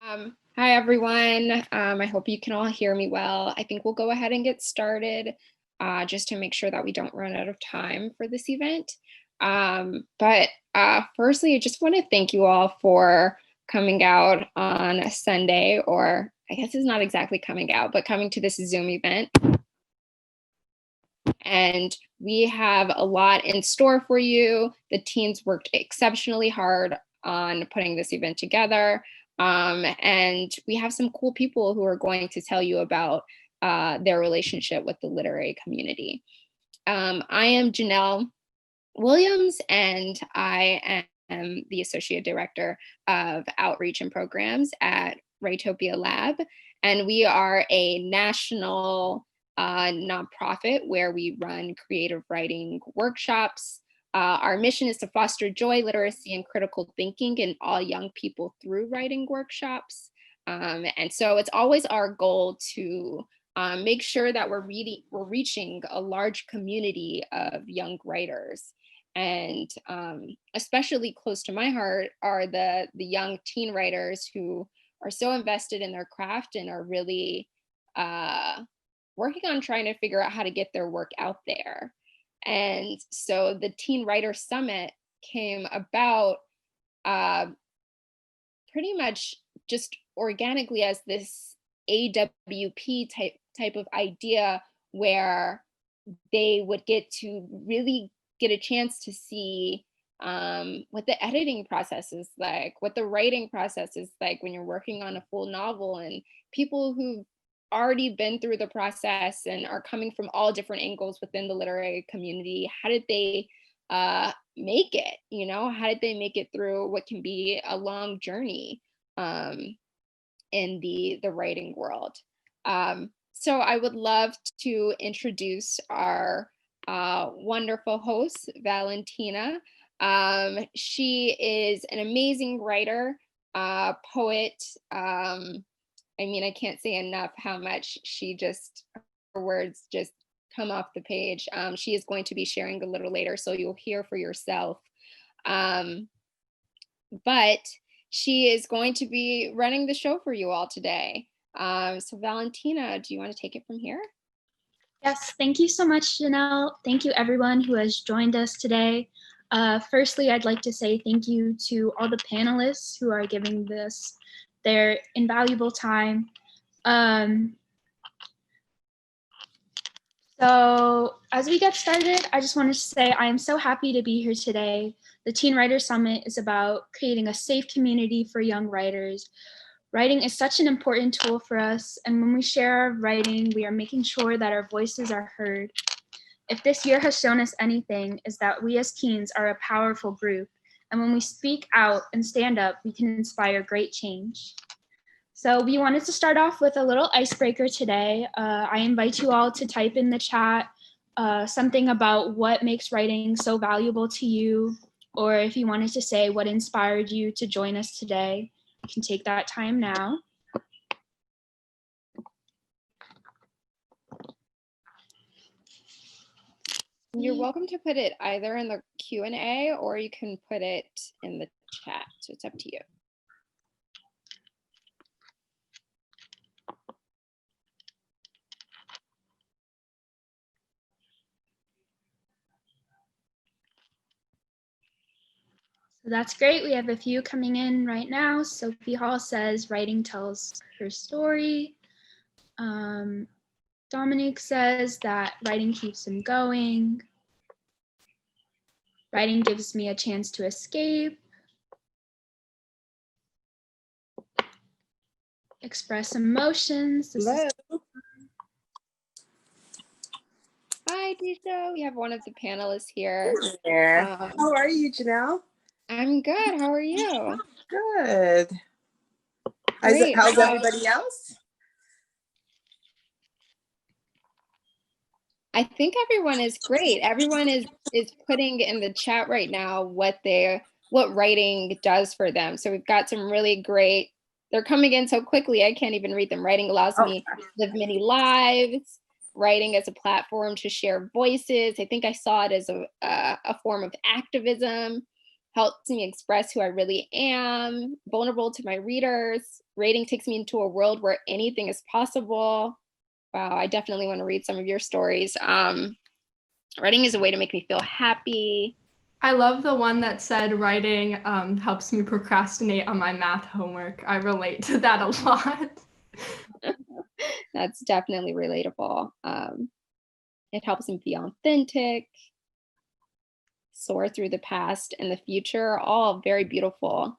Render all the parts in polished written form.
Hi, everyone. I hope you can all hear me well. I think we'll go ahead and get started just to make sure that we don't run out of time for this event. But firstly, I just want to thank you all for coming out on a Sunday, or I guess it's not exactly coming out, but coming to this Zoom event. And we have a lot in store for you. The teens worked exceptionally hard on putting this event together. And we have some cool people who are going to tell you about their relationship with the literary community. I am Janelle Williams, and I am the Associate Director of Outreach and Programs at Writopia Lab. And we are a national nonprofit where we run creative writing workshops. Our mission is to foster joy, literacy, and critical thinking in all young people through writing workshops. And so it's always our goal to make sure that we're reaching a large community of young writers. And especially close to my heart are the young teen writers who are so invested in their craft and are really working on trying to figure out how to get their work out there. And so the Teen Writer Summit came about pretty much just organically as this AWP type of idea where they would get to really get a chance to see what the editing process is like, what the writing process is like when you're working on a full novel, and people who've already been through the process and are coming from all different angles within the literary community. How did they make it? You know, how did they make it through what can be a long journey in the writing world? So I would love to introduce our wonderful host, Valentina. She is an amazing writer, poet. I mean, I can't say enough how much her words just come off the page. She is going to be sharing a little later, so you'll hear for yourself. But she is going to be running the show for you all today. So Valentina, do you want to take it from here? Yes, thank you so much, Janelle. Thank you everyone who has joined us today. Firstly, I'd like to say thank you to all the panelists who are giving this their invaluable time. So as we get started, I just wanted to say I am so happy to be here today. The Teen Writer Summit is about creating a safe community for young writers. Writing is such an important tool for us, and when we share our writing, we are making sure that our voices are heard. If this year has shown us anything, is that we as teens are a powerful group, and when we speak out and stand up, we can inspire great change. So we wanted to start off with a little icebreaker today. I invite you all to type in the chat something about what makes writing so valuable to you, or if you wanted to say what inspired you to join us today, you can take that time now. You're welcome to put it either in the Q&A or you can put it in the chat. So it's up to you. So that's great. We have a few coming in right now. Sophia Hall says writing tells her story. Dominique says that writing keeps him going. Writing gives me a chance to escape. Express emotions. Hello. Hi, Deesha. We have one of the panelists here. Yeah. How are you, Janelle? I'm good. How are you? Good. How's everybody else? I think everyone is great. Everyone is putting in the chat right now what writing does for them. So we've got some really great, they're coming in so quickly, I can't even read them. Writing allows me to live many lives. Writing as a platform to share voices. I think I saw it as a form of activism. helps me express who I really am, vulnerable to my readers. Writing takes me into a world where anything is possible. Wow, I definitely want to read some of your stories. Writing is a way to make me feel happy. I love the one that said writing helps me procrastinate on my math homework. I relate to that a lot. That's definitely relatable. It helps me be authentic, soar through the past and the future, all very beautiful.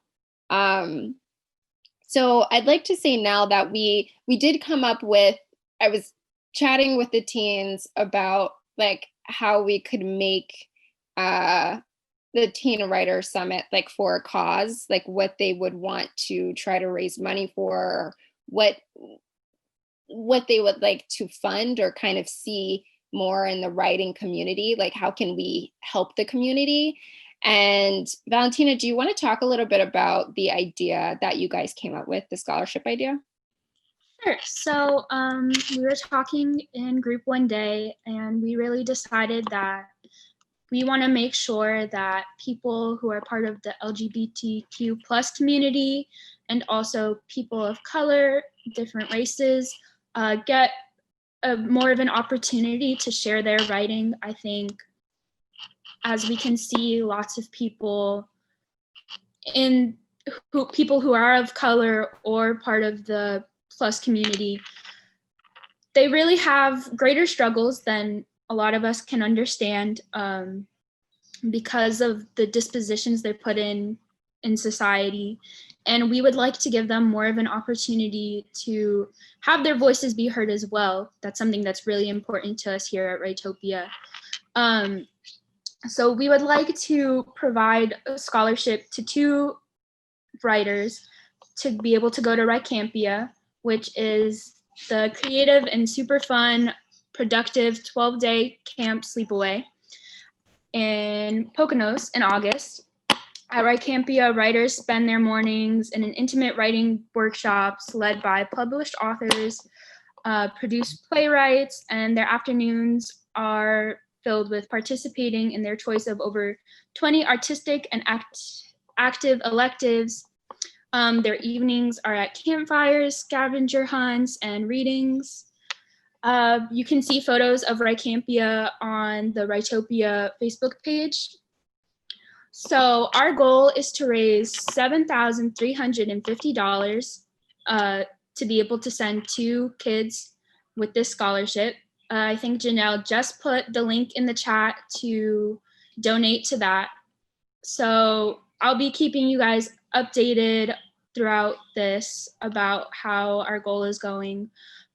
So I'd like to say now that we did come up with, I was chatting with the teens about like how we could make the Teen Writer Summit like for a cause, like what they would want to try to raise money for, what they would like to fund or kind of see more in the writing community, like how can we help the community? And Valentina, do you want to talk a little bit about the idea that you guys came up with, the scholarship idea? Sure. So we were talking in group one day, and we really decided that we want to make sure that people who are part of the LGBTQ plus community and also people of color, different races, get more of an opportunity to share their writing. I think as we can see, lots of people who are of color or part of the plus community, they really have greater struggles than a lot of us can understand because of the dispositions they put in society. And we would like to give them more of an opportunity to have their voices be heard as well. That's something that's really important to us here at Writopia. So we would like to provide a scholarship to 2 writers to be able to go to Writopia, which is the creative and super fun, productive 12-day camp sleepaway in Poconos in August. At Writopia, writers spend their mornings in an intimate writing workshops led by published authors, produced playwrights, and their afternoons are filled with participating in their choice of over 20 artistic and active electives. Their evenings are at campfires, scavenger hunts, and readings. You can see photos of Writopia on the Writopia Facebook page. So our goal is to raise $7,350 to be able to send 2 kids with this scholarship. I think Janelle just put the link in the chat to donate to that. So I'll be keeping you guys updated throughout this about how our goal is going.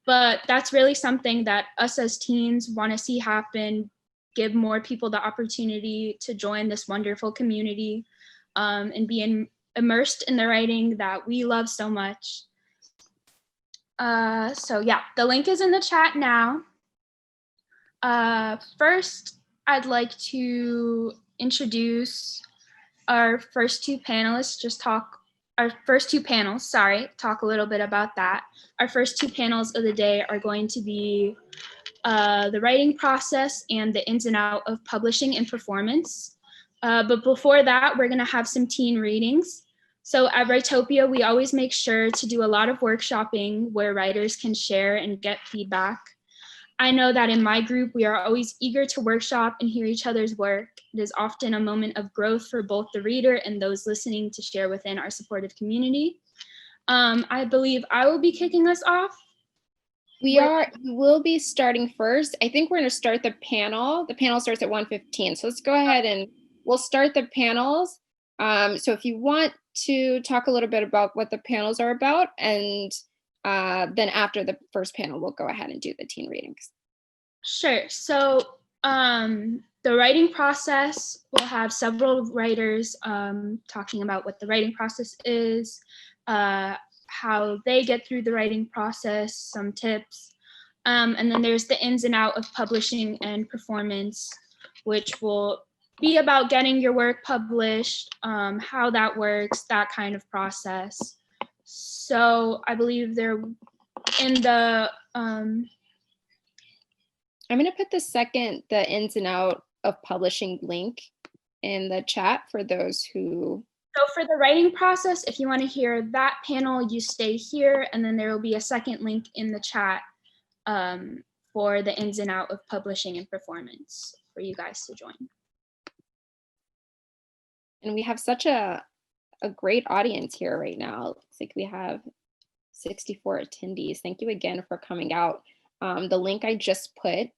But that's really something that us as teens want to see happen, give more people the opportunity to join this wonderful community and be immersed in the writing that we love so much. So yeah, the link is in the chat now. First, I'd like to introduce our first 2 panelists, talk a little bit about that. Our first 2 panels of the day are going to be the writing process and the ins and outs of publishing and performance. But before that, we're going to have some teen readings. So at Writopia, we always make sure to do a lot of workshopping where writers can share and get feedback. I know that in my group, we are always eager to workshop and hear each other's work. It is often a moment of growth for both the reader and those listening to share within our supportive community. I believe I will be kicking us off. We will be starting first. I think we're going to start the panel. The panel starts at 1:15. So let's go ahead and we'll start the panels. So if you want to talk a little bit about what the panels are about, and then after the first panel, we'll go ahead and do the teen readings. Sure. So the writing process, we'll have several writers talking about what the writing process is, how they get through the writing process, some tips. And then there's the ins and outs of publishing and performance, which will be about getting your work published, how that works, that kind of process. So I believe they're in the... I'm going to put the ins and out of publishing link in the chat for those who... So for the writing process, if you want to hear that panel, you stay here, and then there will be a second link in the chat for the ins and out of publishing and performance for you guys to join. And we have such a great audience here right now. Looks like we have 64 attendees. Thank you again for coming out. The link I just put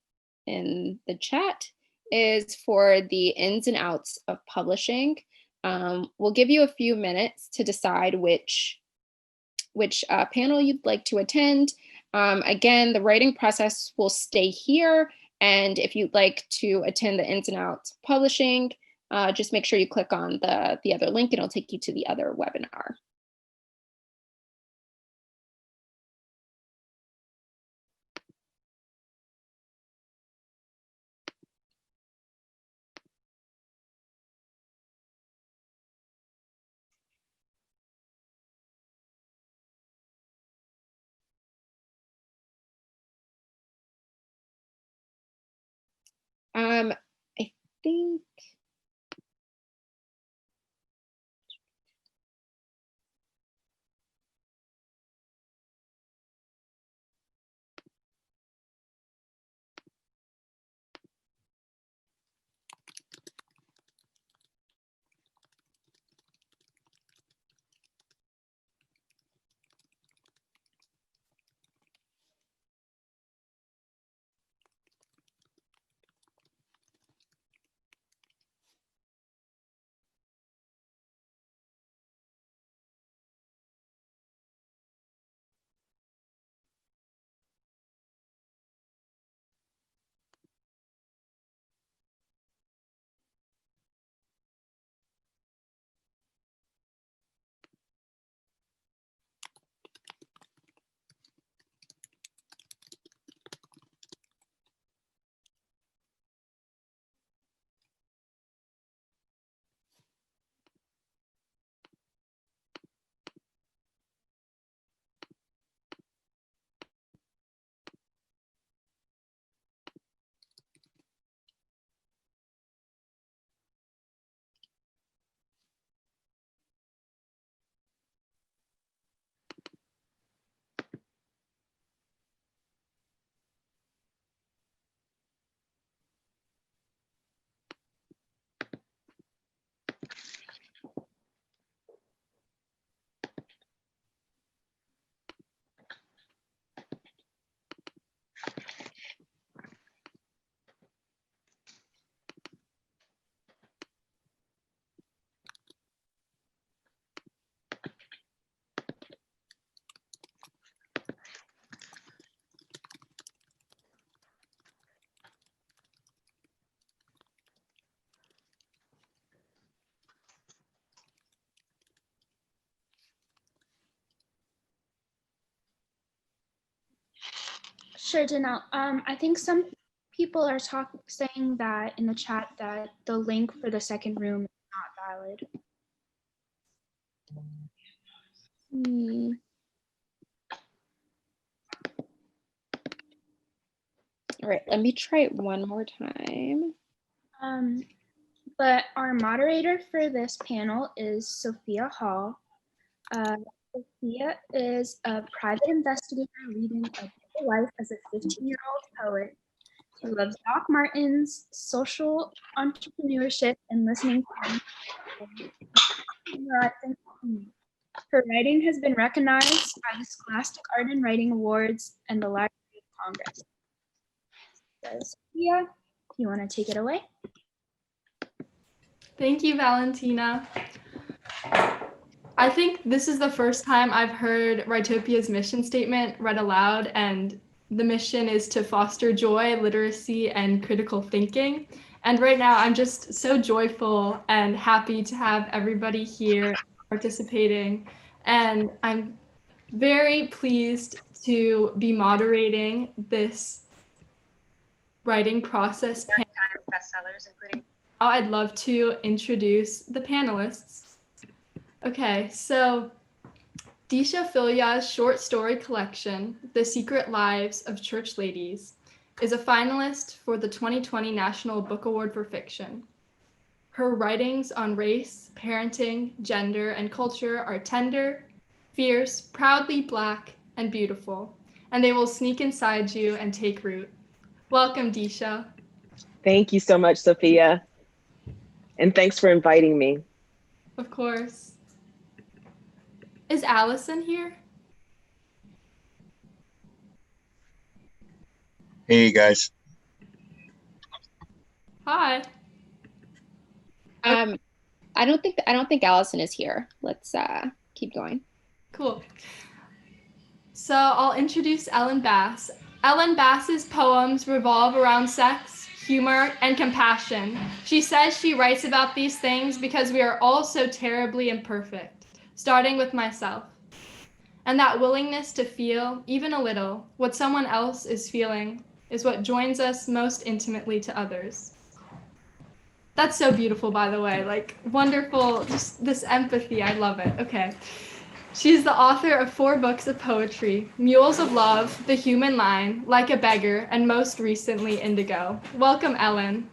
in the chat is for the ins and outs of publishing. We'll give you a few minutes to decide which panel you'd like to attend. Again, the writing process will stay here. And if you'd like to attend the ins and outs of publishing, just make sure you click on the other link and it'll take you to the other webinar. I think Sure, Janelle. I think some people are saying that in the chat that the link for the second room is not valid. All right, let me try it one more time. But our moderator for this panel is Sophia Hall. Sophia is a private investigator leading a double life as a 15-year-old poet. She loves Doc Martens, social entrepreneurship, and listening to her writing has been recognized by the Scholastic Art and Writing Awards and the Library of Congress. Sophia, if you want to take it away. Thank you, Valentina. I think this is the first time I've heard Writopia's mission statement read aloud, and the mission is to foster joy, literacy, and critical thinking. And right now I'm just so joyful and happy to have everybody here participating. And I'm very pleased to be moderating this writing process panel. Bestsellers, including. Now I'd love to introduce the panelists. Okay, so Deesha Philyaw's short story collection, The Secret Lives of Church Ladies, is a finalist for the 2020 National Book Award for Fiction. Her writings on race, parenting, gender, and culture are tender, fierce, proudly Black, and beautiful, and they will sneak inside you and take root. Welcome, Deesha. Thank you so much, Sophia. And thanks for inviting me. Of course. Is Alison here? Hey guys. Hi. I don't think Alison is here. Let's keep going. Cool. So I'll introduce Ellen Bass. Ellen Bass's poems revolve around sex, humor, and compassion. She says she writes about these things because we are all so terribly imperfect, starting with myself. And that willingness to feel, even a little, what someone else is feeling is what joins us most intimately to others. That's so beautiful, by the way, like wonderful, just this empathy, I love it. Okay. She's the author of 4 books of poetry, Mules of Love, The Human Line, Like a Beggar, and most recently, Indigo. Welcome, Ellen.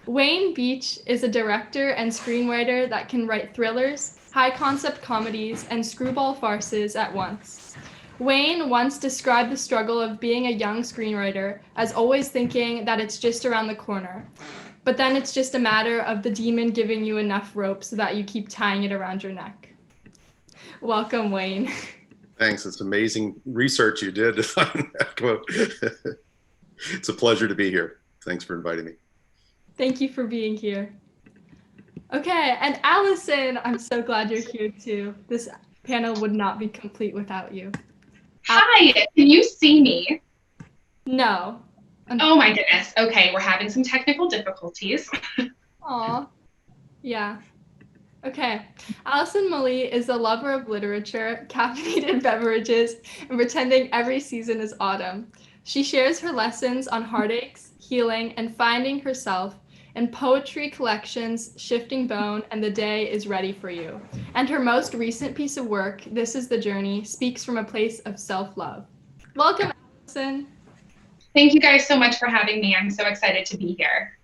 Wayne Beach is a director and screenwriter that can write thrillers, high-concept comedies, and screwball farces at once. Wayne once described the struggle of being a young screenwriter as always thinking that it's just around the corner. But then it's just a matter of the demon giving you enough rope so that you keep tying it around your neck. Welcome, Wayne. Thanks. It's amazing research you did to find that quote. It's a pleasure to be here. Thanks for inviting me. Thank you for being here. Okay, and Alison, I'm so glad you're here too. This panel would not be complete without you. Hi, can you see me? No. Oh my goodness. Okay, we're having some technical difficulties. Aw. Yeah. Okay. Alison Malee is a lover of literature, caffeinated beverages, and pretending every season is autumn. She shares her lessons on heartaches, healing, and finding herself in poetry collections Shifting Bone and The Day is Ready for You. And her most recent piece of work, This is the Journey, speaks from a place of self-love. Welcome, Alison. Thank you guys so much for having me. I'm so excited to be here.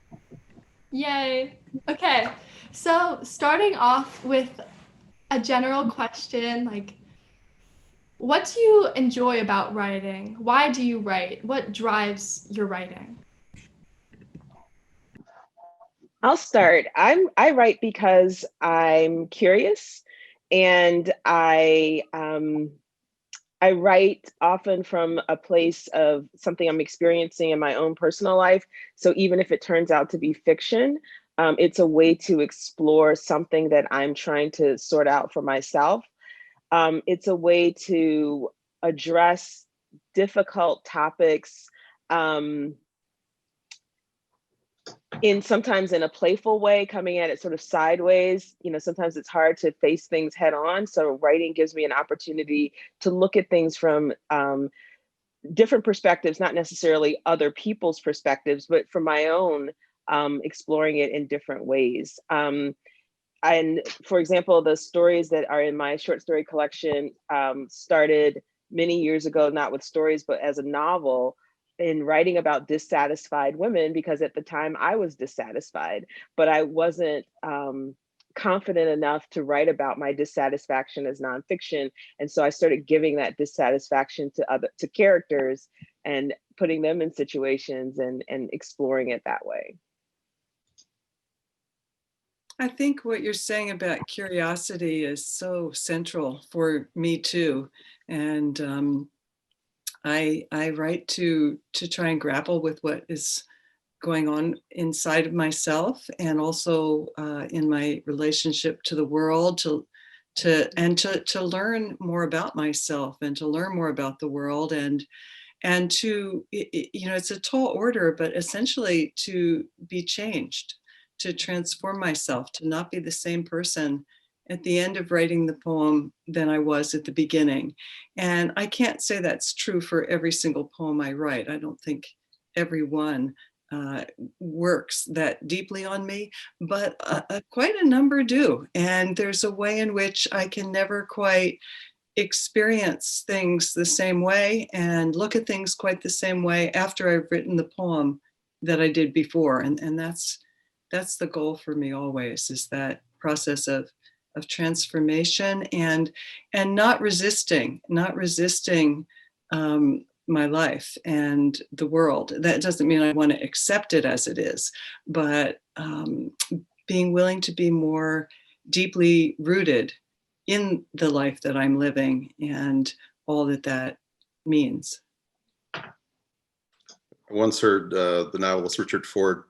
Yay. Okay, so starting off with a general question, like, what do you enjoy about writing? Why do you write? What drives your writing? I'll start. I write because I'm curious, and I write often from a place of something I'm experiencing in my own personal life. So even if it turns out to be fiction, it's a way to explore something that I'm trying to sort out for myself. It's a way to address difficult topics sometimes in a playful way, coming at it sort of sideways. You know, sometimes it's hard to face things head on. So writing gives me an opportunity to look at things from different perspectives, not necessarily other people's perspectives, but from my own, exploring it in different ways. And for example, the stories that are in my short story collection started many years ago, not with stories, but as a novel, in writing about dissatisfied women, because at the time I was dissatisfied, but I wasn't confident enough to write about my dissatisfaction as nonfiction. And so I started giving that dissatisfaction to characters and putting them in situations and exploring it that way. I think what you're saying about curiosity is so central for me too. And I write to try and grapple with what is going on inside of myself, and also in my relationship to the world, to learn more about myself and to learn more about the world, and to, you know, it's a tall order, but essentially to be changed, to transform myself, to not be the same person at the end of writing the poem than I was at the beginning. And I can't say that's true for every single poem I write. I don't think every one works that deeply on me, but quite a number do. And there's a way in which I can never quite experience things the same way and look at things quite the same way after I've written the poem that I did before. And that's the goal for me always, is that process of transformation and not resisting my life and the world. That doesn't mean I want to accept it as it is, but being willing to be more deeply rooted in the life that I'm living and all that means. I once heard the novelist Richard Ford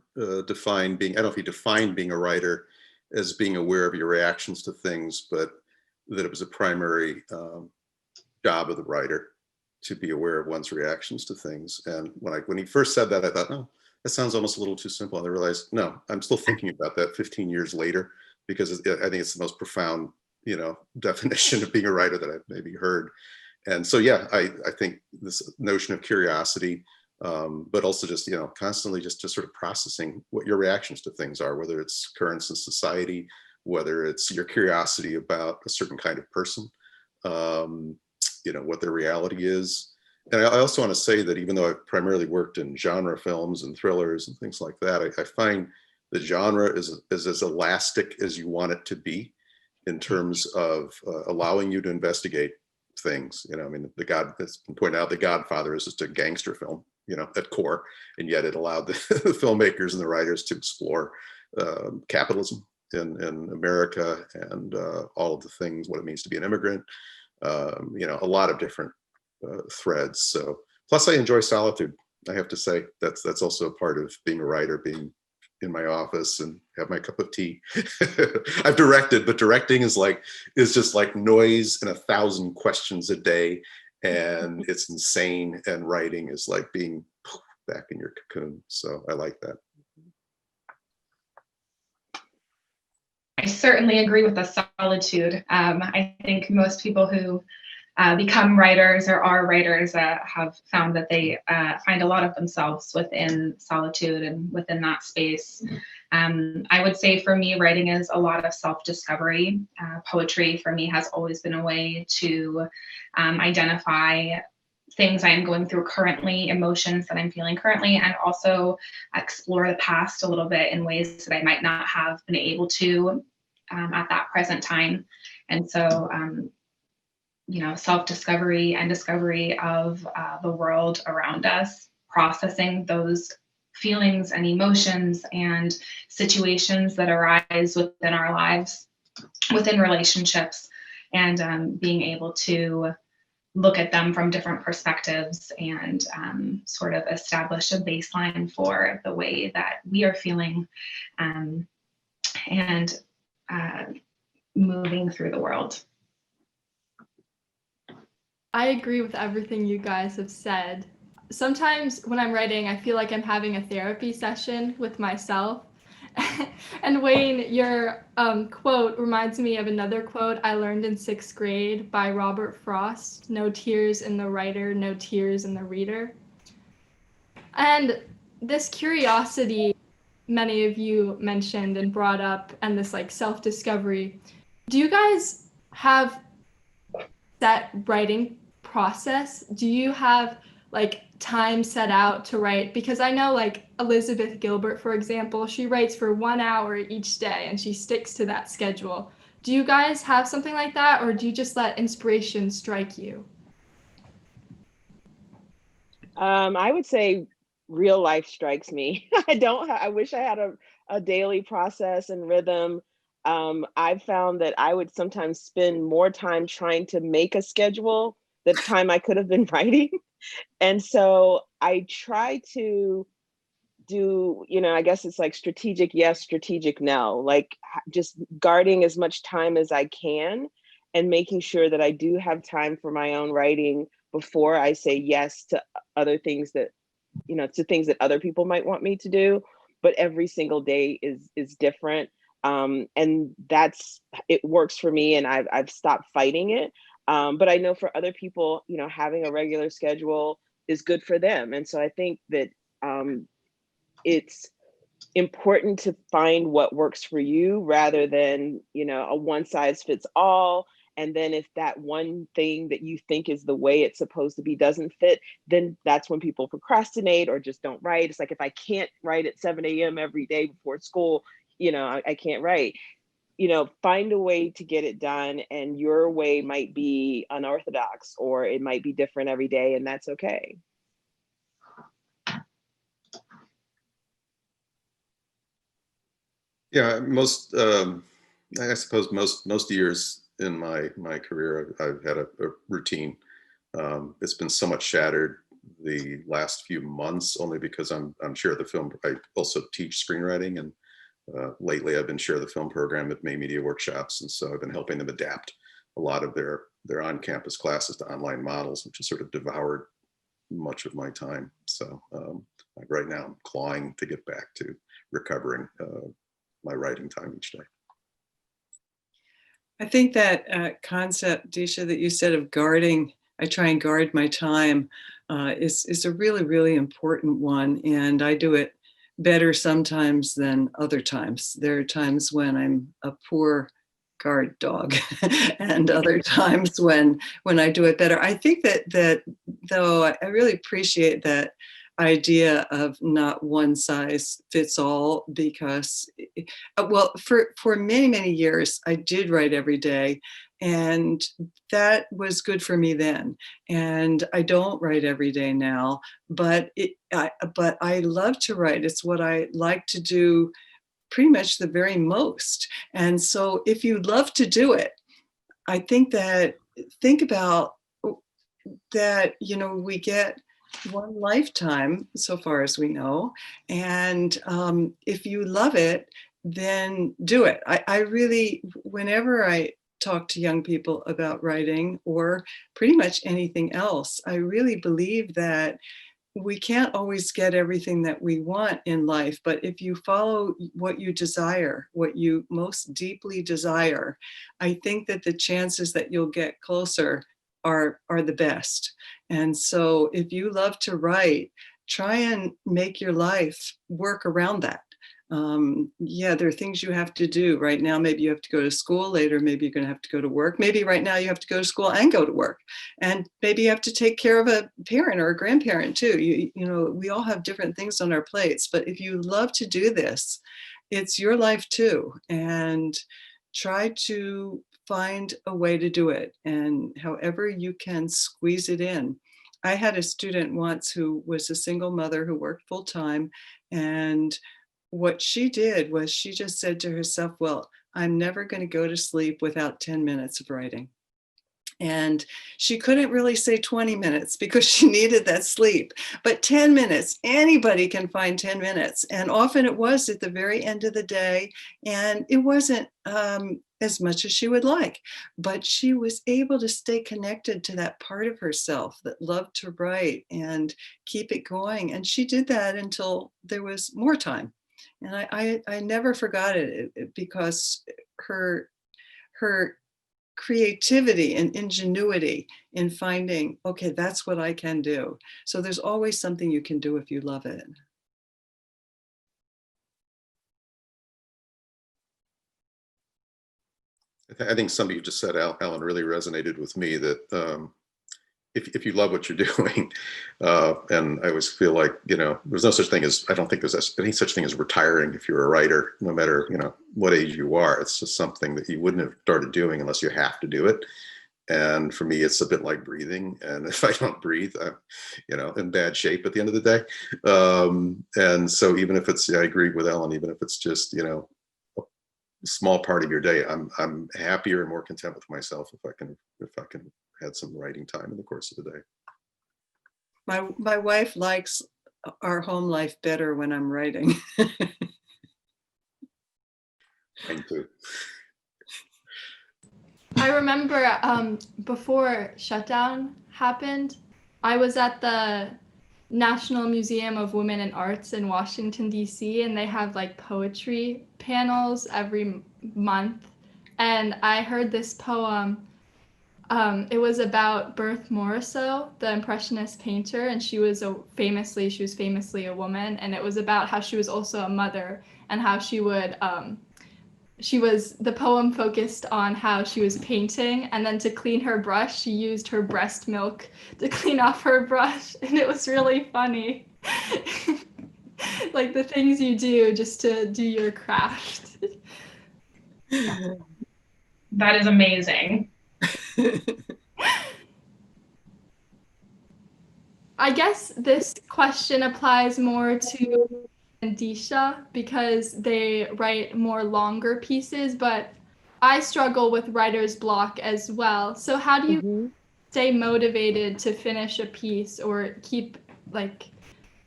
define being, I don't know if he defined being a writer as being aware of your reactions to things, but that it was a primary job of the writer to be aware of one's reactions to things. And when he first said that, I thought, oh, that sounds almost a little too simple. And I realized, no, I'm still thinking about that 15 years later, because I think it's the most profound, definition of being a writer that I've maybe heard. And so, yeah, I think this notion of curiosity, but also just, constantly just sort of processing what your reactions to things are, whether it's currents in society, whether it's your curiosity about a certain kind of person, what their reality is. And I also want to say that even though I've primarily worked in genre films and thrillers and things like that, I find the genre is as elastic as you want it to be in terms of allowing you to investigate things. It's been pointed out, The Godfather is just a gangster film, at core, and yet it allowed the filmmakers and the writers to explore capitalism in America and all of the things, what it means to be an immigrant, a lot of different threads. So, plus I enjoy solitude. I have to say that's also a part of being a writer, being in my office and have my cup of tea. I've directed, but directing is just like noise and 1,000 questions a day, and it's insane. And writing is like being back in your cocoon. So I like that. I certainly agree with the solitude. I think most people who become writers or are writers have found that they find a lot of themselves within solitude and within that space. I would say for me, writing is a lot of self-discovery. Poetry for me has always been a way to identify things I am going through currently, emotions that I'm feeling currently, and also explore the past a little bit in ways that I might not have been able to at that present time. And so, self-discovery and discovery of the world around us, processing those feelings and emotions and situations that arise within our lives, within relationships, and being able to look at them from different perspectives and sort of establish a baseline for the way that we are feeling and moving through the world. I agree with everything you guys have said. Sometimes when I'm writing, I feel like I'm having a therapy session with myself. And Wayne, your quote reminds me of another quote I learned in 6th grade by Robert Frost: "No tears in the writer, no tears in the reader." And this curiosity many of you mentioned and brought up, and this self-discovery, do you guys have that writing process? Do you have time set out to write? Because I know Elizabeth Gilbert, for example, she writes for 1 hour each day and she sticks to that schedule. Do you guys have something like that, or do you just let inspiration strike you? I would say real life strikes me. I wish I had a daily process and rhythm. I've found that I would sometimes spend more time trying to make a schedule than time I could have been writing. And so I try to do, I guess it's strategic yes, strategic no, just guarding as much time as I can and making sure that I do have time for my own writing before I say yes to other things that, to things that other people might want me to do. But every single day is different. And it works for me, and I've stopped fighting it. But I know for other people, having a regular schedule is good for them. And so I think that it's important to find what works for you rather than, a one size fits all. And then if that one thing that you think is the way it's supposed to be doesn't fit, then that's when people procrastinate or just don't write. It's like, if I can't write at 7 a.m. every day before school, I can't write. Find a way to get it done, and your way might be unorthodox or it might be different every day, and that's okay. Yeah, I suppose most years in my career, I've had a routine. It's been somewhat shattered the last few months, only because I'm chair of the film. I also teach screenwriting, and lately I've been chair of the film program at May Media Workshops, and so I've been helping them adapt a lot of their on-campus classes to online models, which has sort of devoured much of my time. So right now I'm clawing to get back to recovering my writing time each day. I think that concept, Deesha, that you said of guarding, I try and guard my time, is a really, really important one. And I do it better sometimes than other times. There are times when I'm a poor guard dog and other times when I do it better. I think that though I really appreciate that idea of not one size fits all, because well, for many years I did write every day, and that was good for me then. And I don't write every day now, but I love to write. It's what I like to do pretty much the very most. And so if you love to do it, I think about that, we get one lifetime so far as we know. And if you love it, then do it. I really, whenever I talk to young people about writing or pretty much anything else, I really believe that we can't always get everything that we want in life, but if you follow what you desire, what you most deeply desire, I think that the chances that you'll get closer are the best. And so if you love to write, try and make your life work around that. There are things you have to do right now. Maybe you have to go to school later. Maybe you're going to have to go to work. Maybe right now you have to go to school and go to work. And maybe you have to take care of a parent or a grandparent too. We all have different things on our plates. But if you love to do this, it's your life too. And try to find a way to do it. And however you can squeeze it in. I had a student once who was a single mother who worked full time, and what she did was she just said to herself, well, I'm never going to go to sleep without 10 minutes of writing. And she couldn't really say 20 minutes because she needed that sleep, but 10 minutes, anybody can find 10 minutes. And often it was at the very end of the day, and it wasn't as much as she would like, but she was able to stay connected to that part of herself that loved to write and keep it going. And she did that until there was more time. And I never forgot it because her creativity and ingenuity in finding, okay, that's what I can do. So there's always something you can do if you love it. I think something you just said, Alan, really resonated with me, that if you love what you're doing, and I always feel like, there's no such thing as, I don't think there's any such thing as retiring if you're a writer, no matter, what age you are. It's just something that you wouldn't have started doing unless you have to do it. And for me, it's a bit like breathing. And if I don't breathe, I'm, in bad shape at the end of the day. And so even if it's, I agree with Ellen, even if it's just, a small part of your day, I'm happier and more content with myself if I can had some writing time in the course of the day. My wife likes our home life better when I'm writing. Mine too. I remember before shutdown happened, I was at the National Museum of Women and Arts in Washington, D.C., and they have like poetry panels every month. And I heard this poem. It was about Berthe Morisot, the Impressionist painter, and she was famously a woman, and it was about how she was also a mother and how she would the poem focused on how she was painting, and then to clean her brush, she used her breast milk to clean off her brush, and it was really funny. Like the things you do just to do your craft. That is amazing. I guess this question applies more to Deesha because they write more longer pieces, but I struggle with writer's block as well. So how do you stay motivated to finish a piece or keep, like,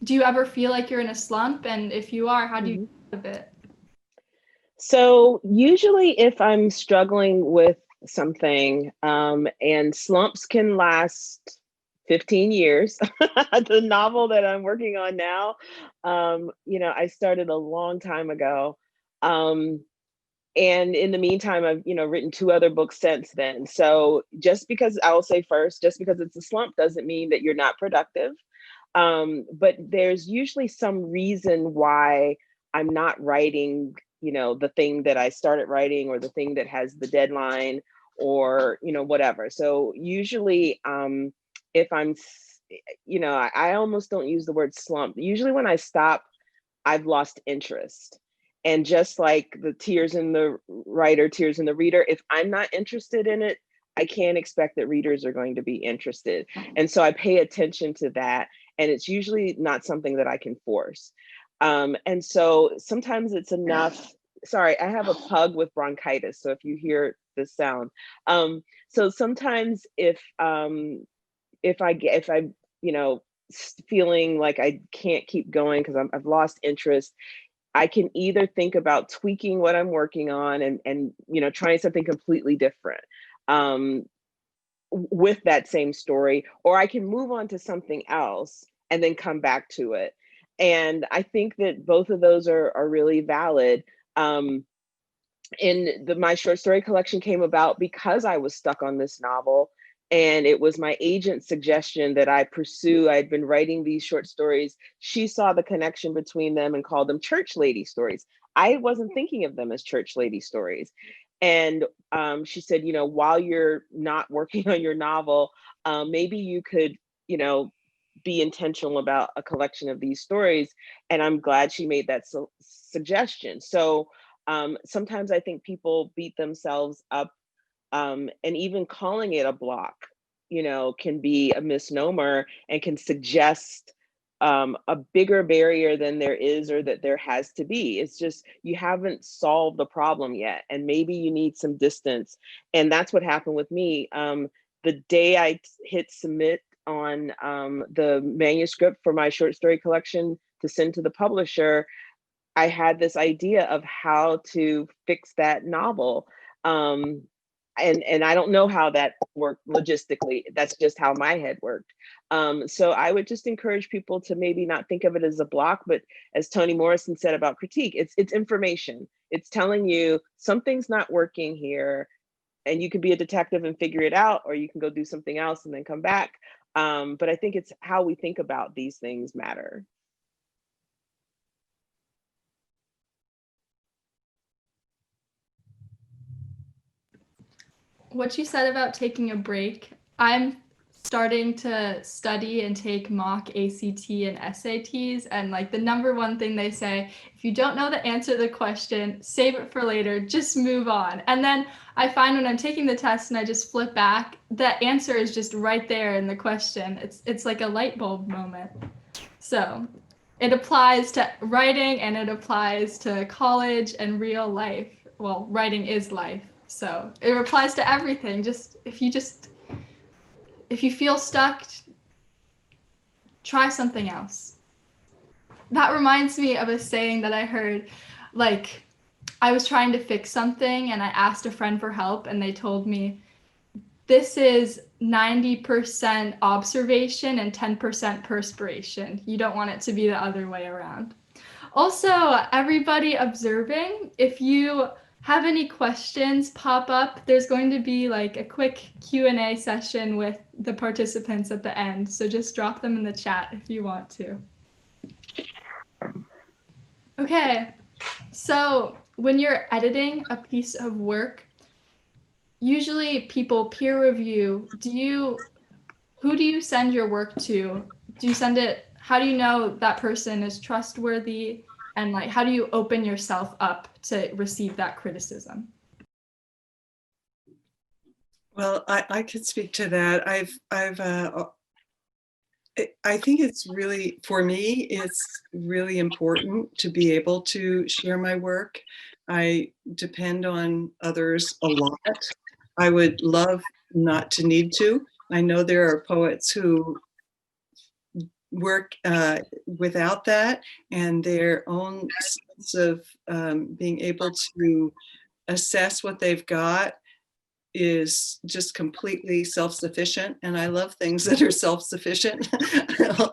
do you ever feel like you're in a slump? And if you are, how do you get out of it? So usually if I'm struggling with something, and slumps can last 15 years, the novel that I'm working on now, I started a long time ago. And in the meantime, I've, written 2 other books since then. So just because it's a slump doesn't mean that you're not productive. But there's usually some reason why I'm not writing, the thing that I started writing or the thing that has the deadline or, whatever. So usually, if I'm, I almost don't use the word slump. Usually when I stop, I've lost interest. And just like the tears in the writer, tears in the reader, if I'm not interested in it, I can't expect that readers are going to be interested. And so I pay attention to that. And it's usually not something that I can force. And so sometimes it's enough. Sorry, I have a pug with bronchitis. So if you hear this sound, so sometimes if I feeling like I can't keep going because I've lost interest, I can either think about tweaking what I'm working on and trying something completely different with that same story, or I can move on to something else and then come back to it. And I think that both of those are really valid. My short story collection came about because I was stuck on this novel. And it was my agent's suggestion that I pursue. I'd been writing these short stories. She saw the connection between them and called them church lady stories. I wasn't thinking of them as church lady stories. And she said, while you're not working on your novel, maybe you could, be intentional about a collection of these stories. And I'm glad she made that suggestion. So sometimes I think people beat themselves up. And even calling it a block, can be a misnomer and can suggest a bigger barrier than there is or that there has to be. It's just you haven't solved the problem yet, and maybe you need some distance. And that's what happened with me. The day I hit submit on the manuscript for my short story collection to send to the publisher, I had this idea of how to fix that novel. And I don't know how that worked logistically. That's just how my head worked. So I would just encourage people to maybe not think of it as a block, but as Toni Morrison said about critique, it's information. It's telling you something's not working here, and you can be a detective and figure it out, or you can go do something else and then come back. But I think it's how we think about these things matter. What you said about taking a break, I'm starting to study and take mock ACT and SATs, and like the number one thing they say, if you don't know the answer to the question, save it for later, just move on. And then I find when I'm taking the test and I just flip back, the answer is just right there in the question. It's like a light bulb moment. So it applies to writing and it applies to college and real life. Well, writing is life. So it applies to everything. If you feel stuck, try something else. That reminds me of a saying that I heard, like I was trying to fix something and I asked a friend for help and they told me, this is 90% observation and 10% perspiration. You don't want it to be the other way around. Also, everybody observing, if you have any questions pop up, there's going to be like a quick Q&A session with the participants at the end. So just drop them in the chat if you want to. Okay, so when you're editing a piece of work, usually people peer review. Who do you send your work to? Do you send it, how do you know that person is trustworthy? And like, how do you open yourself up to receive that criticism? Well, I could speak to that. I think it's really, for me, it's really important to be able to share my work. I depend on others a lot. I would love not to need to. I know there are poets who work without that, and their own sense of being able to assess what they've got is just completely self-sufficient, and I love things that are self-sufficient.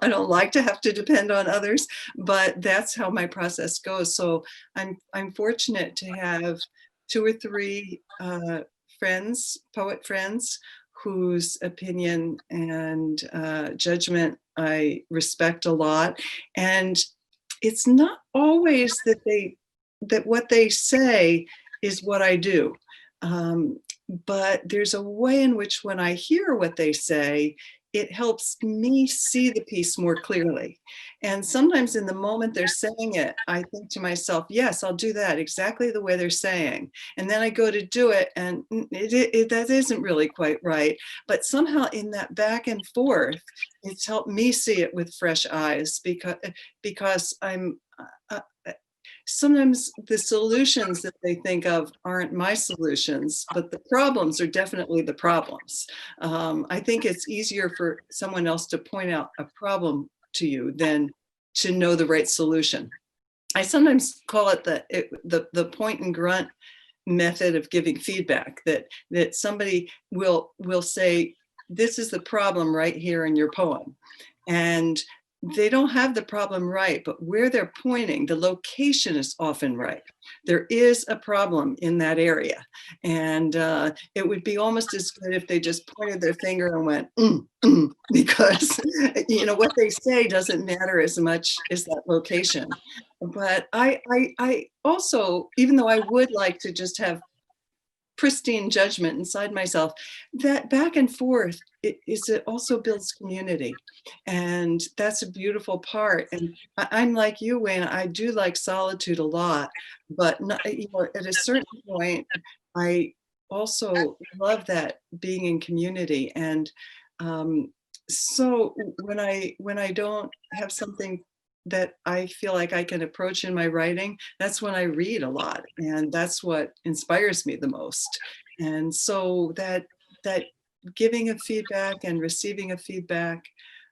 I don't like to have to depend on others, but that's how my process goes. So I'm fortunate to have 2 or 3 friends, poet friends, whose opinion and judgment I respect a lot. And it's not always that what they say is what I do. But there's a way in which when I hear what they say, it helps me see the piece more clearly. And sometimes in the moment they're saying it, I think to myself, yes, I'll do that exactly the way they're saying. And then I go to do it, and that isn't really quite right. But somehow in that back and forth, it's helped me see it with fresh eyes, because I'm sometimes the solutions that they think of aren't my solutions, but the problems are definitely the problems. I think it's easier for someone else to point out a problem to you than to know the right solution. I sometimes call it the point and grunt method of giving feedback, that somebody will say, this is the problem right here in your poem. And they don't have the problem right, but where they're pointing, the location is often right. There is a problem in that area. And it would be almost as good if they just pointed their finger and went, because what they say doesn't matter as much as that location. But I also, even though I would like to just have pristine judgment inside myself, that back and forth, it also builds community. And that's a beautiful part. And I'm like you, Wayne, I do like solitude a lot, but not, at a certain point, I also love that being in community. And so when I don't have something that I feel like I can approach in my writing, that's when I read a lot, and that's what inspires me the most. And so that giving of feedback and receiving of feedback,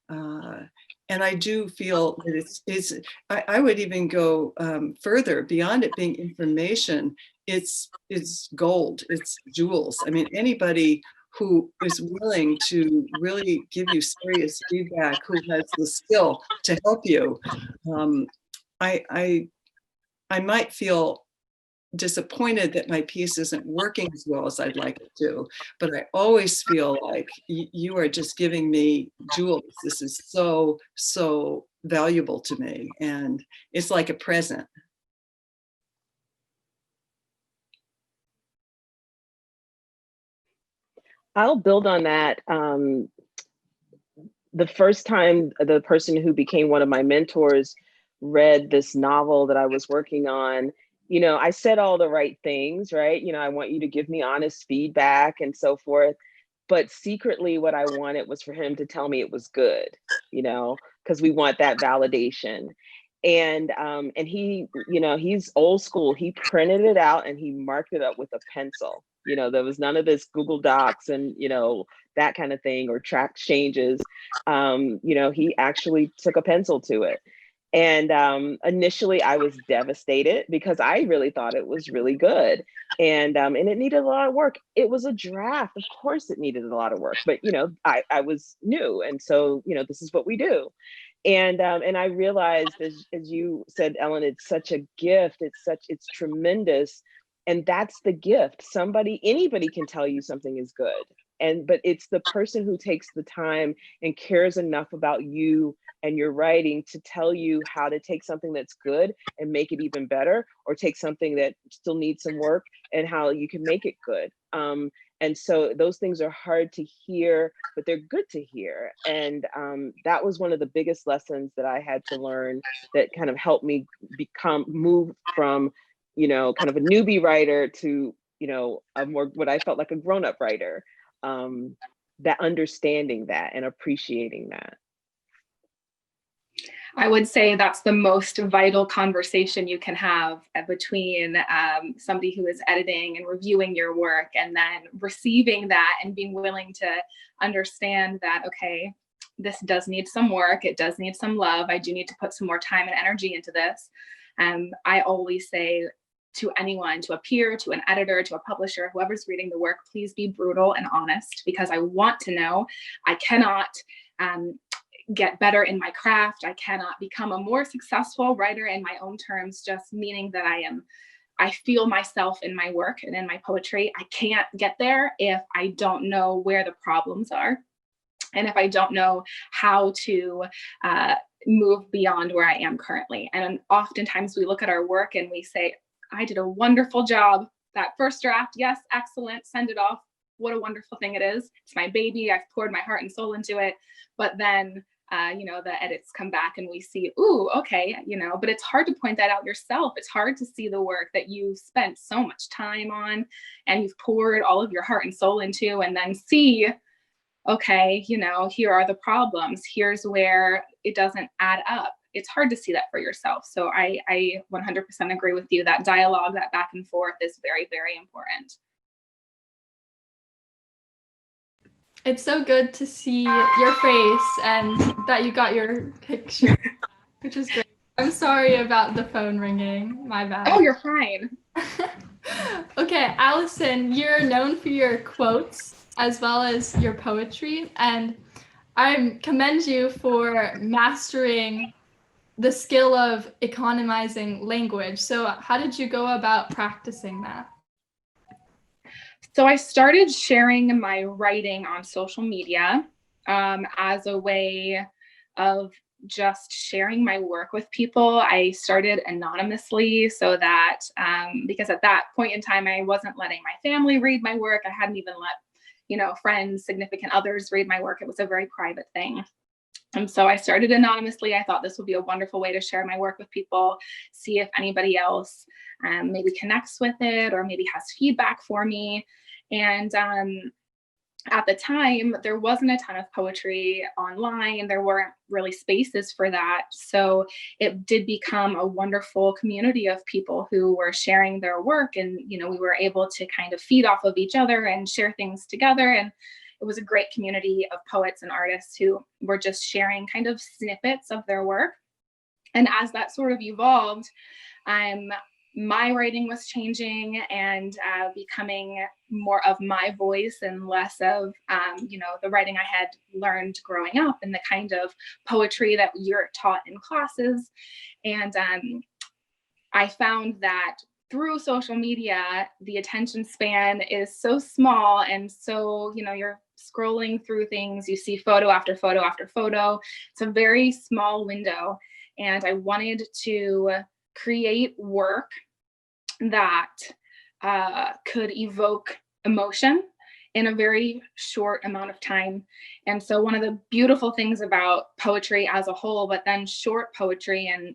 and I do feel that I would even go further beyond it being information. It's gold, it's jewels. I mean, anybody who is willing to really give you serious feedback, who has the skill to help you. I might feel disappointed that my piece isn't working as well as I'd like it to, but I always feel like you are just giving me jewels. This is so, so valuable to me, and it's like a present. I'll build on that. The first time the person who became one of my mentors read this novel that I was working on, I said all the right things, right? I want you to give me honest feedback and so forth. But secretly, what I wanted was for him to tell me it was good, because we want that validation. And he, he's old school. He printed it out and he marked it up with a pencil. There was none of this Google Docs and, that kind of thing, or track changes. He actually took a pencil to it. And initially I was devastated because I really thought it was really good. And it needed a lot of work. It was a draft. Of course it needed a lot of work, but I was new. And so, this is what we do. And I realized, as you said, Ellen, it's such a gift. It's tremendous. And that's the gift. Anybody can tell you something is good. but it's the person who takes the time and cares enough about you and your writing to tell you how to take something that's good and make it even better, or take something that still needs some work and how you can make it good. And so those things are hard to hear, but they're good to hear. And that was one of the biggest lessons that I had to learn, that kind of helped me move from, kind of a newbie writer to, a more, what I felt like a grown-up writer, that understanding that and appreciating that. I would say that's the most vital conversation you can have between somebody who is editing and reviewing your work, and then receiving that and being willing to understand that, okay, this does need some work. It does need some love. I do need to put some more time and energy into this. I always say to anyone, to a peer, to an editor, to a publisher, whoever's reading the work, please be brutal and honest, because I want to know. I cannot get better in my craft. I cannot become a more successful writer in my own terms, just meaning that I feel myself in my work and in my poetry. I can't get there if I don't know where the problems are, and if I don't know how to move beyond where I am currently. And oftentimes we look at our work and we say, I did a wonderful job. That first draft, yes, excellent, send it off. What a wonderful thing it is. It's my baby. I've poured my heart and soul into it. But then, the edits come back and we see, ooh, okay, but it's hard to point that out yourself. It's hard to see the work that you've spent so much time on and you've poured all of your heart and soul into, and then see, okay, here are the problems. Here's where it doesn't add up. It's hard to see that for yourself. So I 100% agree with you. That dialogue, that back and forth is very, very important. It's so good to see your face and that you got your picture, which is great. I'm sorry about the phone ringing. My bad. Oh, you're fine. Okay, Alison, you're known for your quotes as well as your poetry, and I commend you for mastering the skill of economizing language. So how did you go about practicing that? So I started sharing my writing on social media as a way of just sharing my work with people. I started anonymously so that, because at that point in time, I wasn't letting my family read my work. I hadn't even let, friends, significant others read my work. It was a very private thing. And so I started anonymously. I thought this would be a wonderful way to share my work with people, see if anybody else maybe connects with it or maybe has feedback for me. And at the time, there wasn't a ton of poetry online. There weren't really spaces for that. So it did become a wonderful community of people who were sharing their work. And, we were able to kind of feed off of each other and share things together. And it was a great community of poets and artists who were just sharing kind of snippets of their work. And as that sort of evolved, my writing was changing and becoming more of my voice and less of, the writing I had learned growing up and the kind of poetry that you're taught in classes. And I found that through social media, the attention span is so small. And so, you're scrolling through things, you see photo after photo after photo. It's a very small window. And I wanted to create work that could evoke emotion in a very short amount of time. And so one of the beautiful things about poetry as a whole, but then short poetry and,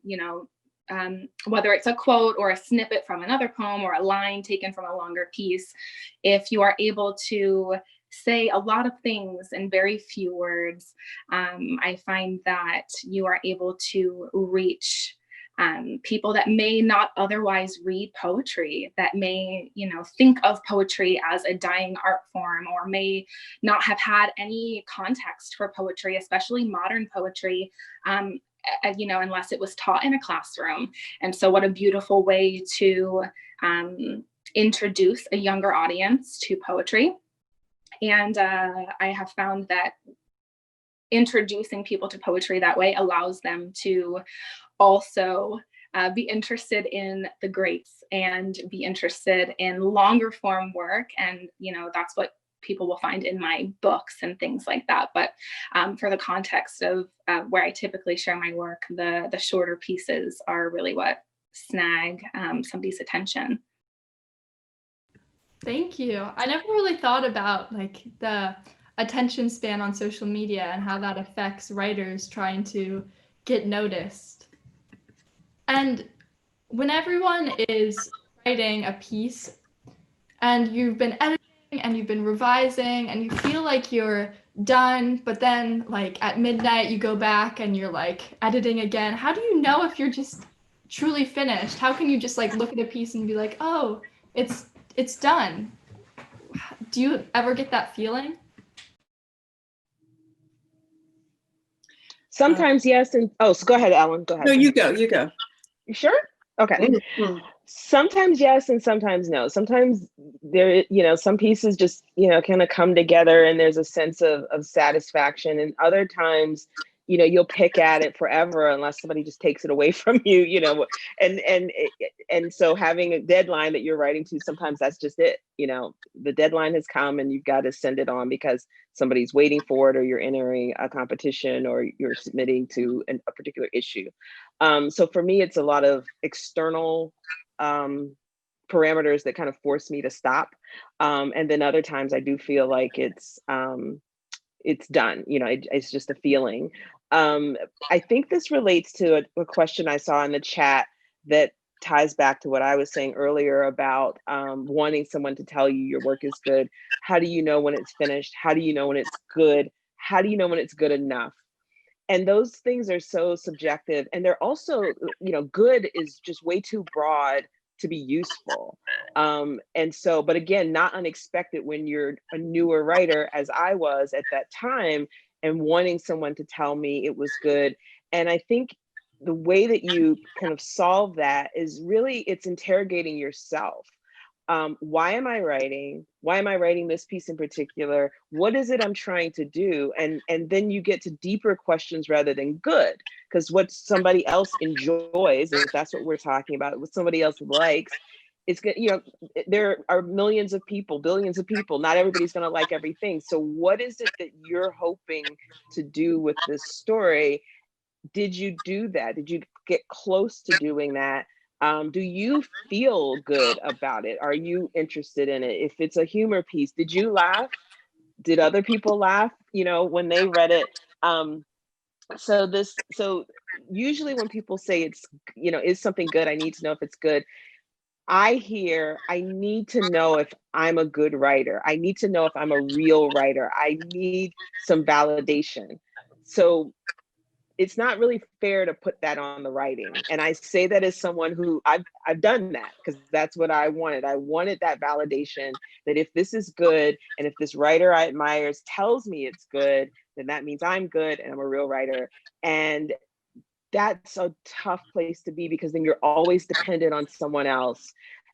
whether it's a quote or a snippet from another poem or a line taken from a longer piece, if you are able to say a lot of things in very few words, I find that you are able to reach people that may not otherwise read poetry, that may, think of poetry as a dying art form, or may not have had any context for poetry, especially modern poetry, unless it was taught in a classroom. And so what a beautiful way to introduce a younger audience to poetry. And I have found that introducing people to poetry that way allows them to also be interested in the greats and be interested in longer form work. And, that's what people will find in my books and things like that. But for the context of where I typically share my work, the shorter pieces are really what snag somebody's attention. Thank you. I never really thought about like the attention span on social media and how that affects writers trying to get noticed. And when everyone is writing a piece and you've been editing and you've been revising and you feel like you're done, but then like at midnight you go back and you're like editing again, how do you know if you're just truly finished? How can you just like look at a piece and be like, oh, it's done? Do you ever get that feeling? Sometimes yes, and so go ahead, Ellen. Go ahead. No, you go. You sure? Okay. Mm-hmm. Sometimes yes, and sometimes no. Sometimes there, some pieces just, kind of come together and there's a sense of satisfaction. And other times, you'll pick at it forever unless somebody just takes it away from you, and so having a deadline that you're writing to, sometimes that's just it. The deadline has come and you've got to send it on because somebody's waiting for it, or you're entering a competition, or you're submitting to a particular issue. So for me, it's a lot of external parameters that kind of force me to stop. And then other times I do feel like it's done, it's just a feeling. I think this relates to a question I saw in the chat that ties back to what I was saying earlier about wanting someone to tell you your work is good. How do you know when it's finished? How do you know when it's good? How do you know when it's good enough? And those things are so subjective. And they're also, good is just way too broad to be useful. And so, but again, not unexpected when you're a newer writer, as I was at that time, and wanting someone to tell me it was good. And I think the way that you kind of solve that is really, it's interrogating yourself. Why am I writing? Why am I writing this piece in particular? What is it I'm trying to do? And then you get to deeper questions rather than good, because what somebody else enjoys, if that's what we're talking about, what somebody else likes, it's good. There are millions of people, billions of people. Not everybody's going to like everything. So what is it that you're hoping to do with this story? Did you do that? Did you get close to doing that? Do you feel good about it? Are you interested in it? If it's a humor piece, did you laugh? Did other people laugh, when they read it? So usually when people say it's, is something good, I need to know if it's good. I need to know if I'm a good writer. I need to know if I'm a real writer. I need some validation. So it's not really fair to put that on the writing. And I say that as someone who I've done that, because that's what I wanted. I wanted that validation that if this is good, and if this writer I admire tells me it's good, then that means I'm good and I'm a real writer. And that's a tough place to be, because then you're always dependent on someone else.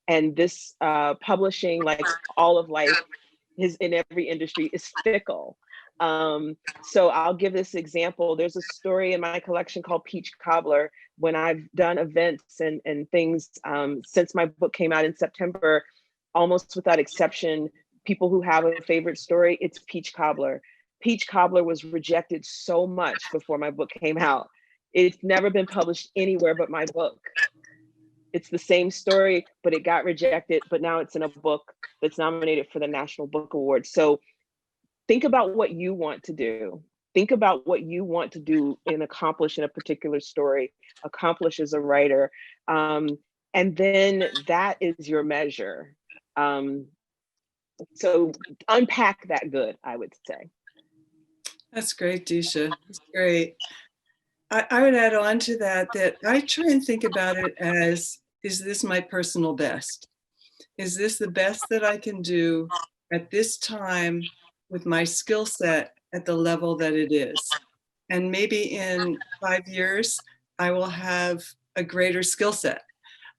And this publishing, like all of life, is in every industry, is fickle. So I'll give this example. There's a story in my collection called Peach Cobbler. When I've done events and things since my book came out in September, almost without exception, people who have a favorite story, it's Peach Cobbler. Peach Cobbler was rejected so much before my book came out. It's never been published anywhere but my book. It's the same story, but it got rejected, but now it's in a book that's nominated for the National Book Award. So think about what you want to do. Think about what you want to do and accomplish in a particular story, accomplish as a writer. And then that is your measure. So unpack that good, I would say. That's great, Deesha. That's great. I would add on to that I try and think about it as, is this my personal best? Is this the best that I can do at this time with my skill set at the level that it is? And maybe in 5 years, I will have a greater skill set.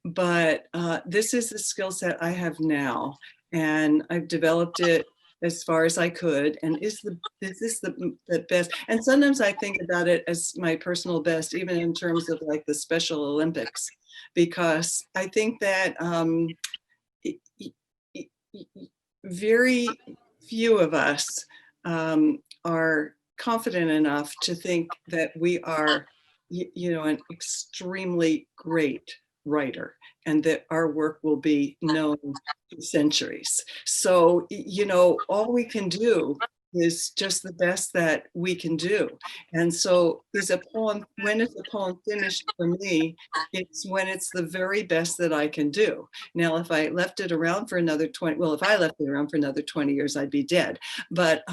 But this is the skill set I have now. And I've developed it as far as I could. And is this the best? And sometimes I think about it as my personal best, even in terms of like the Special Olympics, because I think that very few of us are confident enough to think that we are, an extremely great writer, and that our work will be known for centuries. So, all we can do is just the best that we can do. And so when is a poem finished for me? It's when it's the very best that I can do. Now, if I left it around for another 20, well, if I left it around for another 20 years, I'd be dead. But,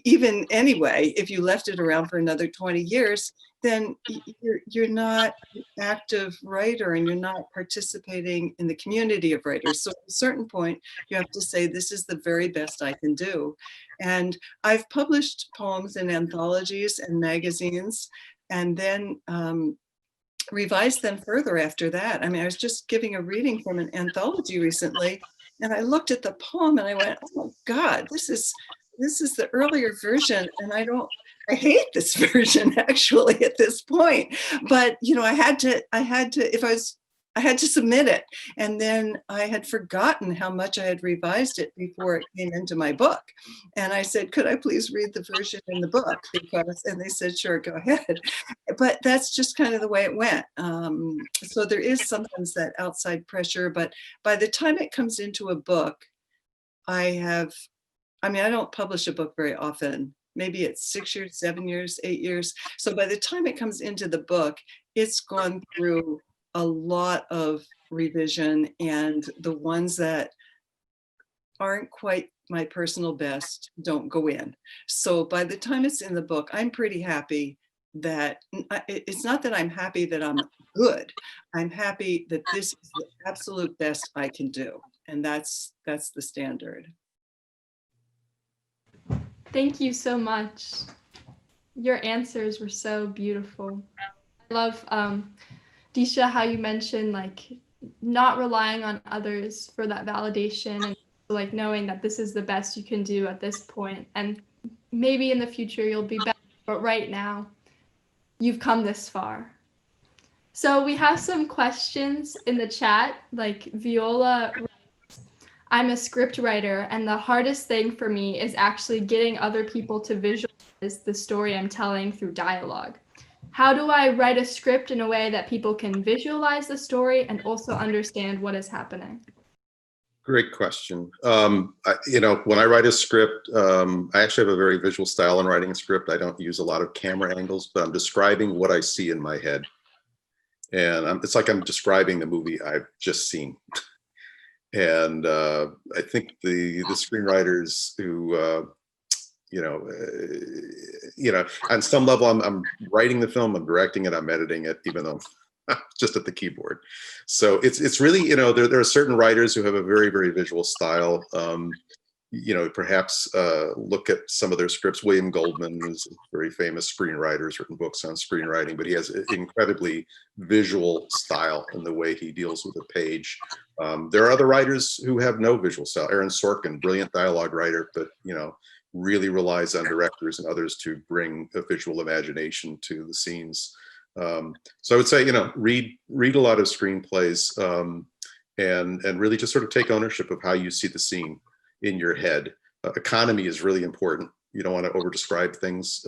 even anyway, if you left it around for another 20 years, then you're not an active writer, and you're not participating in the community of writers. So at a certain point, you have to say, this is the very best I can do. And I've published poems in anthologies and magazines, and then revised them further after that. I mean, I was just giving a reading from an anthology recently, and I looked at the poem and I went, oh my God, this is the earlier version, and I hate this version actually at this point. But I had to submit it, and then I had forgotten how much I had revised it before it came into my book. And I said, could I please read the version in the book? And they said, sure, go ahead. But that's just kind of the way it went. So there is sometimes that outside pressure, but by the time it comes into a book, I don't publish a book very often. Maybe it's 6 years, 7 years, 8 years. So by the time it comes into the book, it's gone through a lot of revision, and the ones that aren't quite my personal best don't go in. So by the time it's in the book, I'm pretty happy that it's not that I'm happy that I'm good. I'm happy that this is the absolute best I can do. And that's the standard. Thank you so much. Your answers were so beautiful. I love, Deesha, how you mentioned not relying on others for that validation, and knowing that this is the best you can do at this point. And maybe in the future you'll be better, but right now you've come this far. So we have some questions in the chat, Viola. I'm a script writer, and the hardest thing for me is actually getting other people to visualize the story I'm telling through dialogue. How do I write a script in a way that people can visualize the story and also understand what is happening? Great question. When I write a script, I actually have a very visual style in writing a script. I don't use a lot of camera angles, but I'm describing what I see in my head. And it's like I'm describing the movie I've just seen. And I think the screenwriters who, on some level, I'm writing the film, I'm directing it, I'm editing it, even though I'm just at the keyboard. So it's really, there are certain writers who have a very, very visual style. Perhaps look at some of their scripts. William Goldman is a very famous screenwriter, has written books on screenwriting, but he has an incredibly visual style in the way he deals with a page. There are other writers who have no visual style. Aaron Sorkin, brilliant dialogue writer, but really relies on directors and others to bring a visual imagination to the scenes. So I would say, read a lot of screenplays and really just sort of take ownership of how you see the scene in your head. Economy is really important. You don't want to over describe things.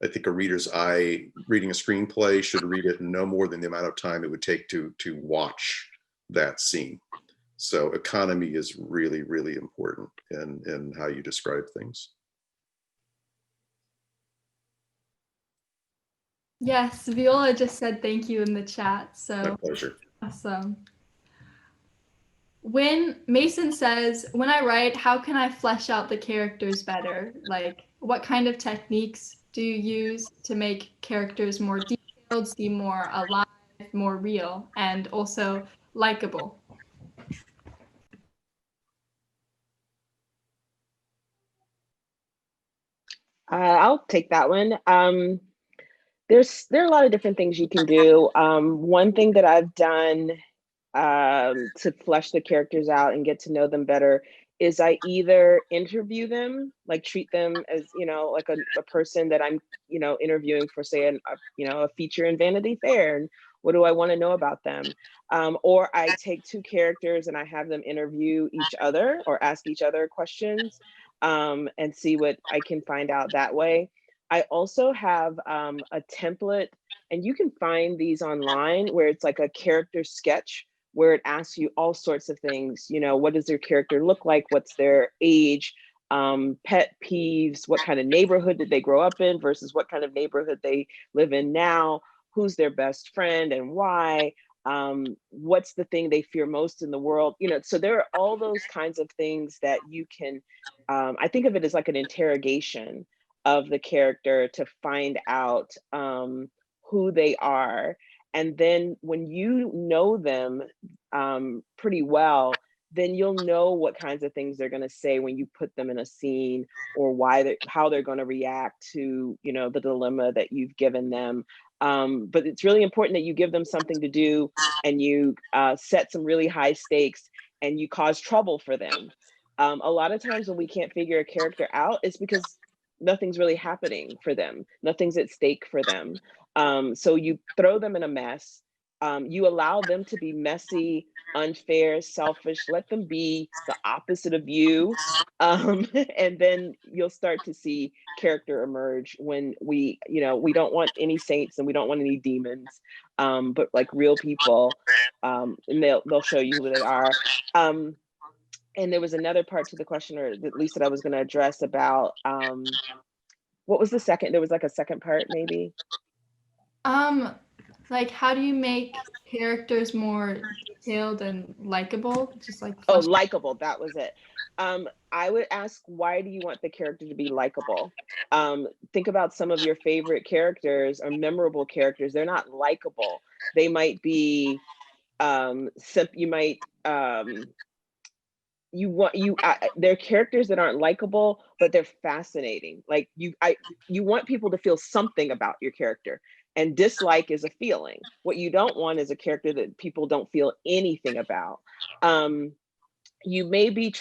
I think a reader's eye reading a screenplay should read it no more than the amount of time it would take to watch that scene. So economy is really, really important in how you describe things. Yes, Viola just said thank you in the chat. So my pleasure. Awesome. When Mason says, when I write, how can I flesh out the characters better? What kind of techniques do you use to make characters more detailed, seem more alive, more real, and also likable? I'll take that one. There are a lot of different things you can do. One thing that I've done to flesh the characters out and get to know them better is I either interview them, treat them as, a person that I'm, interviewing for, say, a feature in Vanity Fair, What do I want to know about them? Or I take two characters and I have them interview each other or ask each other questions, and see what I can find out that way. I also have a template, and you can find these online, where it's like a character sketch where it asks you all sorts of things. You know, what does their character look like? What's their age? Pet peeves, what kind of neighborhood did they grow up in versus what kind of neighborhood they live in now? Who's their best friend and why? What's the thing they fear most in the world? You know, so there are all those kinds of things that you can, I think of it as like an interrogation of the character to find out who they are. And then when you know them pretty well, then you'll know what kinds of things they're going to say when you put them in a scene, or how they're going to react to, you know, the dilemma that you've given them. But it's really important that you give them something to do, and you set some really high stakes, and you cause trouble for them. A lot of times when we can't figure a character out, it's because nothing's really happening for them. Nothing's at stake for them. So you throw them in a mess. You allow them to be messy, unfair, selfish. Let them be the opposite of you. And then you'll start to see character emerge when we don't want any saints and we don't want any demons, but like real people. And they'll show you who they are. And there was another part to the question, or at least that I was going to address, about what was the second? There was like a second part, maybe. Like, how do you make characters more detailed and likable? Just like likable. That was it. I would ask, why do you want the character to be likable? Think about some of your favorite characters or memorable characters. They're not likable. They might be they're characters that aren't likable, but they're fascinating. Like you want people to feel something about your character, and dislike is a feeling. What you don't want is a character that people don't feel anything about. You may be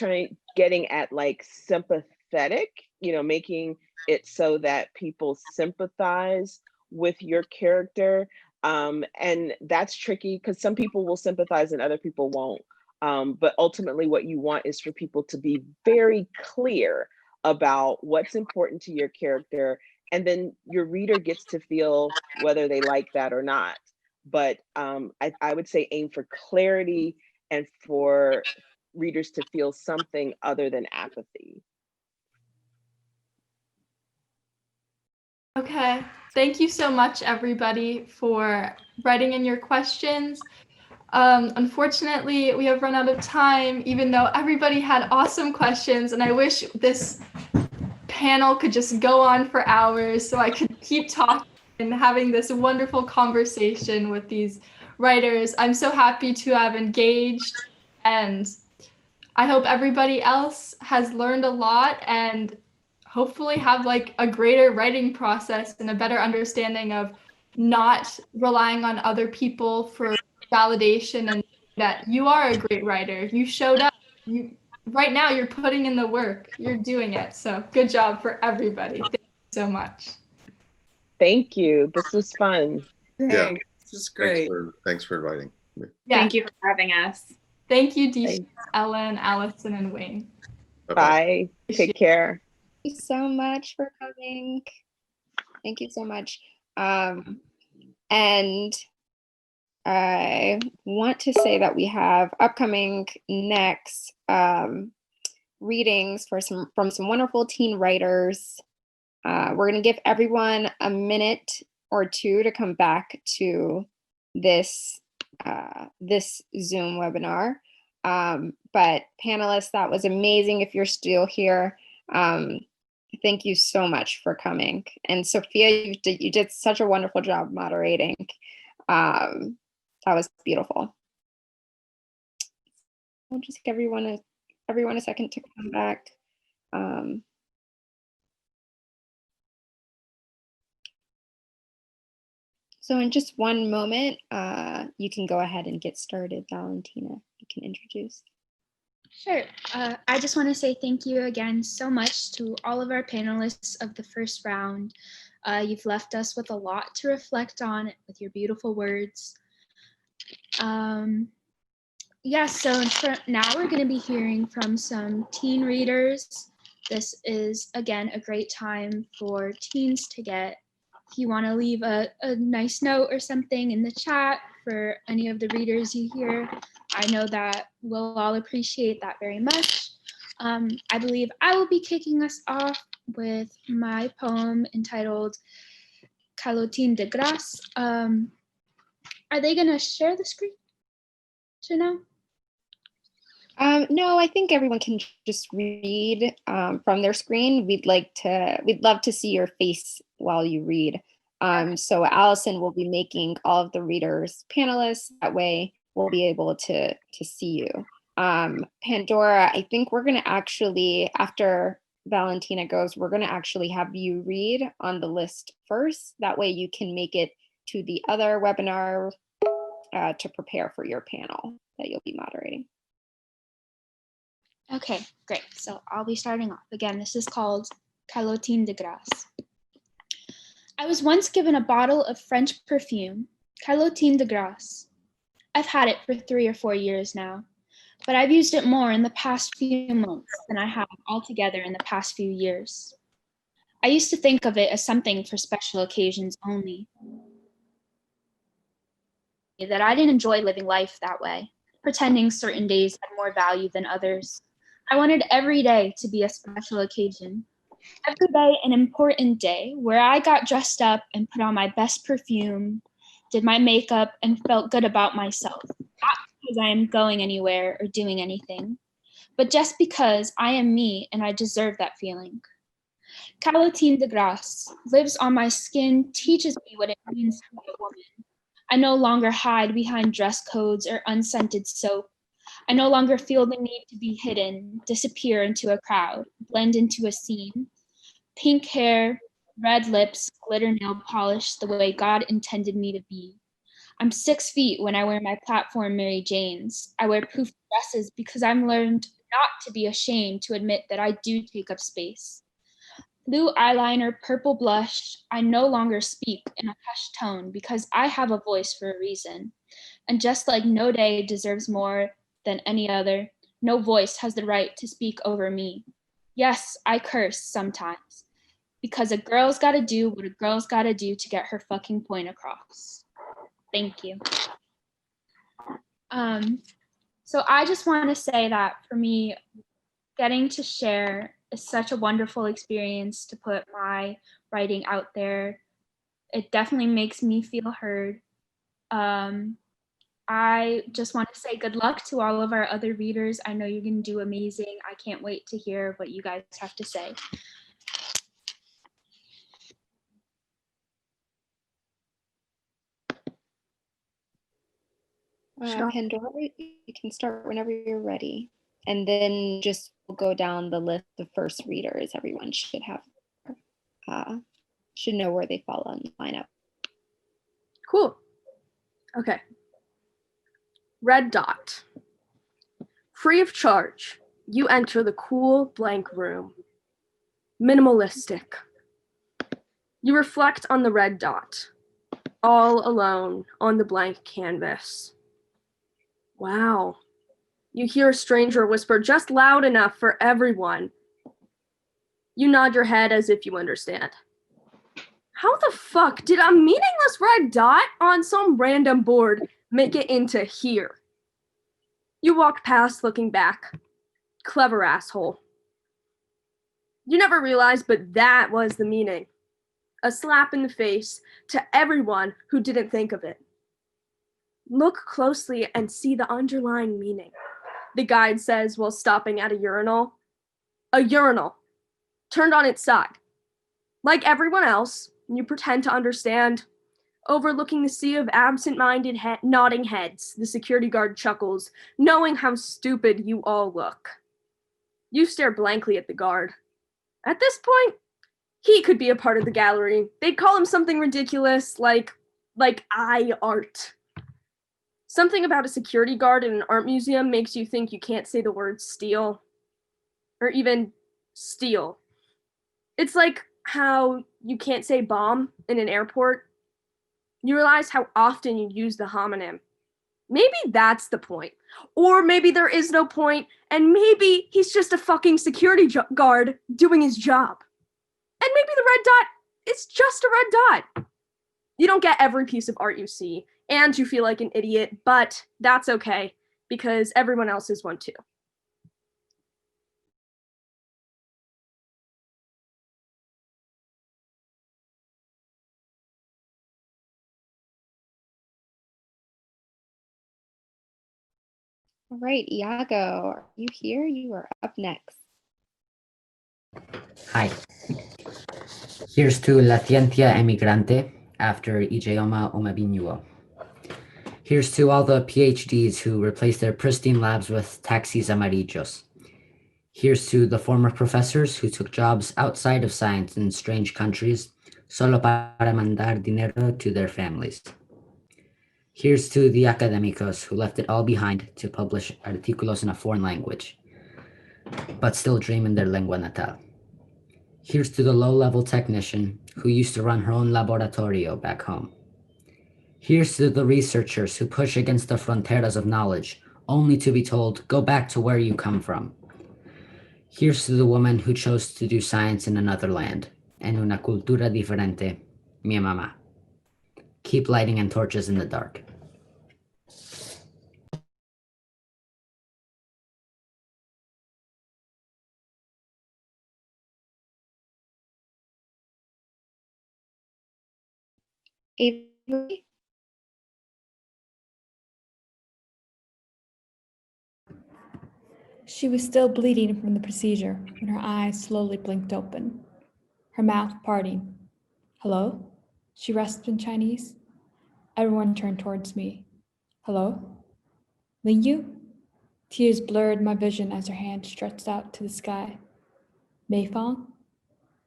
getting at like sympathetic, making it so that people sympathize with your character. And that's tricky because some people will sympathize and other people won't. But ultimately what you want is for people to be very clear about what's important to your character. And then your reader gets to feel whether they like that or not. But I would say aim for clarity and for readers to feel something other than apathy. Okay, thank you so much, everybody, for writing in your questions. Unfortunately, we have run out of time, even though everybody had awesome questions, and I wish this panel could just go on for hours so I could keep talking and having this wonderful conversation with these writers. I'm so happy to have engaged, and I hope everybody else has learned a lot and hopefully have like a greater writing process and a better understanding of not relying on other people for validation, and that you are a great writer. You showed up. Right now you're putting in the work. You're doing it. So good job for everybody. Thank you so much. Thank you. This was fun. Thanks. Yeah. This is great. Thanks for inviting me. Yeah. Thank you for having us. Thank you, Deesha, Ellen, Allison, and Wayne. Bye. Take care. Thank you so much for coming. Thank you so much. And I want to say that we have upcoming next readings from some wonderful teen writers. We're going to give everyone a minute or two to come back to this Zoom webinar. But panelists, that was amazing. If you're still here, thank you so much for coming. And Sophia, you did such a wonderful job moderating. That was beautiful. We'll just give everyone a second to come back. So in just one moment, you can go ahead and get started. Valentina, you can introduce. Sure. I just want to say thank you again so much to all of our panelists of the first round. You've left us with a lot to reflect on with your beautiful words. Yeah, so now we're going to be hearing from some teen readers. This is, again, a great time for teens to get, if you want to leave a nice note or something in the chat for any of the readers you hear. I know that we'll all appreciate that very much. I believe I will be kicking us off with my poem entitled Calotin de Grace. Are they going to share the screen, Janelle? No, I think everyone can just read from their screen. We'd love to see your face while you read. So Alison will be making all of the readers panelists. That way we'll be able to see you. Pandora, I think we're gonna actually, after Valentina goes, we're gonna actually have you read on the list first. That way you can make it to the other webinar to prepare for your panel that you'll be moderating. Okay, great. So I'll be starting off. Again, this is called Calotin de Grace. I was once given a bottle of French perfume, Calotin de Grace. I've had it for 3 or 4 years now, but I've used it more in the past few months than I have altogether in the past few years. I used to think of it as something for special occasions only. That I didn't enjoy living life that way, pretending certain days had more value than others. I wanted every day to be a special occasion. Every day an important day where I got dressed up and put on my best perfume, did my makeup, and felt good about myself. Not because I am going anywhere or doing anything, but just because I am me and I deserve that feeling. Calotin de Grace lives on my skin, teaches me what it means to be a woman. I no longer hide behind dress codes or unscented soap. I no longer feel the need to be hidden, disappear into a crowd, blend into a scene. Pink hair, red lips, glitter nail polish, the way God intended me to be. I'm 6 feet when I wear my platform Mary Janes. I wear poofy dresses because I've learned not to be ashamed to admit that I do take up space. Blue eyeliner, purple blush, I no longer speak in a hushed tone because I have a voice for a reason. And just like no day deserves more than any other, no voice has the right to speak over me. Yes, I curse sometimes because a girl's gotta do what a girl's gotta do to get her fucking point across. Thank you. So I just want to say that for me, getting to share is such a wonderful experience to put my writing out there. It definitely makes me feel heard. I just want to say good luck to all of our other readers. I know you're going to do amazing. I can't wait to hear what you guys have to say. Pandora, you can start whenever you're ready. And then just go down the list of first readers. Everyone should have, should know where they fall on the lineup. Cool. Okay. Red dot. Free of charge, you enter the cool blank room. Minimalistic. You reflect on the red dot, all alone on the blank canvas. Wow. You hear a stranger whisper just loud enough for everyone. You nod your head as if you understand. How the fuck did a meaningless red dot on some random board make it into here? You walk past looking back. Clever asshole. You never realized, but that was the meaning. A slap in the face to everyone who didn't think of it. Look closely and see the underlying meaning, the guide says while stopping at a urinal. A urinal, turned on its side. Like everyone else, you pretend to understand. Overlooking the sea of absent-minded nodding heads, the security guard chuckles, knowing how stupid you all look. You stare blankly at the guard. At this point, he could be a part of the gallery. They'd call him something ridiculous, like eye art. Something about a security guard in an art museum makes you think you can't say the word steal. Or even steal. It's like how you can't say bomb in an airport. You realize how often you use the homonym. Maybe that's the point. Or maybe there is no point, and maybe he's just a fucking security guard doing his job. And maybe the red dot is just a red dot. You don't get every piece of art you see, and you feel like an idiot, but that's okay, because everyone else is one too. All right, Iago, are you here? You are up next. Hi. Here's to La Ciencia Emigrante after Ijeoma Omabinyuo. Here's to all the PhDs who replaced their pristine labs with taxis amarillos. Here's to the former professors who took jobs outside of science in strange countries solo para mandar dinero to their families. Here's to the académicos who left it all behind to publish artículos in a foreign language, but still dream in their lengua natal. Here's to the low-level technician who used to run her own laboratorio back home. Here's to the researchers who push against the fronteras of knowledge, only to be told, go back to where you come from. Here's to the woman who chose to do science in another land, en una cultura diferente, mi mamá. Keep lighting and torches in the dark. Avery? She was still bleeding from the procedure when her eyes slowly blinked open, her mouth parting. Hello? She rasped in Chinese. Everyone turned towards me. Hello? Lingyu? Tears blurred my vision as her hand stretched out to the sky. Meifang?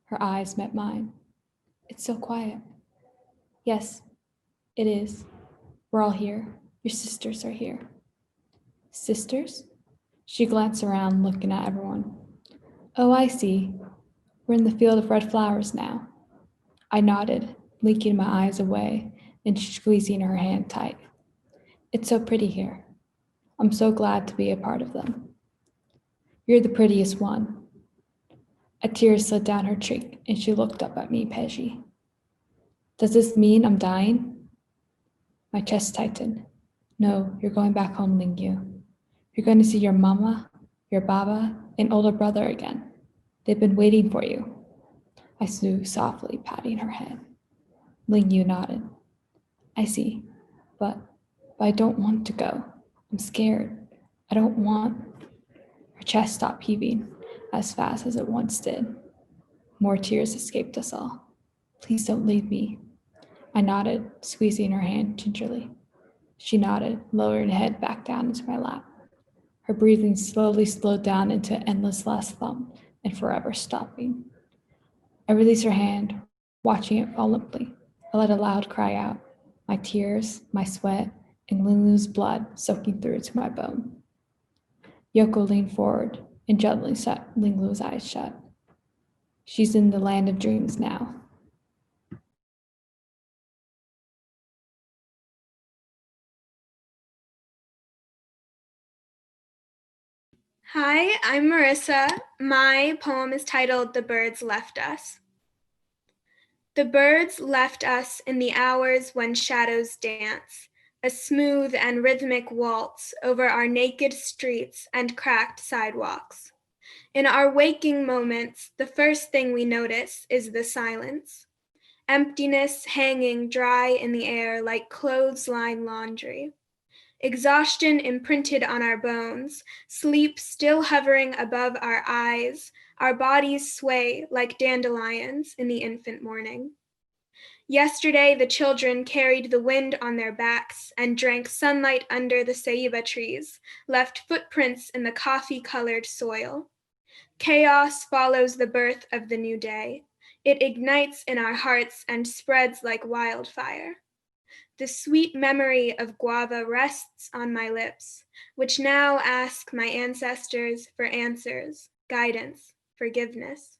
Her eyes met mine. It's so quiet. Yes, it is. We're all here. Your sisters are here. Sisters? She glanced around, looking at everyone. Oh, I see. We're in the field of red flowers now. I nodded, blinking my eyes away and squeezing her hand tight. It's so pretty here. I'm so glad to be a part of them. You're the prettiest one. A tear slid down her cheek, and she looked up at me, Peji. Does this mean I'm dying? My chest tightened. No, you're going back home, Lingyu. You're going to see your mama, your baba, and older brother again. They've been waiting for you. I soothed softly, patting her head. Lingyu nodded. I see, but I don't want to go. I'm scared. I don't want. Her chest stopped heaving as fast as it once did. More tears escaped us all. Please don't leave me. I nodded, squeezing her hand gingerly. She nodded, lowering her head back down into my lap. Her breathing slowly slowed down into an endless last thump and forever stopping. I released her hand, watching it fall limply. I let a loud cry out, my tears, my sweat, and Linglu's blood soaking through to my bone. Yoko leaned forward and gently set Linglu's eyes shut. She's in the land of dreams now. Hi, I'm Marissa. My poem is titled The Birds Left Us. The birds left us in the hours when shadows dance, a smooth and rhythmic waltz over our naked streets and cracked sidewalks. In our waking moments, the first thing we notice is the silence, emptiness hanging dry in the air like clothesline laundry. Exhaustion imprinted on our bones, sleep still hovering above our eyes, our bodies sway like dandelions in the infant morning. Yesterday, the children carried the wind on their backs and drank sunlight under the ceiba trees, left footprints in the coffee-colored soil. Chaos follows the birth of the new day. It ignites in our hearts and spreads like wildfire. The sweet memory of guava rests on my lips, which now ask my ancestors for answers, guidance, forgiveness.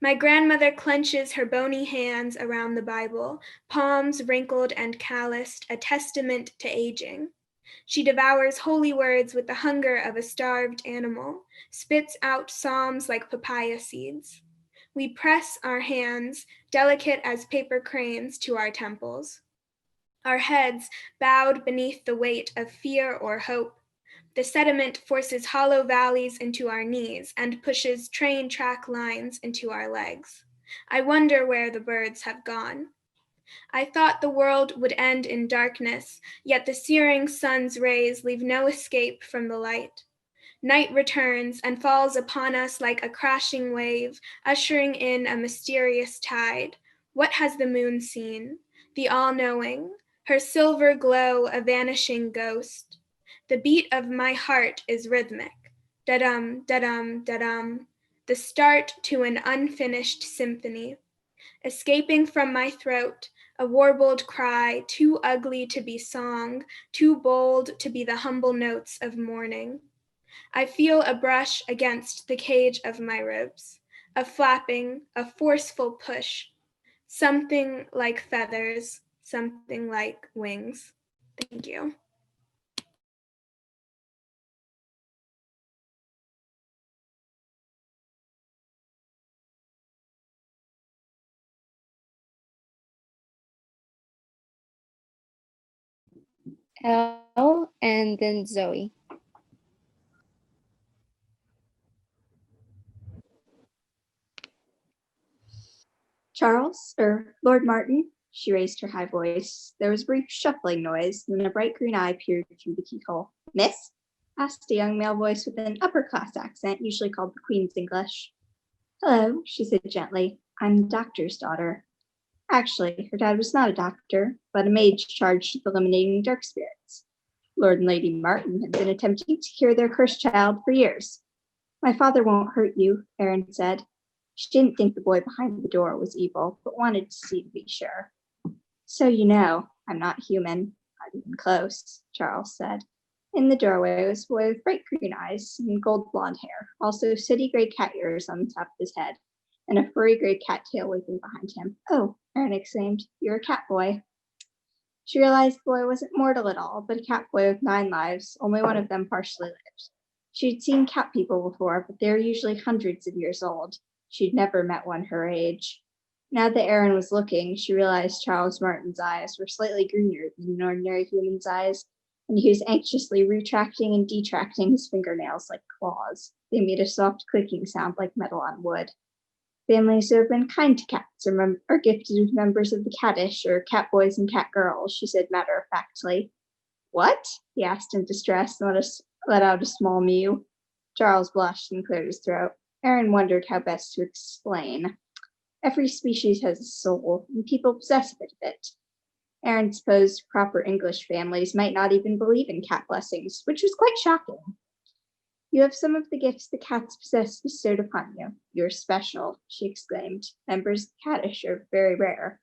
My grandmother clenches her bony hands around the Bible, palms wrinkled and calloused, a testament to aging. She devours holy words with the hunger of a starved animal, spits out psalms like papaya seeds. We press our hands, delicate as paper cranes, to our temples. Our heads bowed beneath the weight of fear or hope. The sediment forces hollow valleys into our knees and pushes train track lines into our legs. I wonder where the birds have gone. I thought the world would end in darkness, yet the searing sun's rays leave no escape from the light. Night returns and falls upon us like a crashing wave, ushering in a mysterious tide. What has the moon seen? The all-knowing, her silver glow a vanishing ghost. The beat of my heart is rhythmic, da-dum, da-dum, da-dum, the start to an unfinished symphony. Escaping from my throat, a warbled cry, too ugly to be song, too bold to be the humble notes of mourning. I feel a brush against the cage of my ribs, a flapping, a forceful push, something like feathers, something like wings. Thank you. Elle, and then Zoe. Charles, or Lord Martin, she raised her high voice. There was a brief shuffling noise, then a bright green eye peered through the keyhole. Miss? Asked a young male voice with an upper-class accent, usually called the Queen's English. Hello, she said gently. I'm the doctor's daughter. Actually, her dad was not a doctor, but a mage charged with eliminating dark spirits. Lord and Lady Martin had been attempting to cure their cursed child for years. My father won't hurt you, Erin said. She didn't think the boy behind the door was evil, but wanted to see to be sure. So you know, I'm not human, not even close, Charles said. In the doorway was a boy with bright green eyes and gold blonde hair, also sooty gray cat ears on the top of his head, and a furry gray cat tail waving behind him. Oh, Erin exclaimed, you're a cat boy. She realized the boy wasn't mortal at all, but a cat boy with 9 lives, only one of them partially lived. She'd seen cat people before, but they were usually hundreds of years old. She'd never met one her age. Now that Erin was looking, she realized Charles Martin's eyes were slightly greener than an ordinary human's eyes, and he was anxiously retracting and detracting his fingernails like claws. They made a soft clicking sound like metal on wood. Families who have been kind to cats are gifted with members of the cattish, or cat boys and cat girls, she said matter-of-factly. What? He asked in distress and let out a small mew. Charles blushed and cleared his throat. Erin wondered how best to explain. Every species has a soul, and people possess a bit of it. Erin supposed proper English families might not even believe in cat blessings, which was quite shocking. You have some of the gifts the cats possess bestowed upon you. You're special, she exclaimed. Members of the cattish are very rare.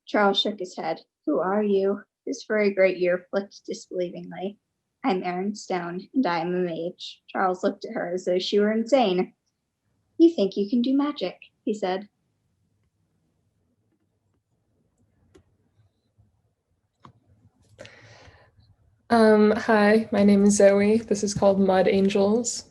Charles shook his head. Who are you? His furry great ear flicked disbelievingly. I'm Erin Stone, and I am a mage. Charles looked at her as though she were insane. You think you can do magic, he said. Hi, my name is Zoe. This is called Mud Angels.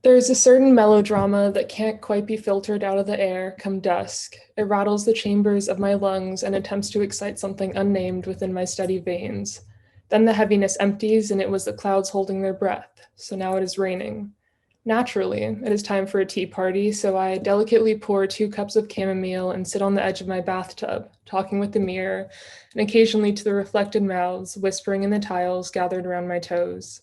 There's a certain melodrama that can't quite be filtered out of the air come dusk. It rattles the chambers of my lungs and attempts to excite something unnamed within my steady veins. Then the heaviness empties, and it was the clouds holding their breath. So now it is raining. Naturally, it is time for a tea party, so I delicately pour 2 cups of chamomile and sit on the edge of my bathtub, talking with the mirror, and occasionally to the reflected mouths, whispering in the tiles gathered around my toes.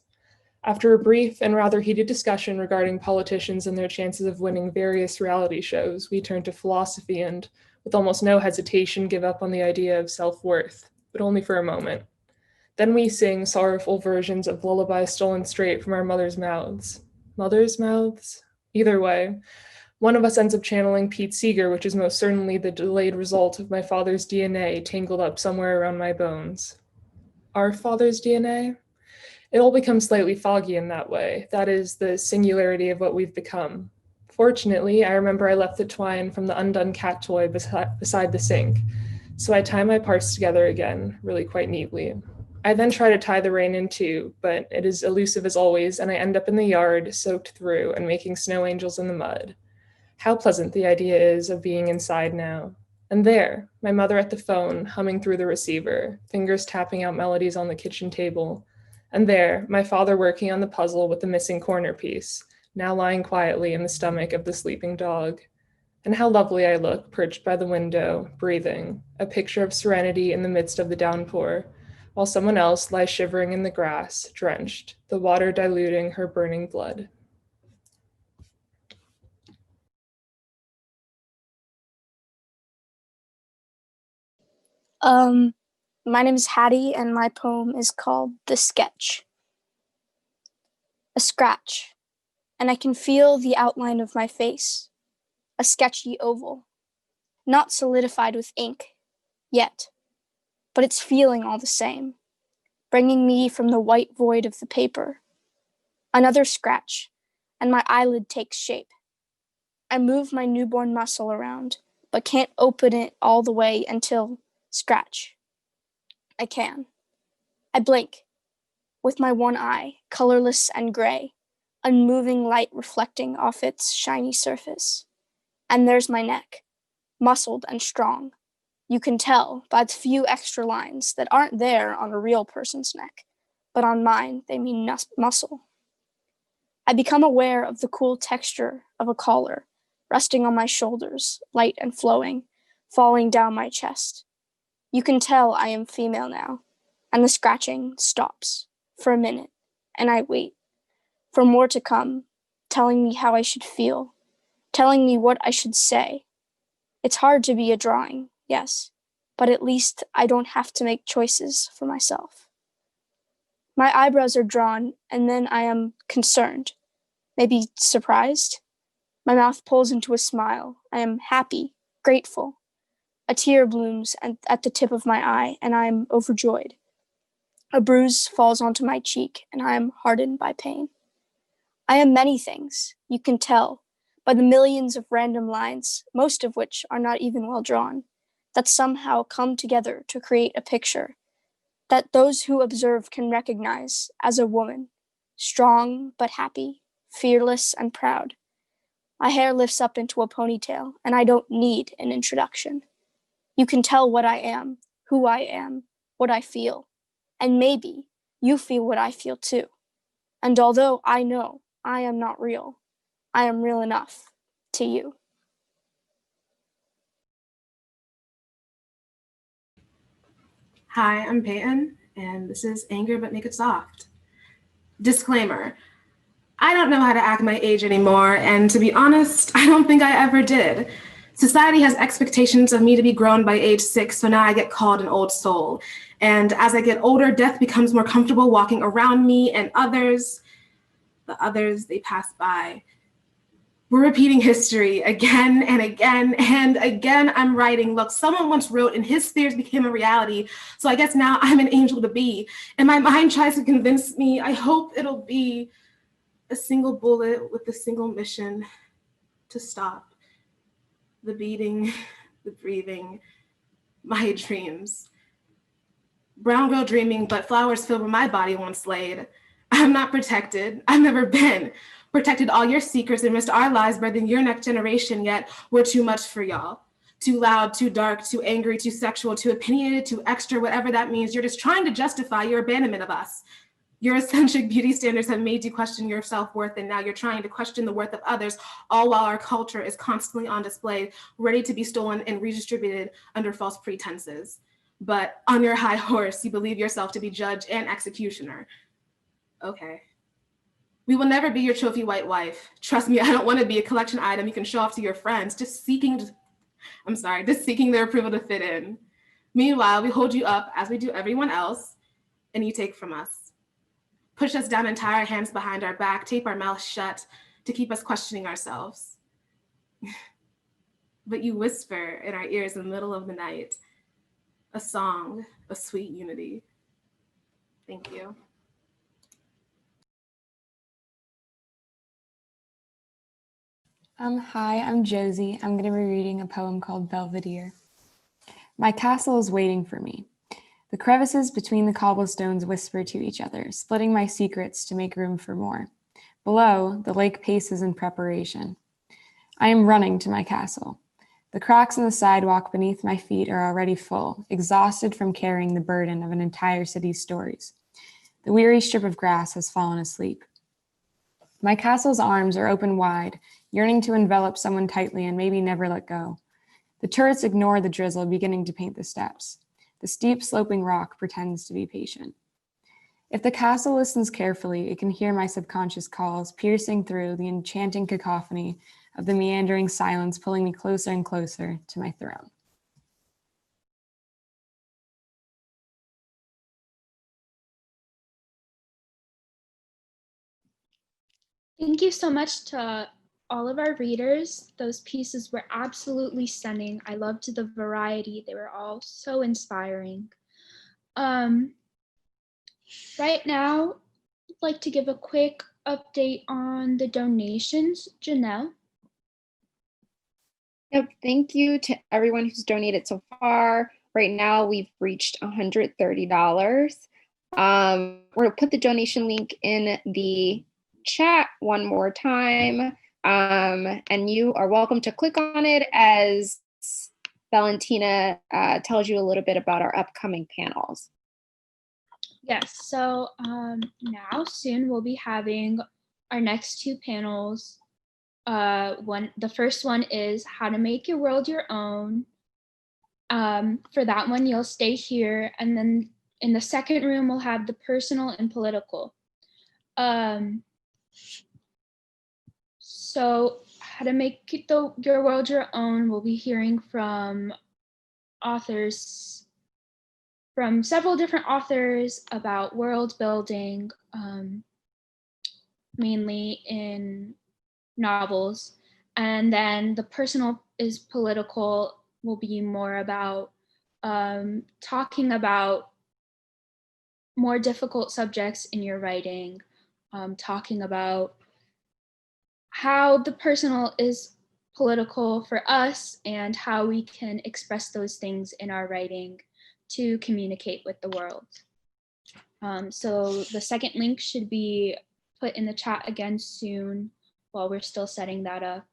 After a brief and rather heated discussion regarding politicians and their chances of winning various reality shows, we turn to philosophy and, with almost no hesitation, give up on the idea of self-worth, but only for a moment. Then we sing sorrowful versions of lullabies stolen straight from our mothers' mouths. Mothers' mouths? Either way, one of us ends up channeling Pete Seeger, which is most certainly the delayed result of my father's DNA tangled up somewhere around my bones. Our father's DNA? It all becomes slightly foggy in that way. That is the singularity of what we've become. Fortunately, I remember I left the twine from the undone cat toy beside the sink, so I tie my parts together again, really quite neatly. I then try to tie the rain in too, but it is elusive as always, and I end up in the yard, soaked through, and making snow angels in the mud. How pleasant the idea is of being inside now. And there, my mother at the phone, humming through the receiver, fingers tapping out melodies on the kitchen table. And there, my father working on the puzzle with the missing corner piece, now lying quietly in the stomach of the sleeping dog. And how lovely I look, perched by the window, breathing, a picture of serenity in the midst of the downpour, while someone else lies shivering in the grass, drenched, the water diluting her burning blood. My name is Hattie, and my poem is called The Sketch. A scratch, and I can feel the outline of my face, a sketchy oval, not solidified with ink, yet, but it's feeling all the same, bringing me from the white void of the paper. Another scratch, and my eyelid takes shape. I move my newborn muscle around, but can't open it all the way until scratch. I can. I blink, with my one eye, colorless and gray, unmoving light reflecting off its shiny surface. And there's my neck, muscled and strong. You can tell by the few extra lines that aren't there on a real person's neck, but on mine they mean muscle. I become aware of the cool texture of a collar, resting on my shoulders, light and flowing, falling down my chest. You can tell I am female now, and the scratching stops for a minute, and I wait for more to come, telling me how I should feel, telling me what I should say. It's hard to be a drawing, yes, but at least I don't have to make choices for myself. My eyebrows are drawn, and then I am concerned, maybe surprised. My mouth pulls into a smile. I am happy, grateful. A tear blooms at the tip of my eye, and I am overjoyed. A bruise falls onto my cheek, and I am hardened by pain. I am many things, you can tell, by the millions of random lines, most of which are not even well drawn, that somehow come together to create a picture that those who observe can recognize as a woman, strong but happy, fearless and proud. My hair lifts up into a ponytail, and I don't need an introduction. You can tell what I am, who I am, what I feel, and maybe you feel what I feel too. And although I know I am not real, I am real enough to you. Hi, I'm Peyton, and this is Anger But Make It Soft. Disclaimer, I don't know how to act my age anymore, and to be honest, I don't think I ever did. Society has expectations of me to be grown by age 6, so now I get called an old soul. And as I get older, death becomes more comfortable walking around me, and the others, they pass by. We're repeating history again and again and again. I'm writing, look, someone once wrote and his fears became a reality. So I guess now I'm an angel to be. And my mind tries to convince me, I hope it'll be a single bullet with a single mission to stop the beating, the breathing, my dreams. Brown girl dreaming, but flowers fill where my body once laid. I'm not protected. I've never been. Protected all your secrets and risked our lives birthing your next generation, yet we're too much for y'all. Too loud, too dark, too angry, too sexual, too opinionated, too extra, whatever that means. You're just trying to justify your abandonment of us. Your eccentric beauty standards have made you question your self-worth, and now you're trying to question the worth of others, all while our culture is constantly on display, ready to be stolen and redistributed under false pretenses. But on your high horse, you believe yourself to be judge and executioner. Okay. We will never be your trophy white wife. Trust me, I don't want to be a collection item you can show off to your friends, just seeking their approval to fit in. Meanwhile, we hold you up as we do everyone else, and you take from us. Push us down and tie our hands behind our back, tape our mouths shut to keep us questioning ourselves. But you whisper in our ears in the middle of the night, a song of sweet unity. Thank you. Hi, I'm Josie. I'm going to be reading a poem called Belvedere. My castle is waiting for me. The crevices between the cobblestones whisper to each other, splitting my secrets to make room for more. Below, the lake paces in preparation. I am running to my castle. The cracks in the sidewalk beneath my feet are already full, exhausted from carrying the burden of an entire city's stories. The weary strip of grass has fallen asleep. My castle's arms are open wide, yearning to envelop someone tightly and maybe never let go. The turrets ignore the drizzle beginning to paint the steps. The steep sloping rock pretends to be patient. If the castle listens carefully, it can hear my subconscious calls piercing through the enchanting cacophony of the meandering silence, pulling me closer and closer to my throne. Thank you so much to all of our readers. Those pieces were absolutely stunning. I loved the variety. They were all so inspiring. Right now, I'd like to give a quick update on the donations. Janelle? Yep, thank you to everyone who's donated so far. Right now, we've reached $130. We're gonna put the donation link in the chat one more time. And you are welcome to click on it as Valentina tells you a little bit about our upcoming panels. Yes, so now soon we'll be having our next two panels. The first one is how to make your world your own. For that one, you'll stay here, and then in the second room, we'll have the personal and political. So how to make your world your own, we'll be hearing from authors, from several different authors about world building, mainly in novels. And then the personal is political will be more about talking about more difficult subjects in your writing, talking about how the personal is political for us and how we can express those things in our writing to communicate with the world. So the second link should be put in the chat again soon while we're still setting that up.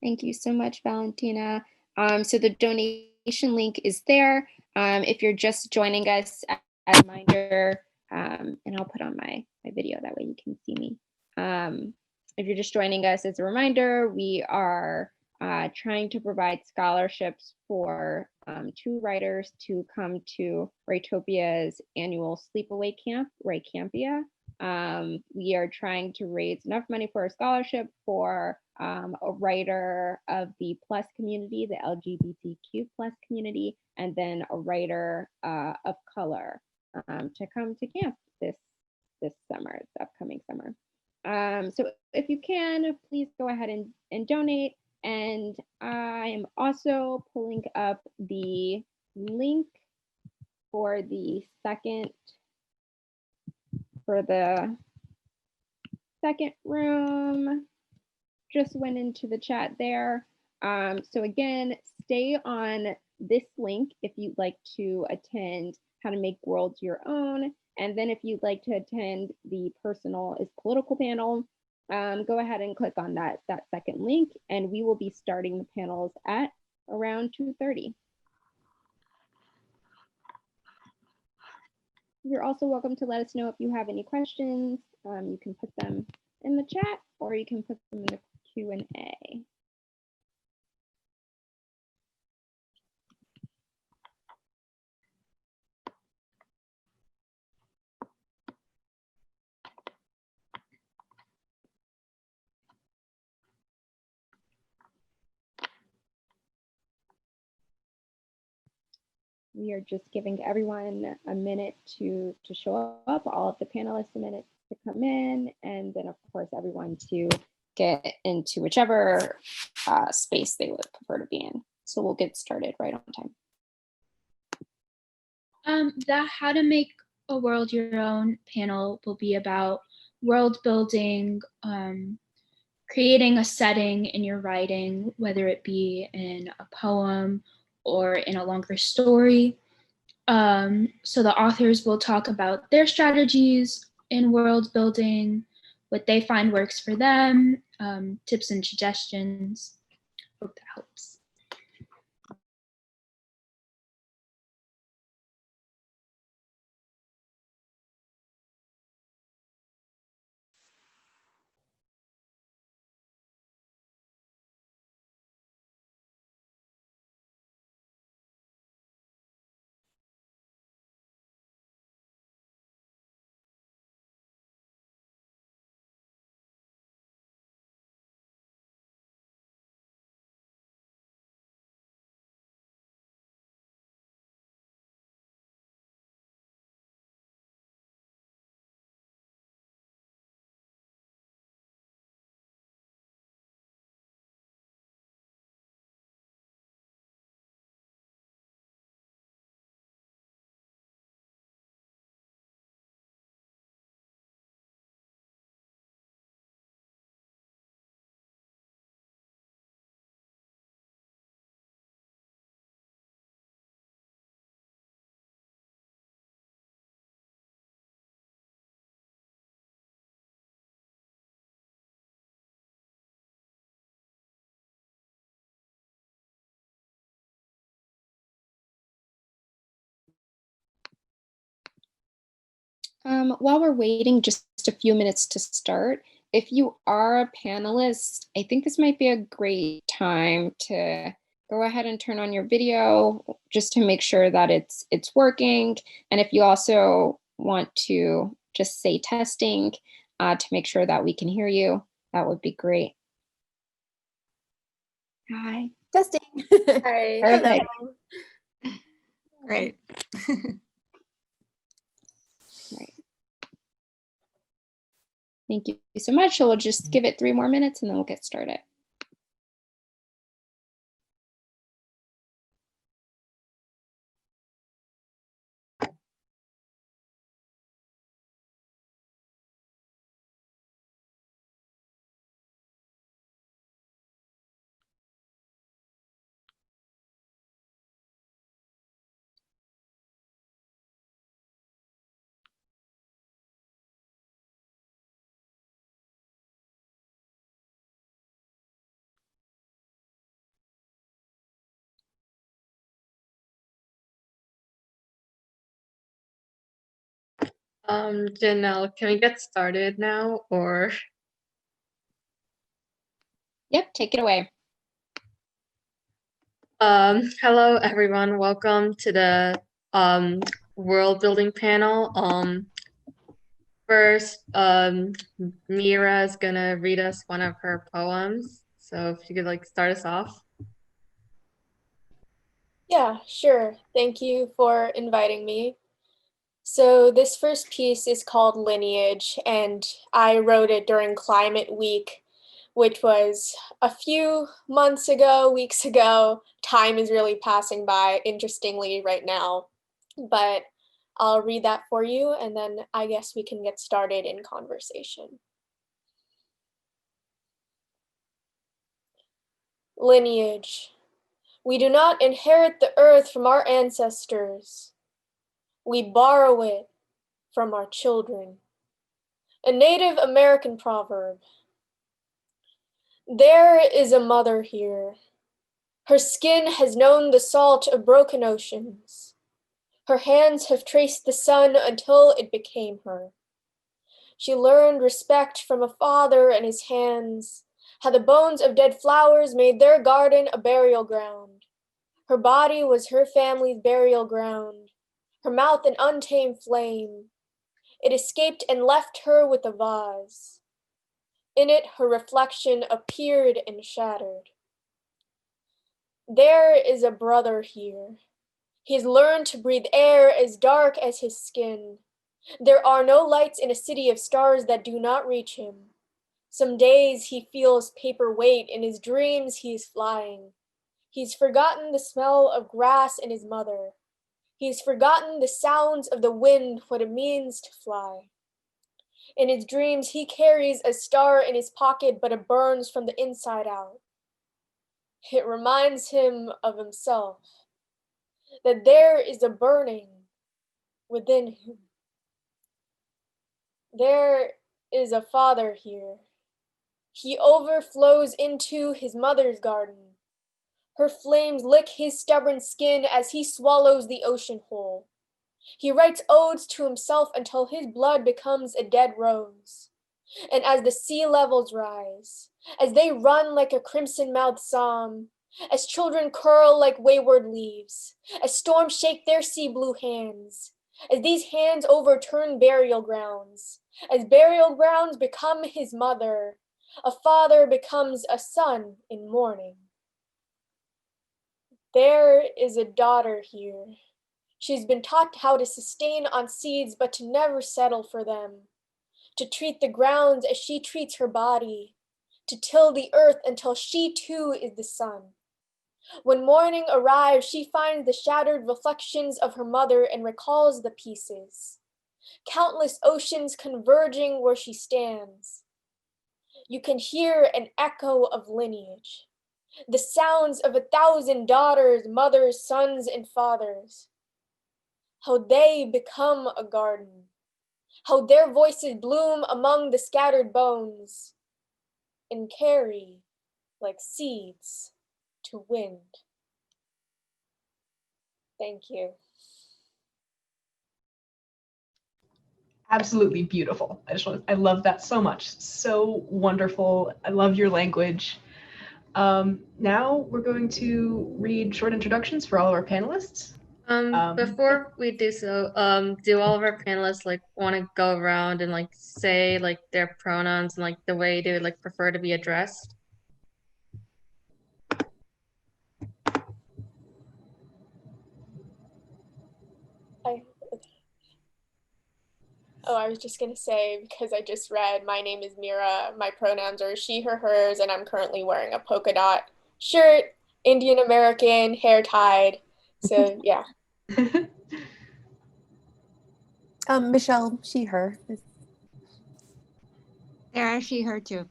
Thank you so much, Valentina. So the donation link is there. If you're just joining us, as a reminder, and I'll put on my video, that way you can see me. If you're just joining us, as a reminder, we are trying to provide scholarships for 2 writers to come to Writopia's annual sleepaway camp, Writecampia. We are trying to raise enough money for a scholarship for a writer of the plus community, the LGBTQ plus community, and then a writer of color to come to camp this summer, this upcoming summer. So if you can, please go ahead and donate. And I am also pulling up the link for the second room. Just went into the chat there. So again, stay on this link if you'd like to attend How to Make Worlds Your Own. And then if you'd like to attend the Personal is Political panel, go ahead and click on that second link, and we will be starting the panels at around 2:30. You're also welcome to let us know if you have any questions. You can put them in the chat, or you can put them in the Q&A. We are just giving everyone a minute to show up, all of the panelists a minute to come in, and then of course everyone to get into whichever space they would prefer to be in. So we'll get started right on time. The How to Make a World Your Own panel will be about world building, creating a setting in your writing, whether it be in a poem or in a longer story. So the authors will talk about their strategies in world building, what they find works for them, tips and suggestions. Hope that helps. While we're waiting just a few minutes to start, if you are a panelist, I think this might be a great time to go ahead and turn on your video just to make sure that it's working. And if you also want to just say testing to make sure that we can hear you, that would be great. Hi. Testing. Hi. Perfect. Great. Right. Thank you so much. So we'll just give it 3 more minutes and then we'll get started. Janelle, can we get started now or? Yep, take it away. Hello everyone, welcome to the world building panel. First, Mira is gonna read us one of her poems. So if you could like start us off. Yeah, sure. Thank you for inviting me. So this first piece is called Lineage, and I wrote it during Climate Week, which was a few months ago, weeks ago. Time is really passing by, interestingly, right now. But I'll read that for you, and then I guess we can get started in conversation. Lineage. We do not inherit the earth from our ancestors. We borrow it from our children. A Native American proverb. There is a mother here. Her skin has known the salt of broken oceans. Her hands have traced the sun until it became her. She learned respect from a father and his hands, how the bones of dead flowers made their garden a burial ground. Her body was her family's burial ground, her mouth an untamed flame. It escaped and left her with a vase. In it, her reflection appeared and shattered. There is a brother here. He has learned to breathe air as dark as his skin. There are no lights in a city of stars that do not reach him. Some days he feels paper weight, in his dreams he is flying. He's forgotten the smell of grass and his mother. He's forgotten the sounds of the wind, what it means to fly. In his dreams, he carries a star in his pocket, but it burns from the inside out. It reminds him of himself. that there is a burning within him. There is a father here. He overflows into his mother's garden. Her flames lick his stubborn skin as he swallows the ocean whole. He writes odes to himself until his blood becomes a dead rose. And as the sea levels rise, as they run like a crimson-mouthed psalm, as children curl like wayward leaves, as storms shake their sea blue hands, as these hands overturn burial grounds, as burial grounds become his mother, a father becomes a son in mourning. There is a daughter here. She's been taught how to sustain on seeds, but to never settle for them, to treat the grounds as she treats her body, to till the earth until she too is the sun. When morning arrives, she finds the shattered reflections of her mother and recalls the pieces. Countless oceans converging where she stands. You can hear an echo of lineage, the sounds of 1,000 daughters, mothers, sons, and fathers. How they become a garden, how their voices bloom among the scattered bones and carry like seeds to wind. Thank you. Absolutely beautiful. I love that so much. So wonderful. I love your language. Now we're going to read short introductions for all of our panelists. Before we do so, do all of our panelists like want to go around and like say like their pronouns and like the way they would like prefer to be addressed? I was just gonna say, because I just read, my name is Mira, my pronouns are she, her, hers, and I'm currently wearing a polka dot shirt, Indian American, hair tied. So yeah. Michelle, she, her. Sarah, she, her too.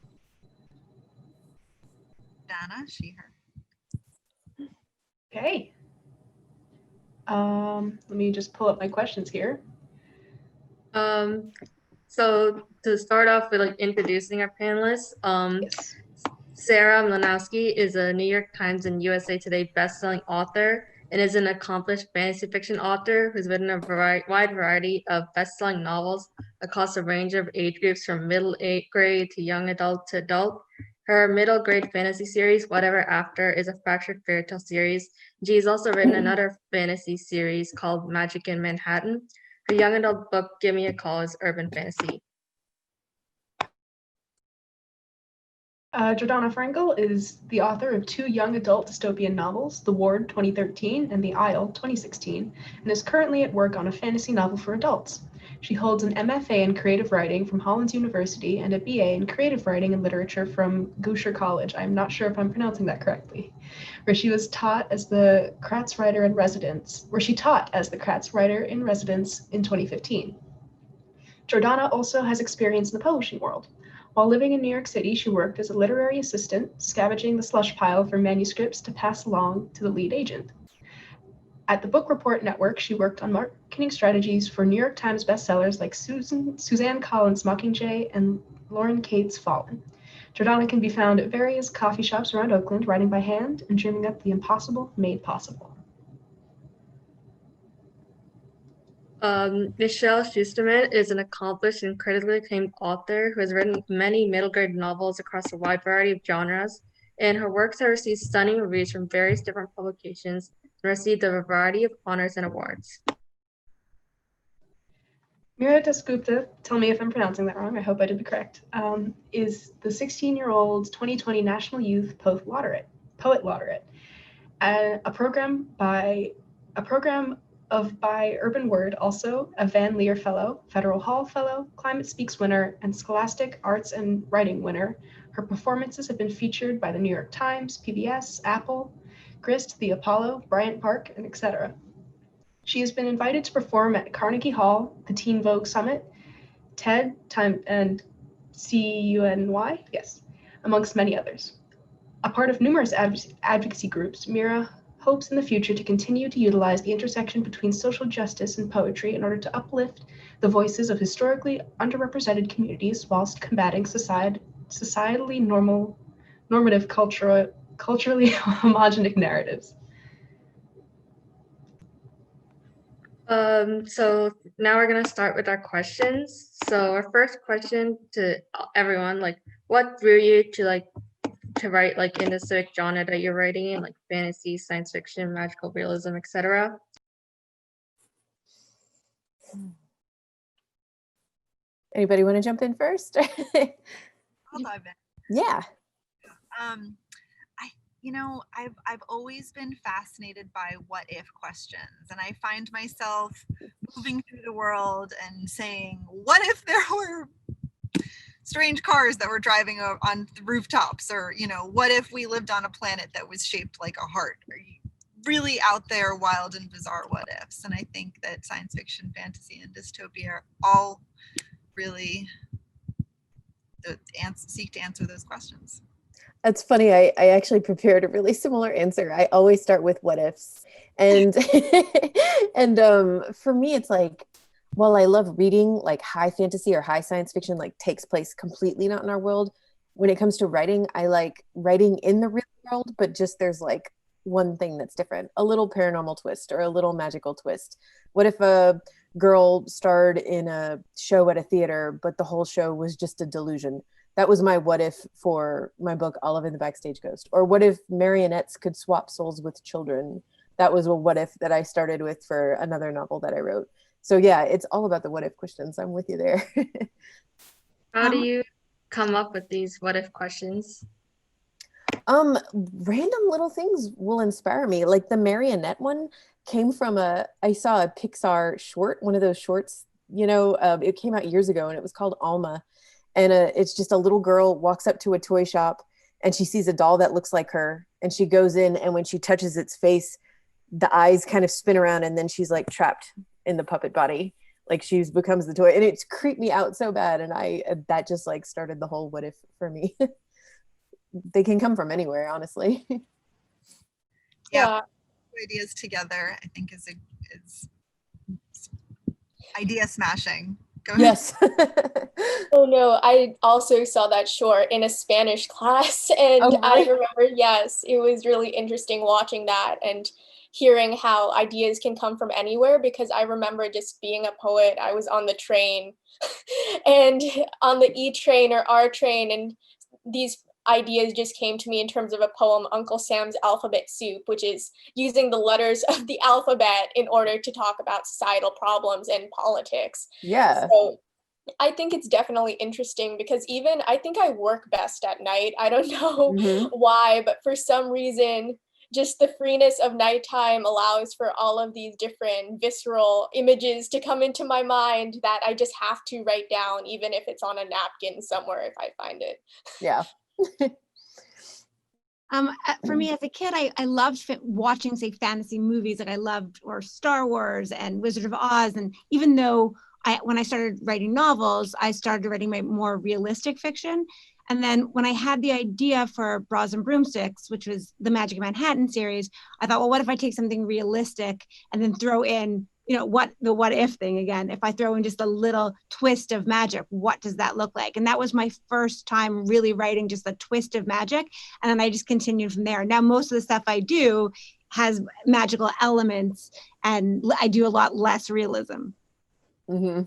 Donna, she, her. Okay. Let me just pull up my questions here. So to start off with like introducing our panelists, yes. Sarah Mlynowski is a New York Times and USA Today bestselling author and is an accomplished fantasy fiction author who's written a wide variety of bestselling novels across a range of age groups from middle grade to young adult to adult. Her middle grade fantasy series, Whatever After, is a fractured fairy tale series. She has also written another fantasy series called Magic in Manhattan. Her young adult book, Give Me a Call, is urban fantasy. Jordana Frankel is the author of 2 young adult dystopian novels, The Ward 2013 and The Isle 2016, and is currently at work on a fantasy novel for adults. She holds an MFA in creative writing from Hollins University and a BA in creative writing and literature from Goucher College. I'm not sure if I'm pronouncing that correctly, where she taught as the Kratz Writer in Residence in 2015. Jordana also has experience in the publishing world. While living in New York City, she worked as a literary assistant, scavenging the slush pile for manuscripts to pass along to the lead agent. At the Book Report Network, she worked on marketing strategies for New York Times bestsellers like Suzanne Collins' Mockingjay and Lauren Cate's Fallen. Jordana can be found at various coffee shops around Oakland, writing by hand and dreaming up the impossible made possible. Michelle Schusterman is an accomplished and critically acclaimed author who has written many middle grade novels across a wide variety of genres, and her works have received stunning reviews from various different publications and received a variety of honors and awards. Mira Dasgupta, tell me if I'm pronouncing that wrong, I hope I did it correct, is the 16-year-old 2020 National Youth Poet Laureate, a program by Urban Word, also a Van Leer Fellow, Federal Hall Fellow, Climate Speaks winner, and Scholastic Arts and Writing winner. Her performances have been featured by the New York Times, PBS, Apple, Grist, The Apollo, Bryant Park, and etc. She has been invited to perform at Carnegie Hall, the Teen Vogue Summit, TED, and CUNY, yes, amongst many others. A part of numerous advocacy groups, Mira hopes in the future to continue to utilize the intersection between social justice and poetry in order to uplift the voices of historically underrepresented communities whilst combating societally normative culturally homogenic narratives. So now we're gonna start with our questions. So our first question to everyone, like, what drew you to write like in the specific genre that you're writing in, like fantasy, science fiction, magical realism, etc.? Anybody want to jump in first? I'll dive in. Yeah. I've always been fascinated by what if questions, and I find myself moving through the world and saying, what if there were strange cars that were driving on the rooftops, or what if we lived on a planet that was shaped like a heart? Really out there, wild and bizarre what ifs. And I think that science fiction, fantasy, and dystopia are all really seek to answer those questions. That's funny. I actually prepared a really similar answer. I always start with what ifs. And and for me, it's like, while I love reading like high fantasy or high science fiction, like takes place completely not in our world, when it comes to writing, I like writing in the real world, but just there's like one thing that's different, a little paranormal twist or a little magical twist. What if a girl starred in a show at a theater, but the whole show was just a delusion? That was my what if for my book, Olive and the Backstage Ghost. Or what if marionettes could swap souls with children? That was a what if that I started with for another novel that I wrote. So yeah, it's all about the what if questions. I'm with you there. How do you come up with these what if questions? Random little things will inspire me. Like the marionette one came from I saw a Pixar short, one of those shorts, it came out years ago and it was called Alma. And it's just a little girl walks up to a toy shop and she sees a doll that looks like her. And she goes in, and when she touches its face, the eyes kind of spin around, and then she's like trapped in the puppet body. Like she becomes the toy, and it's creeped me out so bad. And that just like started the whole what if for me. They can come from anywhere, honestly. Yeah. Ideas together, I think is idea smashing. Yes. Oh no, I also saw that short in a Spanish class, and Oh, really? I remember, yes, it was really interesting watching that and hearing how ideas can come from anywhere, because I remember just being a poet, I was on the train and on the E train or R train, and these ideas just came to me in terms of a poem, Uncle Sam's Alphabet Soup, which is using the letters of the alphabet in order to talk about societal problems and politics. Yeah. So I think it's definitely interesting, because even I think I work best at night. I don't know why, but for some reason, just the freeness of nighttime allows for all of these different visceral images to come into my mind that I just have to write down, even if it's on a napkin somewhere if I find it. Yeah. For me as a kid, I loved watching, say, fantasy movies. Like I loved or Star Wars and Wizard of Oz. And even though when I started writing novels, I started writing my more realistic fiction. And then when I had the idea for Bras and Broomsticks, which was the Magic Manhattan series, I thought, well, what if I take something realistic and then throw in, the what if thing again? If I throw in just a little twist of magic, what does that look like? And that was my first time really writing just a twist of magic. And then I just continued from there. Now, most of the stuff I do has magical elements, and I do a lot less realism. Mm-hmm.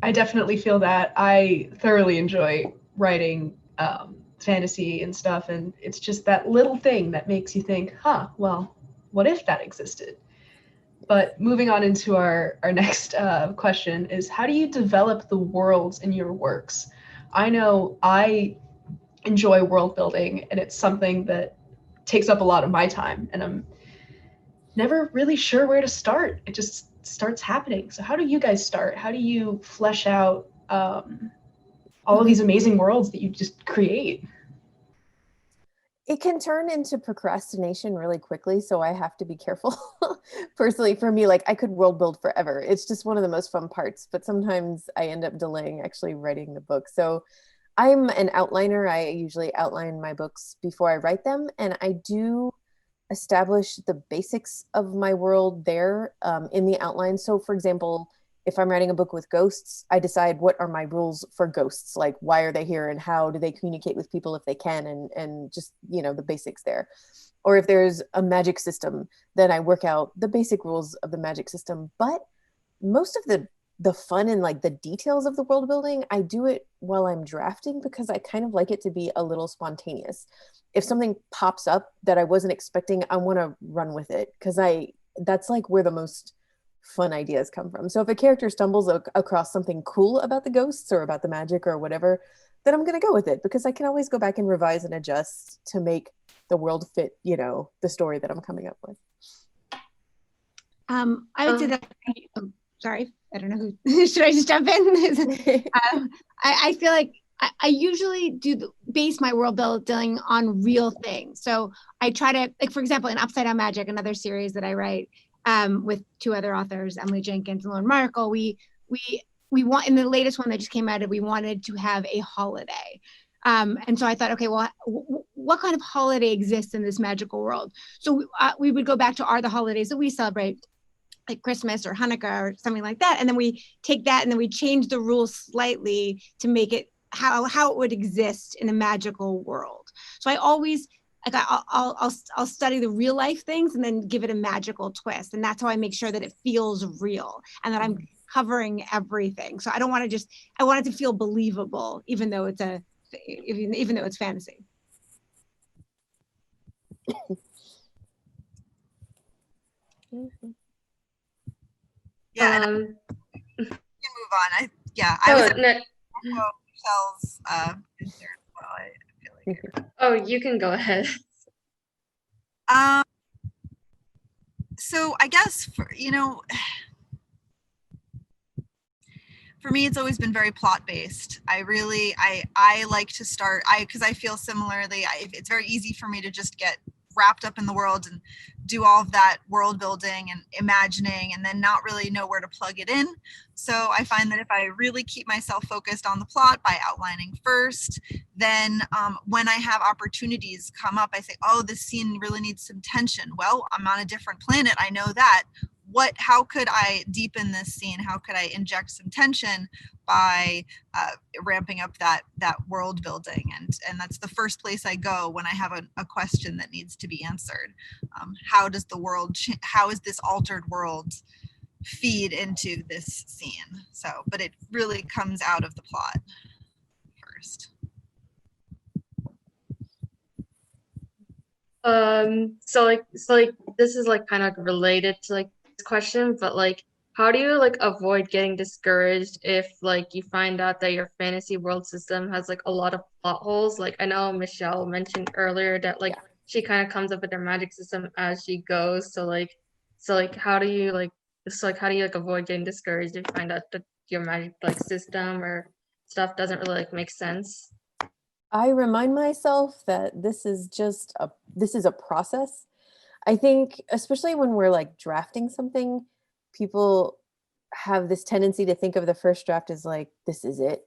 I definitely feel that. I thoroughly enjoy writing fantasy and stuff, and it's just that little thing that makes you think, well, what if that existed? But moving on into our next question is, how do you develop the worlds in your works? I know I enjoy world building, and it's something that takes up a lot of my time, and I'm never really sure where to start. It just starts happening. So how do you guys start? How do you flesh out all of these amazing worlds that you just create? It can turn into procrastination really quickly, so I have to be careful. Personally, for me, like I could world build forever. It's just one of the most fun parts, but sometimes I end up delaying actually writing the book. So I'm an outliner. I usually outline my books before I write them, and I do establish the basics of my world there in the outline. So for example, if I'm writing a book with ghosts, I decide what are my rules for ghosts, like why are they here and how do they communicate with people if they can, and just, you know, the basics there. Or if there's a magic system, then I work out the basic rules of the magic system. But most of the fun and like the details of the world building, I do it while I'm drafting because I kind of like it to be a little spontaneous. If something pops up that I wasn't expecting, I want to run with it because that's like where the most fun ideas come from. So if a character stumbles across something cool about the ghosts or about the magic or whatever, then I'm going to go with it because I can always go back and revise and adjust to make the world fit, you know, the story that I'm coming up with. I would say that, sorry, I don't know who, should I just jump in? I feel like I usually base my world building on real things. So I try to, like, for example, in Upside Down Magic, another series that I write with two other authors, Emily Jenkins and Lauren Markle, we want, in the latest one that just came out, we wanted to have a holiday. And so I thought, okay, well, what kind of holiday exists in this magical world? So we would go back to the holidays that we celebrate, like Christmas or Hanukkah or something like that. And then we take that and then we change the rules slightly to make it how it would exist in a magical world. So I always, like, I'll study the real life things and then give it a magical twist. And that's how I make sure that it feels real and that I'm covering everything. So I don't want to I want it to feel believable, even though it's even though it's fantasy. Yeah, and we can move on. I was Michelle's answer as well. I feel like. Oh, you can go ahead. So I guess for me, it's always been very plot based. I like to start, because I feel similarly, it's very easy for me to just get wrapped up in the world and do all of that world building and imagining and then not really know where to plug it in. So I find that if I really keep myself focused on the plot by outlining first, then when I have opportunities come up, I say, oh, this scene really needs some tension. Well, I'm on a different planet. I know that. How could I deepen this scene? How could I inject some tension by ramping up that world building? And that's the first place I go when I have a question that needs to be answered. How does how is this altered world feed into this scene? So, but it really comes out of the plot first. So this is like kind of related to like this question, but like how do you like avoid getting discouraged if like you find out that your fantasy world system has like a lot of plot holes? Like I know Michelle mentioned earlier that like she kind of comes up with her magic system as she goes. So how do you avoid getting discouraged if you find out that your magic like system or stuff doesn't really like make sense? I remind myself that this is a process. I think, especially when we're like drafting something, people have this tendency to think of the first draft as like, this is it,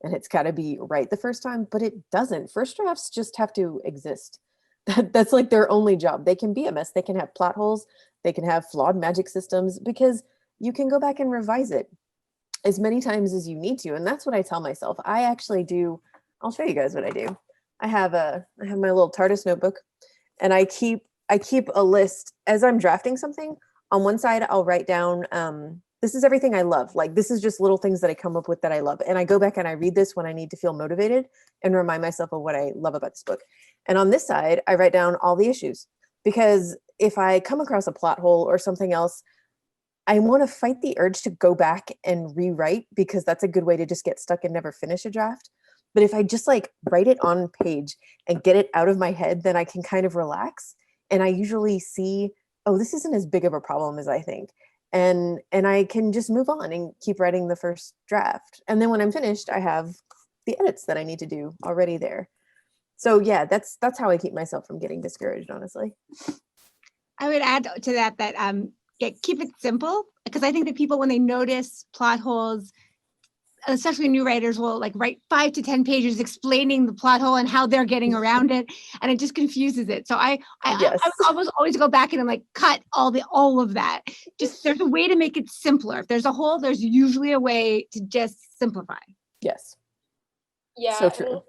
and it's got to be right the first time, but it doesn't. First drafts just have to exist. That's like their only job. They can be a mess. They can have plot holes. They can have flawed magic systems because you can go back and revise it as many times as you need to. And that's what I tell myself. I actually do. I'll show you guys what I do. I have my little TARDIS notebook, and I keep a list as I'm drafting something. On one side, I'll write down, this is everything I love. Like, this is just little things that I come up with that I love. And I go back and I read this when I need to feel motivated and remind myself of what I love about this book. And on this side, I write down all the issues, because if I come across a plot hole or something else, I want to fight the urge to go back and rewrite, because that's a good way to just get stuck and never finish a draft. But if I just like write it on page and get it out of my head, then I can kind of relax. And I usually see, oh, this isn't as big of a problem as I think. And I can just move on and keep writing the first draft. And then when I'm finished, I have the edits that I need to do already there. So yeah, that's how I keep myself from getting discouraged, honestly. I would add to that keep it simple, because I think that people, when they notice plot holes, especially new writers will like write 5 to 10 pages explaining the plot hole and how they're getting around it, and it just confuses it. So I almost always go back and I'm like, cut all of that. Just there's a way to make it simpler. If there's a hole, there's usually a way to just simplify. Yes. Yeah. So true.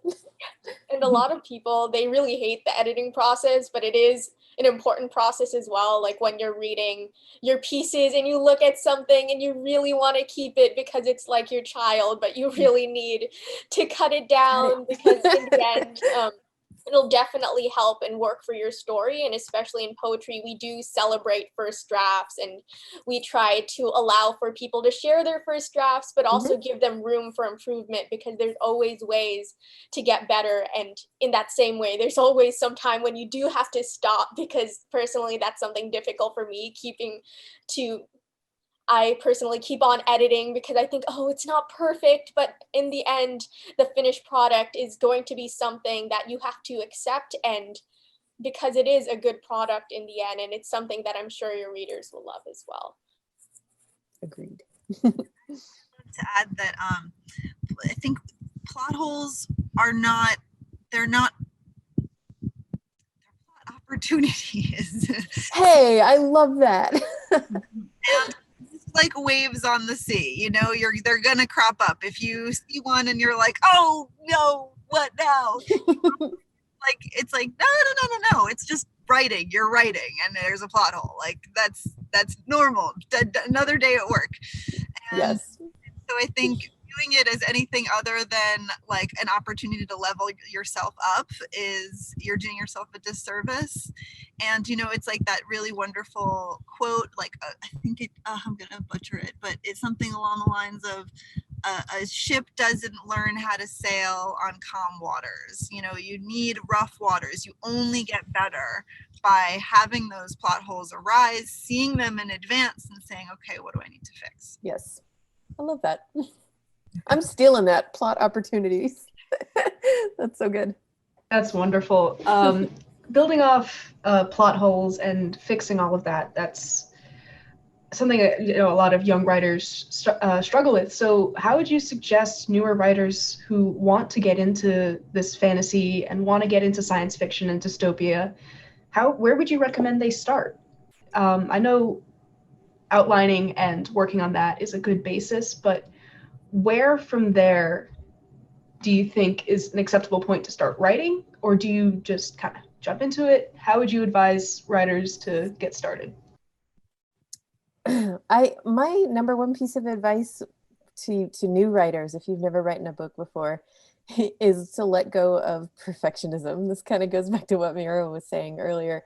And a lot of people, they really hate the editing process, but it is an important process as well. Like when you're reading your pieces and you look at something and you really want to keep it because it's like your child, but you really need to cut it down because in the end, it'll definitely help and work for your story. And especially in poetry, we do celebrate first drafts, and we try to allow for people to share their first drafts, but also give them room for improvement, because there's always ways to get better. And in that same way, there's always some time when you do have to stop, because personally, that's something difficult for me, I personally keep on editing because I think, oh, it's not perfect, but in the end, the finished product is going to be something that you have to accept, and because it is a good product in the end, and it's something that I'm sure your readers will love as well. Agreed. To add that I think plot holes are not, they're plot opportunities. Hey, I love that. And like waves on the sea, you know, they're gonna crop up. If you see one and you're like, oh no, what now? Like, it's like, no, it's just writing, you're writing and there's a plot hole. Like that's normal. Another day at work. And yes. So I think doing it as anything other than like an opportunity to level yourself up is, you're doing yourself a disservice. And you know, it's like that really wonderful quote, like I think I'm gonna butcher it, but it's something along the lines of a ship doesn't learn how to sail on calm waters. You know, you need rough waters. You only get better by having those plot holes arise, seeing them in advance and saying, okay, what do I need to fix? Yes. I love that. I'm stealing that, plot opportunities. That's so good. That's wonderful. Building off plot holes and fixing all of that, that's something that, you know, a lot of young writers struggle with. So how would you suggest newer writers who want to get into this fantasy and want to get into science fiction and dystopia, where would you recommend they start? I know outlining and working on that is a good basis, but where from there do you think is an acceptable point to start writing, or do you just kind of jump into it? How would you advise writers to get started? My number one piece of advice to new writers, if you've never written a book before, is to let go of perfectionism. This kind of goes back to what Mira was saying earlier.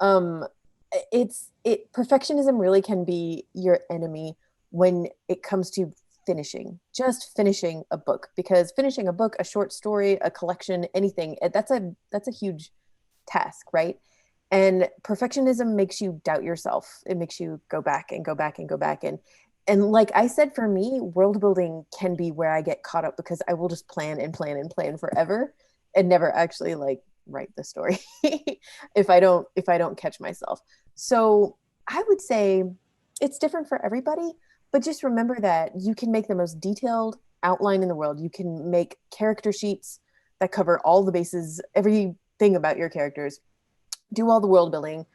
Perfectionism really can be your enemy when it comes to just finishing a book, because finishing a book, a short story, a collection, anything, that's a huge task, right? And perfectionism makes you doubt yourself. It makes you go back and go back and go back. And like I said, for me, world building can be where I get caught up, because I will just plan and plan and plan forever and never actually like write the story if I don't catch myself. So I would say it's different for everybody, but just remember that you can make the most detailed outline in the world. You can make character sheets that cover all the bases, everything about your characters, do all the world building.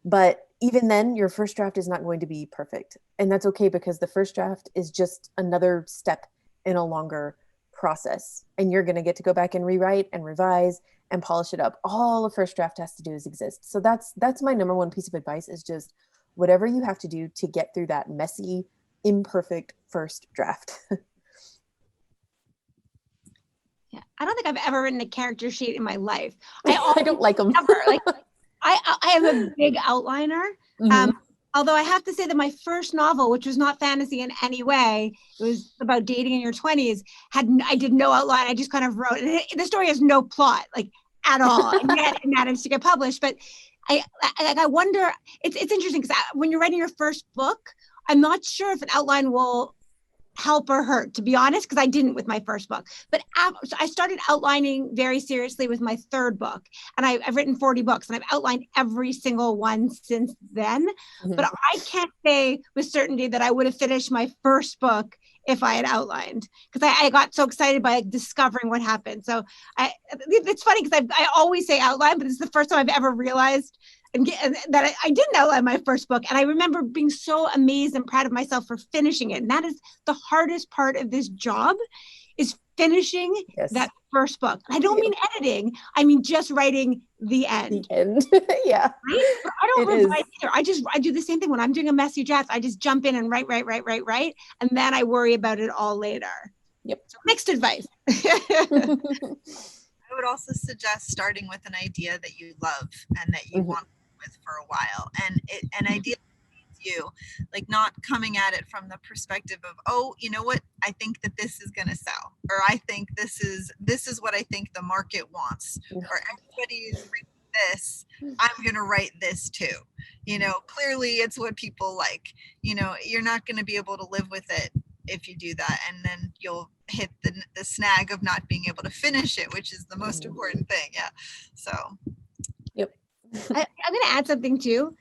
But even then, your first draft is not going to be perfect. And that's okay, because the first draft is just another step in a longer process. And you're going to get to go back and rewrite and revise and polish it up. All a first draft has to do is exist. So that's my number one piece of advice, is just whatever you have to do to get through that messy, imperfect first draft. Yeah, I don't think I've ever written a character sheet in my life. I don't like them. I am a big outliner. Mm-hmm. Although I have to say that my first novel, which was not fantasy in any way, it was about dating in your 20s, I did no outline. I just kind of wrote, and the story has no plot, like at all, and yet it managed to get published. But I wonder, it's interesting, because when you're writing your first book, I'm not sure if an outline will help or hurt, to be honest, because I didn't with my first book. But so I started outlining very seriously with my third book, and I've written 40 books, and I've outlined every single one since then. Mm-hmm. But I can't say with certainty that I would have finished my first book if I had outlined, because I got so excited by discovering what happened. So it's funny because I always say outline, but it's the first time I've ever realized that I didn't outline my first book. And I remember being so amazed and proud of myself for finishing it. And that is the hardest part of this job, is finishing that first book. I don't mean editing. I mean just writing the end. Yeah. Right? But I don't revise either. I do the same thing when I'm doing a messy draft. I just jump in and write, and then I worry about it all later. Yep. So mixed advice. I would also suggest starting with an idea that you love and that you want to work with for a while, and an idea you, like, not coming at it from the perspective of, oh, you know what, I think that this is going to sell, or I think this is what I think the market wants, or everybody is reading this, I'm going to write this too. You know, clearly it's what people like. You know, you're not going to be able to live with it if you do that, and then you'll hit the snag of not being able to finish it, which is the most important thing. Yeah. So yep. I'm going to add something too.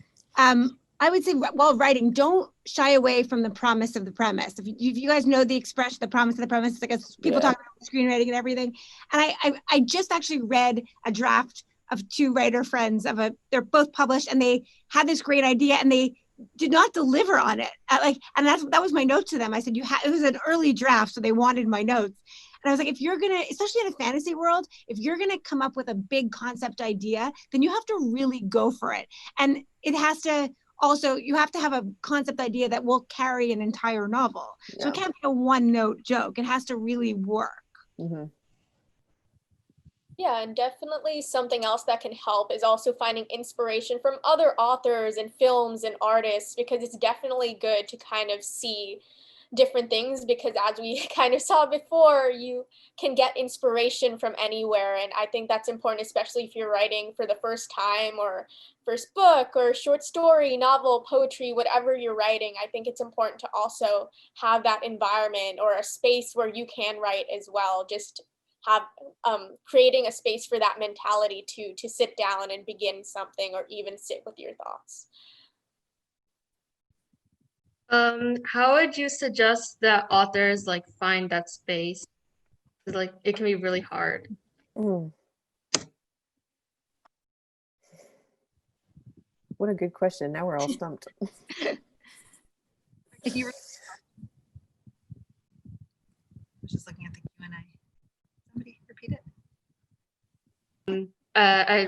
I would say while writing, don't shy away from the promise of the premise. If you guys know the expression, the promise of the premise, like people talk about screenwriting and everything. And I just actually read a draft of two writer friends they're both published, and they had this great idea and they did not deliver on it. And that was my note to them. I said, it was an early draft, so they wanted my notes. And I was like, if you're gonna, especially in a fantasy world, if you're gonna come up with a big concept idea, then you have to really go for it. And it has to also, you have to have a concept idea that will carry an entire novel. Yeah. So it can't be a one-note joke. It has to really work. Yeah, and definitely something else that can help is also finding inspiration from other authors and films and artists, because it's definitely good to kind of see different things, because as we kind of saw before, you can get inspiration from anywhere. And I think that's important, especially if you're writing for the first time, or first book, or short story, novel, poetry, whatever you're writing. I think it's important to also have that environment or a space where you can write as well. Just have creating a space for that mentality to sit down and begin something, or even sit with your thoughts. How would you suggest that authors like find that space? Because like it can be really hard. What a good question. Now we're all stumped. I was just looking at the Q&A. Somebody repeat it.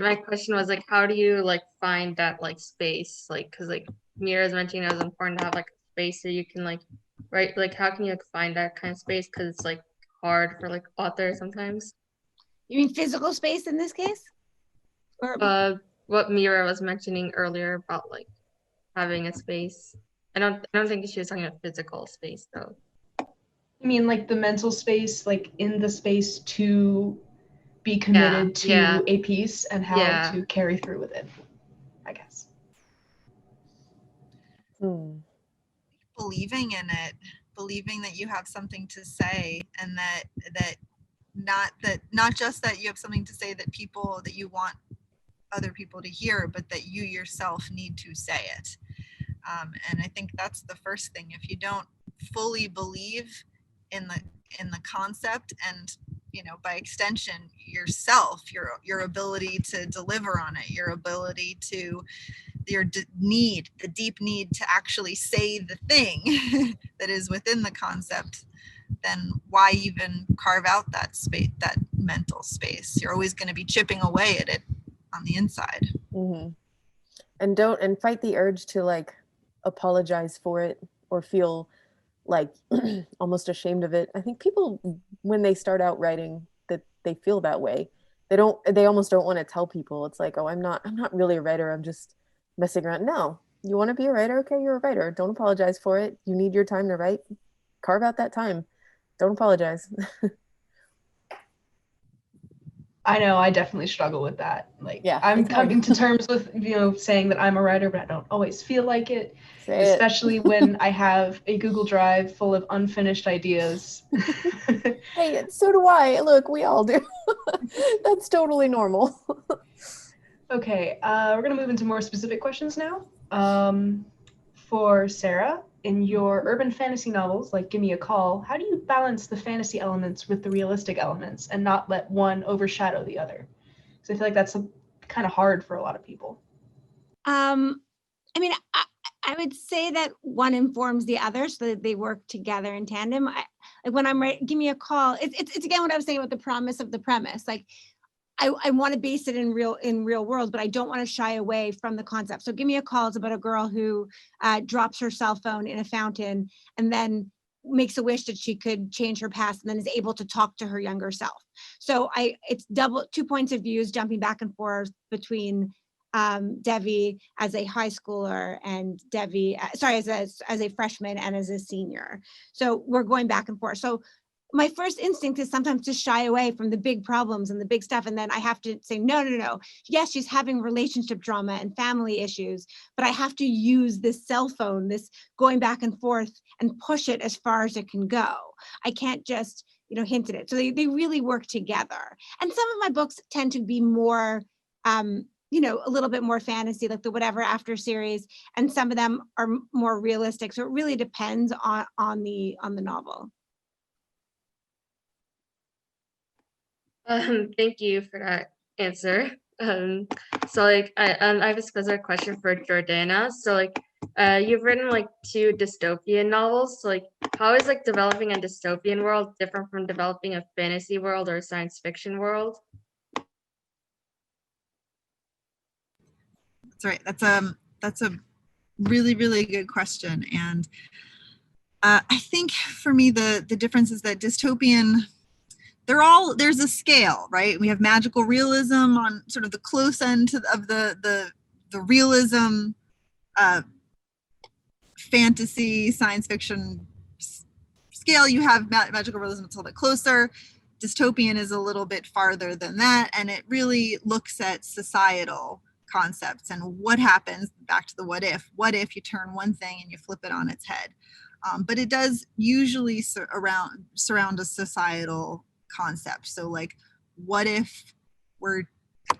My question was like, how do you like find that like space? Like, because like Mira's mentioning it was important to have like a space so you can like write. Like, how can you like find that kind of space? Because it's like hard for like authors sometimes. You mean physical space in this case? Or what Mira was mentioning earlier about like having a space. I don't think she was talking about physical space though. You mean like the mental space, like in the space to be committed to a piece and how to carry through with it, I guess. Believing in it, believing that you have something to say, and that not just that you have something to say that you want other people to hear, but that you yourself need to say it. And I think that's the first thing. If you don't fully believe in the concept, and you know, by extension yourself, your ability to deliver on it, your ability to the deep need to actually say the thing that is within the concept, then why even carve out that space, that mental space? You're always going to be chipping away at it on the inside. And fight the urge to like apologize for it or feel like almost ashamed of it. I think people, when they start out writing, that they feel that way. They almost don't want to tell people. It's like, oh, I'm not really a writer, I'm just messing around. No, you want to be a writer? Okay, you're a writer. Don't apologize for it. You need your time to write. Carve out that time. Don't apologize. I know, I definitely struggle with that. Like, I'm coming to terms with, saying that I'm a writer, but I don't always feel like it. Especially when I have a Google Drive full of unfinished ideas. Hey, so do I. Look, we all do. That's totally normal. Okay, we're gonna move into more specific questions now. For Sarah, in your urban fantasy novels, like Give Me a Call, how do you balance the fantasy elements with the realistic elements and not let one overshadow the other? Because I feel like that's kind of hard for a lot of people. I mean, I would say that one informs the other so that they work together in tandem. Like when I'm Give Me a Call, it's again what I was saying about the promise of the premise. Like I want to base it in real world, but I don't want to shy away from the concept. So Give Me a Call is about a girl who drops her cell phone in a fountain and then makes a wish that she could change her past and then is able to talk to her younger self. So it's two points of views jumping back and forth between Devi as a high schooler and Devi, as a freshman and as a senior. So we're going back and forth. So my first instinct is sometimes to shy away from the big problems and the big stuff. And then I have to say, no. Yes, she's having relationship drama and family issues, but I have to use this cell phone, this going back and forth and push it as far as it can go. I can't just, hint at it. So they really work together. And some of my books tend to be more, a little bit more fantasy, like the Whatever After series, and some of them are more realistic. So it really depends on the novel. Thank you for that answer. So like I have a specific question for Jordana. So like you've written like 2 dystopian novels. So like how is like developing a dystopian world different from developing a fantasy world or a science fiction world? That's right. That's a really, really good question. And I think for me the difference is that dystopian, there's a scale, right? We have magical realism on sort of the close end of the realism, fantasy, science fiction scale. You have magical realism, it's a little bit closer. Dystopian is a little bit farther than that, and it really looks at societal concepts and what happens, back to the what if you turn one thing and you flip it on its head. But it does usually surround a societal concept. So like, what if we're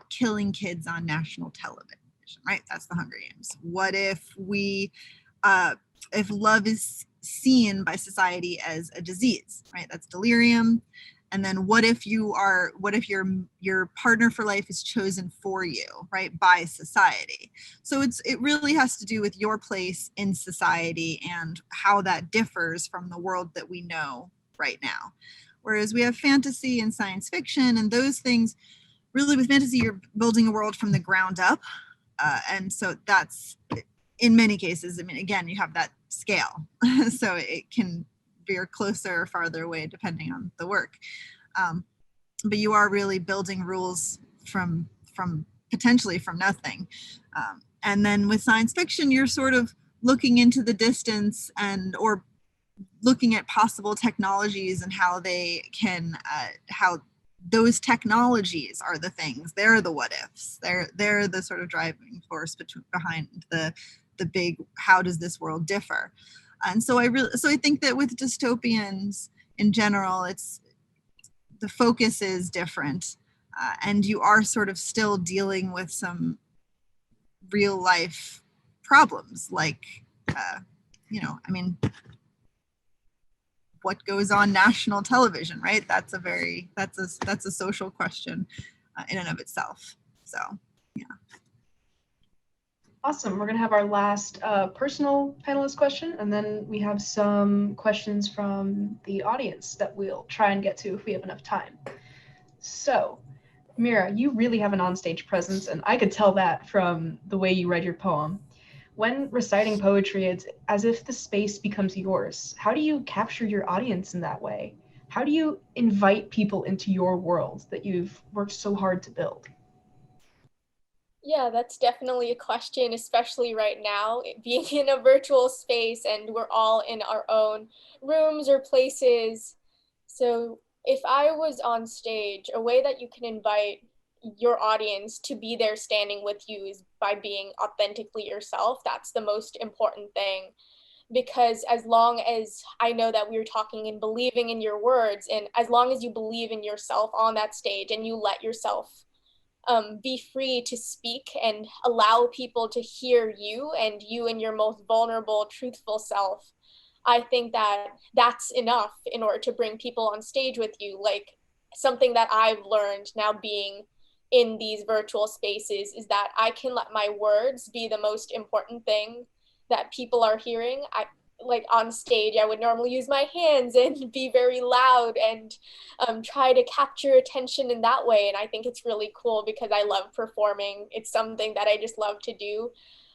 killing kids on national television, right? That's the Hunger Games. What if if love is seen by society as a disease, right? That's delirium. And then what if your partner for life is chosen for you, right, by society? So it really has to do with your place in society and how that differs from the world that we know right now. Whereas we have fantasy and science fiction and those things, really with fantasy, you're building a world from the ground up. And so that's, in many cases, I mean, again, you have that scale. So it can veer closer or farther away depending on the work. But you are really building rules from potentially from nothing. And then with science fiction, you're sort of looking into the distance or looking at possible technologies and how they can, how those technologies are the things. They're the what ifs. They're the sort of driving force behind the big, how does this world differ? And so I think that with dystopians in general, the focus is different, and you are sort of still dealing with some real life problems, like, I mean, what goes on national television, right? That's a social question in and of itself. So, yeah. Awesome. We're going to have our last personal panelist question, and then we have some questions from the audience that we'll try and get to if we have enough time. So, Mira, you really have an onstage presence, and I could tell that from the way you read your poem. When reciting poetry, it's as if the space becomes yours. How do you capture your audience in that way? How do you invite people into your world that you've worked so hard to build? Yeah, that's definitely a question, especially right now, being in a virtual space and we're all in our own rooms or places. So if I was on stage, a way that you can invite your audience to be there standing with you is by being authentically yourself. That's the most important thing. Because as long as I know that we're talking and believing in your words, and as long as you believe in yourself on that stage and you let yourself be free to speak and allow people to hear you and you in your most vulnerable, truthful self. I think that that's enough in order to bring people on stage with you. Like, something that I've learned now being in these virtual spaces is that I can let my words be the most important thing that people are hearing. Like on stage, I would normally use my hands and be very loud and try to capture attention in that way. And I think it's really cool because I love performing. It's something that I just love to do.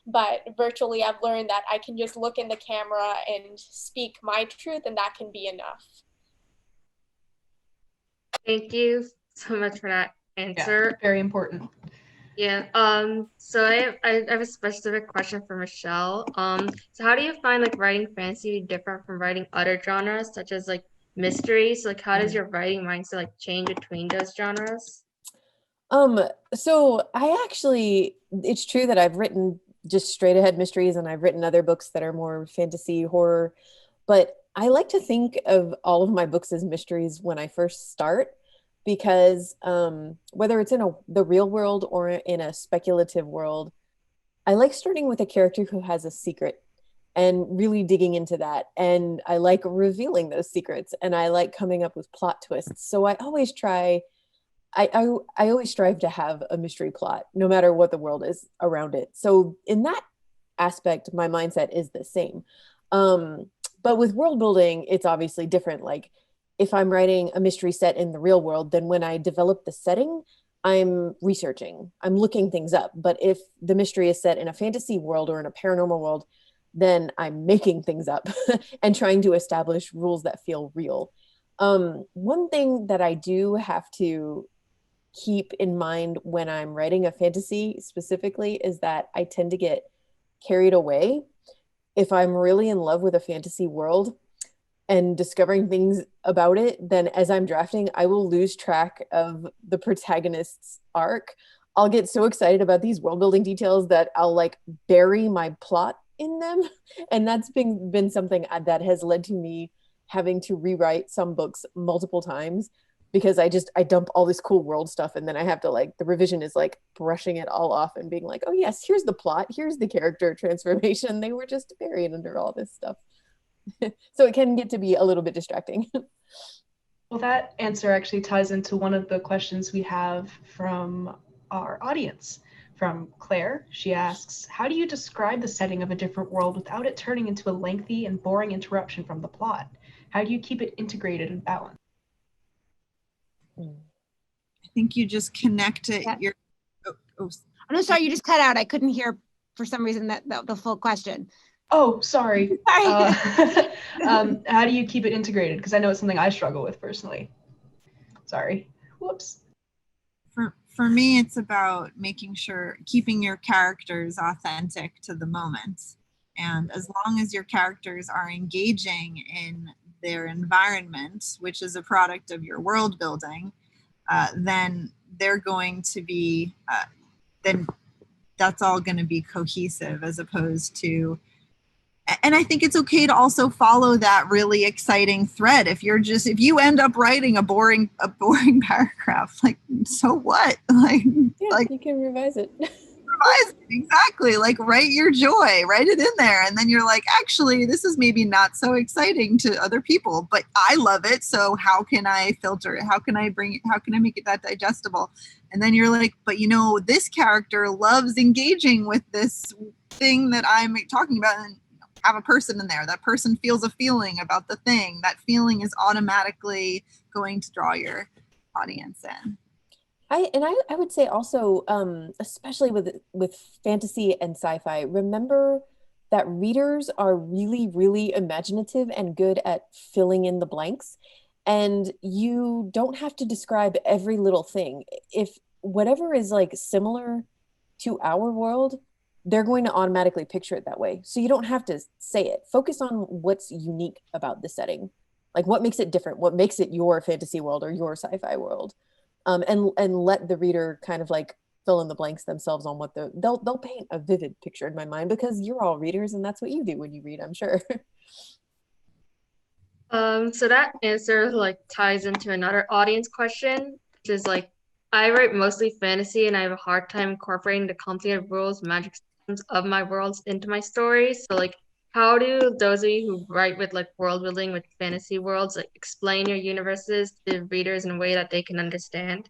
But virtually, I've learned that I can just look in the camera and speak my truth, and that can be enough. Thank you so much for that answer. Yeah, very important. Yeah. So I have a specific question for Michelle. So how do you find like writing fantasy different from writing other genres such as like mysteries? Like how does your writing mindset like change between those genres? So it's true that I've written just straight ahead mysteries and I've written other books that are more fantasy horror, but I like to think of all of my books as mysteries when I first start, because whether it's in the real world or in a speculative world, I like starting with a character who has a secret and really digging into that. And I like revealing those secrets, and I like coming up with plot twists. So I always strive to have a mystery plot, no matter what the world is around it. So in that aspect, my mindset is the same. But with world building, it's obviously different. Like if I'm writing a mystery set in the real world, then when I develop the setting, I'm researching, I'm looking things up. But if the mystery is set in a fantasy world or in a paranormal world, then I'm making things up and trying to establish rules that feel real. One thing that I do have to keep in mind when I'm writing a fantasy specifically is that I tend to get carried away. If I'm really in love with a fantasy world and discovering things about it, then as I'm drafting, I will lose track of the protagonist's arc. I'll get so excited about these world building details that I'll like bury my plot in them. And that's been something that has led to me having to rewrite some books multiple times, because I dump all this cool world stuff, and then I have to like, the revision is like brushing it all off and being like, oh yes, here's the plot, here's the character transformation, they were just buried under all this stuff. So it can get to be a little bit distracting. Well, that answer actually ties into one of the questions we have from our audience. From Claire, she asks, how do you describe the setting of a different world without it turning into a lengthy and boring interruption from the plot? How do you keep it integrated and balanced? I think you just connect it. Yeah. I'm sorry, you just cut out. I couldn't hear for some reason the full question. Oh, sorry. Sorry. How do you keep it integrated? Because I know it's something I struggle with personally. Sorry. Whoops. For me, it's about making sure, keeping your characters authentic to the moment. And as long as your characters are engaging in their environment, which is a product of your world building, then they're going to be, then that's all going to be cohesive, as opposed to, and I think it's okay to also follow that really exciting thread. If you end up writing a boring paragraph, like, so what? Like, you can revise it. Exactly. Like, write your joy, write it in there. And then you're like, actually, this is maybe not so exciting to other people, but I love it. So how can I filter it? How can I make it that digestible? And then you're like, but this character loves engaging with this thing that I'm talking about, and have a person in there. That person feels a feeling about the thing. That feeling is automatically going to draw your audience in. I would say also, especially with fantasy and sci-fi, remember that readers are really, really imaginative and good at filling in the blanks. And you don't have to describe every little thing. If whatever is like similar to our world, they're going to automatically picture it that way. So you don't have to say it. Focus on what's unique about the setting. Like what makes it different? What makes it your fantasy world or your sci-fi world? And let the reader kind of like fill in the blanks themselves on what they'll paint a vivid picture in my mind, because you're all readers and that's what you do when you read, I'm sure. So that answer like ties into another audience question, which is like, I write mostly fantasy, and I have a hard time incorporating the complicated rules, magic systems of my worlds into my stories. So, like, how do those of you who write with like world building with fantasy worlds like explain your universes to readers in a way that they can understand?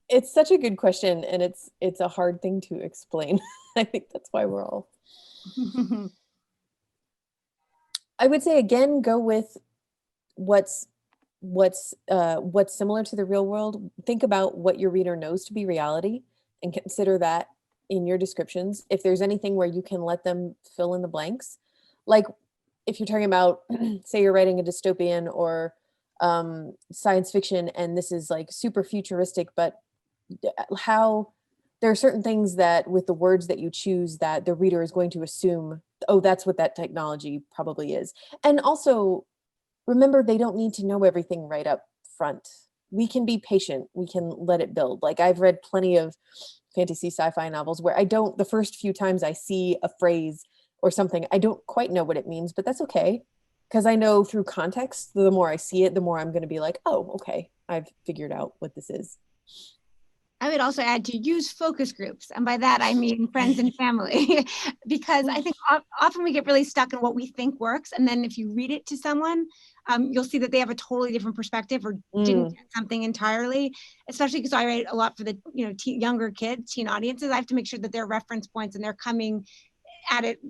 It's such a good question, and it's a hard thing to explain. I think that's why we're all. I would say again, go with what's similar to the real world. Think about what your reader knows to be reality, and consider that in your descriptions. If there's anything where you can let them fill in the blanks, like if you're talking about, say you're writing a dystopian or science fiction, and this is like super futuristic, but how there are certain things that with the words that you choose that the reader is going to assume, oh, that's what that technology probably is. And also remember, they don't need to know everything right up front. We can be patient. We can let it build. Like I've read plenty of fantasy sci-fi novels where the first few times I see a phrase or something, I don't quite know what it means, but that's okay. Because I know through context, the more I see it, the more I'm going to be like, oh, okay, I've figured out what this is. I would also add to use focus groups. And by that, I mean friends and family, because I think often we get really stuck in what we think works. And then if you read it to someone, you'll see that they have a totally different perspective or didn't get something entirely, especially because I write a lot for the younger kids, teen audiences. I have to make sure that their reference points and they're coming at it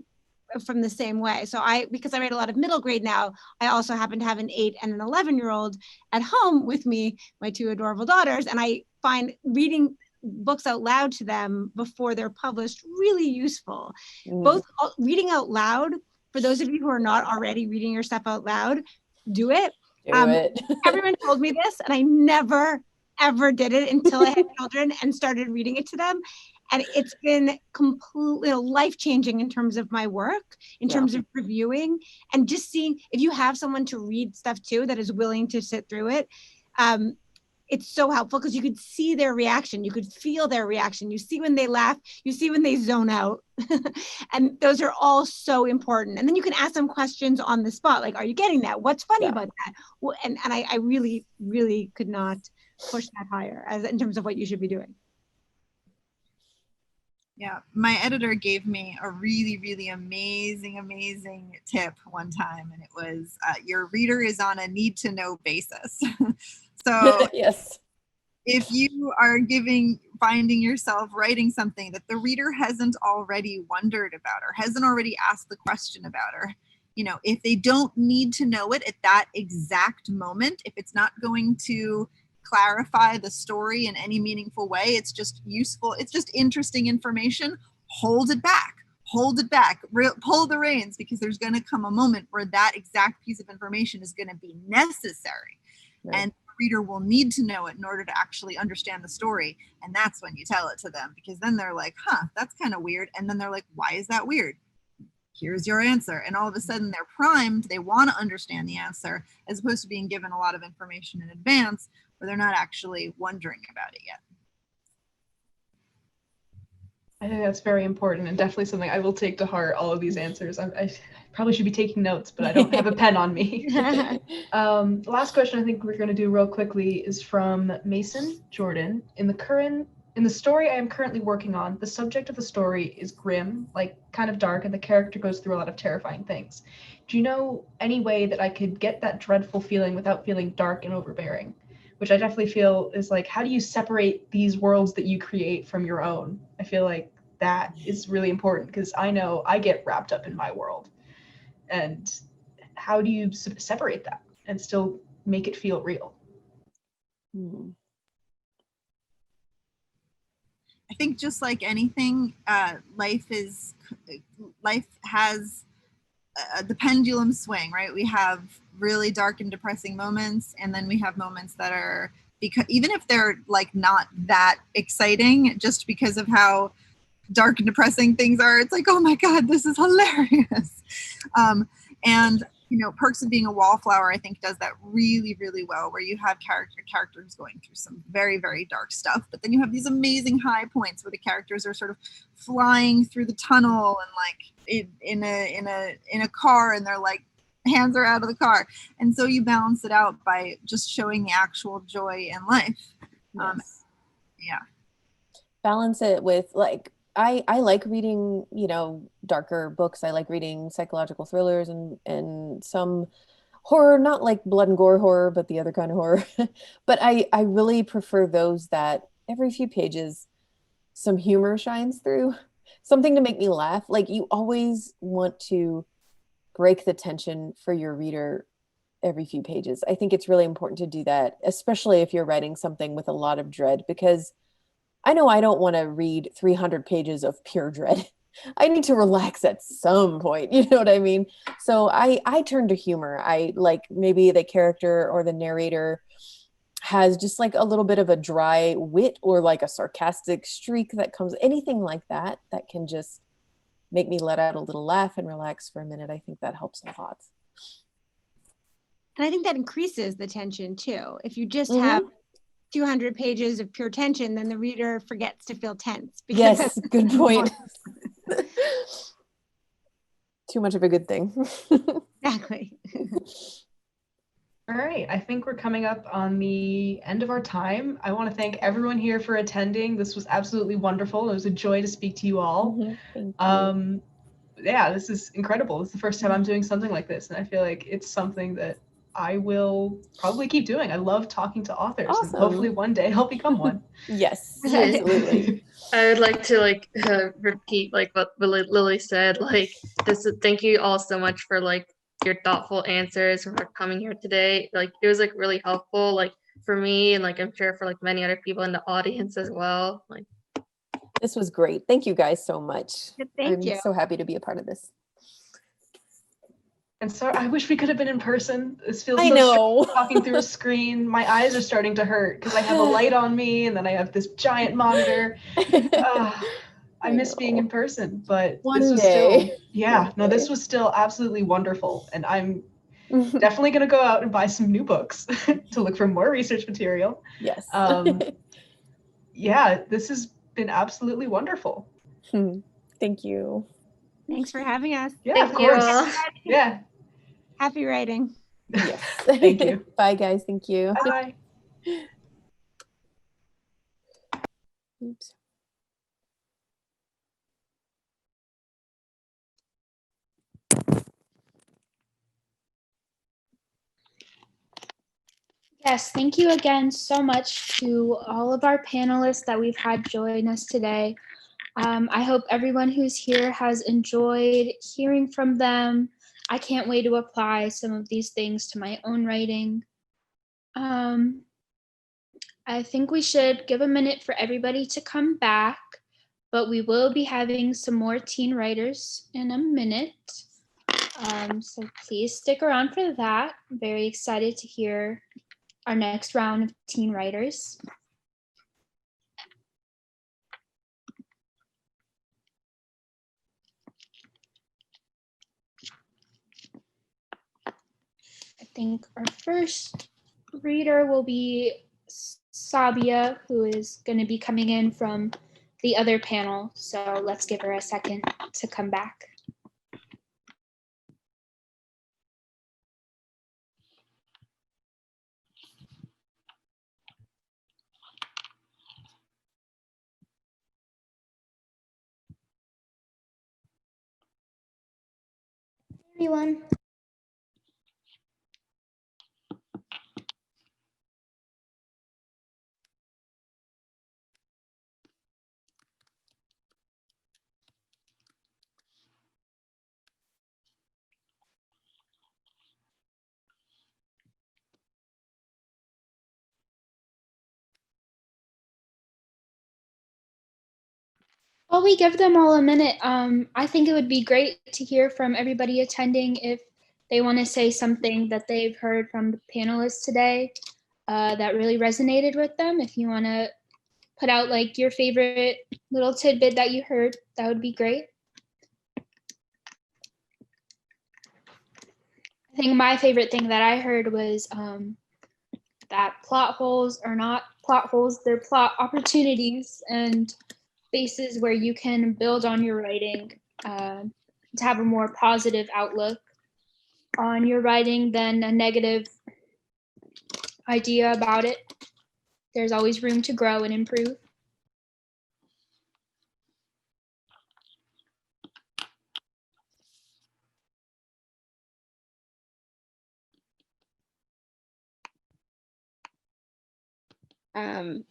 from the same way. So because I write a lot of middle grade now, I also happen to have an 8 and an 11-year-old at home with me, my 2 adorable daughters. And I find reading books out loud to them before they're published really useful. Both reading out loud, for those of you who are not already reading your stuff out loud, do it. Everyone told me this, and I never, ever did it until I had children and started reading it to them. And it's been completely life-changing in terms of my work, in terms of reviewing, and just seeing if you have someone to read stuff to that is willing to sit through it. It's so helpful because you could see their reaction. You could feel their reaction. You see when they laugh, you see when they zone out. And those are all so important. And then you can ask them questions on the spot. Like, are you getting that? What's funny about that? Well, and I really, really could not push that higher in terms of what you should be doing. Yeah, my editor gave me a really, really amazing tip one time, and it was your reader is on a need-to-know basis. So yes, if you are finding yourself writing something that the reader hasn't already wondered about or hasn't already asked the question about, or if they don't need to know it at that exact moment, if it's not going to clarify the story in any meaningful way, it's just useful, it's just interesting information, hold it back, pull the reins, because there's going to come a moment where that exact piece of information is going to be necessary. Right. And the reader will need to know it in order to actually understand the story. And that's when you tell it to them, because then they're like, that's kind of weird. And then they're like, why is that weird? Here's your answer. And all of a sudden they're primed. They want to understand the answer, as opposed to being given a lot of information in advance where they're not actually wondering about it yet. I think that's very important, and definitely something I will take to heart, all of these answers. I probably should be taking notes, but I don't have a pen on me. Last question I think we're going to do real quickly is from Mason Jordan. In the story I am currently working on, the subject of the story is grim, like kind of dark, and the character goes through a lot of terrifying things. Do you know any way that I could get that dreadful feeling without feeling dark and overbearing? Which I definitely feel is like, how do you separate these worlds that you create from your own? I feel like that is really important, because I know I get wrapped up in my world. And how do you separate that and still make it feel real? I think just like anything, life has the pendulum swing, right? We have really dark and depressing moments, and then we have moments that are, because even if they're like not that exciting, just because of how dark and depressing things are, it's like, oh my God, this is hilarious. And Perks of Being a Wallflower, I think, does that really, really well, where you have characters going through some very, very dark stuff, but then you have these amazing high points where the characters are sort of flying through the tunnel and like in a car, and they're like hands are out of the car. And so you balance it out by just showing the actual joy in life. Yes. Yeah. Balance it with like, I like reading, you know, darker books. I like reading psychological thrillers and some horror, not like blood and gore horror, but the other kind of horror. But I really prefer those that every few pages some humor shines through, something to make me laugh. Like you always want to break the tension for your reader every few pages. I think it's really important to do that, especially if you're writing something with a lot of dread, because I know I don't want to read 300 pages of pure dread. I need to relax at some point, you know what I mean? So I turn to humor. I like maybe the character or the narrator has just like a little bit of a dry wit or like a sarcastic streak that comes, anything like that, that can just make me let out a little laugh and relax for a minute. I think that helps a lot. And I think that increases the tension too. If you just have 200 pages of pure tension, then the reader forgets to feel tense. Yes, good point. Too much of a good thing. Exactly. All right, I think we're coming up on the end of our time. I want to thank everyone here for attending. This was absolutely wonderful. It was a joy to speak to you all. Thank you. Yeah, this is incredible. This is the first time I'm doing something like this, and I feel like it's something that I will probably keep doing. I love talking to authors, and hopefully one day I'll become one. Yes, absolutely. I would like to repeat like what Lily said. Like thank you all so much for like your thoughtful answers for coming here today. Like it was like really helpful, like for me, and like I'm sure for like many other people in the audience as well. Like this was great. Thank you guys so much. Thank you. I'm so happy to be a part of this. And so I wish we could have been in person. This feels I so know. strange talking through a screen. My eyes are starting to hurt because I have a light on me and then I have this giant monitor. I miss being in person, but this was still, this was still absolutely wonderful. And I'm definitely going to go out and buy some new books to look for more research material. Yes. Yeah, this has been absolutely wonderful. Thank you. Thanks for having us. Yeah, of course. Yeah. Happy writing. Yes. Thank you. Bye, guys. Thank you. Bye. Oops. Yes, thank you again so much to all of our panelists that we've had join us today. I hope everyone who's here has enjoyed hearing from them. I can't wait to apply some of these things to my own writing. I think we should give a minute for everybody to come back, but we will be having some more teen writers in a minute. So please stick around for that. I'm very excited to hear our next round of teen writers. I think our first reader will be Sabia, who is going to be coming in from the other panel. So let's give her a second to come back. Everyone. While we give them all a minute, I think it would be great to hear from everybody attending if they want to say something that they've heard from the panelists today that really resonated with them. If you want to put out like your favorite little tidbit that you heard, that would be great. I think my favorite thing that I heard was that plot holes are not plot holes, they're plot opportunities and spaces where you can build on your writing to have a more positive outlook. on your writing than a negative idea about it. There's always room to grow and improve.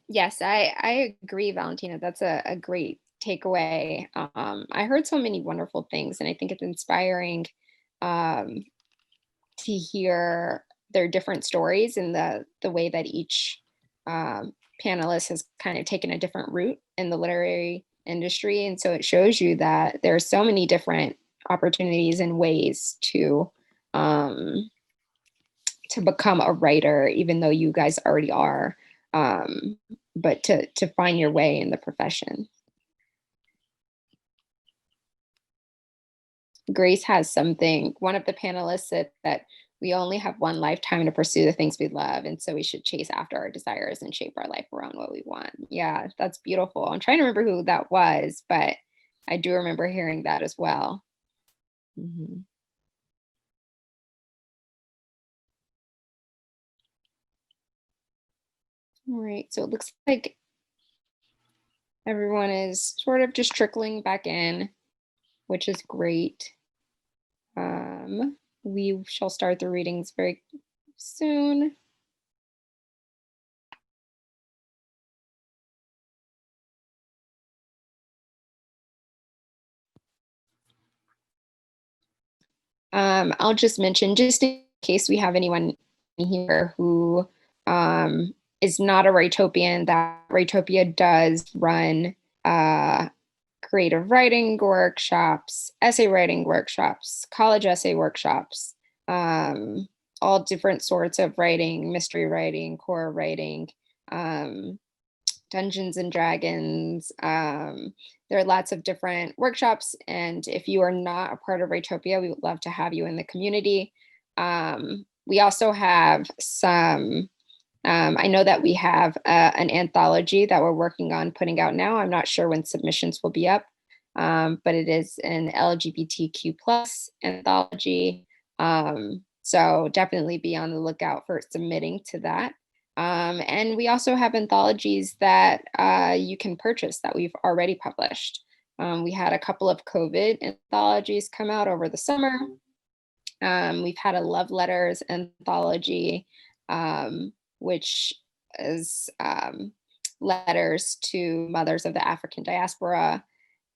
Yes, I agree, Valentina. That's a great takeaway. I heard so many wonderful things, and I think it's inspiring um, to hear their different stories and the way that each panelist has kind of taken a different route in the literary industry. And so it shows you that there are so many different opportunities and ways to become a writer, even though you guys already are, but to find your way in the profession. Grace has something, one of the panelists said that we only have one lifetime to pursue the things we love, and so we should chase after our desires and shape our life around what we want. Yeah, that's beautiful. I'm trying to remember who that was, but I do remember hearing that as well. Mm-hmm. All right, so it looks like everyone is sort of just trickling back in, which is great. We shall start the readings very soon. I'll just mention, just in case we have anyone here who is not a Writopian, that Writopia does run creative writing workshops, essay writing workshops, college essay workshops, all different sorts of writing, mystery writing, horror writing, Dungeons and Dragons. There are lots of different workshops, and if you are not a part of Writopia, we would love to have you in the community. We also have some, I know that we have an anthology that we're working on putting out now. I'm not sure when submissions will be up, but it is an LGBTQ+ anthology. So definitely be on the lookout for submitting to that. And we also have anthologies that you can purchase that we've already published. We had a couple of COVID anthologies come out over the summer. We've had a love letters anthology, which is letters to mothers of the African diaspora,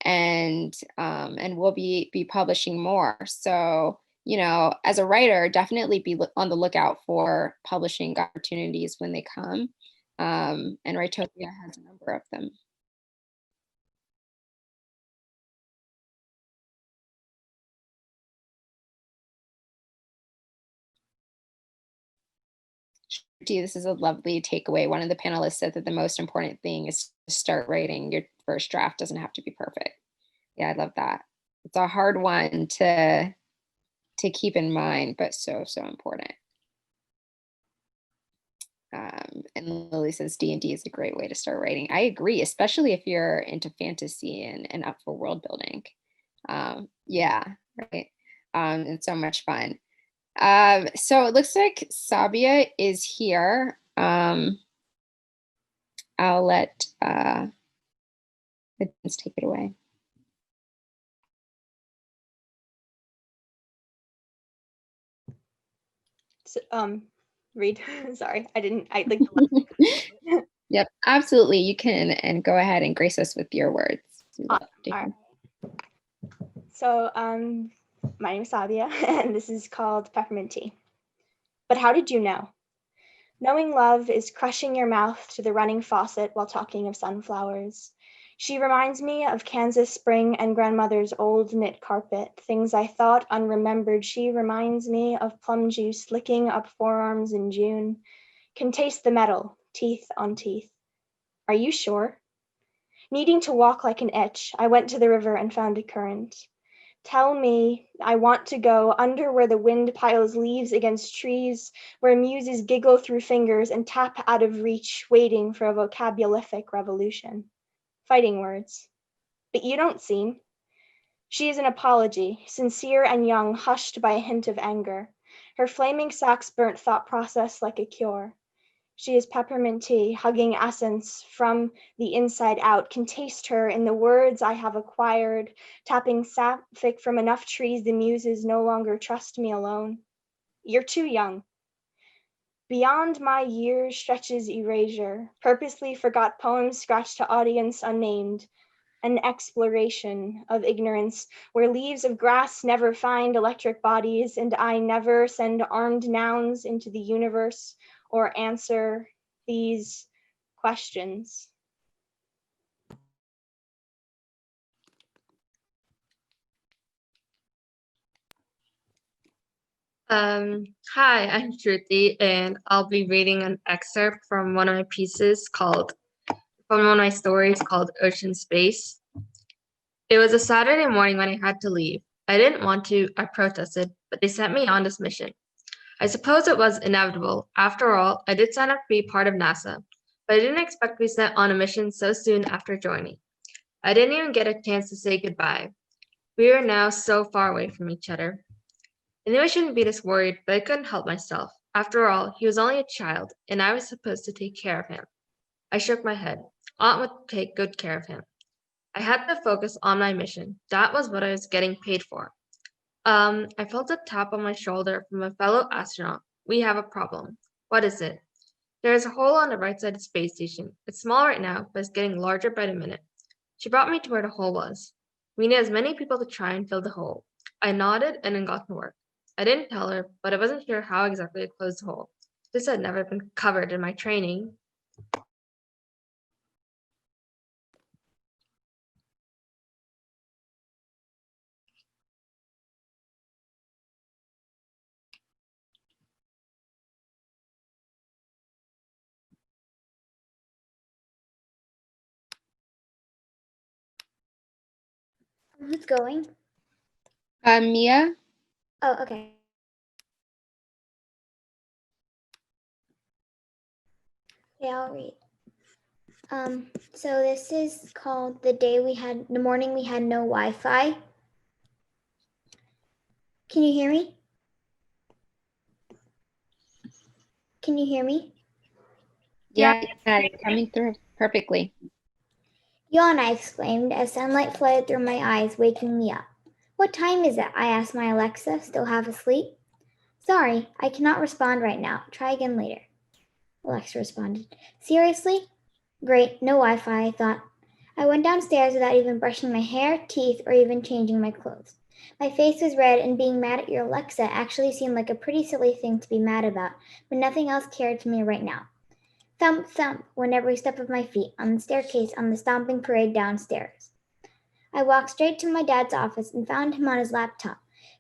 and we'll be publishing more. So, you know, as a writer, definitely be on the lookout for publishing opportunities when they come. And Writopia has a number of them. This is a lovely takeaway. One of the panelists said that the most important thing is to start writing. Your first draft doesn't have to be perfect. Yeah, I love that. It's a hard one to keep in mind, but so important. And Lily says D&D is a great way to start writing. I agree, especially if you're into fantasy and up for world building. Yeah, right. It's so much fun. So it looks like Sabia is here. I'll let let's take it away. So, read. Sorry, I like. Yep, absolutely. You can, and go ahead and grace us with your words. All right. So, my name is Sabia, and this is called Peppermint Tea. But how did you know? Knowing love is crushing your mouth to the running faucet while talking of sunflowers. She reminds me of Kansas spring and grandmother's old knit carpet, things I thought unremembered. She reminds me of plum juice licking up forearms in June. Can taste the metal, teeth on teeth. Are you sure? Needing to walk like an itch, I went to the river and found a current. Tell me, I want to go under where the wind piles leaves against trees, where muses giggle through fingers and tap out of reach, waiting for a vocabulific revolution. Fighting words. But you don't seem. She is an apology, sincere and young, hushed by a hint of anger. Her flaming socks burnt thought process like a cure. She is peppermint tea, hugging essence from the inside out, can taste her in the words I have acquired, tapping sapphic from enough trees the muses no longer trust me alone. You're too young. Beyond my years stretches erasure, purposely forgot poems scratched to audience unnamed, an exploration of ignorance where leaves of grass never find electric bodies and I never send armed nouns into the universe or answer these questions. Hi, I'm Shruti, and I'll be reading an excerpt from one of my stories called Ocean Space. It was a Saturday morning when I had to leave. I didn't want to, I protested, but they sent me on this mission. I suppose it was inevitable. After all, I did sign up to be part of NASA, but I didn't expect to be sent on a mission so soon after joining. I didn't even get a chance to say goodbye. We are now so far away from each other. I knew I shouldn't be this worried, but I couldn't help myself. After all, he was only a child, and I was supposed to take care of him. I shook my head. Aunt would take good care of him. I had to focus on my mission. That was what I was getting paid for. I felt a tap on my shoulder from a fellow astronaut. We have a problem. What is it? There is a hole on the right side of the space station. It's small right now, but it's getting larger by the minute. She brought me to where the hole was. We need as many people to try and fill the hole. I nodded and then got to work. I didn't tell her, but I wasn't sure how exactly to close the hole. This had never been covered in my training. Who's going? Mia? Oh, okay. Okay, I'll read. So this is called the morning we had no Wi-Fi. Can you hear me? Can you hear me? Yeah, it's coming through perfectly. Yawn, I exclaimed as sunlight flooded through my eyes, waking me up. What time is it? I asked my Alexa, still half asleep. Sorry, I cannot respond right now. Try again later. Alexa responded. Seriously? Great, no Wi-Fi, I thought. I went downstairs without even brushing my hair, teeth, or even changing my clothes. My face was red, and being mad at your Alexa actually seemed like a pretty silly thing to be mad about, but nothing else cared to me right now. Thump, thump, went every step of my feet on the staircase on the stomping parade downstairs. I walked straight to my dad's office and found him on his laptop,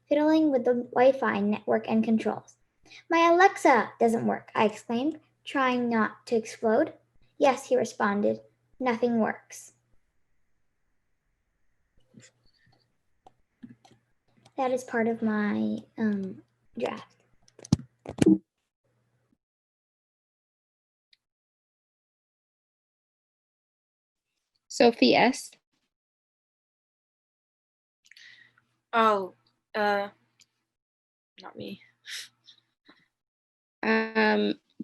fiddling with the Wi-Fi network and controls. My Alexa doesn't work, I exclaimed, trying not to explode. Yes, he responded. Nothing works. That is part of my draft. Sophie S. Oh, not me.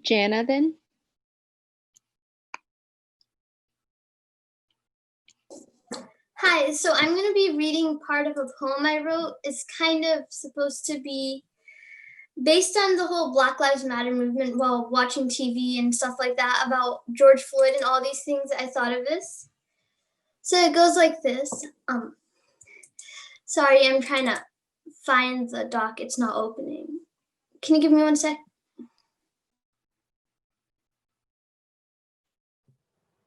Jana then. Hi, so I'm going to be reading part of a poem I wrote. It's kind of supposed to be based on the whole Black Lives Matter movement while watching TV and stuff like that about George Floyd and all these things. I thought of this. So it goes like this. Sorry, I'm trying to find the doc. It's not opening. Can you give me 1 sec?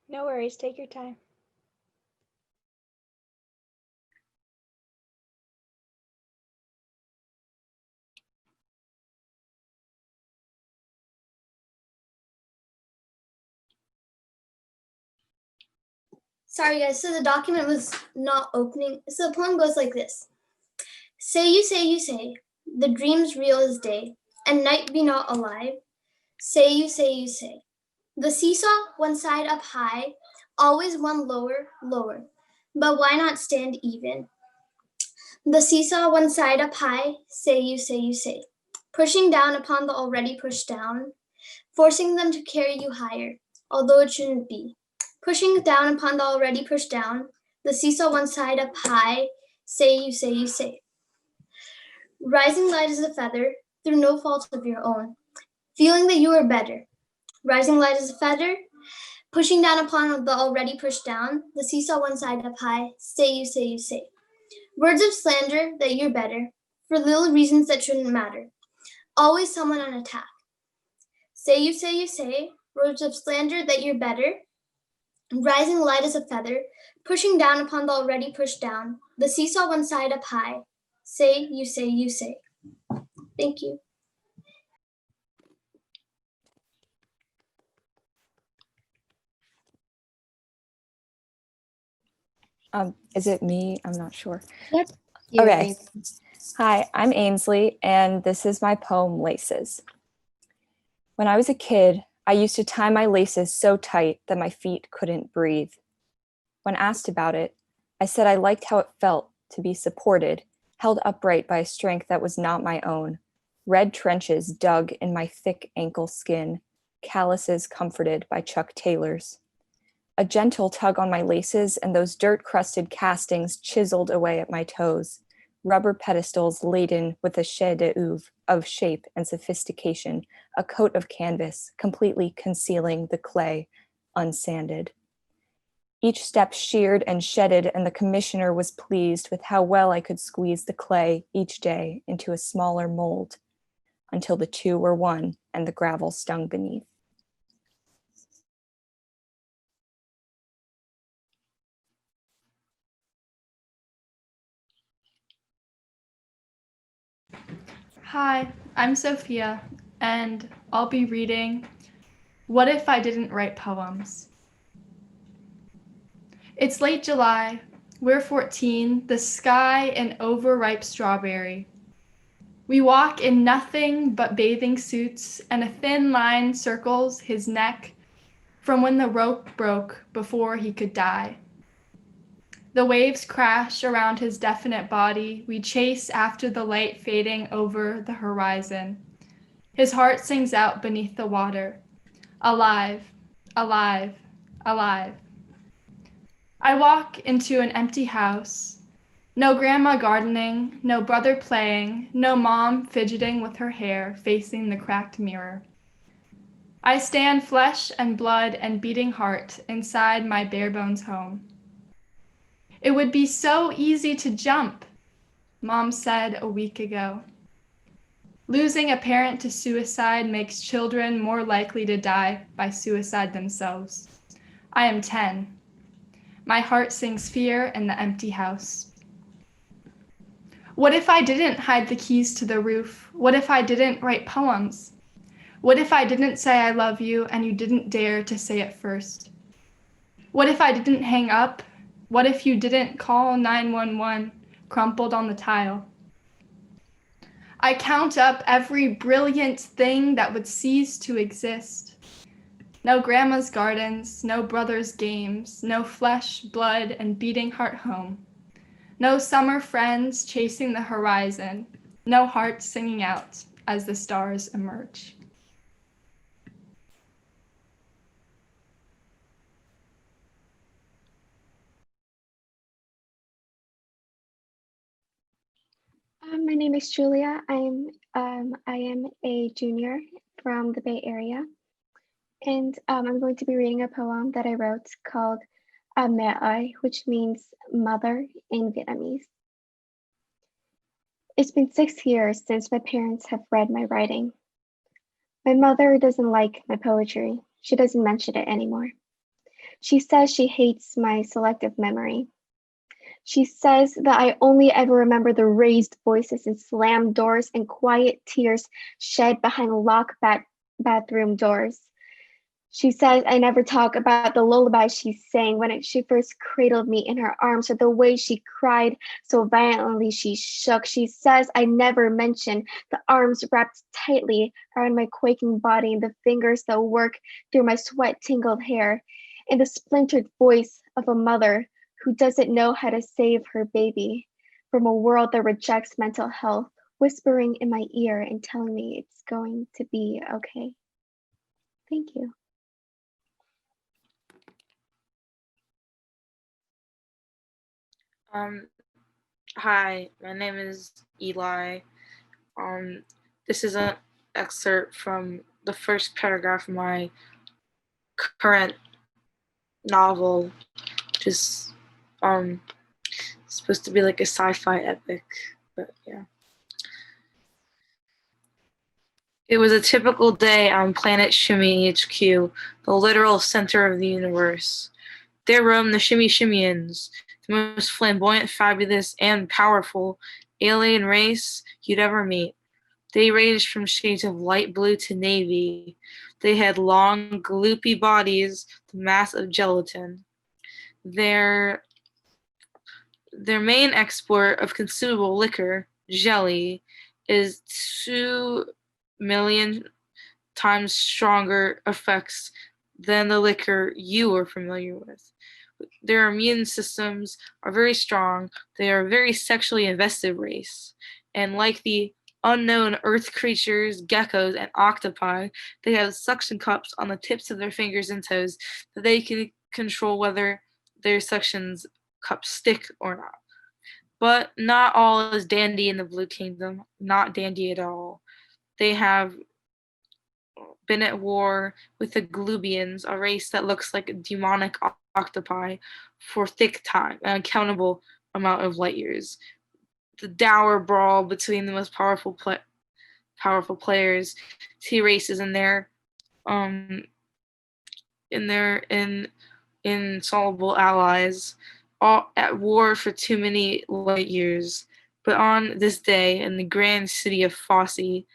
No worries, take your time. Sorry guys, so the document was not opening. So the poem goes like this. Say you say, the dream's real as day, and night be not alive. Say you say, the seesaw one side up high, always one lower, lower. But why not stand even? The seesaw one side up high, say you say. pushing down upon the already pushed down, forcing them to carry you higher, although it shouldn't be. Pushing down upon the already pushed down, the seesaw one side up high, say you say you say. Rising light as a feather, through no fault of your own, feeling that you are better. Rising light as a feather, pushing down upon the already pushed down, the seesaw one side up high, say you say you say. Words of slander that you're better, for little reasons that shouldn't matter. Always someone on attack. Say you say, words of slander that you're better. Rising light as a feather, pushing down upon the already pushed down, the seesaw one side up high. Say you say you say. Thank you. Is it me? I'm not sure. Yep. Okay. Hi, I'm Ainsley, and this is my poem, Laces. When I was a kid, I used to tie my laces so tight that my feet couldn't breathe. When asked about it, I said I liked how it felt to be supported, held upright by a strength that was not my own. Red trenches dug in my thick ankle skin, calluses comforted by Chuck Taylors. A gentle tug on my laces and those dirt-crusted castings chiseled away at my toes, rubber pedestals laden with a chef-d'oeuvre of shape and sophistication, a coat of canvas completely concealing the clay, unsanded. Each step sheared and shedded, and the commissioner was pleased with how well I could squeeze the clay each day into a smaller mold, until the two were one and the gravel stung beneath. Hi, I'm Sophia, and I'll be reading What If I Didn't Write Poems? It's late July, we're 14, the sky an overripe strawberry. We walk in nothing but bathing suits, and a thin line circles his neck from when the rope broke before he could die. The waves crash around his definite body. We chase after the light fading over the horizon. His heart sings out beneath the water. Alive, alive, alive. I walk into an empty house. No grandma gardening, no brother playing, no mom fidgeting with her hair facing the cracked mirror. I stand flesh and blood and beating heart inside my bare bones home. It would be so easy to jump, Mom said a week ago. Losing a parent to suicide makes children more likely to die by suicide themselves. I am 10. My heart sings fear in the empty house. What if I didn't hide the keys to the roof? What if I didn't write poems? What if I didn't say I love you and you didn't dare to say it first? What if I didn't hang up? What if you didn't call 911, crumpled on the tile? I count up every brilliant thing that would cease to exist. No grandma's gardens, no brother's games, no flesh, blood, and beating heart home. No summer friends chasing the horizon, no heart singing out as the stars emerge. My name is Julia. I am a junior from the Bay Area, and I'm going to be reading a poem that I wrote called Mẹ ơi, which means mother in Vietnamese. It's been 6 years since my parents have read my writing. My mother doesn't like my poetry. She doesn't mention it anymore. She says she hates my selective memory. She says that I only ever remember the raised voices and slammed doors and quiet tears shed behind locked bathroom doors. She says I never talk about the lullaby she sang when she first cradled me in her arms, or the way she cried so violently she shook. She says I never mention the arms wrapped tightly around my quaking body and the fingers that work through my sweat-tingled hair, and the splintered voice of a mother who doesn't know how to save her baby from a world that rejects mental health, whispering in my ear and telling me it's going to be okay. Thank you. Hi, my name is Eli. This is an excerpt from the first paragraph of my current novel, which is supposed to be like a sci-fi epic, but yeah. It was a typical day on planet Shimmy HQ, the literal center of the universe. There roamed the Shimmy Shimmians, the most flamboyant, fabulous, and powerful alien race you'd ever meet. They ranged from shades of light blue to navy. They had long, gloopy bodies, the mass of gelatin. Their main export of consumable liquor, jelly, is 2 million times stronger effects than the liquor you are familiar with. Their immune systems are very strong. They are a very sexually invested race. And like the unknown earth creatures, geckos, and octopi, they have suction cups on the tips of their fingers and toes that they can control whether their suction cups stick or not. But not all is dandy in the Blue Kingdom. Not dandy at all. They have been at war with the Glubians, a race that looks like demonic octopi, for thick time, an uncountable amount of light years. The dour brawl between the most powerful players, two races in their insoluble allies, all at war for too many light years. But on this day, in the grand city of Fosse,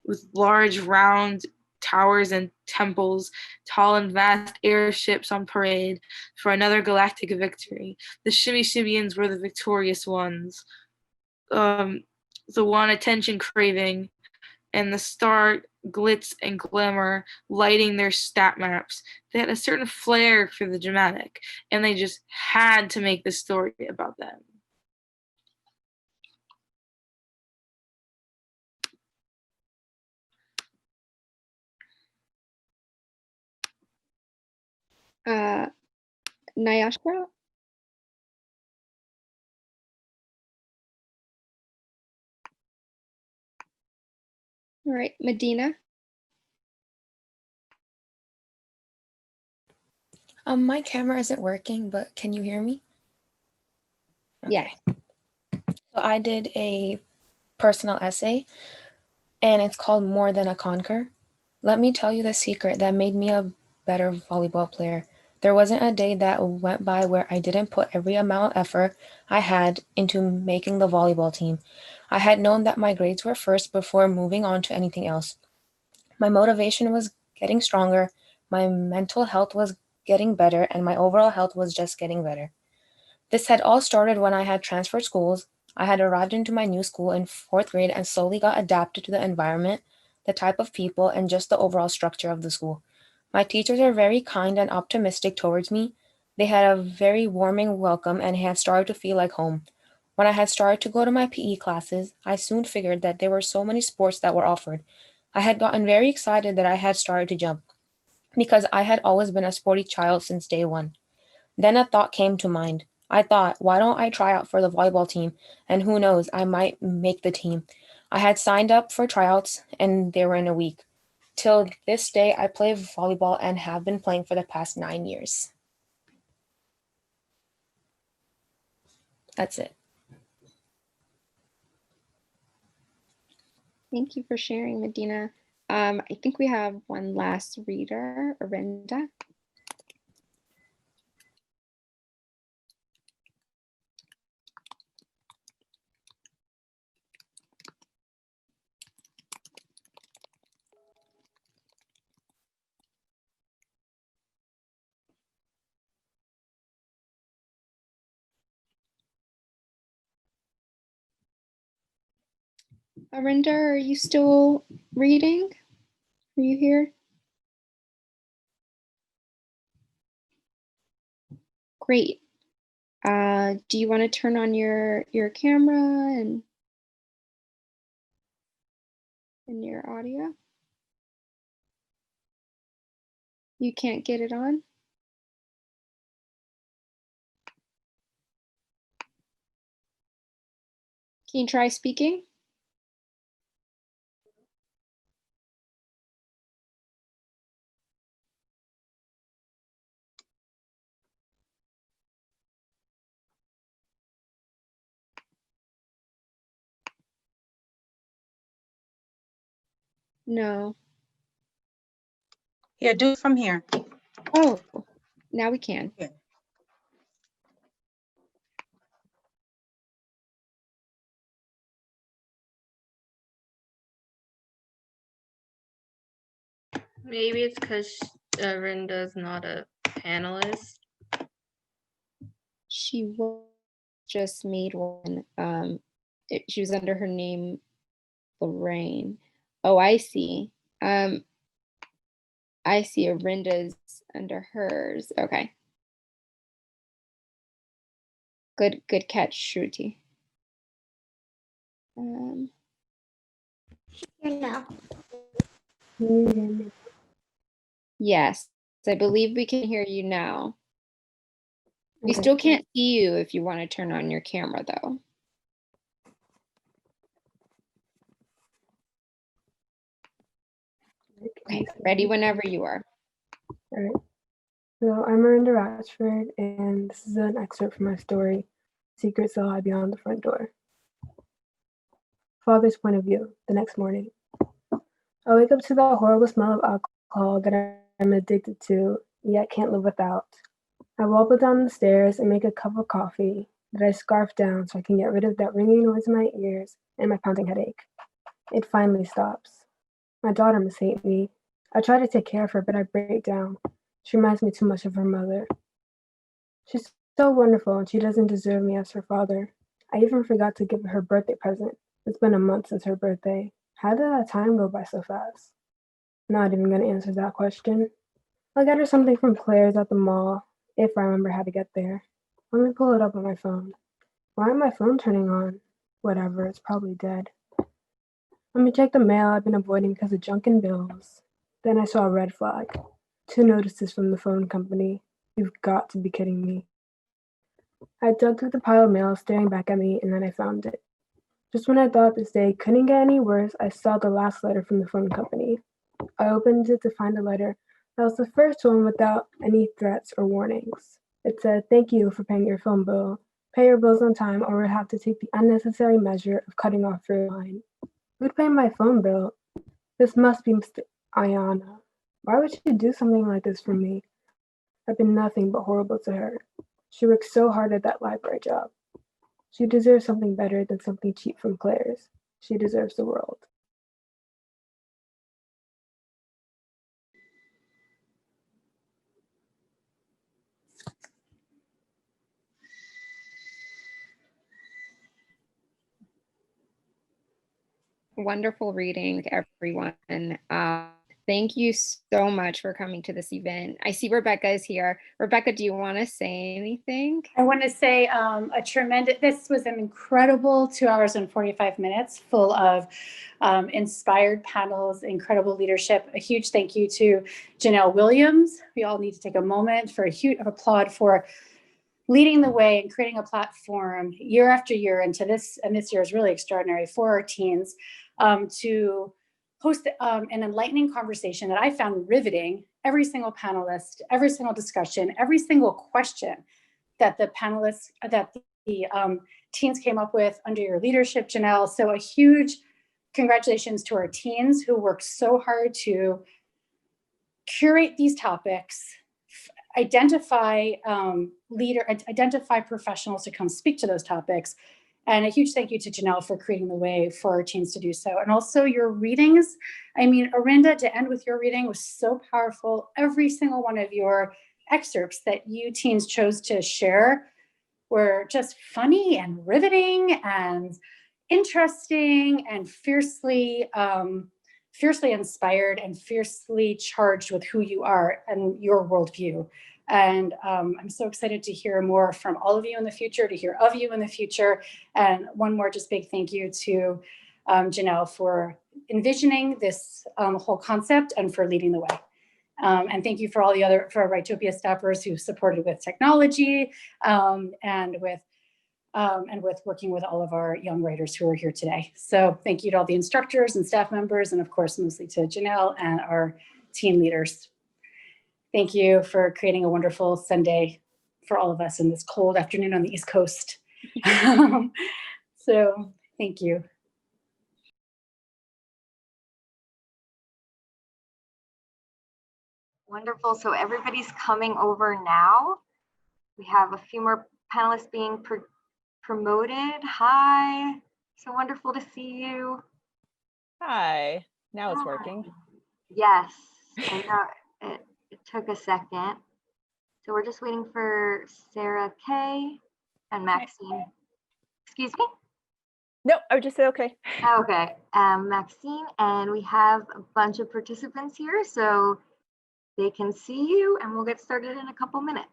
with large round towers and temples, tall and vast airships on parade for another galactic victory, the Shimmy Shimmians were the victorious ones. The one attention craving and the star glitz and glamour lighting their stat maps. They had a certain flair for the dramatic, and they just had to make the story about them. Nyashka? All right, Medina. My camera isn't working, but can you hear me? Okay. Yeah. So I did a personal essay, and it's called More Than a Conquer. Let me tell you the secret that made me a better volleyball player. There wasn't a day that went by where I didn't put every amount of effort I had into making the volleyball team. I had known that my grades were first before moving on to anything else. My motivation was getting stronger, my mental health was getting better, and my overall health was just getting better. This had all started when I had transferred schools. I had arrived into my new school in 4th grade and slowly got adapted to the environment, the type of people, and just the overall structure of the school. My teachers are very kind and optimistic towards me. They had a very warming welcome and had started to feel like home. When I had started to go to my PE classes, I soon figured that there were so many sports that were offered. I had gotten very excited that I had started to jump, because I had always been a sporty child since day one. Then a thought came to mind. I thought, why don't I try out for the volleyball team? And who knows, I might make the team. I had signed up for tryouts, and they were in a week. Till this day, I play volleyball and have been playing for the past 9 years. That's it. Thank you for sharing, Medina. I think we have one last reader, Arinda. Arinda, are you still reading? Are you here? Great. Do you want to turn on your camera and in your audio. You can't get it on? Can you try speaking? No. Yeah, do it from here. Oh, now we can. Yeah. Maybe it's because Rinda's not a panelist. She just made one. She was under her name, Lorraine. Oh, I see. I see Arinda's under hers. Okay. Good catch, Shruti. Here now. Yes, I believe we can hear you now. We Okay. still can't see you if you want to turn on your camera, though. Okay, ready whenever you are. All right. So I'm Miranda Ratchford, and this is an excerpt from my story, Secret Cell Hide Beyond the Front Door. Father's point of view, the next morning. I wake up to the horrible smell of alcohol that I'm addicted to, yet can't live without. I wobble down the stairs and make a cup of coffee that I scarf down so I can get rid of that ringing noise in my ears and my pounding headache. It finally stops. My daughter must hate me. I try to take care of her, but I break down. She reminds me too much of her mother. She's so wonderful, and she doesn't deserve me as her father. I even forgot to give her her birthday present. It's been a month since her birthday. How did that time go by so fast? Not even gonna answer that question. I'll get her something from Claire's at the mall, if I remember how to get there. Let me pull it up on my phone. Why isn't my phone turning on? Whatever, it's probably dead. Let me check the mail I've been avoiding because of junk and bills. Then I saw a red flag. 2 notices from the phone company. You've got to be kidding me. I dug through the pile of mail staring back at me, and then I found it. Just when I thought this day couldn't get any worse, I saw the last letter from the phone company. I opened it to find a letter that was the first one without any threats or warnings. It said, "Thank you for paying your phone bill. Pay your bills on time or we'll have to take the unnecessary measure of cutting off your line." Who'd pay my phone bill? This must be Mr. Ayana. Why would she do something like this for me? I've been nothing but horrible to her. She worked so hard at that library job. She deserves something better than something cheap from Claire's. She deserves the world. Wonderful reading, everyone. Thank you so much for coming to this event. I see Rebecca is here. Rebecca, do you want to say anything? I want to say this was an incredible 2 hours and 45 minutes full of inspired panels, incredible leadership. A huge thank you to Janelle Williams. We all need to take a moment for a huge applaud for leading the way and creating a platform year after year and this year is really extraordinary for our teens to host an enlightening conversation that I found riveting. Every single panelist, every single discussion, every single question that the panelists, that the teens came up with under your leadership, Janelle. So a huge congratulations to our teens who worked so hard to curate these topics, identify identify professionals to come speak to those topics. And a huge thank you to Janelle for creating the way for our teens to do so. And also your readings. I mean, Arinda, to end with your reading was so powerful. Every single one of your excerpts that you teens chose to share were just funny and riveting and interesting and fiercely inspired and fiercely charged with who you are and your worldview. And I'm so excited to hear more from all of you in the future, to hear of you in the future. And one more just big thank you to Janelle for envisioning this whole concept and for leading the way. And thank you for all the other, for our Writopia staffers who supported with technology and with working with all of our young writers who are here today. So thank you to all the instructors and staff members, and of course, mostly to Janelle and our team leaders. Thank you for creating a wonderful Sunday for all of us in this cold afternoon on the East Coast. So thank you. Wonderful. So everybody's coming over now. We have a few more panelists being promoted. Hi. So wonderful to see you. Hi. Now it's working. Yes. I know it took a second. So we're just waiting for Sarah K and Maxine. Excuse me? No, I would just say okay. Okay. Maxine, and we have a bunch of participants here, so they can see you, and we'll get started in a couple minutes.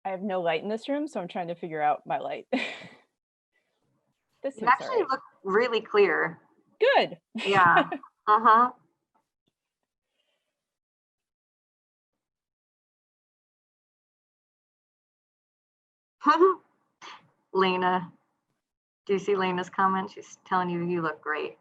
I have no light in this room, so I'm trying to figure out my light. This You actually look really clear. Good. Yeah. Uh-huh. Lena, do you see Lena's comment? She's telling you you look great.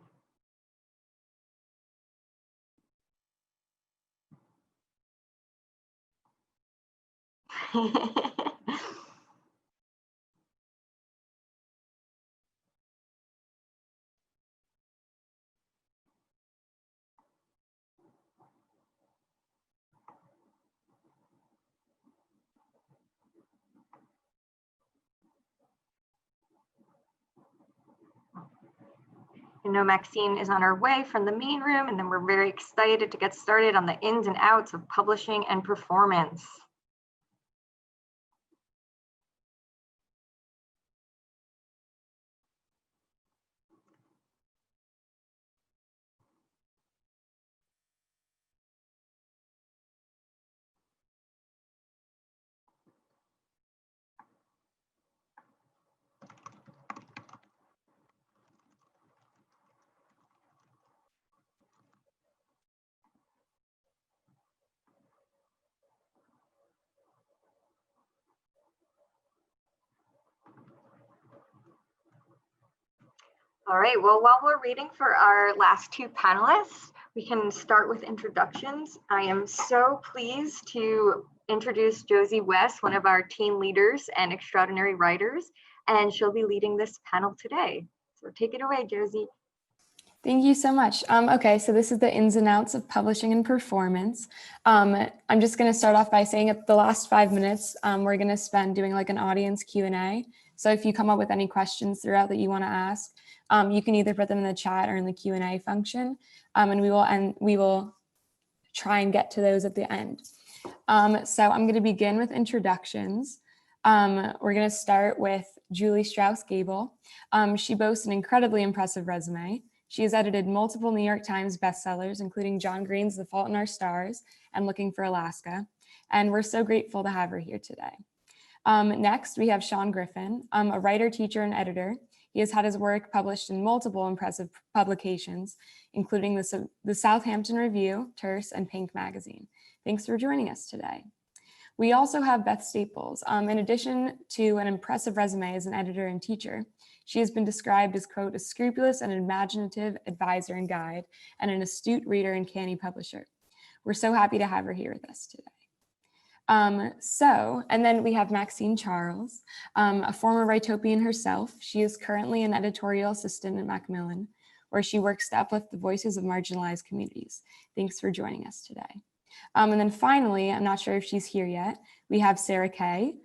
You know, Maxine is on her way from the main room, and then we're very excited to get started on the ins and outs of publishing and performance. All right, well, while we're waiting for our last two panelists, we can start with introductions. I am so pleased to introduce Josie West, one of our team leaders and extraordinary writers, and she'll be leading this panel today. So take it away, Josie. Thank you so much. Okay, so this is the ins and outs of publishing and performance. I'm just going to start off by saying at the last 5 minutes, we're going to spend doing like an audience Q&A. So if you come up with any questions throughout that you want to ask, you can either put them in the chat or in the Q&A function, and we will try and get to those at the end. So I'm going to begin with introductions. We're going to start with Julie Strauss-Gable. She boasts an incredibly impressive resume. She has edited multiple New York Times bestsellers, including John Green's The Fault in Our Stars and Looking for Alaska. And we're so grateful to have her here today. Next, we have Sean Griffin, a writer, teacher, and editor. He has had his work published in multiple impressive publications, including the Southampton Review, Terse, and Pink Magazine. Thanks for joining us today. We also have Beth Staples. In addition to an impressive resume as an editor and teacher, she has been described as, quote, a scrupulous and imaginative advisor and guide, and an astute reader and canny publisher. We're so happy to have her here with us today. And then we have Maxine Charles, a former Writopian herself. She is currently an editorial assistant at Macmillan, where she works to uplift the voices of marginalized communities. Thanks for joining us today. And then finally, I'm not sure if she's here yet, we have Sarah K.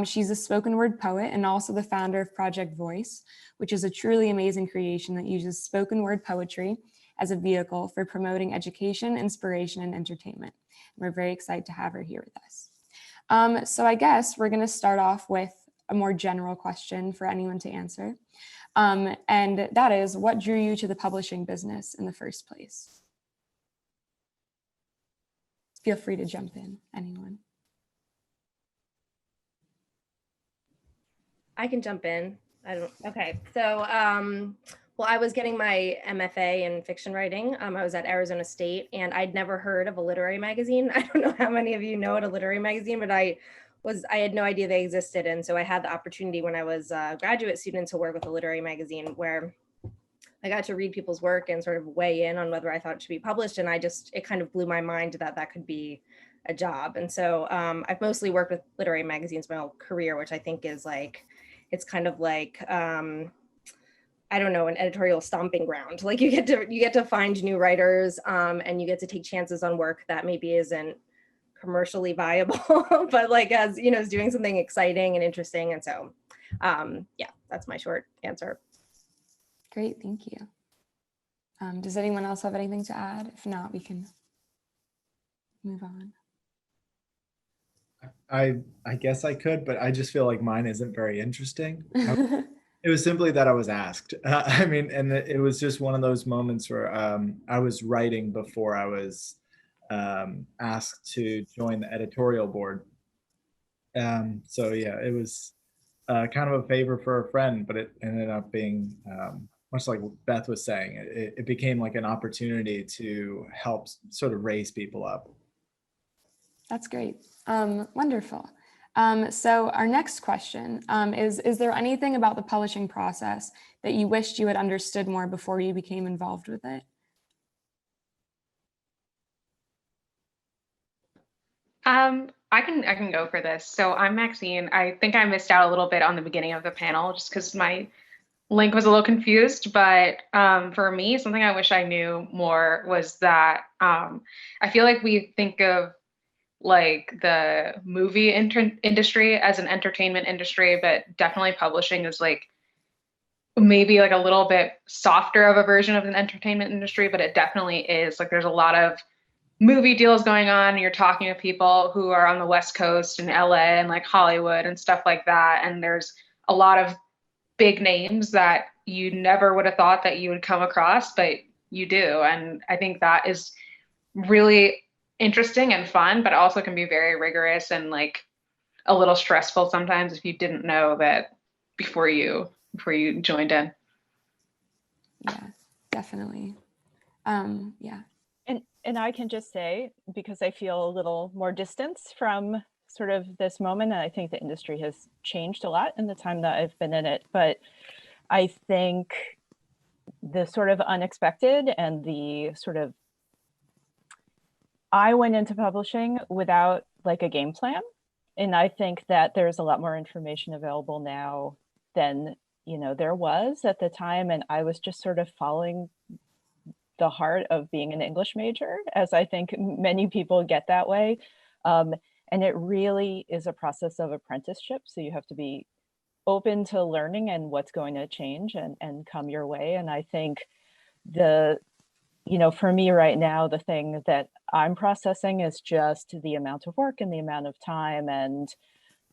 She's a spoken word poet and also the founder of Project Voice, which is a truly amazing creation that uses spoken word poetry as a vehicle for promoting education, inspiration, and entertainment. We're very excited to have her here with us. So I guess we're going to start off with a more general question for anyone to answer. And that is, what drew you to the publishing business in the first place? Feel free to jump in, anyone. I can jump in. Okay. So, well, I was getting my MFA in fiction writing. I was at Arizona State, and I'd never heard of a literary magazine. I don't know how many of you know what a literary magazine, but I had no idea they existed. And so I had the opportunity when I was a graduate student to work with a literary magazine where I got to read people's work and sort of weigh in on whether I thought it should be published. And it kind of blew my mind that that could be a job. And so I've mostly worked with literary magazines my whole career, which I think is like, it's kind of like, I don't know, an editorial stomping ground. Like you get to find new writers and you get to take chances on work that maybe isn't commercially viable, but like as you know, is doing something exciting and interesting. And so, yeah, that's my short answer. Great, thank you. Does anyone else have anything to add? If not, we can move on. I guess I could, but I just feel like mine isn't very interesting. It was simply that I was asked. I mean, and it was just one of those moments where I was writing before I was asked to join the editorial board. So yeah, it was kind of a favor for a friend, but it ended up being, much like Beth was saying, it became like an opportunity to help sort of raise people up. That's great. Wonderful. So our next question is there anything about the publishing process that you wished you had understood more before you became involved with it? I can go for this. So I'm Maxine. I think I missed out a little bit on the beginning of the panel just because my link was a little confused. But for me, something I wish I knew more was that I feel like we think of like the movie industry as an entertainment industry, but definitely publishing is like maybe like a little bit softer of a version of an entertainment industry, but it definitely is. Like there's a lot of movie deals going on, and you're talking to people who are on the West Coast and LA and like Hollywood and stuff like that. And there's a lot of big names that you never would have thought that you would come across, but you do. And I think that is really interesting and fun, but also can be very rigorous and like a little stressful sometimes if you didn't know that before you joined in. Yeah, definitely. Yeah. And I can just say, because I feel a little more distance from sort of this moment, and I think the industry has changed a lot in the time that I've been in it, but I think the sort of unexpected and the sort of, I went into publishing without like a game plan. And I think that there's a lot more information available now than, you know, there was at the time. And I was just sort of following the heart of being an English major, as I think many people get that way. And it really is a process of apprenticeship. So you have to be open to learning and what's going to change and come your way. And I think for me right now, the thing that I'm processing is just the amount of work and the amount of time and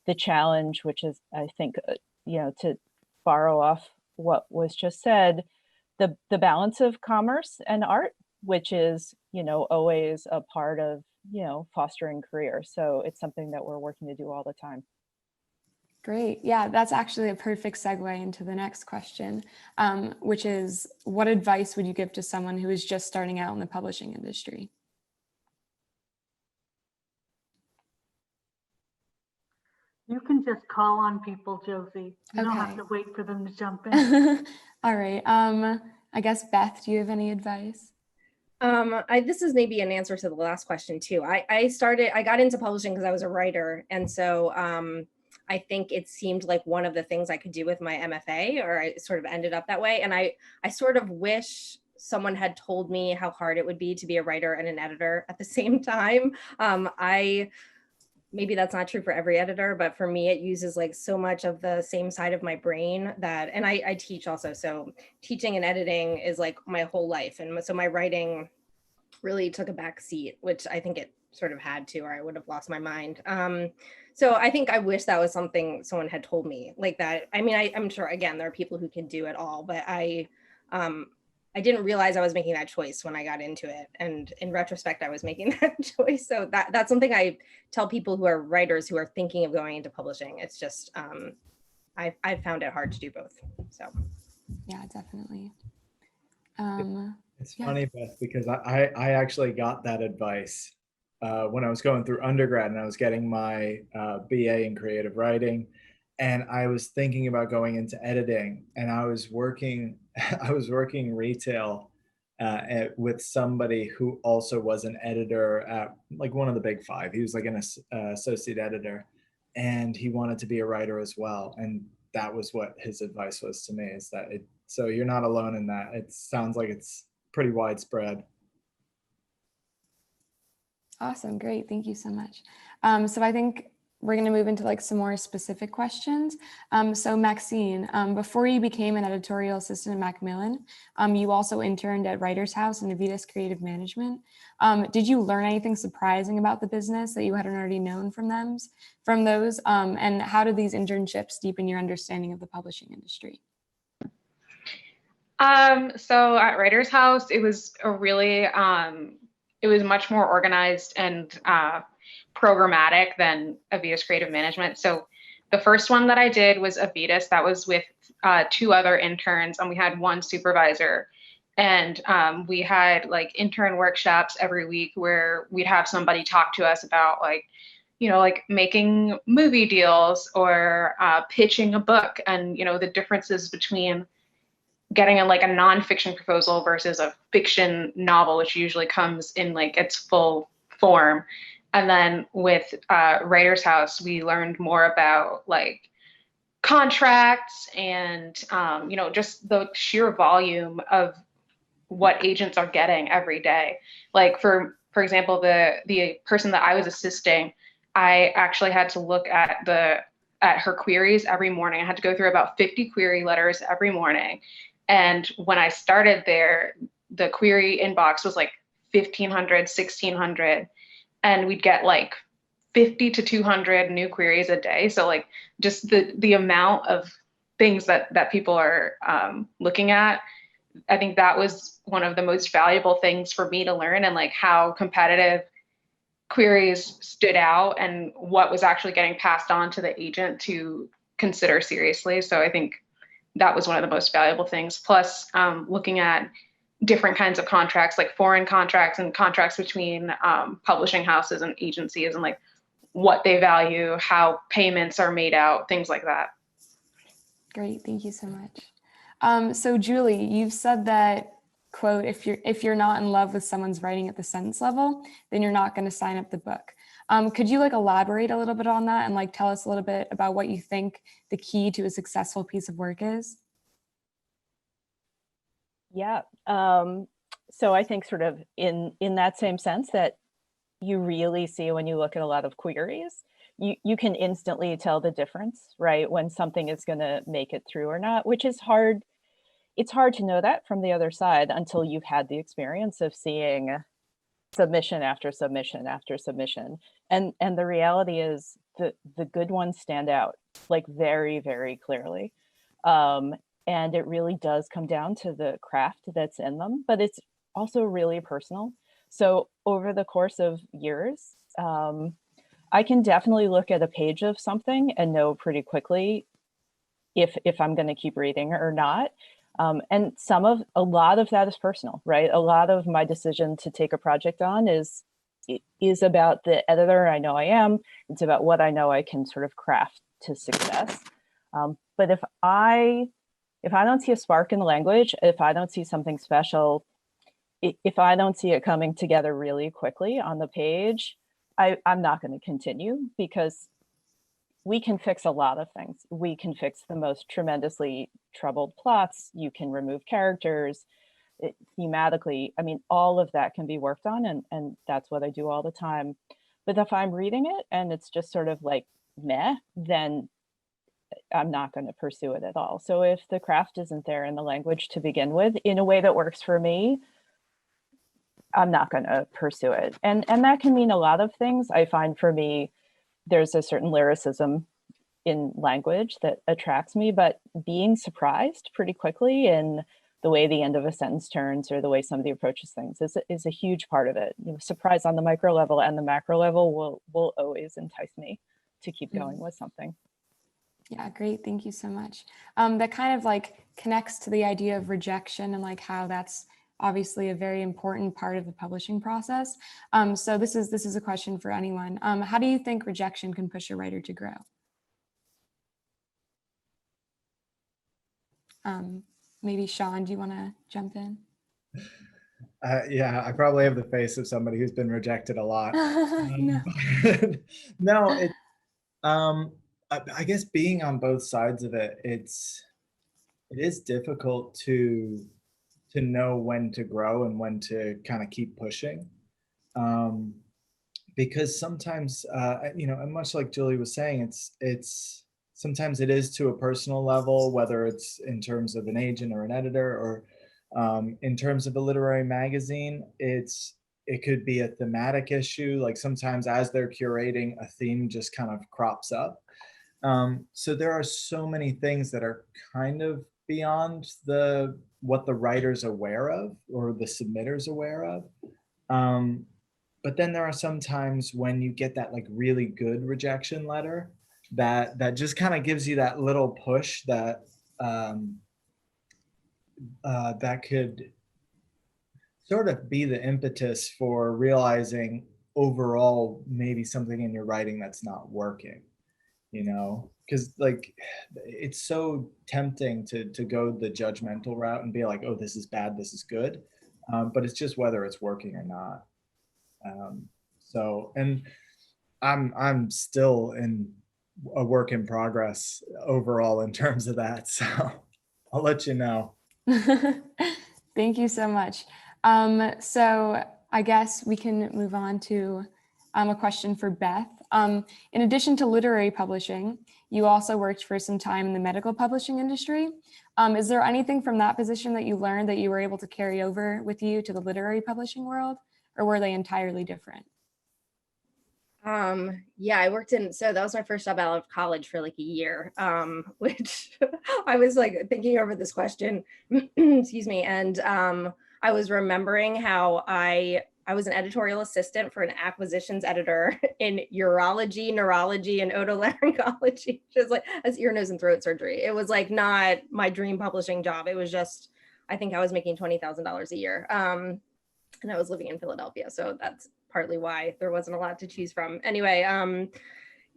the challenge, which is, I think, to borrow off what was just said, the balance of commerce and art, which is, always a part of, fostering careers. So it's something that we're working to do all the time. Great. Yeah, that's actually a perfect segue into the next question, which is, what advice would you give to someone who is just starting out in the publishing industry? You can just call on people, Josie. You don't have to wait for them to jump in. All right. I guess, Beth, do you have any advice? This is maybe an answer to the last question too. I got into publishing because I was a writer. And so I think it seemed like one of the things I could do with my MFA, or I sort of ended up that way. And I sort of wish someone had told me how hard it would be to be a writer and an editor at the same time. I maybe that's not true for every editor, but for me, it uses like so much of the same side of my brain that, and I teach also. So teaching and editing is like my whole life. And so my writing really took a back seat, which I think it sort of had to, or I would have lost my mind. So I think I wish that was something someone had told me like that. I mean, I'm sure, again, there are people who can do it all, but I didn't realize I was making that choice when I got into it. And in retrospect, I was making that choice. So that's something I tell people who are writers who are thinking of going into publishing. It's just, I found it hard to do both, so. Yeah, definitely. It's funny, Beth, because I actually got that advice when I was going through undergrad and I was getting my BA in creative writing, and I was thinking about going into editing, and I was working retail with somebody who also was an editor at like one of the big five. He was like an associate editor, and he wanted to be a writer as well. And that was what his advice was to me, is that so you're not alone in that. It sounds like it's pretty widespread. Awesome, great, thank you so much. So I think we're going to move into like some more specific questions. So Maxine, before you became an editorial assistant at Macmillan, you also interned at Writer's House and Avitas Creative Management. Did you learn anything surprising about the business that you hadn't already known from those? And how did these internships deepen your understanding of the publishing industry? So at Writers House, it was it was much more organized and programmatic than Avitas Creative Management. So the first one that I did was Avitas. That was with 2 other interns, and we had 1 supervisor. And we had like intern workshops every week where we'd have somebody talk to us about like, like making movie deals or pitching a book, and, the differences between getting a nonfiction proposal versus a fiction novel, which usually comes in like its full form. And then with Writers House, we learned more about like contracts and, just the sheer volume of what agents are getting every day. Like for example, the person that I was assisting, I actually had to look at her queries every morning. I had to go through about 50 query letters every morning. And when I started there, the query inbox was like 1,500, 1,600, and we'd get like 50 to 200 new queries a day. So like just the amount of things that people are looking at, I think that was one of the most valuable things for me to learn, and like how competitive queries stood out and what was actually getting passed on to the agent to consider seriously. So I think that was one of the most valuable things. Plus, looking at different kinds of contracts, like foreign contracts and contracts between publishing houses and agencies, and like what they value, how payments are made out, things like that. Great, thank you so much. So Julie, you've said that, quote, if you're not in love with someone's writing at the sentence level, then you're not going to sign up the book. Could you like elaborate a little bit on that and like tell us a little bit about what you think the key to a successful piece of work is? Yeah. So I think sort of in that same sense that you really see when you look at a lot of queries, you can instantly tell the difference, right? When something is going to make it through or not, which is hard. It's hard to know that from the other side until you've had the experience of seeing submission after submission after submission. And the reality is the good ones stand out like very, very clearly. And it really does come down to the craft that's in them, but it's also really personal. So over the course of years, I can definitely look at a page of something and know pretty quickly if I'm going to keep reading or not. And a lot of that is personal, right? A lot of my decision to take a project on is about the editor I know I am. It's about what I know I can sort of craft to success. But if I don't see a spark in the language, if I don't see something special, if I don't see it coming together really quickly on the page, I'm not going to continue, because we can fix a lot of things. We can fix the most tremendously troubled plots. You can remove characters. Thematically, I mean, all of that can be worked on, and that's what I do all the time. But if I'm reading it and it's just sort of like meh, then I'm not going to pursue it at all. So if the craft isn't there in the language to begin with in a way that works for me, I'm not going to pursue it. And that can mean a lot of things. I find for me, there's a certain lyricism in language that attracts me, but being surprised pretty quickly in the way the end of a sentence turns or the way somebody approaches things is a huge part of it. Surprise on the micro level and the macro level will always entice me to keep going with something. Yeah, great. Thank you so much. That kind of like connects to the idea of rejection and like how that's obviously a very important part of the publishing process. So this is a question for anyone. How do you think rejection can push a writer to grow? Maybe Sean, do you want to jump in? Yeah, I probably have the face of somebody who's been rejected a lot. No. No, it. I guess being on both sides of it, it is difficult to know when to grow and when to kind of keep pushing, because sometimes and much like Julie was saying, it's sometimes it is to a personal level, whether it's in terms of an agent or an editor, or in terms of a literary magazine, it could be a thematic issue. Like sometimes as they're curating, a theme just kind of crops up. So there are so many things that are kind of beyond what the writer's aware of or the submitter's aware of. But then there are some times when you get that like really good rejection letter that just kind of gives you that little push that that could sort of be the impetus for realizing overall maybe something in your writing that's not working, because like it's so tempting to go the judgmental route and be like, oh, this is bad, this is good, but it's just whether it's working or not. And I'm still in a work in progress overall in terms of that, so I'll let you know. Thank you so much. So I guess we can move on to a question for Beth. In addition to literary publishing, you also worked for some time in the medical publishing industry. Is there anything from that position that you learned that you were able to carry over with you to the literary publishing world, or were they entirely different? Yeah, I worked so that was my first job out of college for like a year, which I was like thinking over this question, excuse me. And I was remembering how I was an editorial assistant for an acquisitions editor in urology, neurology, and otolaryngology, just like as ear, nose, and throat surgery. It was like not my dream publishing job. It was just, I think I was making $20,000 a year. And I was living in Philadelphia. So that's partly why there wasn't a lot to choose from. Anyway,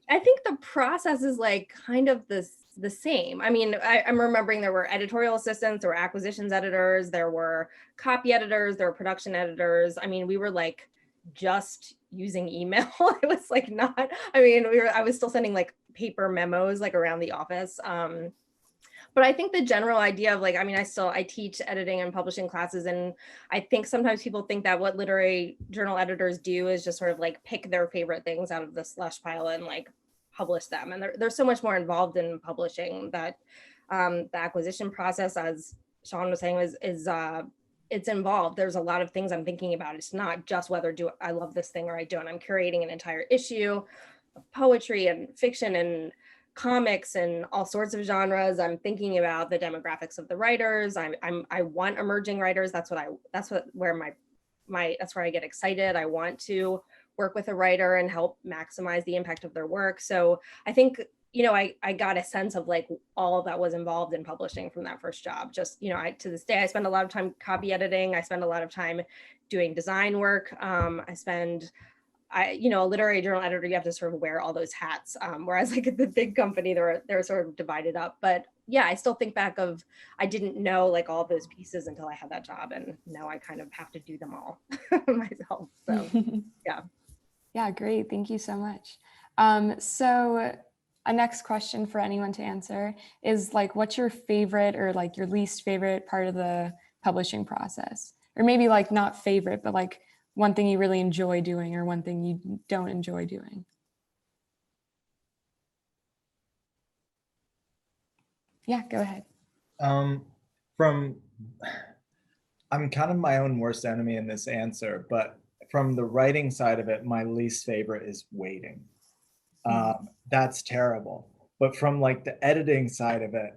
I think the process is like kind of the same. I mean, I'm remembering there were editorial assistants, there were acquisitions editors, there were copy editors, there were production editors. I mean, we were like just using email. It was like not, I mean, I was still sending like paper memos like around the office. But I think the general idea of like, I mean, I teach editing and publishing classes. And I think sometimes people think that what literary journal editors do is just sort of like pick their favorite things out of the slush pile and like publish them. And there's so much more involved in publishing that the acquisition process, as Sean was saying, is it's involved. There's a lot of things I'm thinking about. It's not just whether I love this thing or I don't. I'm curating an entire issue of poetry and fiction and comics and all sorts of genres. I'm thinking about the demographics of the writers. I want emerging writers. That's where I get excited. I want to work with a writer and help maximize the impact of their work. So I think, I got a sense of like all of that was involved in publishing from that first job. Just, to this day, I spend a lot of time copy editing. I spend a lot of time doing design work. A literary journal editor, you have to sort of wear all those hats. Whereas like at the big company, they're sort of divided up. But yeah, I still think back of, I didn't know like all those pieces until I had that job. And now I kind of have to do them all myself. So yeah. Yeah, great. Thank you so much. So a next question for anyone to answer is like, what's your favorite or like your least favorite part of the publishing process? Or maybe like not favorite, but like one thing you really enjoy doing or one thing you don't enjoy doing? Yeah, go ahead. I'm kind of my own worst enemy in this answer, but from the writing side of it, my least favorite is waiting. That's terrible. But from like the editing side of it,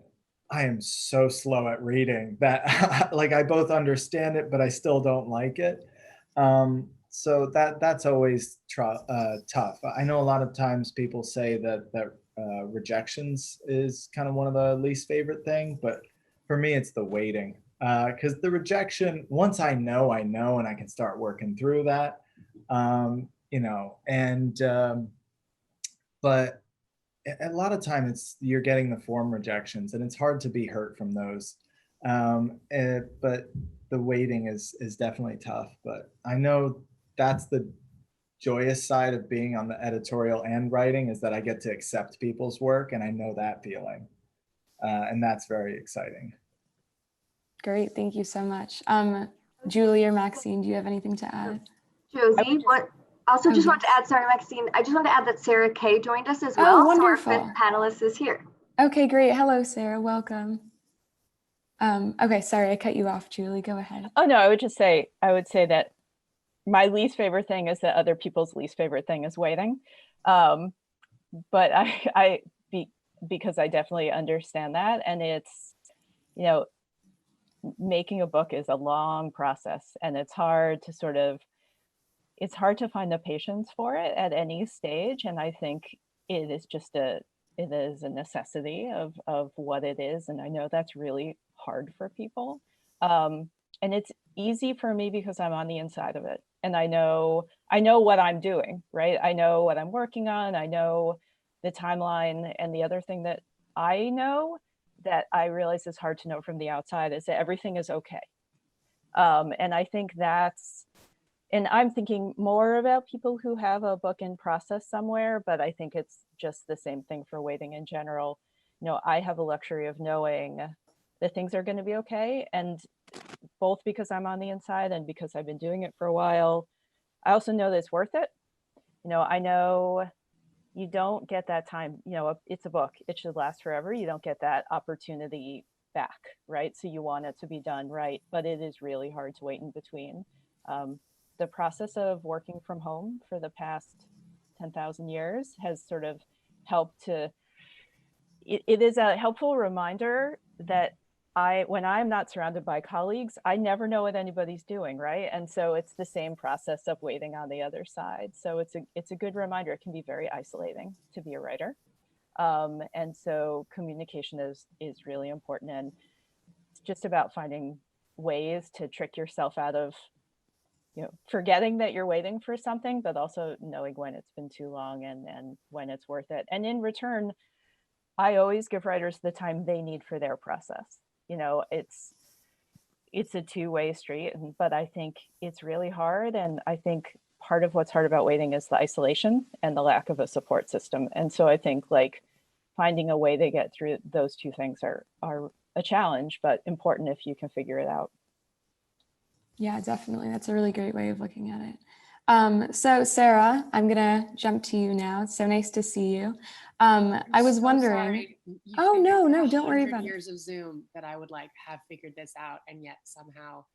I am so slow at reading that like I both understand it, but I still don't like it. So that's always tough. I know a lot of times people say that rejections is kind of one of the least favorite thing, but for me, it's the waiting. Because the rejection, once I know, and I can start working through that, but a lot of time you're getting the form rejections, and it's hard to be hurt from those. But the waiting is definitely tough. But I know that's the joyous side of being on the editorial and writing, is that I get to accept people's work, and I know that feeling, and that's very exciting. Great, thank you so much. Julie or Maxine, do you have anything to add? Josie, just want to add, sorry, Maxine, I just want to add that Sarah Kay joined us as well. Oh, wonderful. So our fifth panelist is here. Okay, great. Hello, Sarah, welcome. Okay, sorry, I cut you off, Julie, go ahead. Oh no, I would say that my least favorite thing is that other people's least favorite thing is waiting. But because I definitely understand that, and it's, making a book is a long process, and it's hard to find the patience for it at any stage. And I think it is a necessity of what it is. And I know that's really hard for people. And it's easy for me because I'm on the inside of it. And I know what I'm doing, right? I know what I'm working on. I know the timeline. And the other thing that I know that I realize is hard to know from the outside is that everything is okay. And I think and I'm thinking more about people who have a book in process somewhere, but I think it's just the same thing for waiting in general. I have a luxury of knowing that things are going to be okay. And both because I'm on the inside and because I've been doing it for a while, I also know that it's worth it. I know you don't get that time, it's a book, it should last forever. You don't get that opportunity back, right? So you want it to be done right, but it is really hard to wait in between. The process of working from home for the past 10,000 years has sort of helped it is a helpful reminder that when I'm not surrounded by colleagues, I never know what anybody's doing, right? And so it's the same process of waiting on the other side. So it's a good reminder. It can be very isolating to be a writer. And so communication is really important. And it's just about finding ways to trick yourself out of forgetting that you're waiting for something, but also knowing when it's been too long and when it's worth it. And in return, I always give writers the time they need for their process. It's a two-way street, but I think it's really hard. And I think part of what's hard about waiting is the isolation and the lack of a support system. And so I think finding a way to get through those two things are a challenge, but important if you can figure it out. Yeah, definitely. That's a really great way of looking at it. So Sarah, I'm gonna jump to you now. It's so nice to see you. I was wondering. Oh no, don't worry about it. Years of Zoom that I would have figured this out, and yet somehow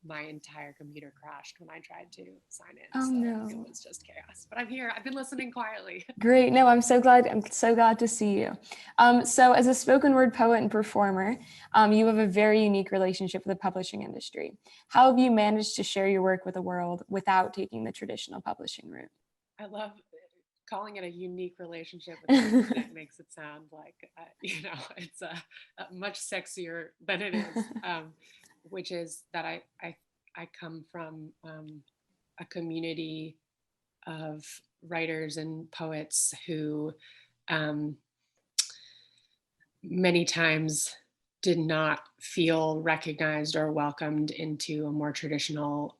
my entire computer crashed when I tried to sign in. Oh no, it was just chaos. But I'm here. I've been listening quietly. Great. No, I'm so glad to see you. So as a spoken word poet and performer, you have a very unique relationship with the publishing industry. How have you managed to share your work with the world without taking the traditional publishing route? I love calling it a unique relationship. That makes it sound like, it's much sexier than it is, which is that I come from a community of writers and poets who many times did not feel recognized or welcomed into a more traditional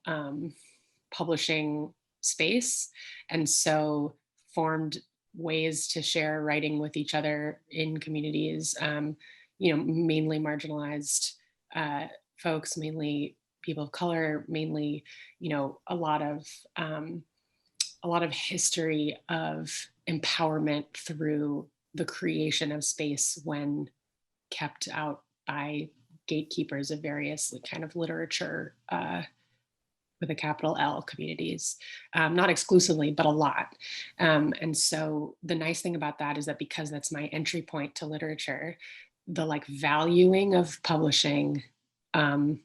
publishing space, and so formed ways to share writing with each other in communities, mainly marginalized folks, mainly people of color, mainly, a lot of history of empowerment through the creation of space when kept out by gatekeepers of various kind of literature with a capital L communities, not exclusively, but a lot. And so the nice thing about that is that because that's my entry point to literature, the valuing of publishing and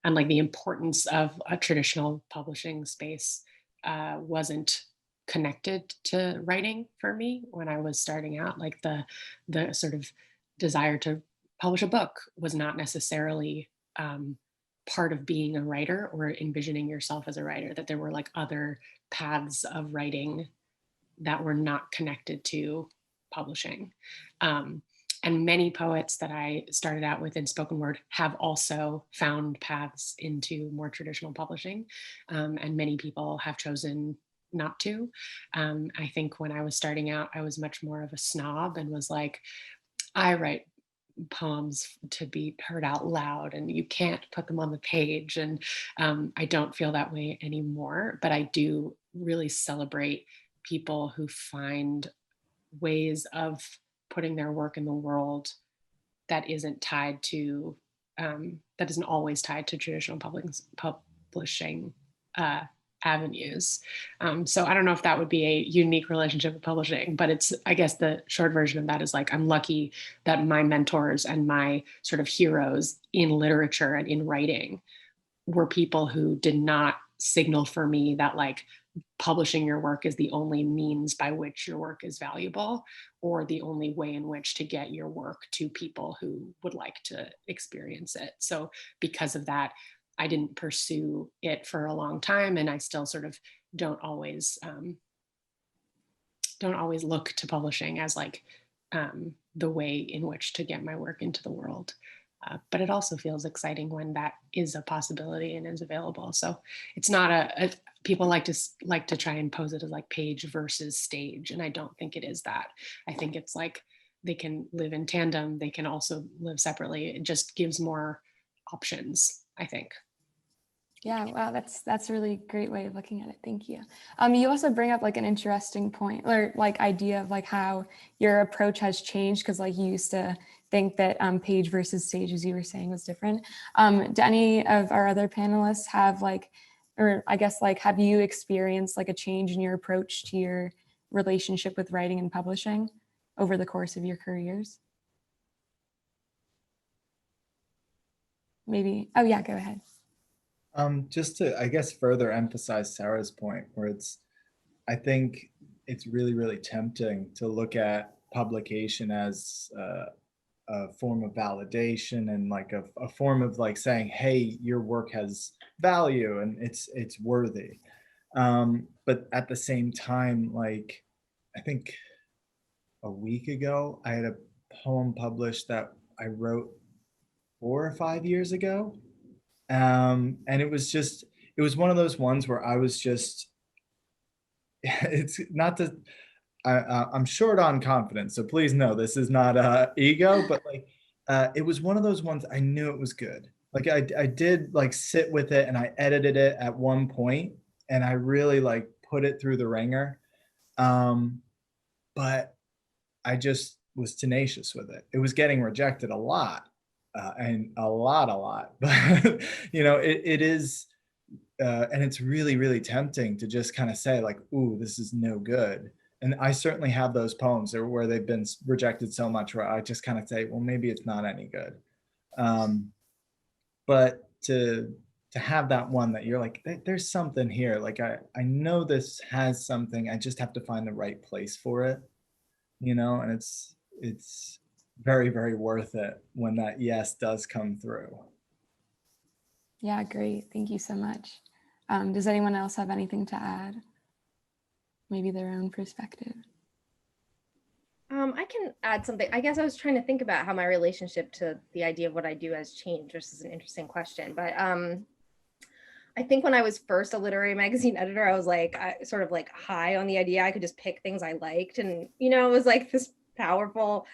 the importance of a traditional publishing space wasn't connected to writing for me when I was starting out. The sort of desire to publish a book was not necessarily part of being a writer or envisioning yourself as a writer, that there were other paths of writing that were not connected to publishing. And many poets that I started out with in spoken word have also found paths into more traditional publishing. And many people have chosen not to. I think when I was starting out, I was much more of a snob and was like, I write poems to be heard out loud and you can't put them on the page. And I don't feel that way anymore, but I do really celebrate people who find ways of putting their work in the world that isn't always tied to traditional publishing avenues. So I don't know if that would be a unique relationship with publishing, but I guess the short version of that is I'm lucky that my mentors and my sort of heroes in literature and in writing were people who did not signal for me that publishing your work is the only means by which your work is valuable or the only way in which to get your work to people who would like to experience it. So because of that, I didn't pursue it for a long time, and I still sort of don't always look to publishing as the way in which to get my work into the world. But it also feels exciting when that is a possibility and is available. So it's not people like to try and pose it as page versus stage, and I don't think it is that. I think it's they can live in tandem. They can also live separately. It just gives more options, I think. Yeah, wow, that's a really great way of looking at it. Thank you. You also bring up an interesting point or idea of how your approach has changed, because you used to think that page versus stage, as you were saying, was different. Do any of our other panelists have or I guess have you experienced a change in your approach to your relationship with writing and publishing over the course of your careers? Maybe. Oh yeah, go ahead. Just to, I guess, further emphasize Sarah's point, where I think it's really, really tempting to look at publication as a form of validation and a form of saying, hey, your work has value and it's worthy. But at the same time, I think a week ago, I had a poem published that I wrote 4 or 5 years ago. And it was one of those ones where I was just, it's not that I'm short on confidence. So please know this is not ego, but it was one of those ones I knew it was good. I did sit with it and I edited it at one point and I really put it through the ringer. But I just was tenacious with it. It was getting rejected a lot. And a lot, but it is, and it's really, really tempting to just kind of say ooh, this is no good. And I certainly have those poems where they've been rejected so much where I just kind of say, well, maybe it's not any good. But to have that one that you're there's something here. I know this has something, I just have to find the right place for it, and it's very, very worth it when that yes does come through. Yeah, great. Thank you so much. Does anyone else have anything to add? Maybe their own perspective. I can add something. I guess I was trying to think about how my relationship to the idea of what I do has changed, which is an interesting question. But I think when I was first a literary magazine editor, I was sort of high on the idea I could just pick things I liked. And, it was this powerful.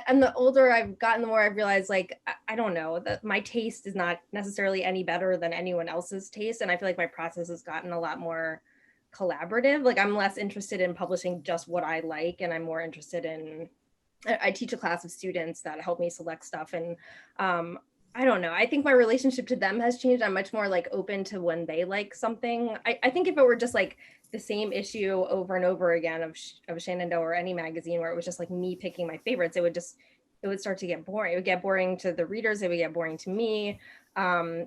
And the older I've gotten, the more I've realized, like, I don't know, that my taste is not necessarily any better than anyone else's taste. And I feel like my process has gotten a lot more collaborative. Like, I'm less interested in publishing just what I like, and I'm more interested in, I teach a class of students that help me select stuff. And I don't know, I think my relationship to them has changed. I'm much more like open to when they like something. I think if it were just like the same issue over and over again of Shenandoah or any magazine where it was just like me picking my favorites, it would start to get boring. It would get boring to the readers. It would get boring to me.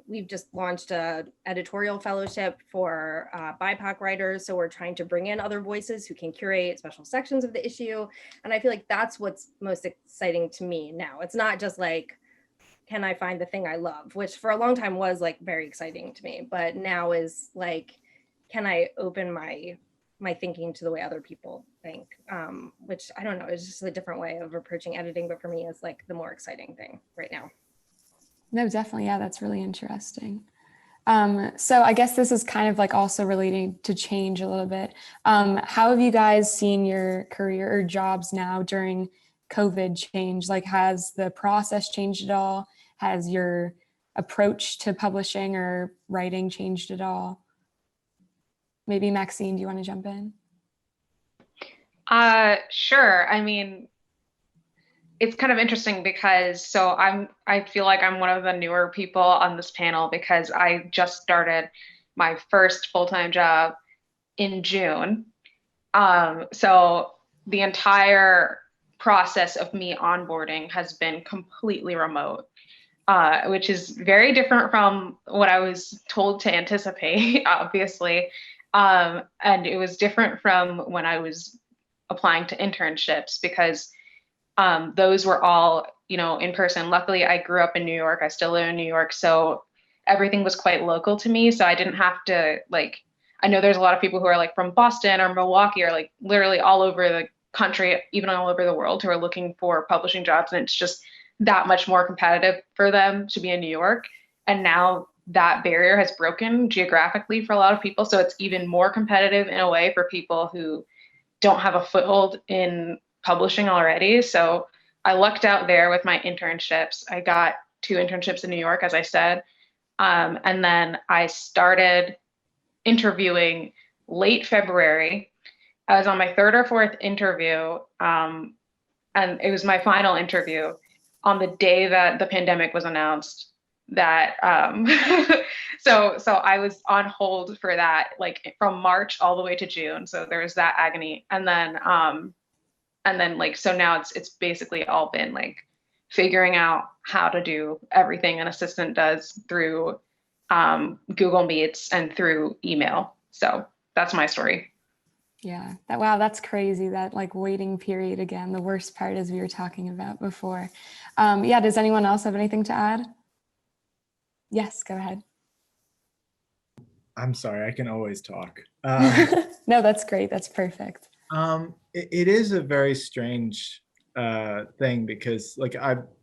We've just launched a editorial fellowship for BIPOC writers. So we're trying to bring in other voices who can curate special sections of the issue. And I feel like that's what's most exciting to me now. It's not just like, can I find the thing I love, which for a long time was like very exciting to me, but now is like, can I open my thinking to the way other people think, which I don't know, it's just a different way of approaching editing, but for me it's like the more exciting thing right now. No, definitely. Yeah, that's really interesting. So I guess this is kind of like also relating to change a little bit. How have you guys seen your career or jobs now during COVID change? Like, has the process changed at all? Has your approach to publishing or writing changed at all? Maybe Maxine, do you want to jump in? Sure. I mean, it's kind of interesting because I feel like I'm one of the newer people on this panel because I just started my first full-time job in June. So the entire process of me onboarding has been completely remote, which is very different from what I was told to anticipate, obviously. And it was different from when I was applying to internships because those were all, in person. Luckily, I grew up in New York. I still live in New York. So everything was quite local to me. So I didn't have to I know there's a lot of people who are like from Boston or Milwaukee or like literally all over the country, even all over the world, who are looking for publishing jobs. And it's just that much more competitive for them to be in New York. And now that barrier has broken geographically for a lot of people. So it's even more competitive in a way for people who don't have a foothold in publishing already. So I lucked out there with my internships. I got 2 internships in New York, as I said. And then I started interviewing late February. I was on my 3rd or 4th interview. And it was my final interview on the day that the pandemic was announced. That so I was on hold for that, like from March all the way to June. So there was that agony. And then so now it's basically all been like figuring out how to do everything an assistant does through Google Meets and through email. So that's my story. Yeah, wow, that's crazy, that like waiting period again, the worst part as we were talking about before. Yeah, does anyone else have anything to add? Yes, go ahead. I'm sorry, I can always talk. No, that's great. That's perfect. It is a very strange thing because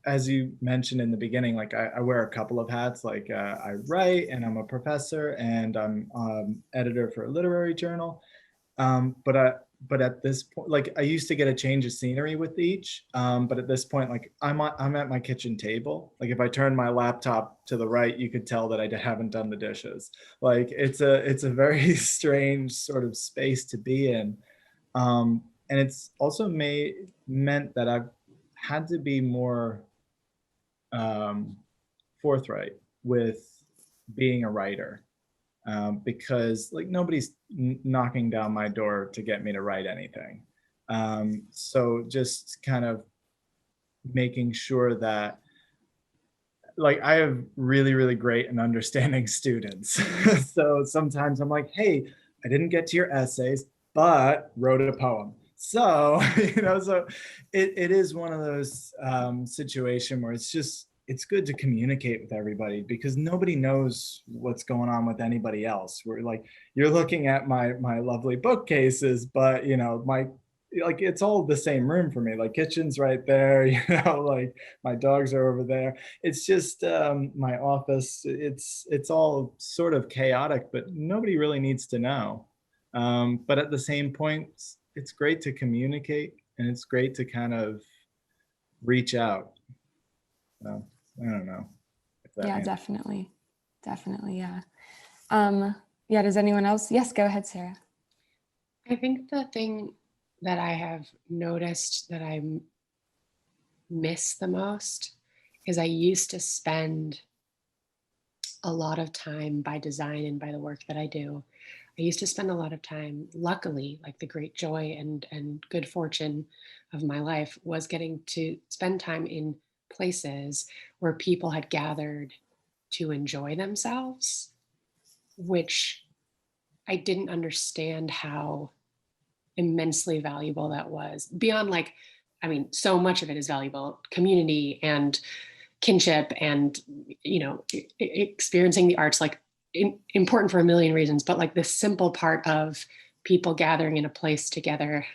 as you mentioned in the beginning, like I wear a couple of hats. Like I write and I'm a professor and I'm editor for a literary journal. But at this point, like I used to get a change of scenery with each. But at this point, like I'm at my kitchen table. Like if I turn my laptop to the right, you could tell that I haven't done the dishes. Like it's a very strange sort of space to be in. And it's also meant that I've had to be more forthright with being a writer. Because like nobody's knocking down my door to get me to write anything. So just kind of making sure that like I have really, really great and understanding students. So sometimes I'm like, hey, I didn't get to your essays, but wrote a poem. So, so it is one of those situations where it's good to communicate with everybody because nobody knows what's going on with anybody else. We're like, you're looking at my lovely bookcases, but it's all the same room for me. Like kitchen's right there, like my dogs are over there. It's just my office. It's all sort of chaotic, but nobody really needs to know. But at the same point, it's great to communicate and it's great to kind of reach out. So, I don't know. Yeah, definitely. Yeah. Yeah, does anyone else? Yes, go ahead, Sarah. I think the thing that I have noticed that I miss the most is I used to spend a lot of time, by design and by the work that I do, I used to spend a lot of time, luckily, like the great joy and good fortune of my life was getting to spend time in places where people had gathered to enjoy themselves, which I didn't understand how immensely valuable that was. Beyond, like, I mean, so much of it is valuable, community and kinship and, experiencing the arts, like important for a million reasons, but like the simple part of people gathering in a place together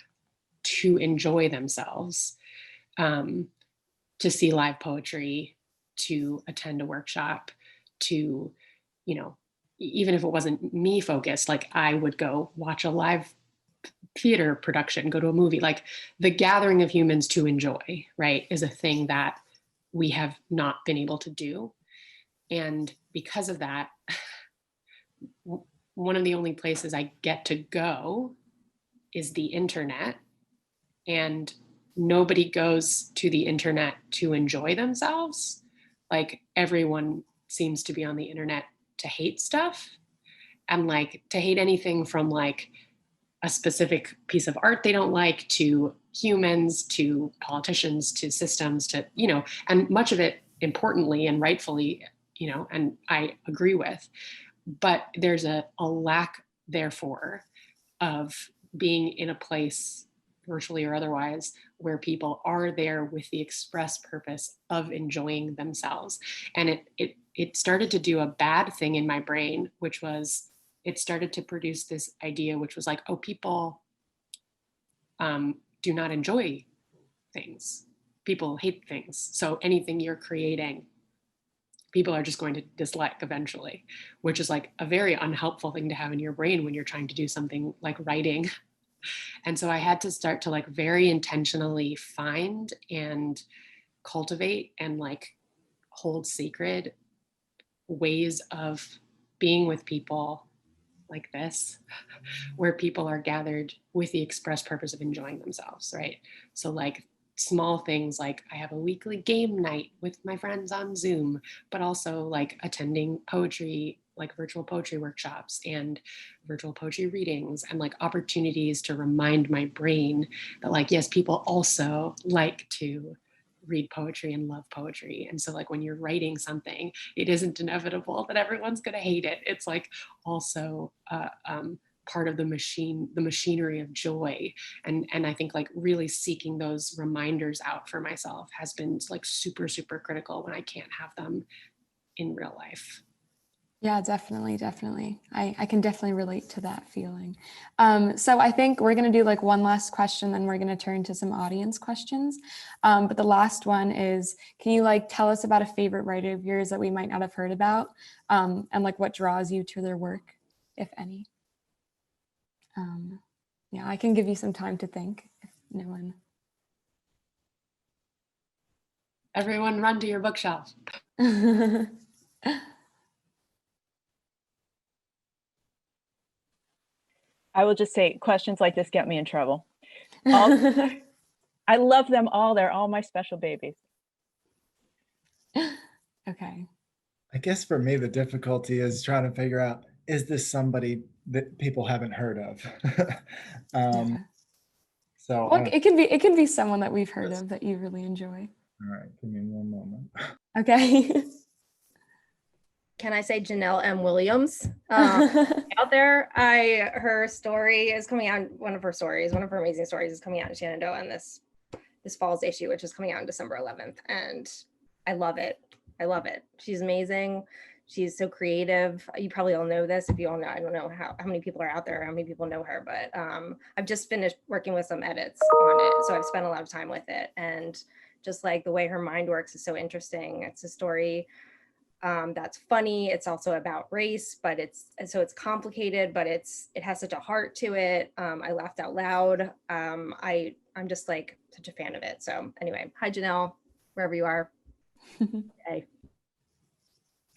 to enjoy themselves, to see live poetry, to attend a workshop, to, even if it wasn't me focused, like I would go watch a live theater production, go to a movie, like the gathering of humans to enjoy, right, is a thing that we have not been able to do. And because of that, one of the only places I get to go is the internet. And nobody goes to the internet to enjoy themselves. Like everyone seems to be on the internet to hate stuff, and like to hate anything from like a specific piece of art they don't like, to humans, to politicians, to systems, to, and much of it importantly and rightfully, and I agree with, but there's a lack, therefore, of being in a place, virtually or otherwise, where people are there with the express purpose of enjoying themselves. And it started to do a bad thing in my brain, which was, it started to produce this idea, which was like, oh, people do not enjoy things. People hate things. So anything you're creating, people are just going to dislike eventually, which is like a very unhelpful thing to have in your brain when you're trying to do something like writing. And so I had to start to like very intentionally find and cultivate and like hold sacred ways of being with people like this, where people are gathered with the express purpose of enjoying themselves, right? So like small things like I have a weekly game night with my friends on Zoom, but also like attending poetry, like virtual poetry workshops and virtual poetry readings, and like opportunities to remind my brain that like, yes, people also like to read poetry and love poetry. And so like when you're writing something, it isn't inevitable that everyone's going to hate it. It's like also part of the machinery of joy. And I think like really seeking those reminders out for myself has been like super, super critical when I can't have them in real life. Yeah, definitely. I can definitely relate to that feeling. So I think we're going to do like one last question, then we're going to turn to some audience questions. But the last one is, can you like tell us about a favorite writer of yours that we might not have heard about, and like what draws you to their work, if any? Yeah, I can give you some time to think if no one. Everyone run to your bookshelf. I will just say questions like this get me in trouble. I love them all. They're all my special babies. Okay. I guess for me, the difficulty is trying to figure out, is this somebody that people haven't heard of? So well, it can be someone that we've heard of that you really enjoy. All right, give me one moment. Okay. Can I say Janelle M. Williams? Out there, her story is coming out. One of her amazing stories is coming out in Shenandoah in this fall's issue, which is coming out on December 11th. And I love it. She's amazing. She's so creative. You probably all know this. If you all know, I don't know how many people are out there, how many people know her, but I've just finished working with some edits on it. So I've spent a lot of time with it. And just like the way her mind works is so interesting. It's a story that's funny. It's also about race, but it's complicated, but it has such a heart to it. I laughed out loud. I'm just like such a fan of it. So anyway, hi Janelle, wherever you are. Hey.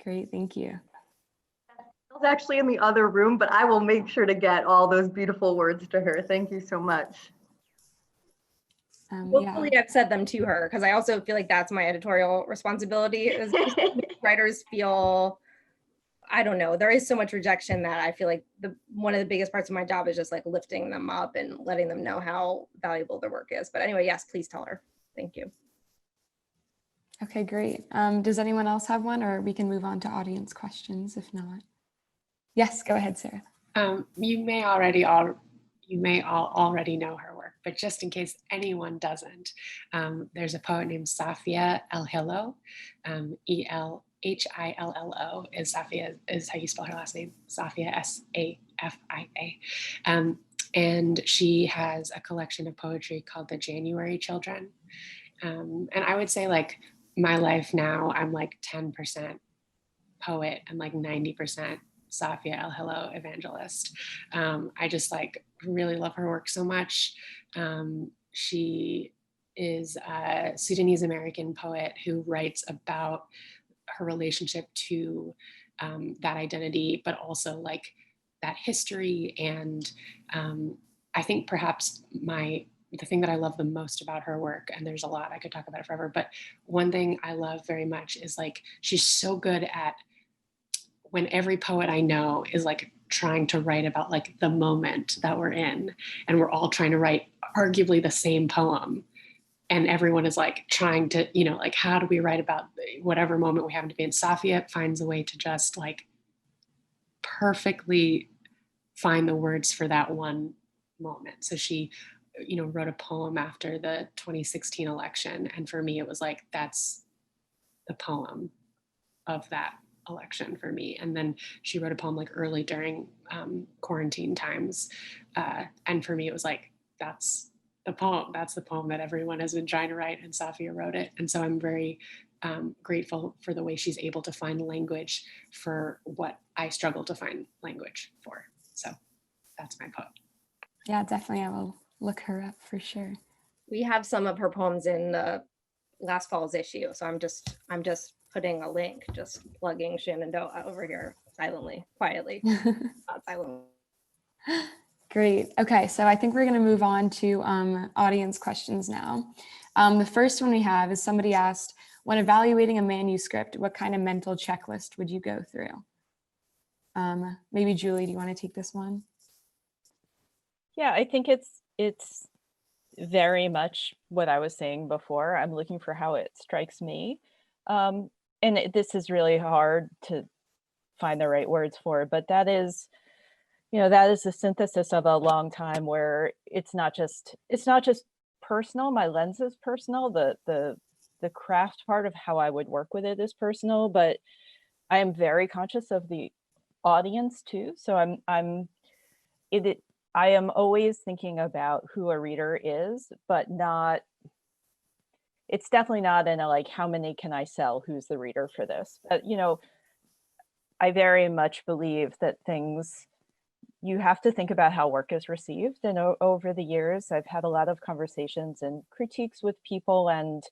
Great, thank you. I was actually in the other room, but I will make sure to get all those beautiful words to her. Thank you so much. Hopefully I've said them to her, because I also feel like that's my editorial responsibility, is writers feel, I don't know, there is so much rejection that I feel like one of the biggest parts of my job is just like lifting them up and letting them know how valuable their work is. But anyway, yes, please tell her. Thank you. Okay, great. Does anyone else have one, or we can move on to audience questions if not? Yes, go ahead, Sarah. You may all already know her work, but just in case anyone doesn't, there's a poet named Sophia Hall, Elhillo is Sophia is how you spell her last name, Sophia Safia. And she has a collection of poetry called The January Children. And I would say like my life now, I'm like 10% poet and like 90% Sophia Hall evangelist. I just like really love her work so much. She is a Sudanese American poet who writes about her relationship to that identity, but also like that history. And I think perhaps the thing that I love the most about her work, and there's a lot, I could talk about it forever, but one thing I love very much is like, she's so good at, when every poet I know is like trying to write about like the moment that we're in, and we're all trying to write arguably the same poem. And everyone is like trying to, like, how do we write about whatever moment we happen to be in? Sophia finds a way to just like perfectly find the words for that one moment. So she, wrote a poem after the 2016 election. And for me, it was like, that's the poem of that election for me. And then she wrote a poem like early during quarantine times. And for me, it was like, that's the poem that everyone has been trying to write, and Sophia wrote it. And so I'm very grateful for the way she's able to find language for what I struggle to find language for. So that's my poem. Yeah, definitely. I will look her up for sure. We have some of her poems in the last fall's issue. So I'm just putting a link, just plugging Shenandoah over here silently, quietly, not silently. Great. Okay, so I think we're going to move on to audience questions now. The first one we have is somebody asked, when evaluating a manuscript, what kind of mental checklist would you go through? Maybe Julie, do you want to take this one? Yeah, I think it's very much what I was saying before. I'm looking for how it strikes me. This is really hard to find the right words for, but that is the synthesis of a long time where it's not just personal. My lens is personal. The craft part of how I would work with it is personal, but I am very conscious of the audience too. So I am always thinking about who a reader is, but not. It's definitely not in a like, how many can I sell? Who's the reader for this? But I very much believe that you have to think about how work is received. And over the years, I've had a lot of conversations and critiques with people, and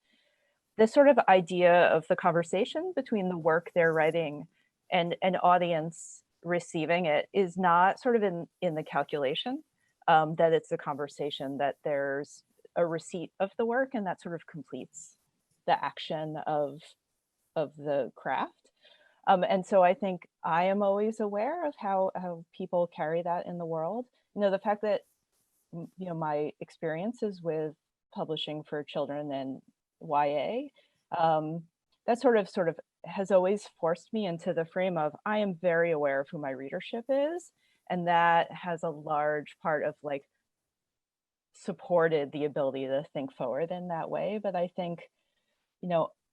this sort of idea of the conversation between the work they're writing and an audience receiving it is not sort of in the calculation, that it's a conversation, that there's a receipt of the work, and that sort of completes the action of the craft. And so I think I am always aware of how people carry that in the world. The fact that my experiences with publishing for children and YA, that sort of has always forced me into the frame of, I am very aware of who my readership is, and that has a large part of like supported the ability to think forward in that way. But I think,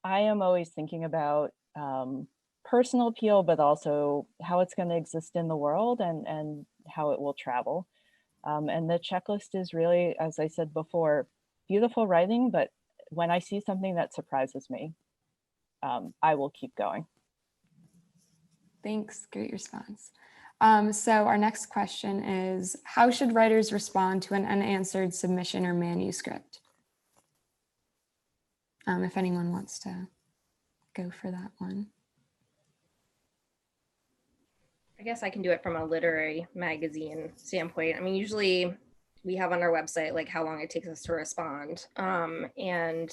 I am always thinking about personal appeal, but also how it's going to exist in the world and how it will travel. And the checklist is really, as I said before, beautiful writing, but when I see something that surprises me, I will keep going. Thanks, great response. So our next question is, how should writers respond to an unanswered submission or manuscript? If anyone wants to go for that one. I guess I can do it from a literary magazine standpoint. I mean, usually we have on our website like how long it takes us to respond. And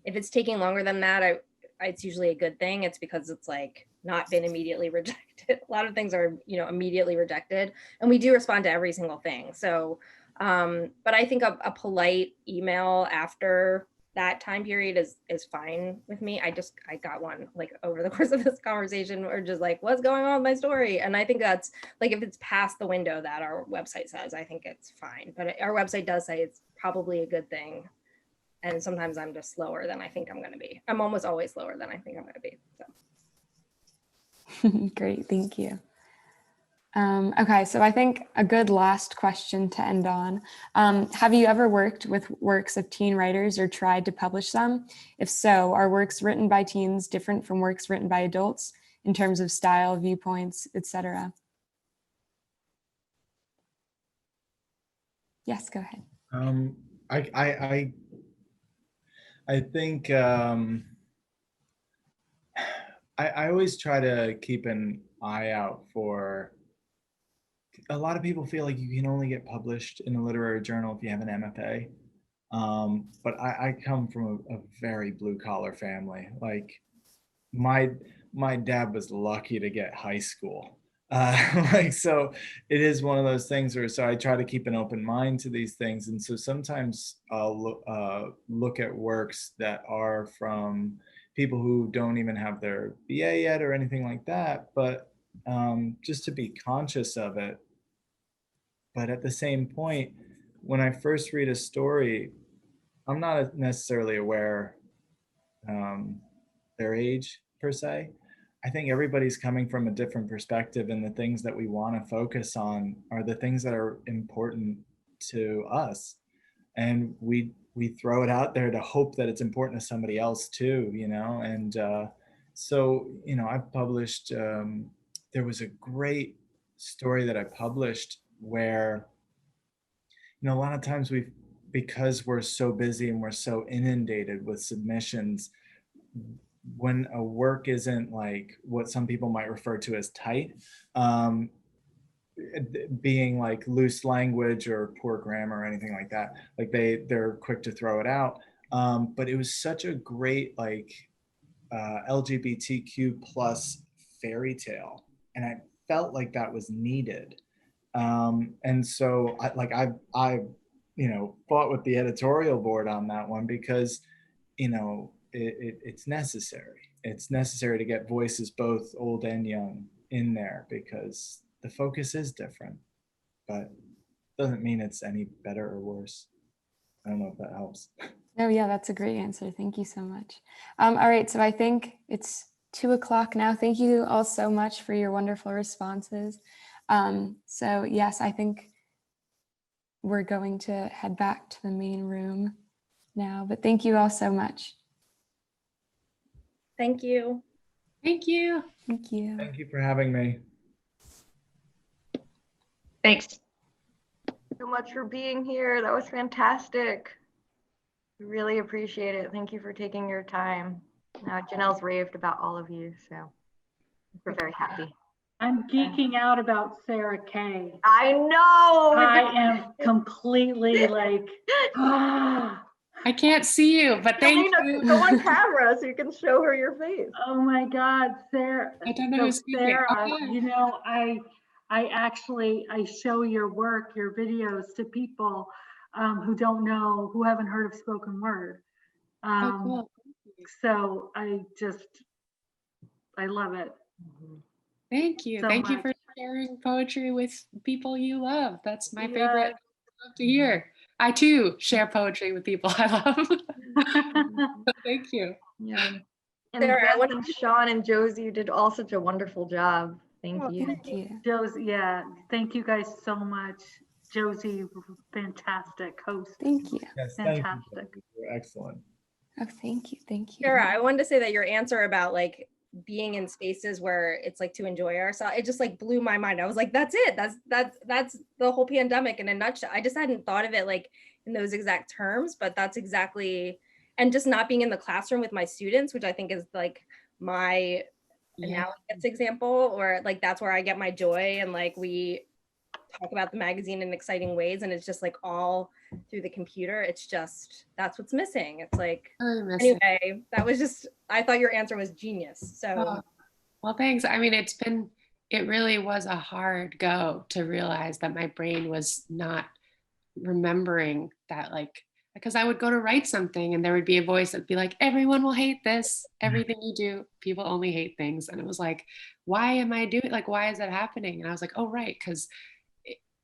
if it's taking longer than that, it's usually a good thing. It's because it's like not been immediately rejected. A lot of things are, immediately rejected, and we do respond to every single thing. So, but I think a polite email after that time period is fine with me. I got one like over the course of this conversation, or just like, what's going on with my story? And I think that's like, if it's past the window that our website says, I think it's fine. But our website does say it's probably a good thing. And sometimes I'm just slower than I think I'm going to be. I'm almost always slower than I think I'm going to be. So. Great, thank you. Okay, so I think a good last question to end on. Have you ever worked with works of teen writers or tried to publish them? If so, are works written by teens different from works written by adults in terms of style, viewpoints, etc.? Yes, go ahead. I think I always try to keep an eye out for. A lot of people feel like you can only get published in a literary journal if you have an MFA. But I come from a very blue collar family. Like my dad was lucky to get high school. So it is one of those things where, so I try to keep an open mind to these things. And so sometimes I'll look at works that are from people who don't even have their BA yet or anything like that, but just to be conscious of it. But at the same point, when I first read a story, I'm not necessarily aware their age per se. I think everybody's coming from a different perspective, and the things that we want to focus on are the things that are important to us. And we throw it out there to hope that it's important to somebody else too, And so, I've published, there was a great story that I published where, a lot of times because we're so busy and we're so inundated with submissions, when a work isn't like what some people might refer to as tight, being like loose language or poor grammar or anything like that, like they're quick to throw it out. But it was such a great LGBTQ plus fairy tale, and I felt like that was needed. And so I fought with the editorial board on that one because, it's necessary. It's necessary to get voices both old and young in there because the focus is different, but doesn't mean it's any better or worse. I don't know if that helps. Oh yeah, that's a great answer. Thank you so much. All right, so I think it's 2:00 now. Thank you all so much for your wonderful responses. So yes, I think we're going to head back to the main room now, but thank you all so much. Thank you. Thank you. Thank you. Thank you for having me. Thanks. So much for being here. That was fantastic. We really appreciate it. Thank you for taking your time. Janelle's raved about all of you, so we're very happy. I'm geeking out about Sarah Kay. I know. I am completely like, I can't see you, but thank you. Go on camera so you can show her your face. Oh my God, Sarah. I don't know who's speaking. Sarah, Okay. I show your work, your videos to people who haven't heard of spoken word. Cool. So I love it. Thank you. So Thank you much. for sharing poetry with people you love. That's my favorite. I love to hear. I too share poetry with people I love. Thank you. Yeah. And Beth and Sean and Josie, you did all such a wonderful job. Thank you. Thank you. Josie, yeah. Thank you guys so much. Josie, fantastic host. Thank you. Yes, fantastic. Thank you. You're excellent. Oh, thank you. Thank you. Sarah, I wanted to say that your answer about like being in spaces where it's like to enjoy ourselves. It just like blew my mind. I was like, that's it. That's the whole pandemic in a nutshell. I just hadn't thought of it like in those exact terms, but that's exactly, and just not being in the classroom with my students, which I think is like my analogous example, or like that's where I get my joy, and like we talk about the magazine in exciting ways, and it's just like all through the computer. It's just, that's what's missing. It's like, anyway, that was just, I thought your answer was genius. So well, thanks. I mean, it really was a hard go to realize that my brain was not remembering that, like, because I would go to write something and there would be a voice that'd be like, everyone will hate this. Everything you do, people only hate things. And it was like, why am I doing, like, why is that happening? And I was like, oh, right, because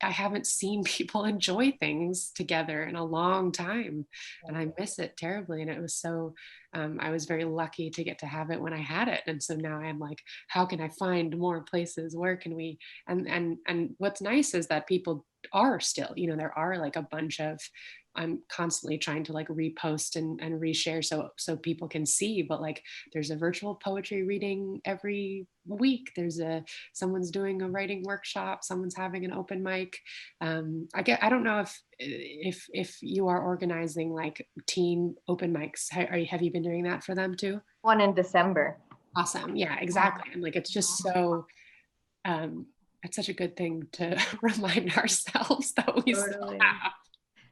I haven't seen people enjoy things together in a long time, and I miss it terribly. And it was so, I was very lucky to get to have it when I had it. And so now I'm like, how can I find more places? Where can we, and what's nice is that people are still, you know, there are like a bunch of, I'm constantly trying to like repost and reshare so people can see, but like there's a virtual poetry reading every week. Someone's doing a writing workshop, someone's having an open mic. I don't know if you are organizing like teen open mics. Have you been doing that for them too? One in December. Awesome. Yeah, exactly. And like, it's just so, it's such a good thing to remind ourselves that we still have.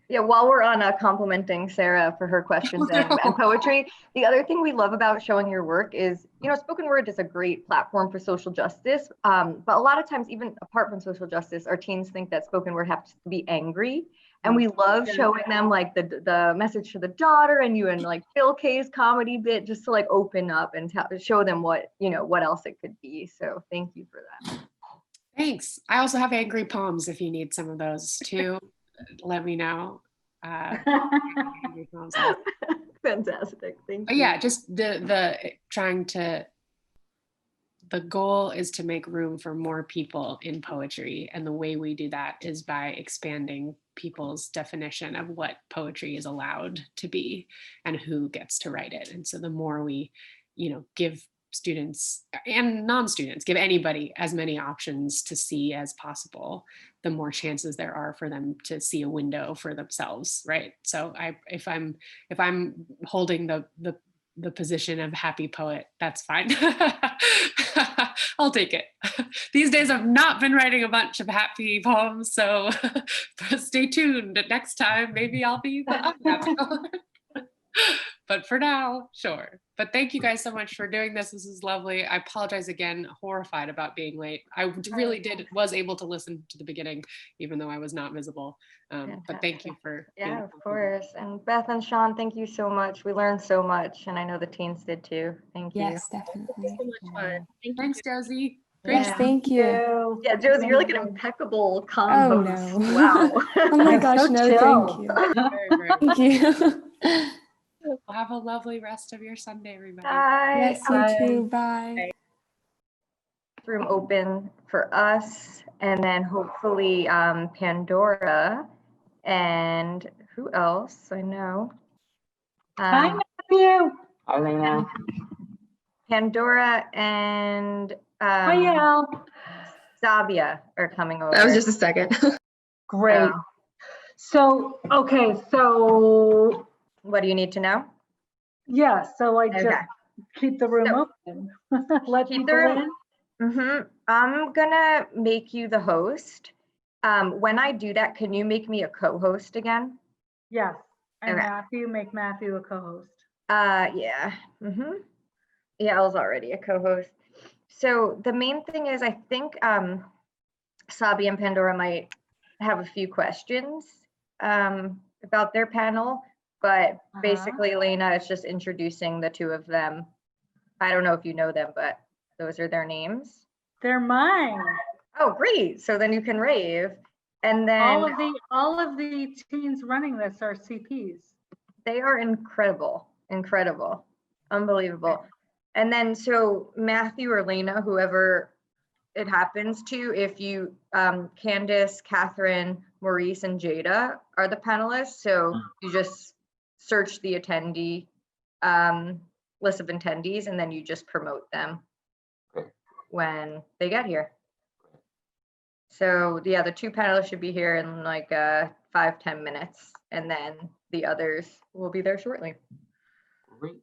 Yeah, while we're on complimenting Sarah for her questions and poetry, the other thing we love about showing your work is, you know, spoken word is a great platform for social justice. But a lot of times, even apart from social justice, our teens think that spoken word has to be angry. And we love showing them like the message to the daughter and you and like Phil K's comedy bit, just to like open up and show them what, you know, what else it could be. So thank you for that. Thanks. I also have angry poems if you need some of those too. Let me know. Fantastic. Thank you. Yeah, just the goal is to make room for more people in poetry. And the way we do that is by expanding people's definition of what poetry is allowed to be and who gets to write it. And so the more we, you know, give students and non-students, give anybody as many options to see as possible, the more chances there are for them to see a window for themselves, right? So if I'm holding the position of happy poet, that's fine. I'll take it. These days I've not been writing a bunch of happy poems, so stay tuned. Next time maybe I'll be the unhappy poet. But for now, sure. But thank you guys so much for doing this. This is lovely. I apologize again, horrified about being late. I really was able to listen to the beginning, even though I was not visible. But thank you for Yeah, of course. And Beth and Sean, thank you so much. We learned so much, and I know the teens did too. Thank you. Yes, definitely. So much fun. Thanks, Josie. Yes, thank you. Yeah, Josie, you're like an impeccable combo. Oh no. Wow. Oh my gosh, no, thank you. Thank you. Well, have a lovely rest of your Sunday, everybody. Bye. Yes, you too. Bye. Room open for us, and then hopefully Pandora and who else I know. Hi, Matthew. Hi, Lena. Pandora and Sabia are coming over. That was just a second. Great. So, okay, so what do you need to know? Yeah, so I just keep the room open. Let keep people the room. I'm gonna make you the host. When I do that, can you make me a co-host again? Yes, and Okay. make Matthew a co-host. Yeah. Yael's already a co-host. So the main thing is, I think Sabi and Pandora might have a few questions about their panel, but basically Elena is just introducing the two of them. I don't know if you know them, but those are their names. They're mine. Oh, great. So then you can rave. And then all of the teens running this are CPs. They are incredible, unbelievable. And then so Matthew or Lena, whoever it happens to, if you, Candace, Catherine, Maurice, and Jada are the panelists. So you just search the attendee list of attendees, and then you just promote them when they get here. So yeah, the 2 panelists should be here in like 5-10 minutes, and then the others will be there shortly. Great.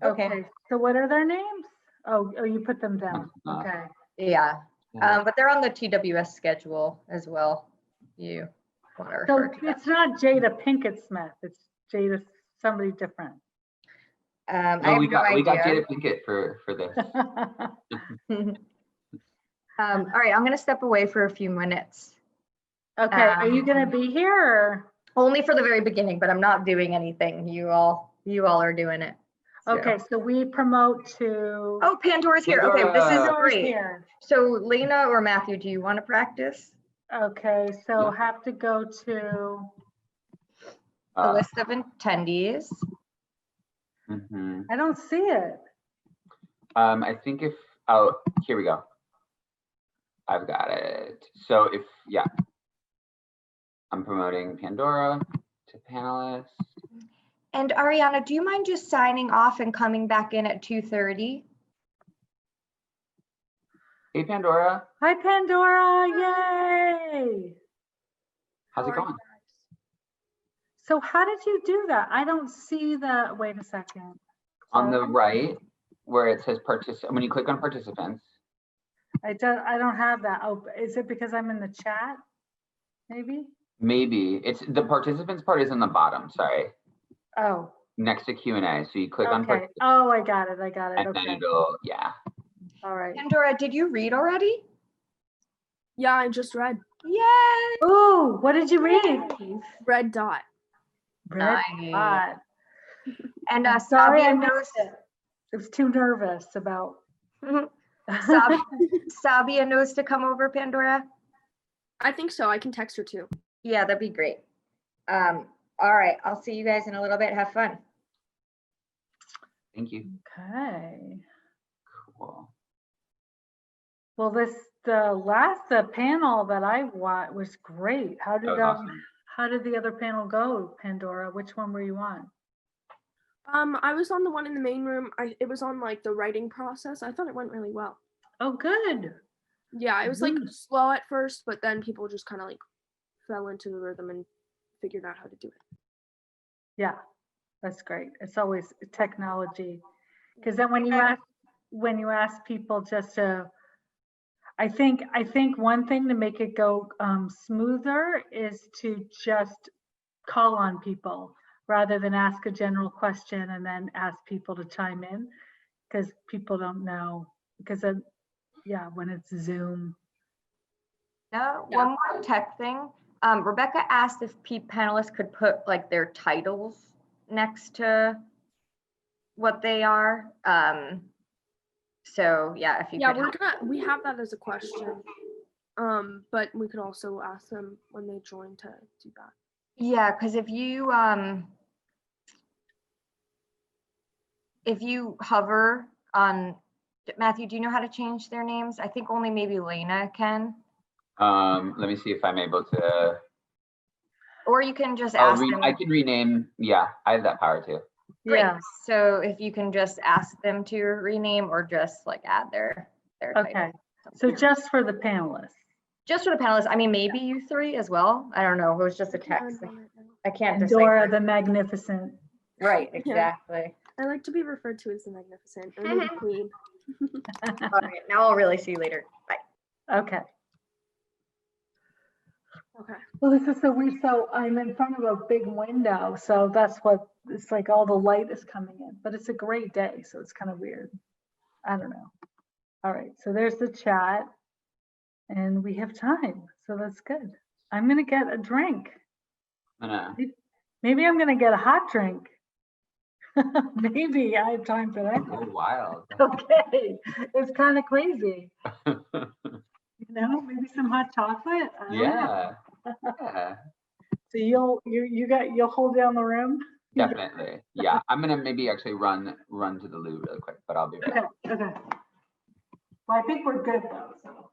Okay. So what are their names? Oh, you put them down. Okay. Yeah. But they're on the TWS schedule as well. You want to refer So to that. it's not Jada Pinkett Smith. It's Jada somebody different. No, we got Jada Pinkett for this. All right, I'm gonna step away for a few minutes. Okay, are you gonna be here? Or? Only for the very beginning, but I'm not doing anything. You all are doing it. So. Okay, so we promote to. Oh, Pandora's here. Okay, this is great. Here. So Lena or Matthew, do you want to practice? Okay, so have to go to the list of attendees. I don't see it. I think here we go. I've got it. So I'm promoting Pandora to panelists. And Ariana, do you mind just signing off and coming back in at 2:30? Hey, Pandora. Hi, Pandora. Yay. How's it going? So how did you do that? I don't see the, wait a second. On the right, where it says when you click on participants. I don't have that. Oh, is it because I'm in the chat? Maybe? Maybe. It's the participants part is in the bottom, sorry. Oh. Next to Q&A. So you click on participants. Oh, I got it. And then it'll, All right. Pandora, did you read already? Yeah, I just read. Yay! Ooh, what did you read? Red Dot. Red Dot. And sorry, Sabia I knows. I was too nervous about. Sabia knows to come over, Pandora? I think so. I can text her too. Yeah, that'd be great. All right, I'll see you guys in a little bit. Have fun. Thank you. Okay. Cool. Well, the panel that I watched was great. How did the other panel go, Pandora? Which one were you on? I was on the one in the main room. It was on like the writing process. I thought it went really well. Oh, good. Yeah, it was like slow at first, but then people just kind of like fell into the rhythm and figured out how to do it. Yeah, that's great. It's always technology, because then when you ask people just to, I think one thing to make it go smoother is to just call on people rather than ask a general question and then ask people to chime in, because people don't know, because when it's Zoom. No, one more tech thing. Rebecca asked if panelists could put like their titles next to what they are. So yeah, if you could. We have that as a question. But we could also ask them when they join to do that. Yeah, because if you hover on, Matthew, do you know how to change their names? I think only maybe Lena can. Let me see if I'm able to. Or you can just ask them. I can rename. Yeah, I have that power too. Great. Yeah. So if you can just ask them to rename or just like add their Okay. title. So just for the panelists. Just for the panelists. I mean, maybe you three as well. I don't know. It was just a text. I can't decipher. Dora the Magnificent. Right. Exactly. I like to be referred to as the Magnificent or maybe Queen. All right. Now I'll really see you later. Bye. Okay. Okay. Well, this is so weird. So I'm in front of a big window, so that's what it's like. All the light is coming in, but it's a great day, so it's kind of weird. I don't know. All right, so there's the chat, and we have time, so that's good. I'm gonna get a drink. Maybe I'm gonna get a hot drink. Maybe I have time for that. Oh, wild. Okay, it's kind of crazy. You know, maybe some hot chocolate. Yeah. So you'll hold down the room. Definitely. Yeah, I'm gonna maybe actually run to the loo really quick, but I'll be right back. Okay. Well, I think we're good though. So.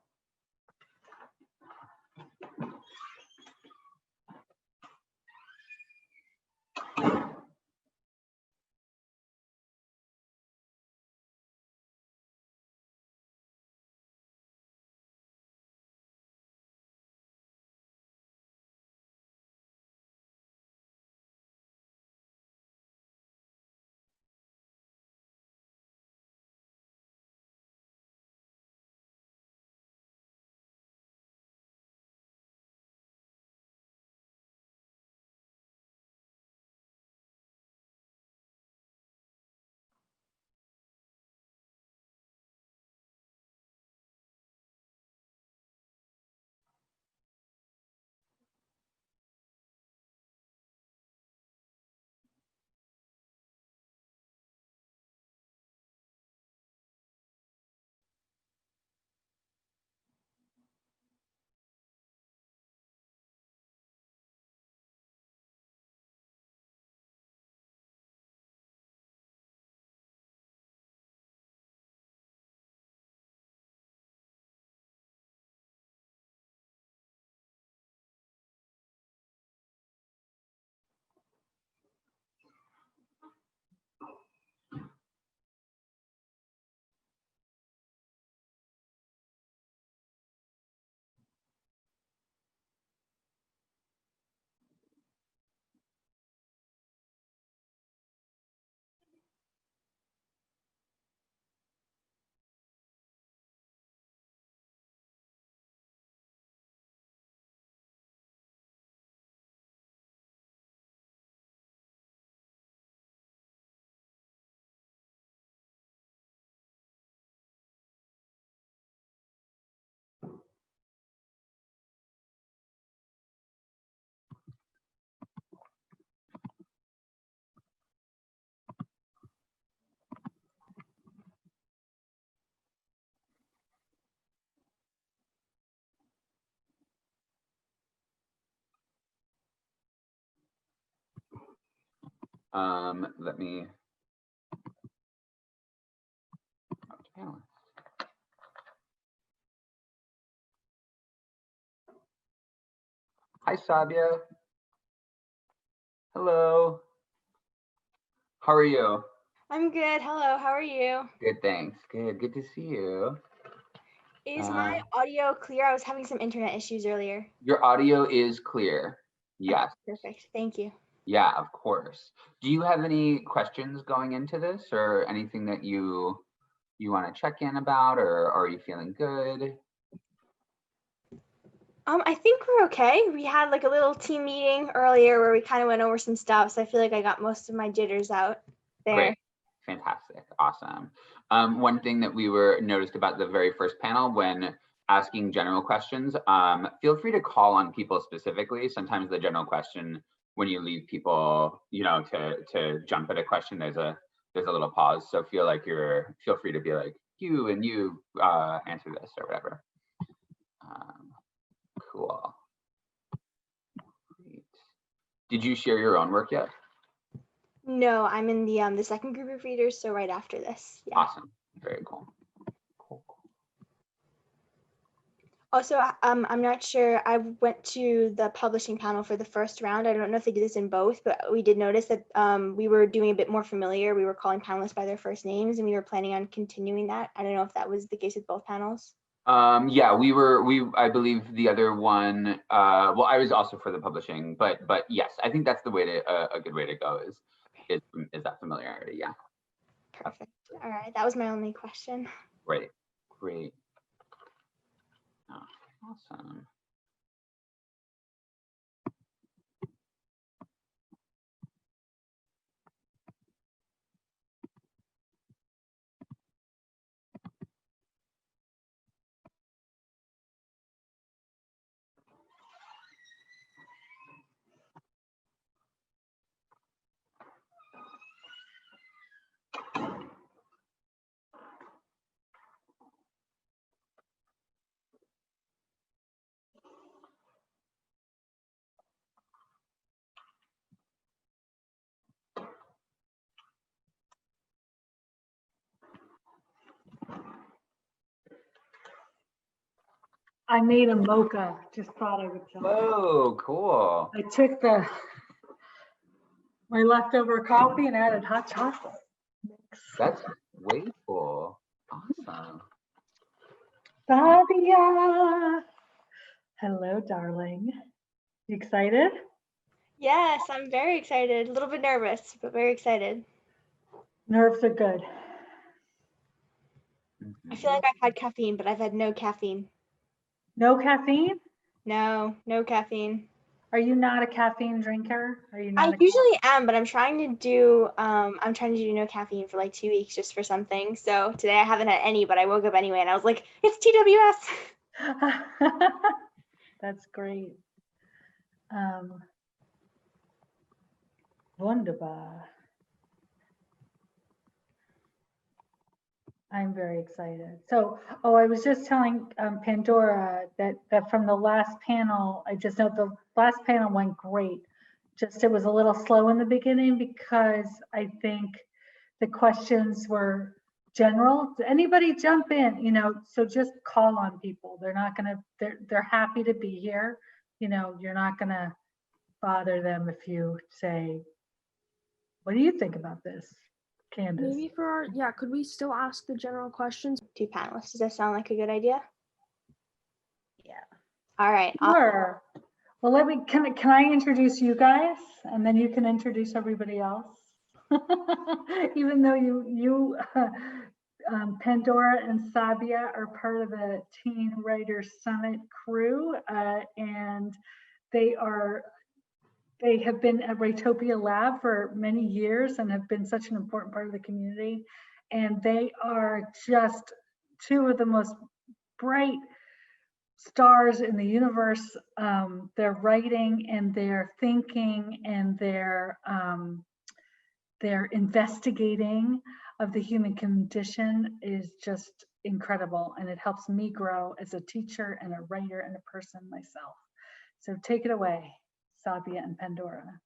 Let me. Hi, Sabia. Hello. How are you? I'm good. Hello, how are you? Good, thanks. Good to see you. Is my audio clear? I was having some internet issues earlier. Your audio is clear. Yes. Perfect. Thank you. Yeah, of course. Do you have any questions going into this, or anything that you want to check in about, or are you feeling good? I think we're okay. We had like a little team meeting earlier where we kind of went over some stuff, so I feel like I got most of my jitters out there. Great. Fantastic. Awesome. One thing that we were noticed about the very first panel when asking general questions, feel free to call on people specifically. Sometimes the general question, when you leave people, to jump at a question, there's a little pause. So feel free to be like, you answer this or whatever. Cool. Great. Did you share your own work yet? No, I'm in the second group of readers, so right after this. Yeah. Awesome. Very cool. Also, I'm not sure. I went to the publishing panel for the first round. I don't know if they did this in both, but we did notice that we were doing a bit more familiar. We were calling panelists by their first names, and we were planning on continuing that. I don't know if that was the case with both panels. Yeah, I believe the other one, well, I was also for the publishing, but yes, I think that's the way to, a good way to go is that familiarity. Yeah. Perfect. All right. That was my only question. Great. Oh, awesome. I made a mocha. Just thought I would tell you. Oh, cool. I took my leftover coffee and added hot chocolate. That's way cool. Awesome. Sophia. Hello, darling. You excited? Yes, I'm very excited. A little bit nervous, but very excited. Nerves are good. I feel like I've had caffeine, but I've had no caffeine. No caffeine? No caffeine. Are you not a caffeine drinker? Are you not? I usually am, but I'm trying to do no caffeine for like 2 weeks just for something. So today I haven't had any, but I woke up anyway and I was like, it's TWS. That's great. Wunderbar. I'm very excited. So, I was just telling Pandora that from the last panel, I just know the last panel went great. Just it was a little slow in the beginning because I think the questions were general. Anybody jump in, so just call on people. They're not gonna, they're happy to be here. You're not gonna bother them if you say, what do you think about this? Candace. Maybe could we still ask the general questions? 2 panelists. Does that sound like a good idea? Yeah. All right. Sure. Well, can I introduce you guys and then you can introduce everybody else? Even though you Pandora and Sabia are part of the Teen Writers Summit crew, and they have been at Writopia Lab for many years and have been such an important part of the community. And they are just 2 of the most bright stars in the universe. Their writing and their thinking and their investigating of the human condition is just incredible. And it helps me grow as a teacher and a writer and a person myself. So take it away, Sabia and Pandora.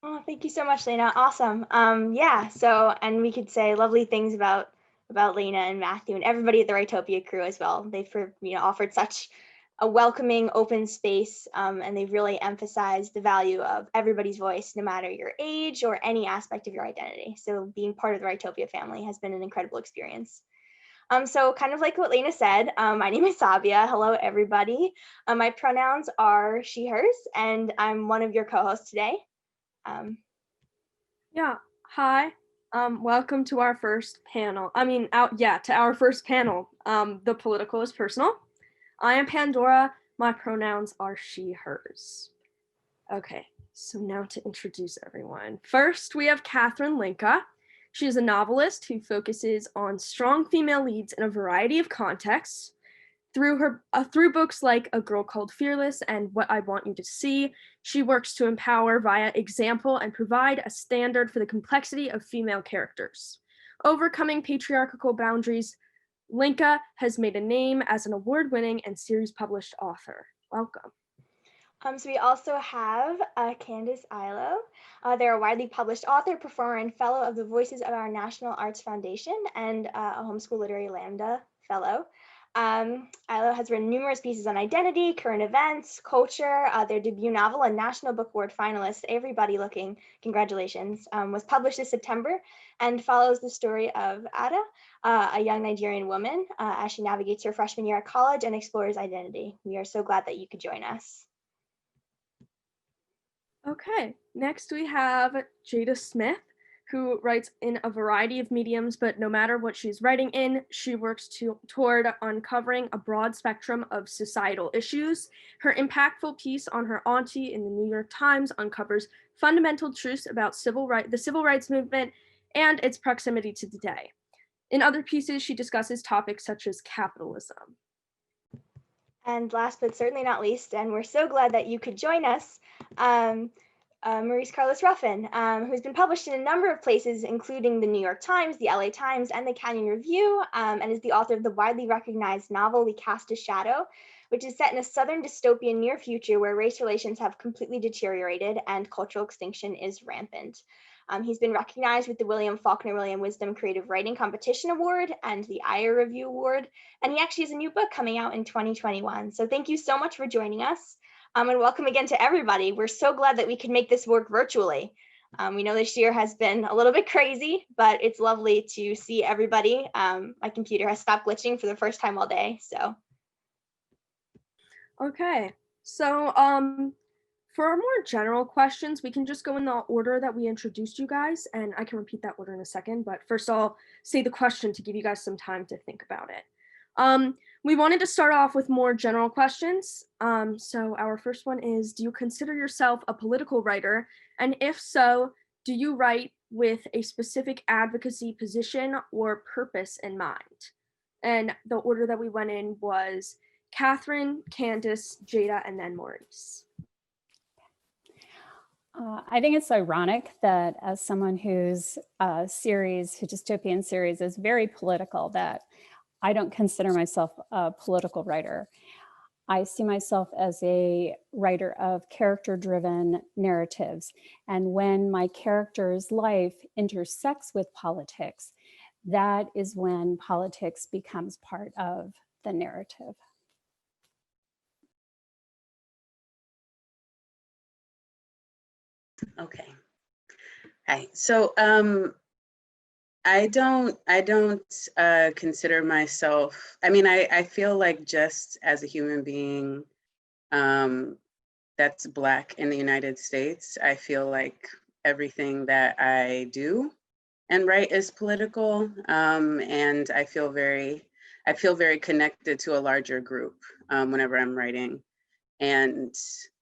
Oh, thank you so much, Lena. Awesome. Yeah, so, and we could say lovely things about Lena and Matthew and everybody at the Writopia crew as well. They've offered such a welcoming, open space, and they've really emphasized the value of everybody's voice, no matter your age or any aspect of your identity. So being part of the Writopia family has been an incredible experience. So kind of like what Lena said, my name is Sabia. Hello, everybody. My pronouns are she, hers, and I'm one of your co-hosts today. Yeah, hi. Welcome to our first panel. To our first panel. The political is personal. I am Pandora. My pronouns are she, hers. Okay, so now to introduce everyone. First, we have Catherine Linka. She is a novelist who focuses on strong female leads in a variety of contexts. Through books like A Girl Called Fearless and What I Want You to See, she works to empower via example and provide a standard for the complexity of female characters. Overcoming patriarchal boundaries, Linka has made a name as an award-winning and series-published author. Welcome. So we also have Candace Ilo. They're a widely published author, performer, and fellow of the Voices of Our National Arts Foundation and a Homeschool Literary Lambda fellow. Ilo has written numerous pieces on identity, current events, culture. Their debut novel, a National Book Award finalist, Everybody Looking, congratulations, was published this September and follows the story of Ada, a young Nigerian woman, as she navigates her freshman year at college and explores identity. We are so glad that you could join us. Okay, next we have Jada Smith, who writes in a variety of mediums, but no matter what she's writing in, she works toward uncovering a broad spectrum of societal issues. Her impactful piece on her auntie in the New York Times uncovers fundamental truths about the civil rights movement and its proximity to today. In other pieces, she discusses topics such as capitalism. And last but certainly not least, and we're so glad that you could join us, Maurice Carlos Ruffin, who's been published in a number of places, including the New York Times, the LA Times, and the Canyon Review, and is the author of the widely recognized novel We Cast a Shadow, which is set in a southern dystopian near future where race relations have completely deteriorated and cultural extinction is rampant. He's been recognized with the William Faulkner William Wisdom Creative Writing Competition Award and the IR Review Award, and he actually has a new book coming out in 2021. So thank you so much for joining us, and welcome again to everybody. We're so glad that we could make this work virtually. We know this year has been a little bit crazy, but it's lovely to see everybody. My computer has stopped glitching for the first time all day, so. Okay, so for our more general questions, we can just go in the order that we introduced you guys, and I can repeat that order in a second, but first I'll say the question to give you guys some time to think about it. We wanted to start off with more general questions. So our first one is, do you consider yourself a political writer? And if so, do you write with a specific advocacy position or purpose in mind? And the order that we went in was Catherine, Candace, Jada, and then Maurice. I think it's ironic that as someone whose dystopian series is very political, that I don't consider myself a political writer. I see myself as a writer of character-driven narratives. And when my character's life intersects with politics, that is when politics becomes part of the narrative. Okay. Hi. So I don't consider myself, I feel like just as a human being that's Black in the United States, I feel like everything that I do and write is political. And I feel very connected to a larger group whenever I'm writing. And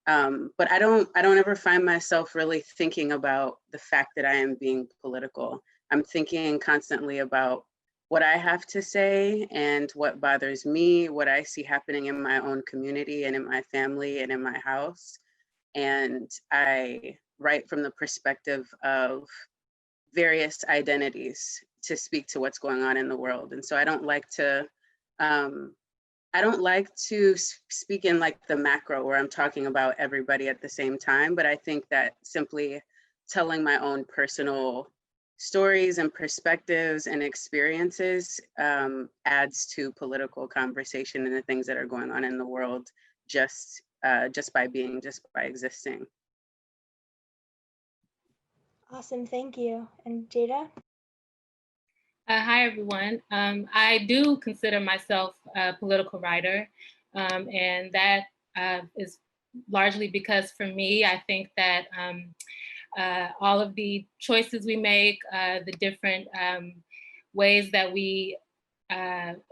but I don't ever find myself really thinking about the fact that I am being political. I'm thinking constantly about what I have to say and what bothers me, what I see happening in my own community and in my family and in my house. And I write from the perspective of various identities to speak to what's going on in the world. And so I don't like to speak in like the macro where I'm talking about everybody at the same time, but I think that simply telling my own personal stories and perspectives and experiences adds to political conversation and the things that are going on in the world just by existing. Awesome, thank you. And Jada? Hi, everyone. I do consider myself a political writer, and that is largely because for me, I think that all of the choices we make, the different ways that we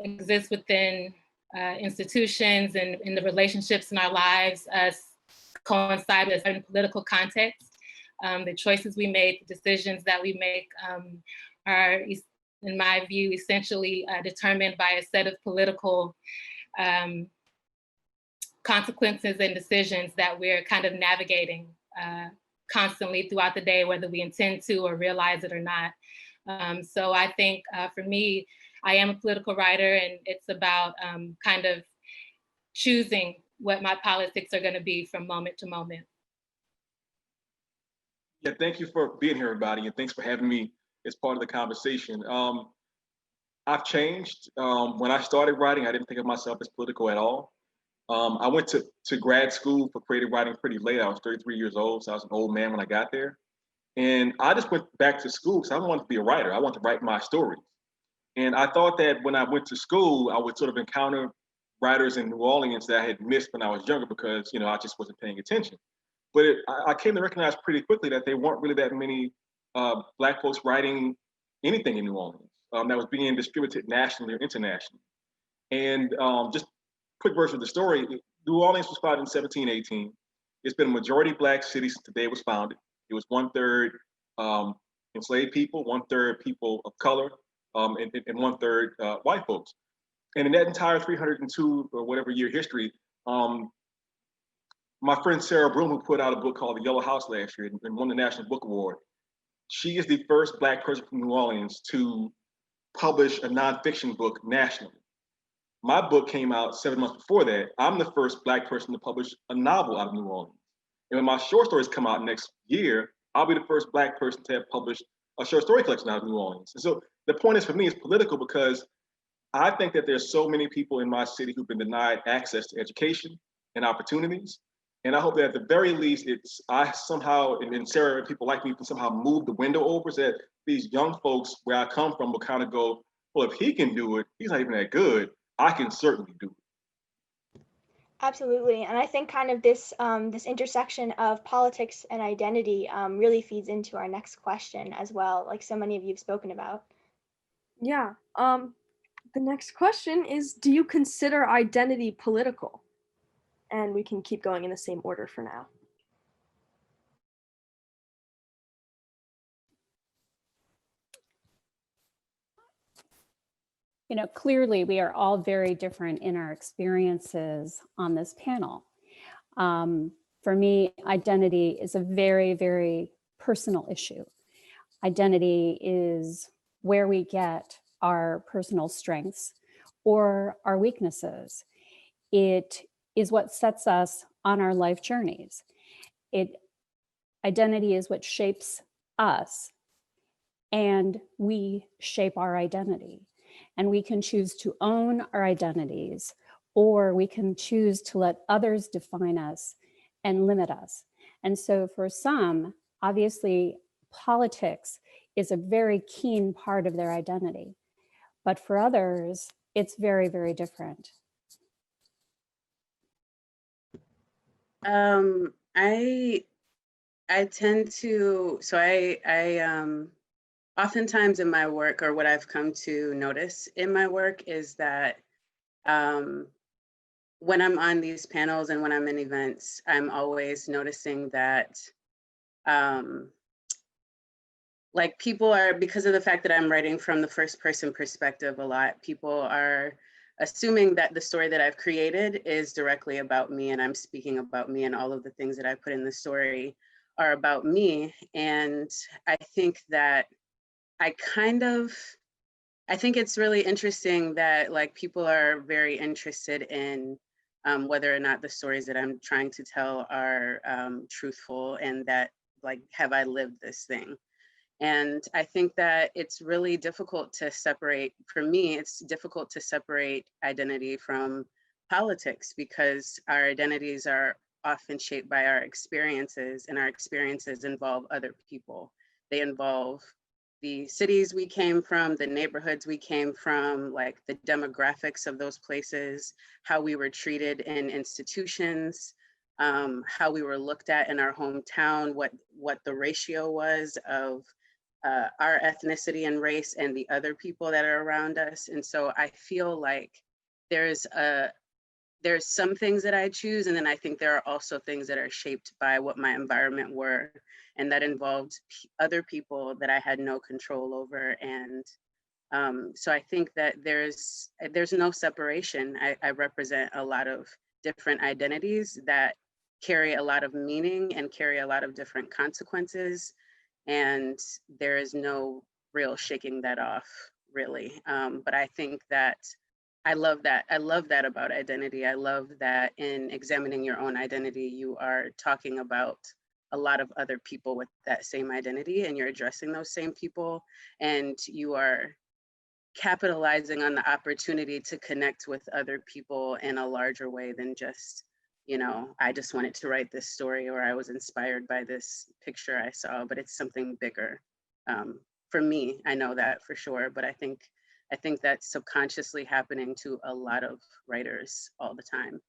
exist within institutions and in the relationships in our lives coincide with a certain political context. The choices we make, the decisions that we make are, in my view, essentially determined by a set of political consequences and decisions that we're kind of navigating constantly throughout the day, whether we intend to or realize it or not. So I think for me, I am a political writer, and it's about kind of choosing what my politics are going to be from moment to moment. Yeah, thank you for being here, everybody, and thanks for having me as part of the conversation. I've changed. When I started writing, I didn't think of myself as political at all. I went to grad school for creative writing pretty late. I was 33 years old, so I was an old man when I got there. And I just went back to school because I wanted to be a writer. I wanted to write my stories. And I thought that when I went to school, I would sort of encounter writers in New Orleans that I had missed when I was younger because, I just wasn't paying attention. But I came to recognize pretty quickly that there weren't really that many Black folks writing anything in New Orleans that was being distributed nationally or internationally. And just quick version of the story, New Orleans was founded in 1718. It's been a majority Black city since the day it was founded. It was 1/3 enslaved people, 1/3 people of color, and 1/3 white folks. And in that entire 302 or whatever year history, my friend Sarah Broom, who put out a book called The Yellow House last year and won the National Book Award, she is the first Black person from New Orleans to publish a nonfiction book nationally. My book came out 7 months before that. I'm the first Black person to publish a novel out of New Orleans. And when my short stories come out next year, I'll be the first Black person to have published a short story collection out of New Orleans. And so the point is, for me, it's political because I think that there's so many people in my city who've been denied access to education and opportunities. And I hope that at the very least, I somehow, and Sarah and people like me can somehow move the window over so that these young folks where I come from will kind of go, well, if he can do it, he's not even that good. I can certainly do it. Absolutely, and I think kind of this this intersection of politics and identity really feeds into our next question as well, like so many of you have spoken about. Yeah. The next question is, do you consider identity political? And we can keep going in the same order for now. Clearly we are all very different in our experiences on this panel. For me, identity is a very, very personal issue. Identity is where we get our personal strengths or our weaknesses. It is what sets us on our life journeys. Identity is what shapes us, and we shape our identity. And we can choose to own our identities, or we can choose to let others define us and limit us. And so for some, obviously, politics is a very keen part of their identity. But for others, it's very, very different. I tend to, oftentimes in my work, or what I've come to notice in my work, is that when I'm on these panels and when I'm in events, I'm always noticing that like people are, because of the fact that I'm writing from the first person perspective a lot, people are assuming that the story that I've created is directly about me and I'm speaking about me and all of the things that I put in the story are about me. And I think that I think it's really interesting that like people are very interested in whether or not the stories that I'm trying to tell are truthful, and that like, have I lived this thing? And I think that it's really difficult to separate, for me, it's difficult to separate identity from politics, because our identities are often shaped by our experiences, and our experiences involve other people. They involve the cities we came from, the neighborhoods we came from, like the demographics of those places, how we were treated in institutions, how we were looked at in our hometown, what the ratio was of our ethnicity and race and the other people that are around us. And so I feel like there's some things that I choose, and then I think there are also things that are shaped by what my environment were, and that involved other people that I had no control over. And so I think that there's no separation. I represent a lot of different identities that carry a lot of meaning and carry a lot of different consequences. And there is no real shaking that off, really. But I think that I love that. I love that about identity. I love that in examining your own identity, you are talking about a lot of other people with that same identity, and you're addressing those same people, and you are capitalizing on the opportunity to connect with other people in a larger way than just, I just wanted to write this story, or I was inspired by this picture I saw, but it's something bigger. For me, I know that for sure, but I think that's subconsciously happening to a lot of writers all the time.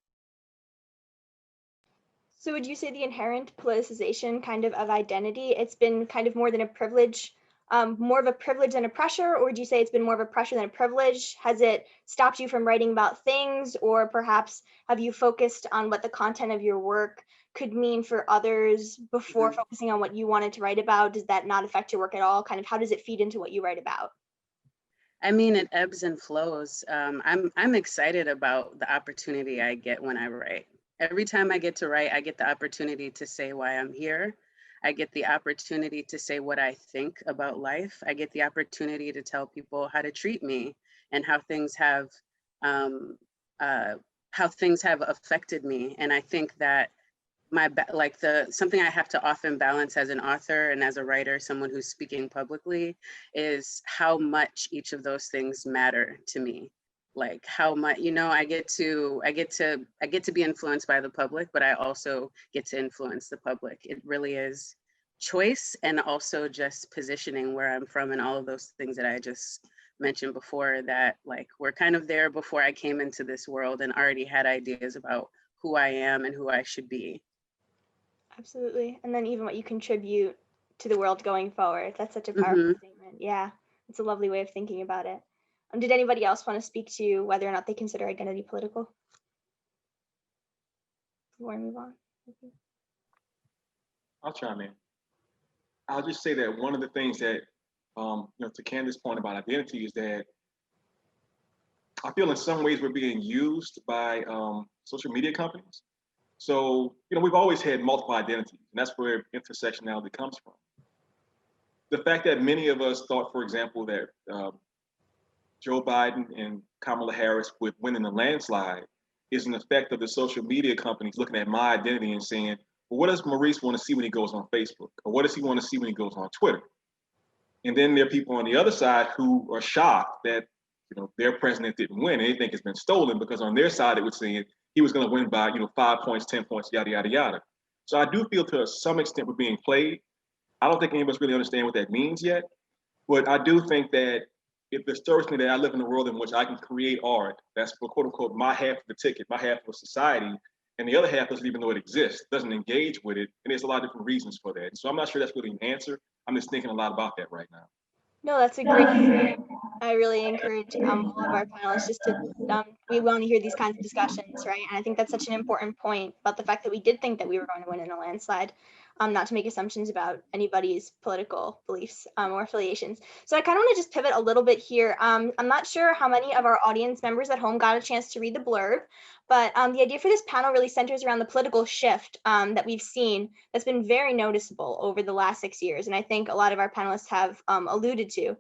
So would you say the inherent politicization kind of identity, it's been kind of more than a privilege, more of a privilege than a pressure, or would you say it's been more of a pressure than a privilege? Has it stopped you from writing about things, or perhaps have you focused on what the content of your work could mean for others before focusing on what you wanted to write about? Does that not affect your work at all? Kind of how does it feed into what you write about? I mean, it ebbs and flows. I'm excited about the opportunity I get when I write. Every time I get to write, I get the opportunity to say why I'm here. I get the opportunity to say what I think about life. I get the opportunity to tell people how to treat me and how things have affected me. And I think that something I have to often balance as an author and as a writer, someone who's speaking publicly, is how much each of those things matter to me. Like how much, I get to be influenced by the public, but I also get to influence the public. It really is choice, and also just positioning where I'm from and all of those things that I just mentioned before, that like were kind of there before I came into this world and already had ideas about who I am and who I should be. Absolutely. And then even what you contribute to the world going forward. That's such a powerful statement. Yeah, it's a lovely way of thinking about it. Did anybody else want to speak to whether or not they consider identity political? Before I move on. I'll chime in. I'll just say that one of the things that, to Candace's point about identity, is that I feel in some ways we're being used by social media companies. So, we've always had multiple identities, and that's where intersectionality comes from. The fact that many of us thought, for example, that Joe Biden and Kamala Harris would win in a landslide is an effect of the social media companies looking at my identity and saying, well, what does Maurice want to see when he goes on Facebook? Or what does he want to see when he goes on Twitter? And then there are people on the other side who are shocked that their president didn't win. And they think it's been stolen, because on their side it was saying he was going to win by 5 points, 10 points, yada, yada, yada. So I do feel to some extent we're being played. I don't think any of us really understand what that means yet. But I do think that it disturbs me that I live in a world in which I can create art that's for quote unquote my half of the ticket, my half of society, and the other half doesn't even know it exists, doesn't engage with it. And there's a lot of different reasons for that. So I'm not sure that's really an answer. I'm just thinking a lot about that right now. No, that's a great point. I really encourage all of our panelists just to, we want to hear these kinds of discussions, right? And I think that's such an important point about the fact that we did think that we were going to win in a landslide, not to make assumptions about anybody's political beliefs or affiliations. So I kind of want to just pivot a little bit here. I'm not sure how many of our audience members at home got a chance to read the blurb, but the idea for this panel really centers around the political shift that we've seen that's been very noticeable over the last 6 years. And I think a lot of our panelists have alluded to.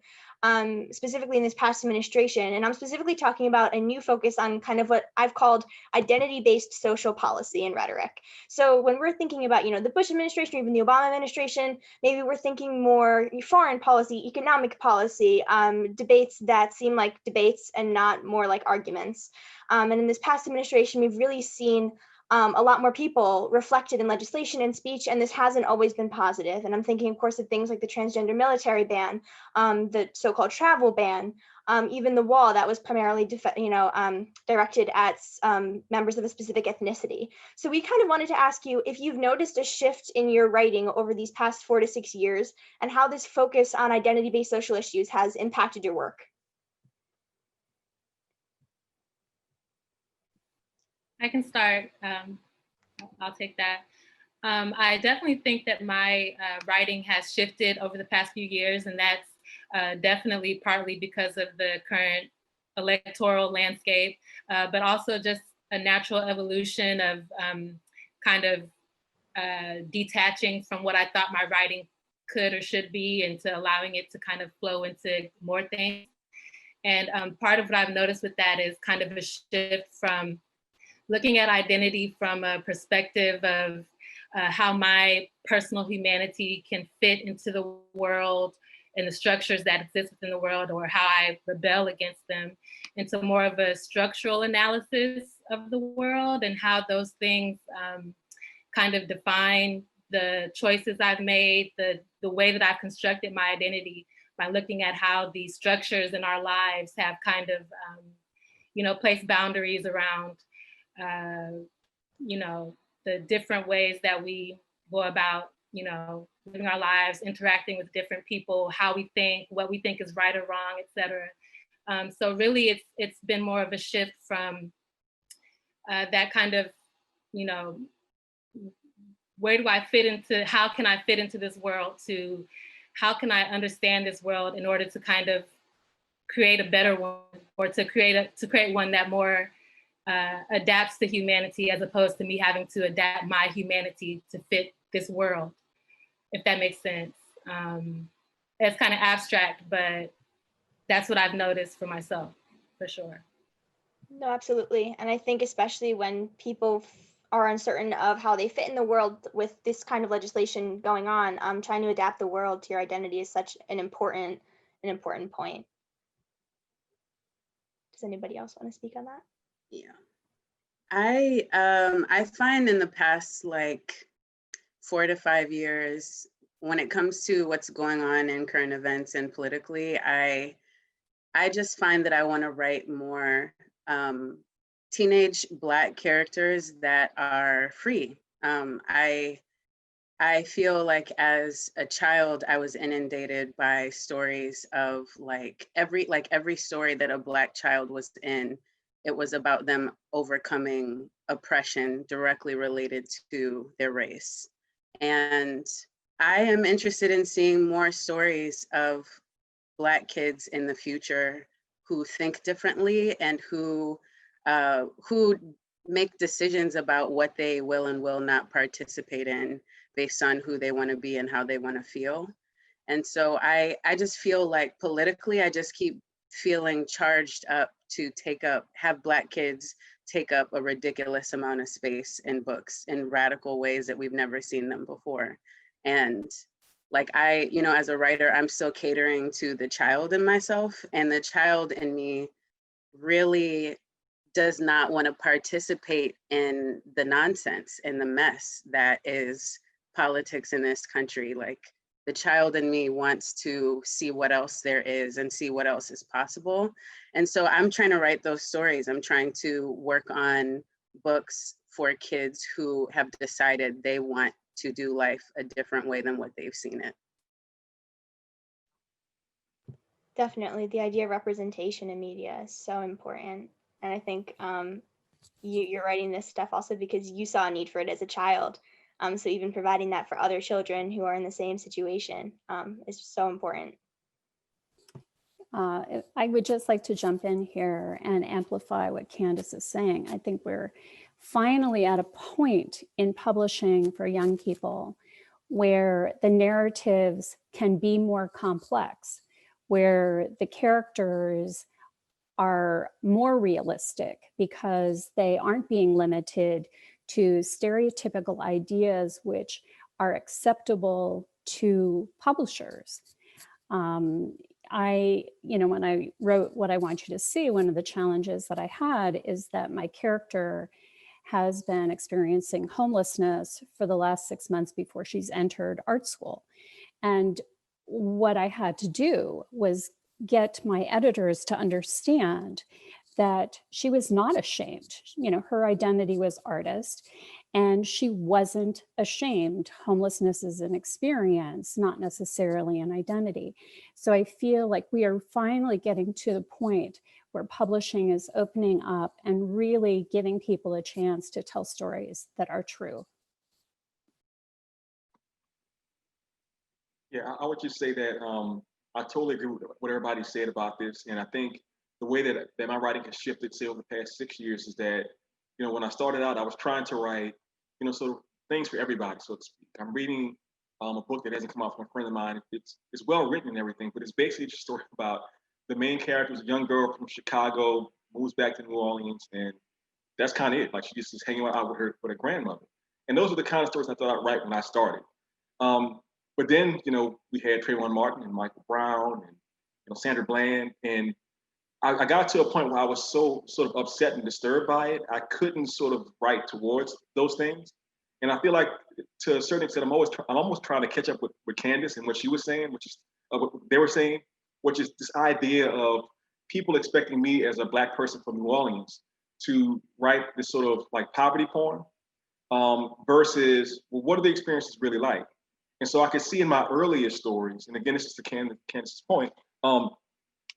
specifically in this past administration. And I'm specifically talking about a new focus on kind of what I've called identity-based social policy and rhetoric. So when we're thinking about, the Bush administration, or even the Obama administration, maybe we're thinking more foreign policy, economic policy, debates that seem like debates and not more like arguments. And in this past administration, we've really seen a lot more people reflected in legislation and speech, and this hasn't always been positive. And I'm thinking, of course, of things like the transgender military ban, the so-called travel ban, even the wall that was primarily, directed at members of a specific ethnicity. So we kind of wanted to ask you if you've noticed a shift in your writing over these past 4 to 6 years, and how this focus on identity-based social issues has impacted your work. I can start. I'll take that. I definitely think that my writing has shifted over the past few years, and that's definitely partly because of the current electoral landscape, but also just a natural evolution of kind of detaching from what I thought my writing could or should be, into allowing it to kind of flow into more things. And part of what I've noticed with that is kind of a shift from looking at identity from a perspective of how my personal humanity can fit into the world and the structures that exist within the world, or how I rebel against them, into more of a structural analysis of the world and how those things kind of define the choices I've made, the way that I've constructed my identity, by looking at how these structures in our lives have kind of, placed boundaries around the different ways that we go about, living our lives, interacting with different people, how we think, what we think is right or wrong, etc. So really, it's been more of a shift from that kind of, where do I fit into? How can I fit into this world? To how can I understand this world in order to kind of create a better one, or to create one that more adapts to humanity, as opposed to me having to adapt my humanity to fit this world, if that makes sense. It's kind of abstract, but that's what I've noticed for myself, for sure. No, absolutely. And I think especially when people are uncertain of how they fit in the world with this kind of legislation going on, trying to adapt the world to your identity is such an important point. Does anybody else want to speak on that? Yeah, I find in the past 4 to 5 years, when it comes to what's going on in current events and politically, I just find that I want to write more teenage Black characters that are free. I feel like as a child, I was inundated by stories of every story that a Black child was in, it was about them overcoming oppression directly related to their race. And I am interested in seeing more stories of Black kids in the future who think differently and who make decisions about what they will and will not participate in based on who they want to be and how they want to feel. And so I just feel like politically, I just keep feeling charged up to have Black kids take up a ridiculous amount of space in books in radical ways that we've never seen them before. And as a writer, I'm still catering to the child in myself, and the child in me really does not want to participate in the nonsense and the mess that is politics in this country. The child in me wants to see what else there is and see what else is possible. And so I'm trying to write those stories. I'm trying to work on books for kids who have decided they want to do life a different way than what they've seen it. Definitely, the idea of representation in media is so important. And I think you're writing this stuff also because you saw a need for it as a child. So even providing that for other children who are in the same situation is so important. I would just like to jump in here and amplify what Candace is saying. I think we're finally at a point in publishing for young people where the narratives can be more complex, where the characters are more realistic because they aren't being limited to stereotypical ideas which are acceptable to publishers. When I wrote What I Want You to See, one of the challenges that I had is that my character has been experiencing homelessness for the last 6 months before she's entered art school. And what I had to do was get my editors to understand that she was not ashamed. Her identity was artist, and she wasn't ashamed. Homelessness is an experience, not necessarily an identity. So I feel like we are finally getting to the point where publishing is opening up and really giving people a chance to tell stories that are true. Yeah, I would just say that I totally agree with what everybody said about this, and I think the way that my writing has shifted, say, over the past 6 years, is that when I started out, I was trying to write sort of things for everybody, so to speak. I'm reading a book that hasn't come out from a friend of mine. It's well written and everything, but it's basically just a story about the main character is a young girl from Chicago, moves back to New Orleans, and that's kind of it. Like, she just is hanging out with her grandmother, and those are the kind of stories I thought I'd write when I started. But then, we had Trayvon Martin and Michael Brown and Sandra Bland, and I got to a point where I was so sort of upset and disturbed by it, I couldn't sort of write towards those things. And I feel like, to a certain extent, I'm almost trying to catch up with Candace and what she was saying, which is what they were saying, which is this idea of people expecting me as a Black person from New Orleans to write this sort of like poverty porn versus, well, what are the experiences really like? And so I could see in my earlier stories, and again, this is to Candace's point, in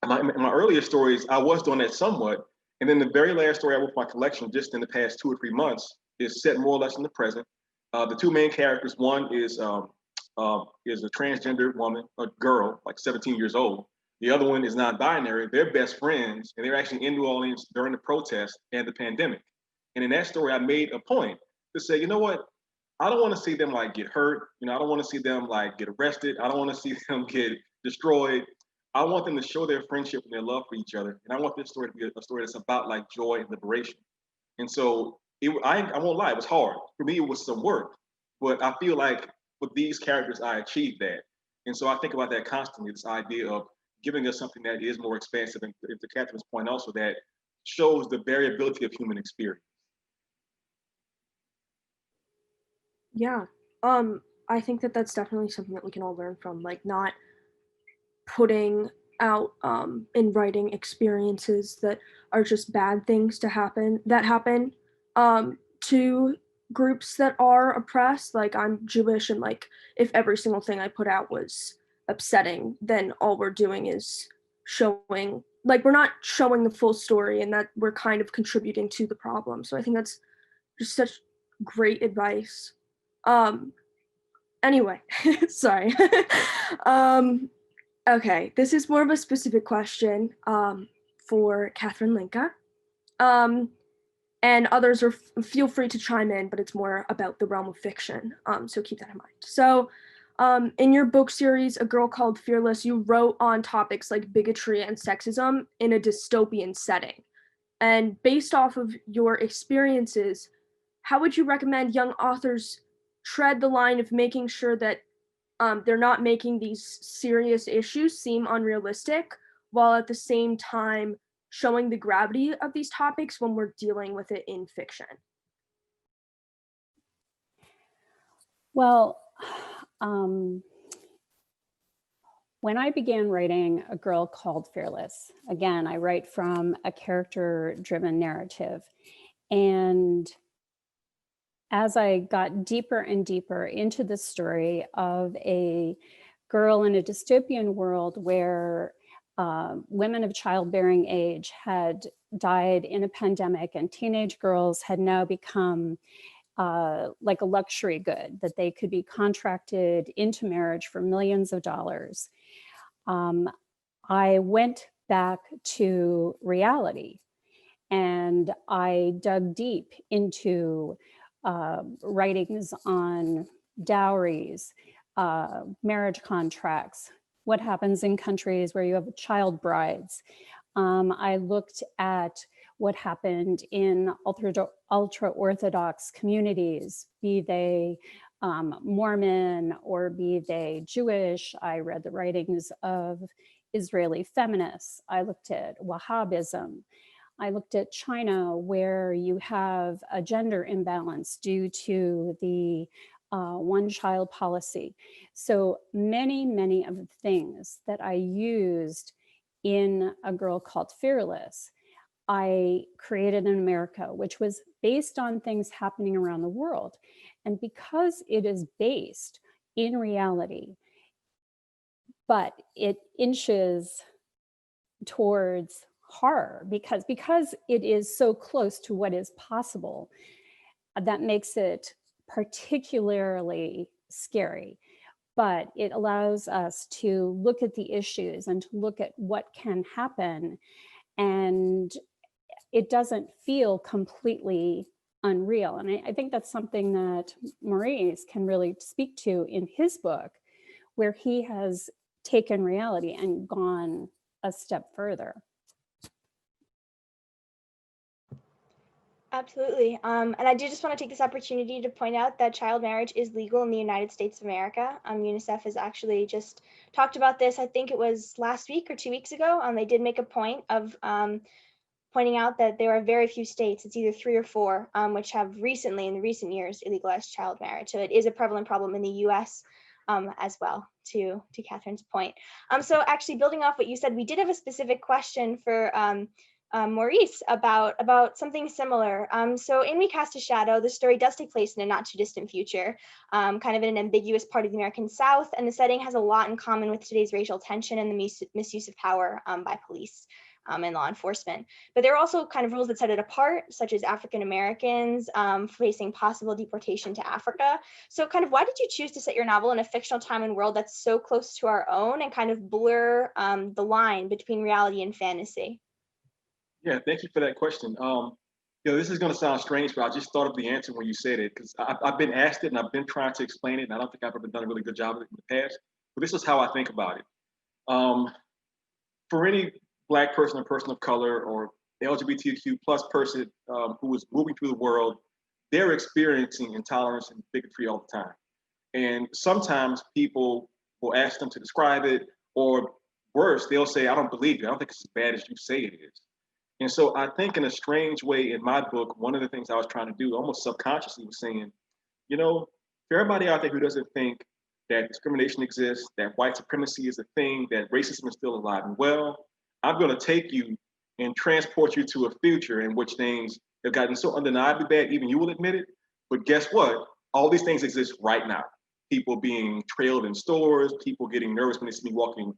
my earlier stories, I was doing that somewhat. And then the very last story I wrote for my collection just in the past 2 or 3 months is set more or less in the present. The two main characters, one is a transgender woman, a girl, like 17 years old. The other one is non-binary. They're best friends, and they're actually in New Orleans during the protest and the pandemic. And in that story, I made a point to say, you know what? I don't want to see them like get hurt. I don't want to see them like get arrested. I don't want to see them get destroyed. I want them to show their friendship and their love for each other. And I want this story to be a story that's about like joy and liberation. And so I won't lie, it was hard. For me, it was some work, but I feel like with these characters, I achieved that. And so I think about that constantly, this idea of giving us something that is more expansive, and to Catherine's point also, that shows the variability of human experience. Yeah, I think that that's definitely something that we can all learn from, like not putting out in writing experiences that are just bad things that happen to groups that are oppressed. Like, I'm Jewish, and like if every single thing I put out was upsetting, then all we're doing is showing, like, we're not showing the full story, and that we're kind of contributing to the problem. So I think that's just such great advice. Anyway, sorry. Okay, this is more of a specific question for Catherine Linka. And others feel free to chime in, but it's more about the realm of fiction. So keep that in mind. So in your book series, A Girl Called Fearless, you wrote on topics like bigotry and sexism in a dystopian setting. And based off of your experiences, how would you recommend young authors tread the line of making sure that they're not making these serious issues seem unrealistic, while at the same time showing the gravity of these topics when we're dealing with it in fiction? Well, when I began writing A Girl Called Fearless, again, I write from a character-driven narrative. And as I got deeper and deeper into the story of a girl in a dystopian world where women of childbearing age had died in a pandemic, and teenage girls had now become like a luxury good, that they could be contracted into marriage for millions of dollars. I went back to reality, and I dug deep into writings on dowries, marriage contracts, what happens in countries where you have child brides. I looked at what happened in ultra-Orthodox communities, be they Mormon or be they Jewish. I read the writings of Israeli feminists. I looked at Wahhabism. I looked at China, where you have a gender imbalance due to the one-child policy. So many of the things that I used in A Girl Called Fearless, I created in America, which was based on things happening around the world. And because it is based in reality, but it inches towards horror because it is so close to what is possible, that makes it particularly scary. But it allows us to look at the issues and to look at what can happen, and it doesn't feel completely unreal. And I think that's something that Maurice can really speak to in his book, where he has taken reality and gone a step further. Absolutely. And I do just want to take this opportunity to point out that child marriage is legal in the United States of America. UNICEF has actually just talked about this. I think it was last week or 2 weeks ago. They did make a point of pointing out that there are very few states, it's either 3 or 4, which have recently, in the recent years, illegalized child marriage. So it is a prevalent problem in the US as well, to Catherine's point. So actually building off what you said, we did have a specific question for Maurice about something similar. So in We Cast a Shadow, the story does take place in a not too distant future, kind of in an ambiguous part of the American South, and the setting has a lot in common with today's racial tension and the misuse of power by police and law enforcement. But there are also kind of rules that set it apart, such as African Americans facing possible deportation to Africa. So kind of why did you choose to set your novel in a fictional time and world that's so close to our own and kind of blur the line between reality and fantasy? Yeah, thank you for that question. This is going to sound strange, but I just thought of the answer when you said it, because I've been asked it and I've been trying to explain it, and I don't think I've ever done a really good job of it in the past. But this is how I think about it. For any Black person or person of color or LGBTQ plus person who is moving through the world, they're experiencing intolerance and bigotry all the time. And sometimes people will ask them to describe it, or worse, they'll say, I don't believe you. I don't think it's as bad as you say it is. And so I think in a strange way in my book, one of the things I was trying to do almost subconsciously was saying, for everybody out there who doesn't think that discrimination exists, that white supremacy is a thing, that racism is still alive and well, I'm going to take you and transport you to a future in which things have gotten so undeniably bad, even you will admit it. But guess what? All these things exist right now. People being trailed in stores, people getting nervous when they see me walking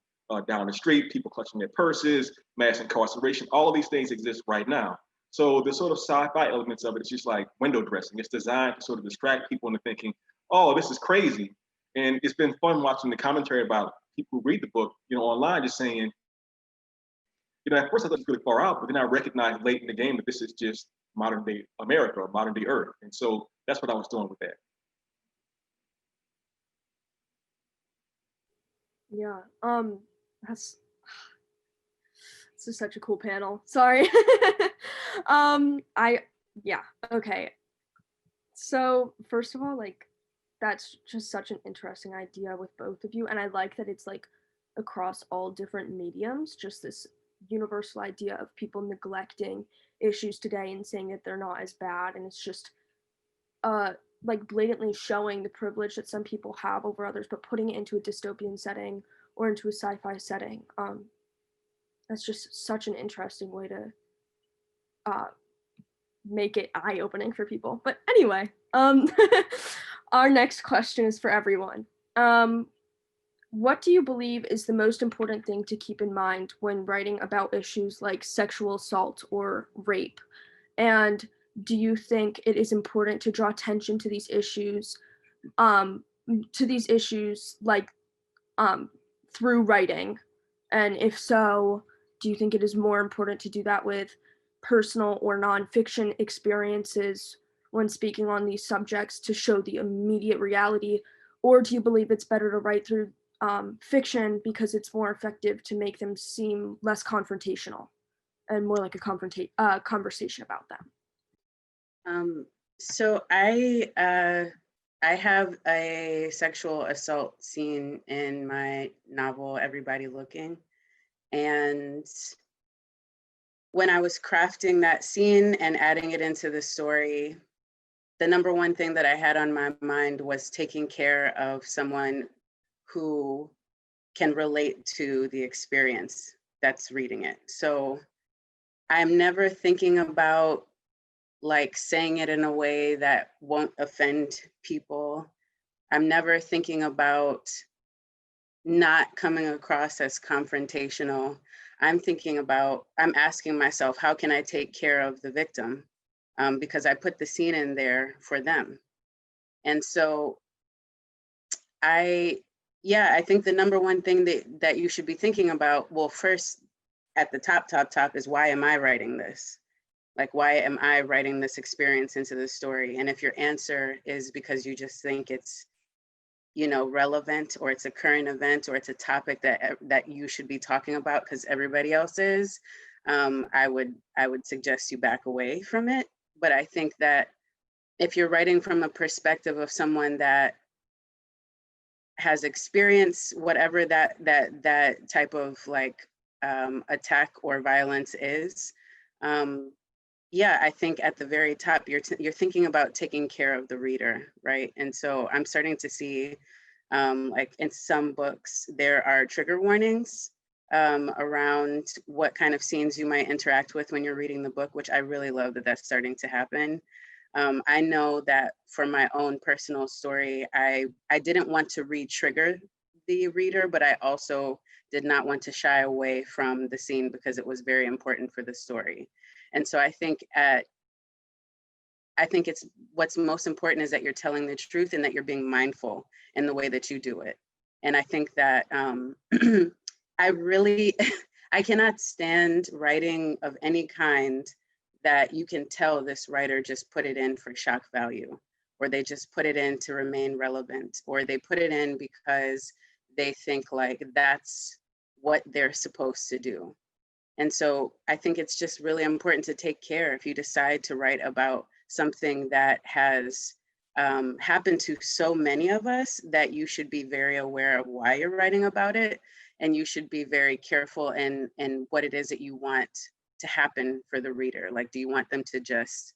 down the street, people clutching their purses, mass incarceration, all of these things exist right now. So the sort of sci-fi elements of it is just like window dressing. It's designed to sort of distract people into thinking, oh, this is crazy. And it's been fun watching the commentary about people who read the book, online, just saying, at first I thought it was really far out, but then I recognized late in the game that this is just modern day America or modern day Earth. And so that's what I was doing with that. Yeah, this is such a cool panel. Sorry. Okay. So first of all, that's just such an interesting idea with both of you. And I like that it's across all different mediums, just this universal idea of people neglecting issues today and saying that they're not as bad. And it's just blatantly showing the privilege that some people have over others, but putting it into a dystopian setting or into a sci-fi setting. That's just such an interesting way to make it eye-opening for people. But anyway, our next question is for everyone. What do you believe is the most important thing to keep in mind when writing about issues like sexual assault or rape? And do you think it is important to draw attention to these issues, through writing? And if so, do you think it is more important to do that with personal or nonfiction experiences when speaking on these subjects to show the immediate reality? Or do you believe it's better to write through fiction because it's more effective to make them seem less confrontational and more like a conversation about them. So I have a sexual assault scene in my novel, Everybody Looking. And when I was crafting that scene and adding it into the story, the number one thing that I had on my mind was taking care of someone who can relate to the experience that's reading it. So I'm never thinking about like saying it in a way that won't offend people. I'm never thinking about not coming across as confrontational. I'm asking myself, how can I take care of the victim? Because I put the scene in there for them. And so I think the number one thing that you should be thinking about, well, first at the top is, why am I writing this? Like, why am I writing this experience into the story? And if your answer is because you just think it's, relevant, or it's a current event, or it's a topic that you should be talking about because everybody else is, I would suggest you back away from it. But I think that if you're writing from a perspective of someone that has experienced whatever that type of like attack or violence is, I think at the very top, you're thinking about taking care of the reader, right? And so I'm starting to see, like in some books, there are trigger warnings around what kind of scenes you might interact with when you're reading the book, which I really love that that's starting to happen. I know that for my own personal story, I didn't want to re-trigger the reader, but I also did not want to shy away from the scene because it was very important for the story. And so I think it's what's most important is that you're telling the truth and that you're being mindful in the way that you do it. And I think that I cannot stand writing of any kind that you can tell this writer just put it in for shock value, or they just put it in to remain relevant, or they put it in because they think like that's what they're supposed to do. And so I think it's just really important to take care if you decide to write about something that has happened to so many of us, that you should be very aware of why you're writing about it. And you should be very careful in what it is that you want to happen for the reader. Like, do you want them to just,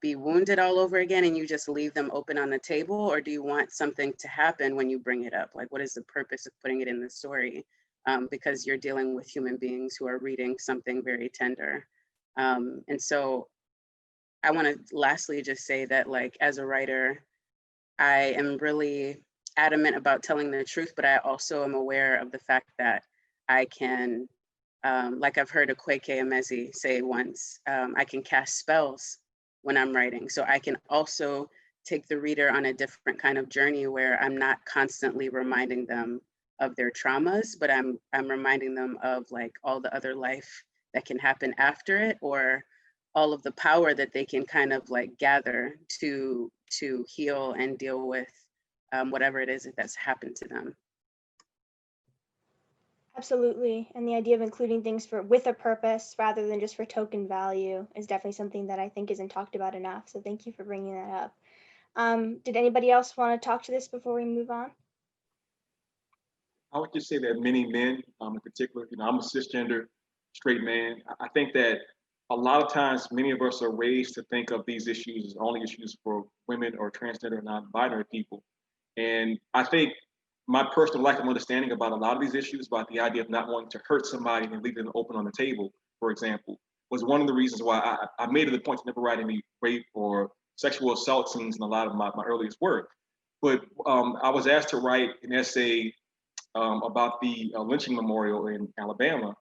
be wounded all over again and you just leave them open on the table? Or do you want something to happen when you bring it up? Like, what is the purpose of putting it in the story? Because you're dealing with human beings who are reading something very tender. And so I want to lastly just say that, like, as a writer, I am really adamant about telling the truth, but I also am aware of the fact that I can, like I've heard Akweke Emezi say once, I can cast spells when I'm writing. So I can also take the reader on a different kind of journey where I'm not constantly reminding them of their traumas, but I'm reminding them of like all the other life that can happen after it, or all of the power that they can kind of like gather to heal and deal with whatever it is that's happened to them. Absolutely. And the idea of including things with a purpose rather than just for token value is definitely something that I think isn't talked about enough. So thank you for bringing that up. Did anybody else want to talk to this before we move on? I would just say that many men, in particular, I'm a cisgender straight man. I think that a lot of times, many of us are raised to think of these issues as only issues for women or transgender or non-binary people. And I think my personal lack of understanding about a lot of these issues, about the idea of not wanting to hurt somebody and leave them open on the table, for example, was one of the reasons why I made it a point to never write any rape or sexual assault scenes in a lot of my earliest work. But I was asked to write an essay about the lynching memorial in Alabama.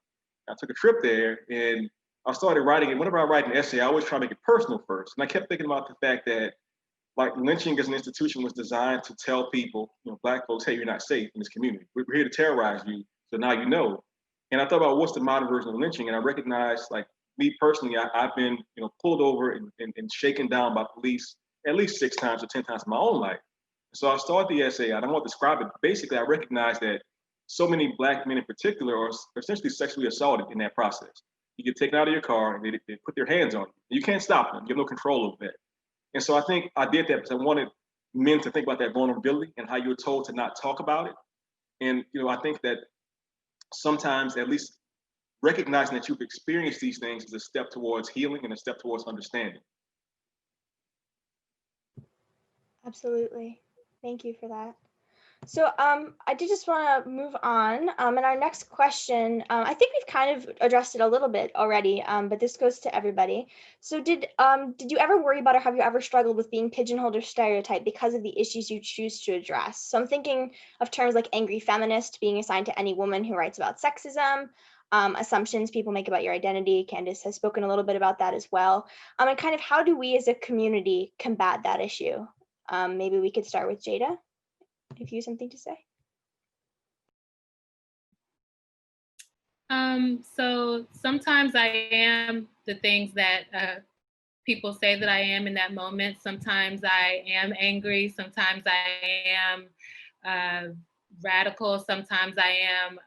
I took a trip there and I started writing it. Whenever I write an essay, I always try to make it personal first. And I kept thinking about the fact that, like, lynching as an institution was designed to tell people, Black folks, hey, you're not safe in this community. We're here to terrorize you, so now you know. And I thought about what's the modern version of lynching, and I recognized, like, me personally, I've been, pulled over and shaken down by police at least 6 times or 10 times in my own life. So I started the essay. I don't want to describe it. Basically, I recognize that so many Black men in particular are essentially sexually assaulted in that process. You get taken out of your car and they put their hands on you. You can't stop them. You have no control over that. And so I think I did that because I wanted men to think about that vulnerability and how you were told to not talk about it. And I think that sometimes, at least recognizing that you've experienced these things is a step towards healing and a step towards understanding. Absolutely. Thank you for that. So I did just want to move on. And our next question, I think we've kind of addressed it a little bit already, but this goes to everybody. So did you ever worry about, or have you ever struggled with being pigeonholed or stereotyped because of the issues you choose to address? So I'm thinking of terms like angry feminist being assigned to any woman who writes about sexism, assumptions people make about your identity. Candace has spoken a little bit about that as well. And kind of how do we as a community combat that issue? Maybe we could start with Jada, if you have something to say. So sometimes I am the things that people say that I am in that moment. Sometimes I am angry. Sometimes I am radical. Sometimes I am,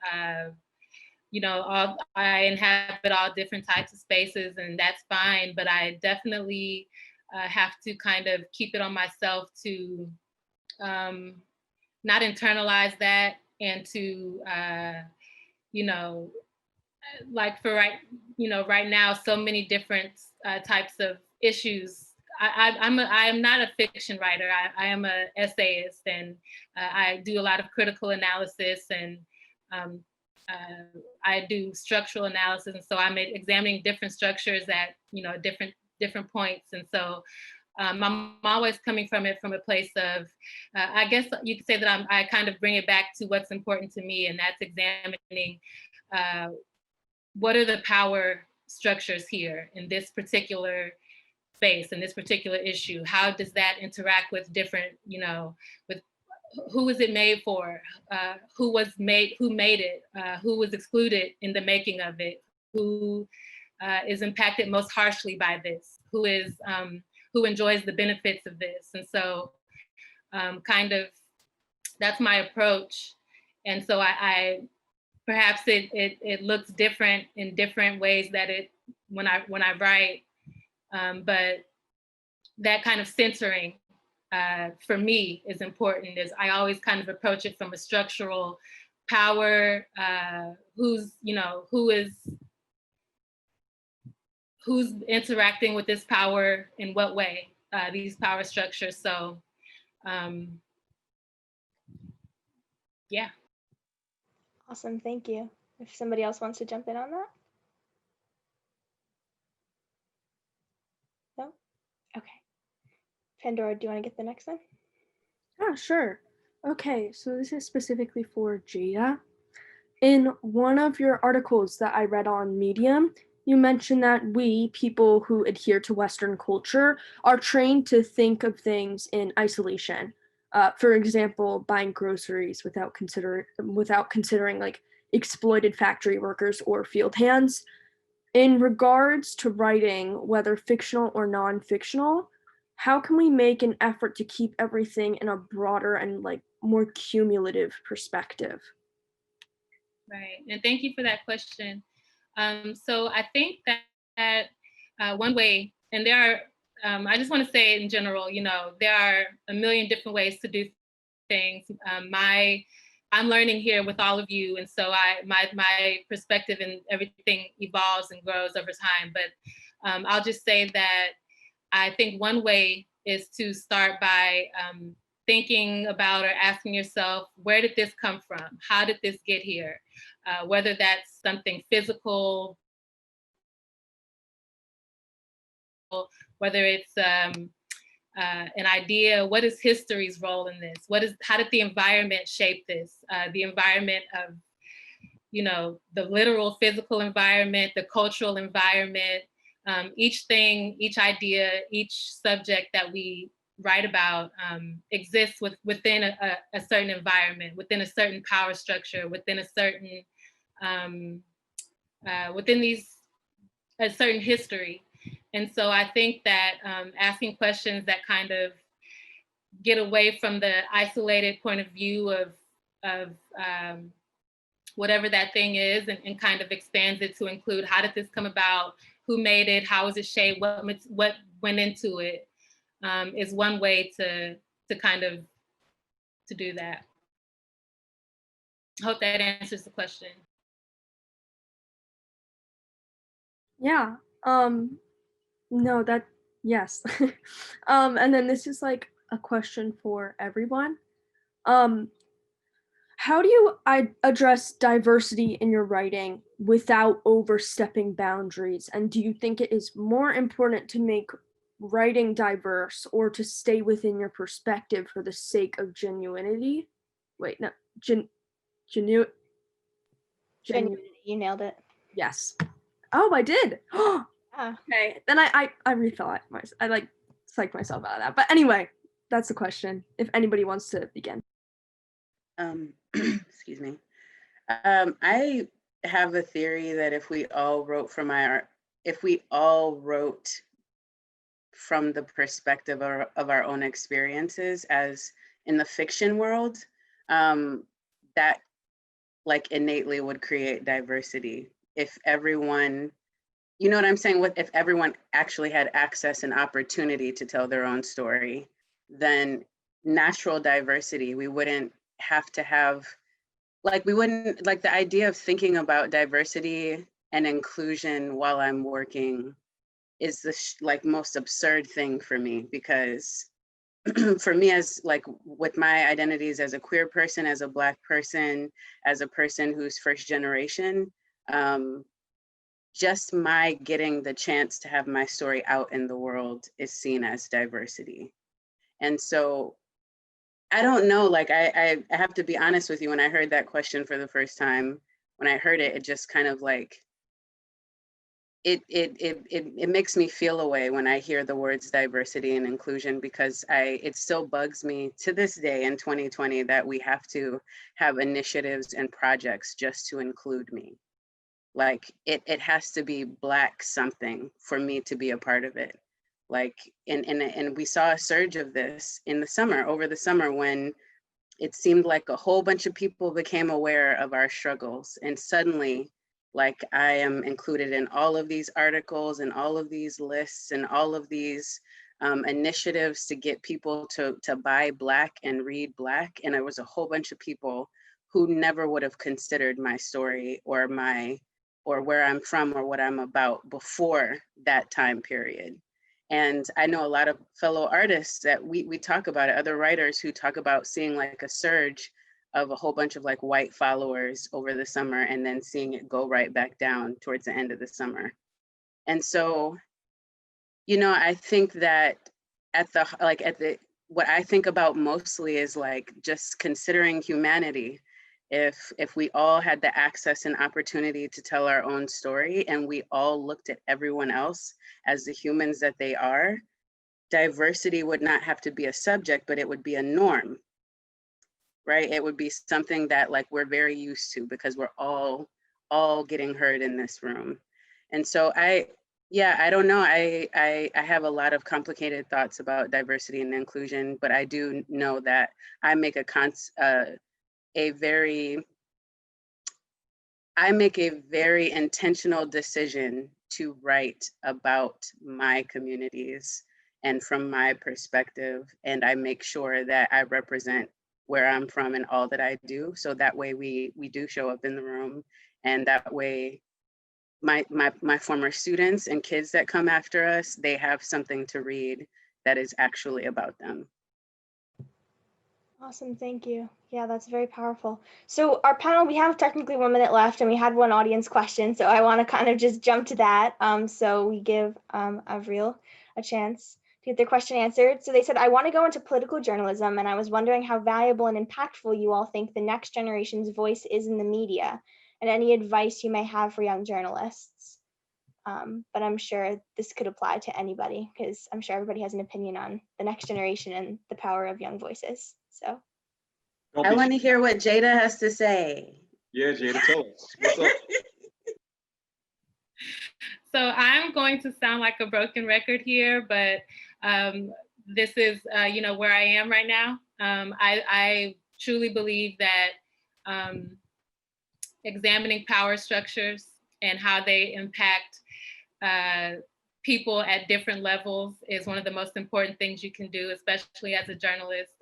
I inhabit all different types of spaces, and that's fine. But I definitely have to kind of keep it on myself to not internalize that, and to, like for right now, so many different types of issues. I am not a fiction writer. I am an essayist, and I do a lot of critical analysis, and I do structural analysis. And so I'm examining different structures at, different points. And so I'm always coming from it from a place of, I guess you could say that I kind of bring it back to what's important to me, and that's examining what are the power structures here in this particular space, in this particular issue. How does that interact with different, with who is it made for? Who made it? Who was excluded in the making of it? Who is impacted most harshly by this? Who enjoys the benefits of this? And so kind of that's my approach. And so I perhaps it looks different in different ways that when I write, but that kind of centering for me is important. Is I always kind of approach it from a structural power, who's interacting with this power in what way, these power structures. So yeah. Awesome, thank you. If somebody else wants to jump in on that? No? Okay. Pandora, do you want to get the next one? Yeah, sure. Okay, so this is specifically for Jada. In one of your articles that I read on Medium, you mentioned that we, people who adhere to Western culture, are trained to think of things in isolation. For example, buying groceries without considering like exploited factory workers or field hands. In regards to writing, whether fictional or non-fictional, how can we make an effort to keep everything in a broader and like more cumulative perspective? Right, and thank you for that question. So I think that one way, and there are, I just want to say in general, there are a million different ways to do things. I'm learning here with all of you, and so my perspective and everything evolves and grows over time. But I'll just say that I think one way is to start by thinking about or asking yourself, where did this come from? How did this get here? Whether that's something physical, whether it's an idea, what is history's role in this? How did the environment shape this? The environment of, the literal physical environment, the cultural environment, each thing, each idea, each subject that we write about exists within a certain environment, within a certain power structure, within a certain, a certain history. And so I think that asking questions that kind of get away from the isolated point of view of whatever that thing is, and kind of expands it to include how did this come about, who made it, how was it shaped, what went into it, is one way to kind of to do that. I hope that answers the question. Yeah. No, that, yes. And then this is like a question for everyone. How do you address diversity in your writing without overstepping boundaries? And do you think it is more important to make writing diverse or to stay within your perspective for the sake of genuinity? Wait, no, genuinity. You nailed it. Yes. Oh, I did. Yeah. Okay, then I rethought myself. I like psyched myself out of that. But anyway, that's the question. If anybody wants to begin. Excuse me. I have a theory that if we all wrote from the perspective of our own experiences, as in the fiction world, that like innately would create diversity. If everyone, you know what I'm saying? If everyone actually had access and opportunity to tell their own story, then natural diversity, we wouldn't have to have, like, we wouldn't, like, the idea of thinking about diversity and inclusion while I'm working is the like most absurd thing for me, because for me, as like with my identities as a queer person, as a Black person, as a person who's first generation, just my getting the chance to have my story out in the world is seen as diversity. And so I don't know, like I have to be honest with you, when I heard that question for the first time, when I heard it, it just kind of like, it makes me feel a way when I hear the words diversity and inclusion, because it still bugs me to this day in 2020 that we have to have initiatives and projects just to include me. Like it has to be Black something for me to be a part of it. Like, and we saw a surge of this in the summer, over the summer, when it seemed like a whole bunch of people became aware of our struggles, and suddenly, like, I am included in all of these articles and all of these lists and all of these initiatives to get people to buy Black and read Black. And there was a whole bunch of people who never would have considered my story or where I'm from or what I'm about before that time period. And I know a lot of fellow artists that we talk about it, other writers who talk about seeing like a surge of a whole bunch of like white followers over the summer, and then seeing it go right back down towards the end of the summer. And so, you know, I think that what I think about mostly is like just considering humanity. If we all had the access and opportunity to tell our own story, and we all looked at everyone else as the humans that they are, diversity would not have to be a subject, but it would be a norm, right? It would be something that like we're very used to, because we're all getting heard in this room. And so I don't know. I have a lot of complicated thoughts about diversity and inclusion, but I do know that I make a very intentional decision to write about my communities and from my perspective. And I make sure that I represent where I'm from in all that I do. So that way we do show up in the room. And that way my former students and kids that come after us, they have something to read that is actually about them. Awesome, thank you. Yeah, that's very powerful. So our panel, we have technically 1 minute left, and we had one audience question, so I want to kind of just jump to that. So we give Avril a chance to get their question answered. So they said, I want to go into political journalism, and I was wondering how valuable and impactful you all think the next generation's voice is in the media, and any advice you may have for young journalists. But I'm sure this could apply to anybody, because I'm sure everybody has an opinion on the next generation and the power of young voices. So I want to hear what Jada has to say. Yeah, Jada, tell us. What's up? So I'm going to sound like a broken record here, but this is, where I am right now. I truly believe that examining power structures and how they impact people at different levels is one of the most important things you can do, especially as a journalist.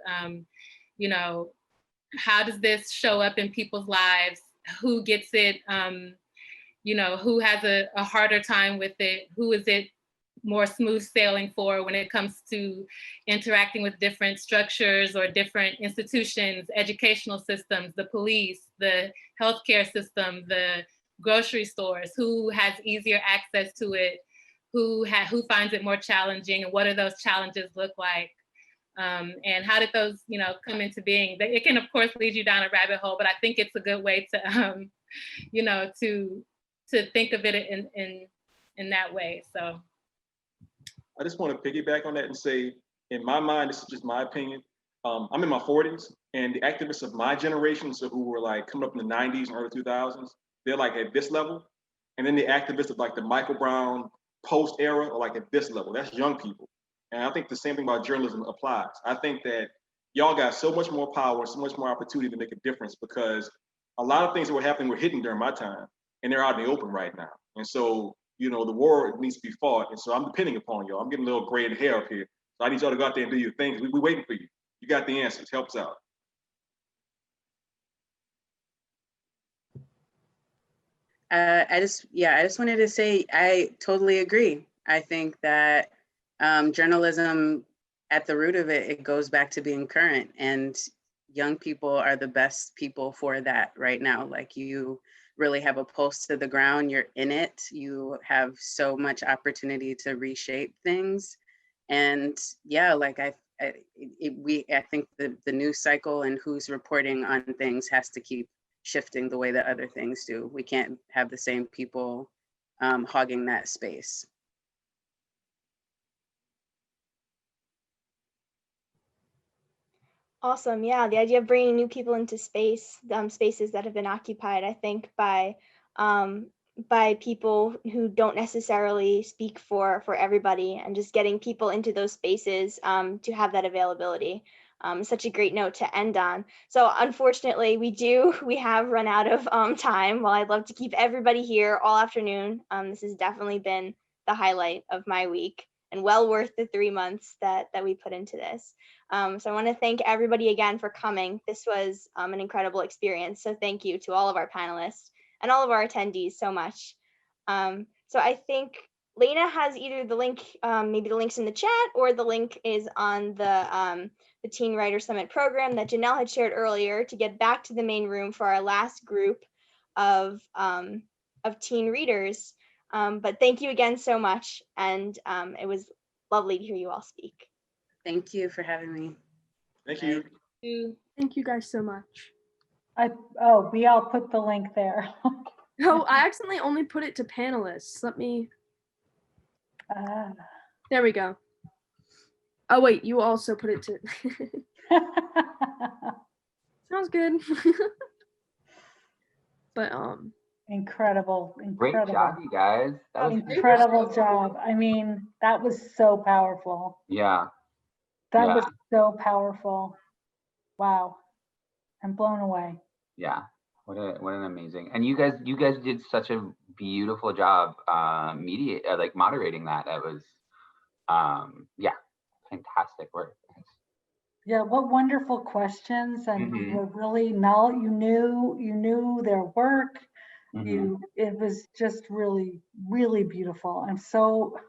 How does this show up in people's lives? Who gets it? Who has a harder time with it? Who is it more smooth sailing for when it comes to interacting with different structures or different institutions, educational systems, the police, the healthcare system, the grocery stores? Who has easier access to it? Who finds it more challenging, and what do those challenges look like? And how did those, come into being? It can, of course, lead you down a rabbit hole, but I think it's a good way to, to think of it in that way. So I just want to piggyback on that and say, in my mind, this is just my opinion. I'm in my 40s, and the activists of my generation, so who were like coming up in the 90s and early 2000s, they're like at this level. And then the activists of like the Michael Brown post era are like at this level. That's young people. And I think the same thing about journalism applies. I think that y'all got so much more power, so much more opportunity to make a difference, because a lot of things that were happening were hidden during my time, and they're out in the open right now. And so, the war needs to be fought. And so I'm depending upon y'all. I'm getting a little gray in the hair up here. So I need y'all to go out there and do your thing. We're waiting for you. You got the answers. Help us out. I just wanted to say, I totally agree. I think that journalism, at the root of it, it goes back to being current, and young people are the best people for that right now. Like, you really have a pulse to the ground, you're in it, you have so much opportunity to reshape things. And yeah, like I think the news cycle and who's reporting on things has to keep shifting the way that other things do. We can't have the same people hogging that space. Awesome. Yeah, the idea of bringing new people into spaces that have been occupied, I think, by people who don't necessarily speak for everybody, and just getting people into those spaces to have that availability. Such a great note to end on. So unfortunately, we have run out of time. While I'd love to keep everybody here all afternoon, this has definitely been the highlight of my week, and well worth the 3 months that we put into this. So I want to thank everybody again for coming. This was an incredible experience. So thank you to all of our panelists and all of our attendees so much. So I think Lena has either the link, maybe the link's in the chat, or the link is on the Teen Writer Summit program that Janelle had shared earlier, to get back to the main room for our last group of teen readers. But thank you again so much. And it was lovely to hear you all speak. Thank you for having me. Thank you. Thank you guys so much. We all put the link there. Oh, I accidentally only put it to panelists. Let me. There we go. Oh wait, you also put it to. Sounds good. But Incredible. Great job, you guys. That was Incredible job. I mean, that was so powerful. Yeah. That was so powerful. Wow. I'm blown away. Yeah. What an amazing. And you guys did such a beautiful job moderating that. That was fantastic work. Yeah, what wonderful questions, and you were really you knew their work. It was just really, really beautiful. I'm so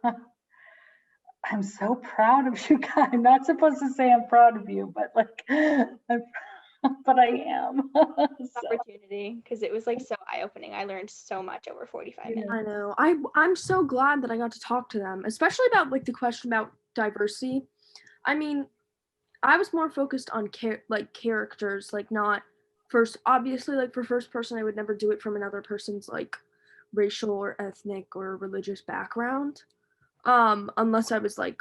proud of you guys. I'm not supposed to say I'm proud of you, but but I am. Opportunity, because it was like so eye-opening. I learned so much over 45 minutes. I know. I'm so glad that I got to talk to them, especially about like the question about diversity. I mean, I was more focused on characters, like not first. Obviously, like for first person, I would never do it from another person's like racial or ethnic or religious background, unless I was like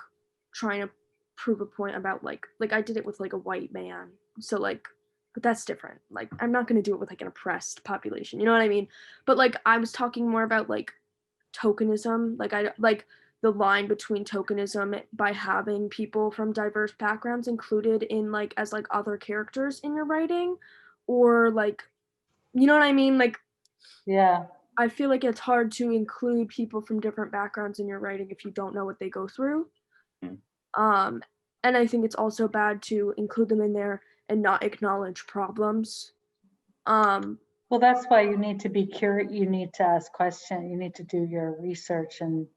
trying to prove a point about like I did it with like a white man. So like, but that's different. Like I'm not going to do it with like an oppressed population. You know what I mean? But like I was talking more about like tokenism. Like the line between tokenism by having people from diverse backgrounds included in like as like other characters in your writing, or like, you know what I mean? Like, yeah, I feel like it's hard to include people from different backgrounds in your writing if you don't know what they go through. And I think it's also bad to include them in there and not acknowledge problems. Well, that's why you need to be curious. You need to ask questions. You need to do your research and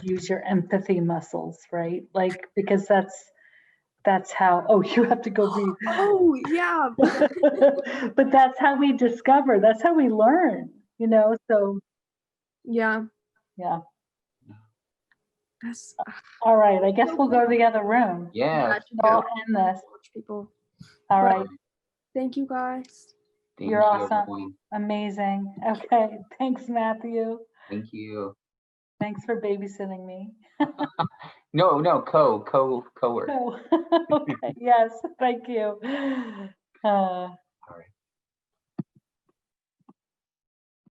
use your empathy muscles, right? Like, because that's how, oh, you have to go read. Oh, yeah. But that's how we discover, that's how we learn, you know? So, yeah. Yeah. That's, all right, I guess we'll go to the other room. Yeah. I'll end this. People. All right. Thank you guys. You're awesome. Amazing. Okay. Thanks, Matthew. Thank you. Thanks for babysitting me. No, co-work. Okay. Yes, thank you.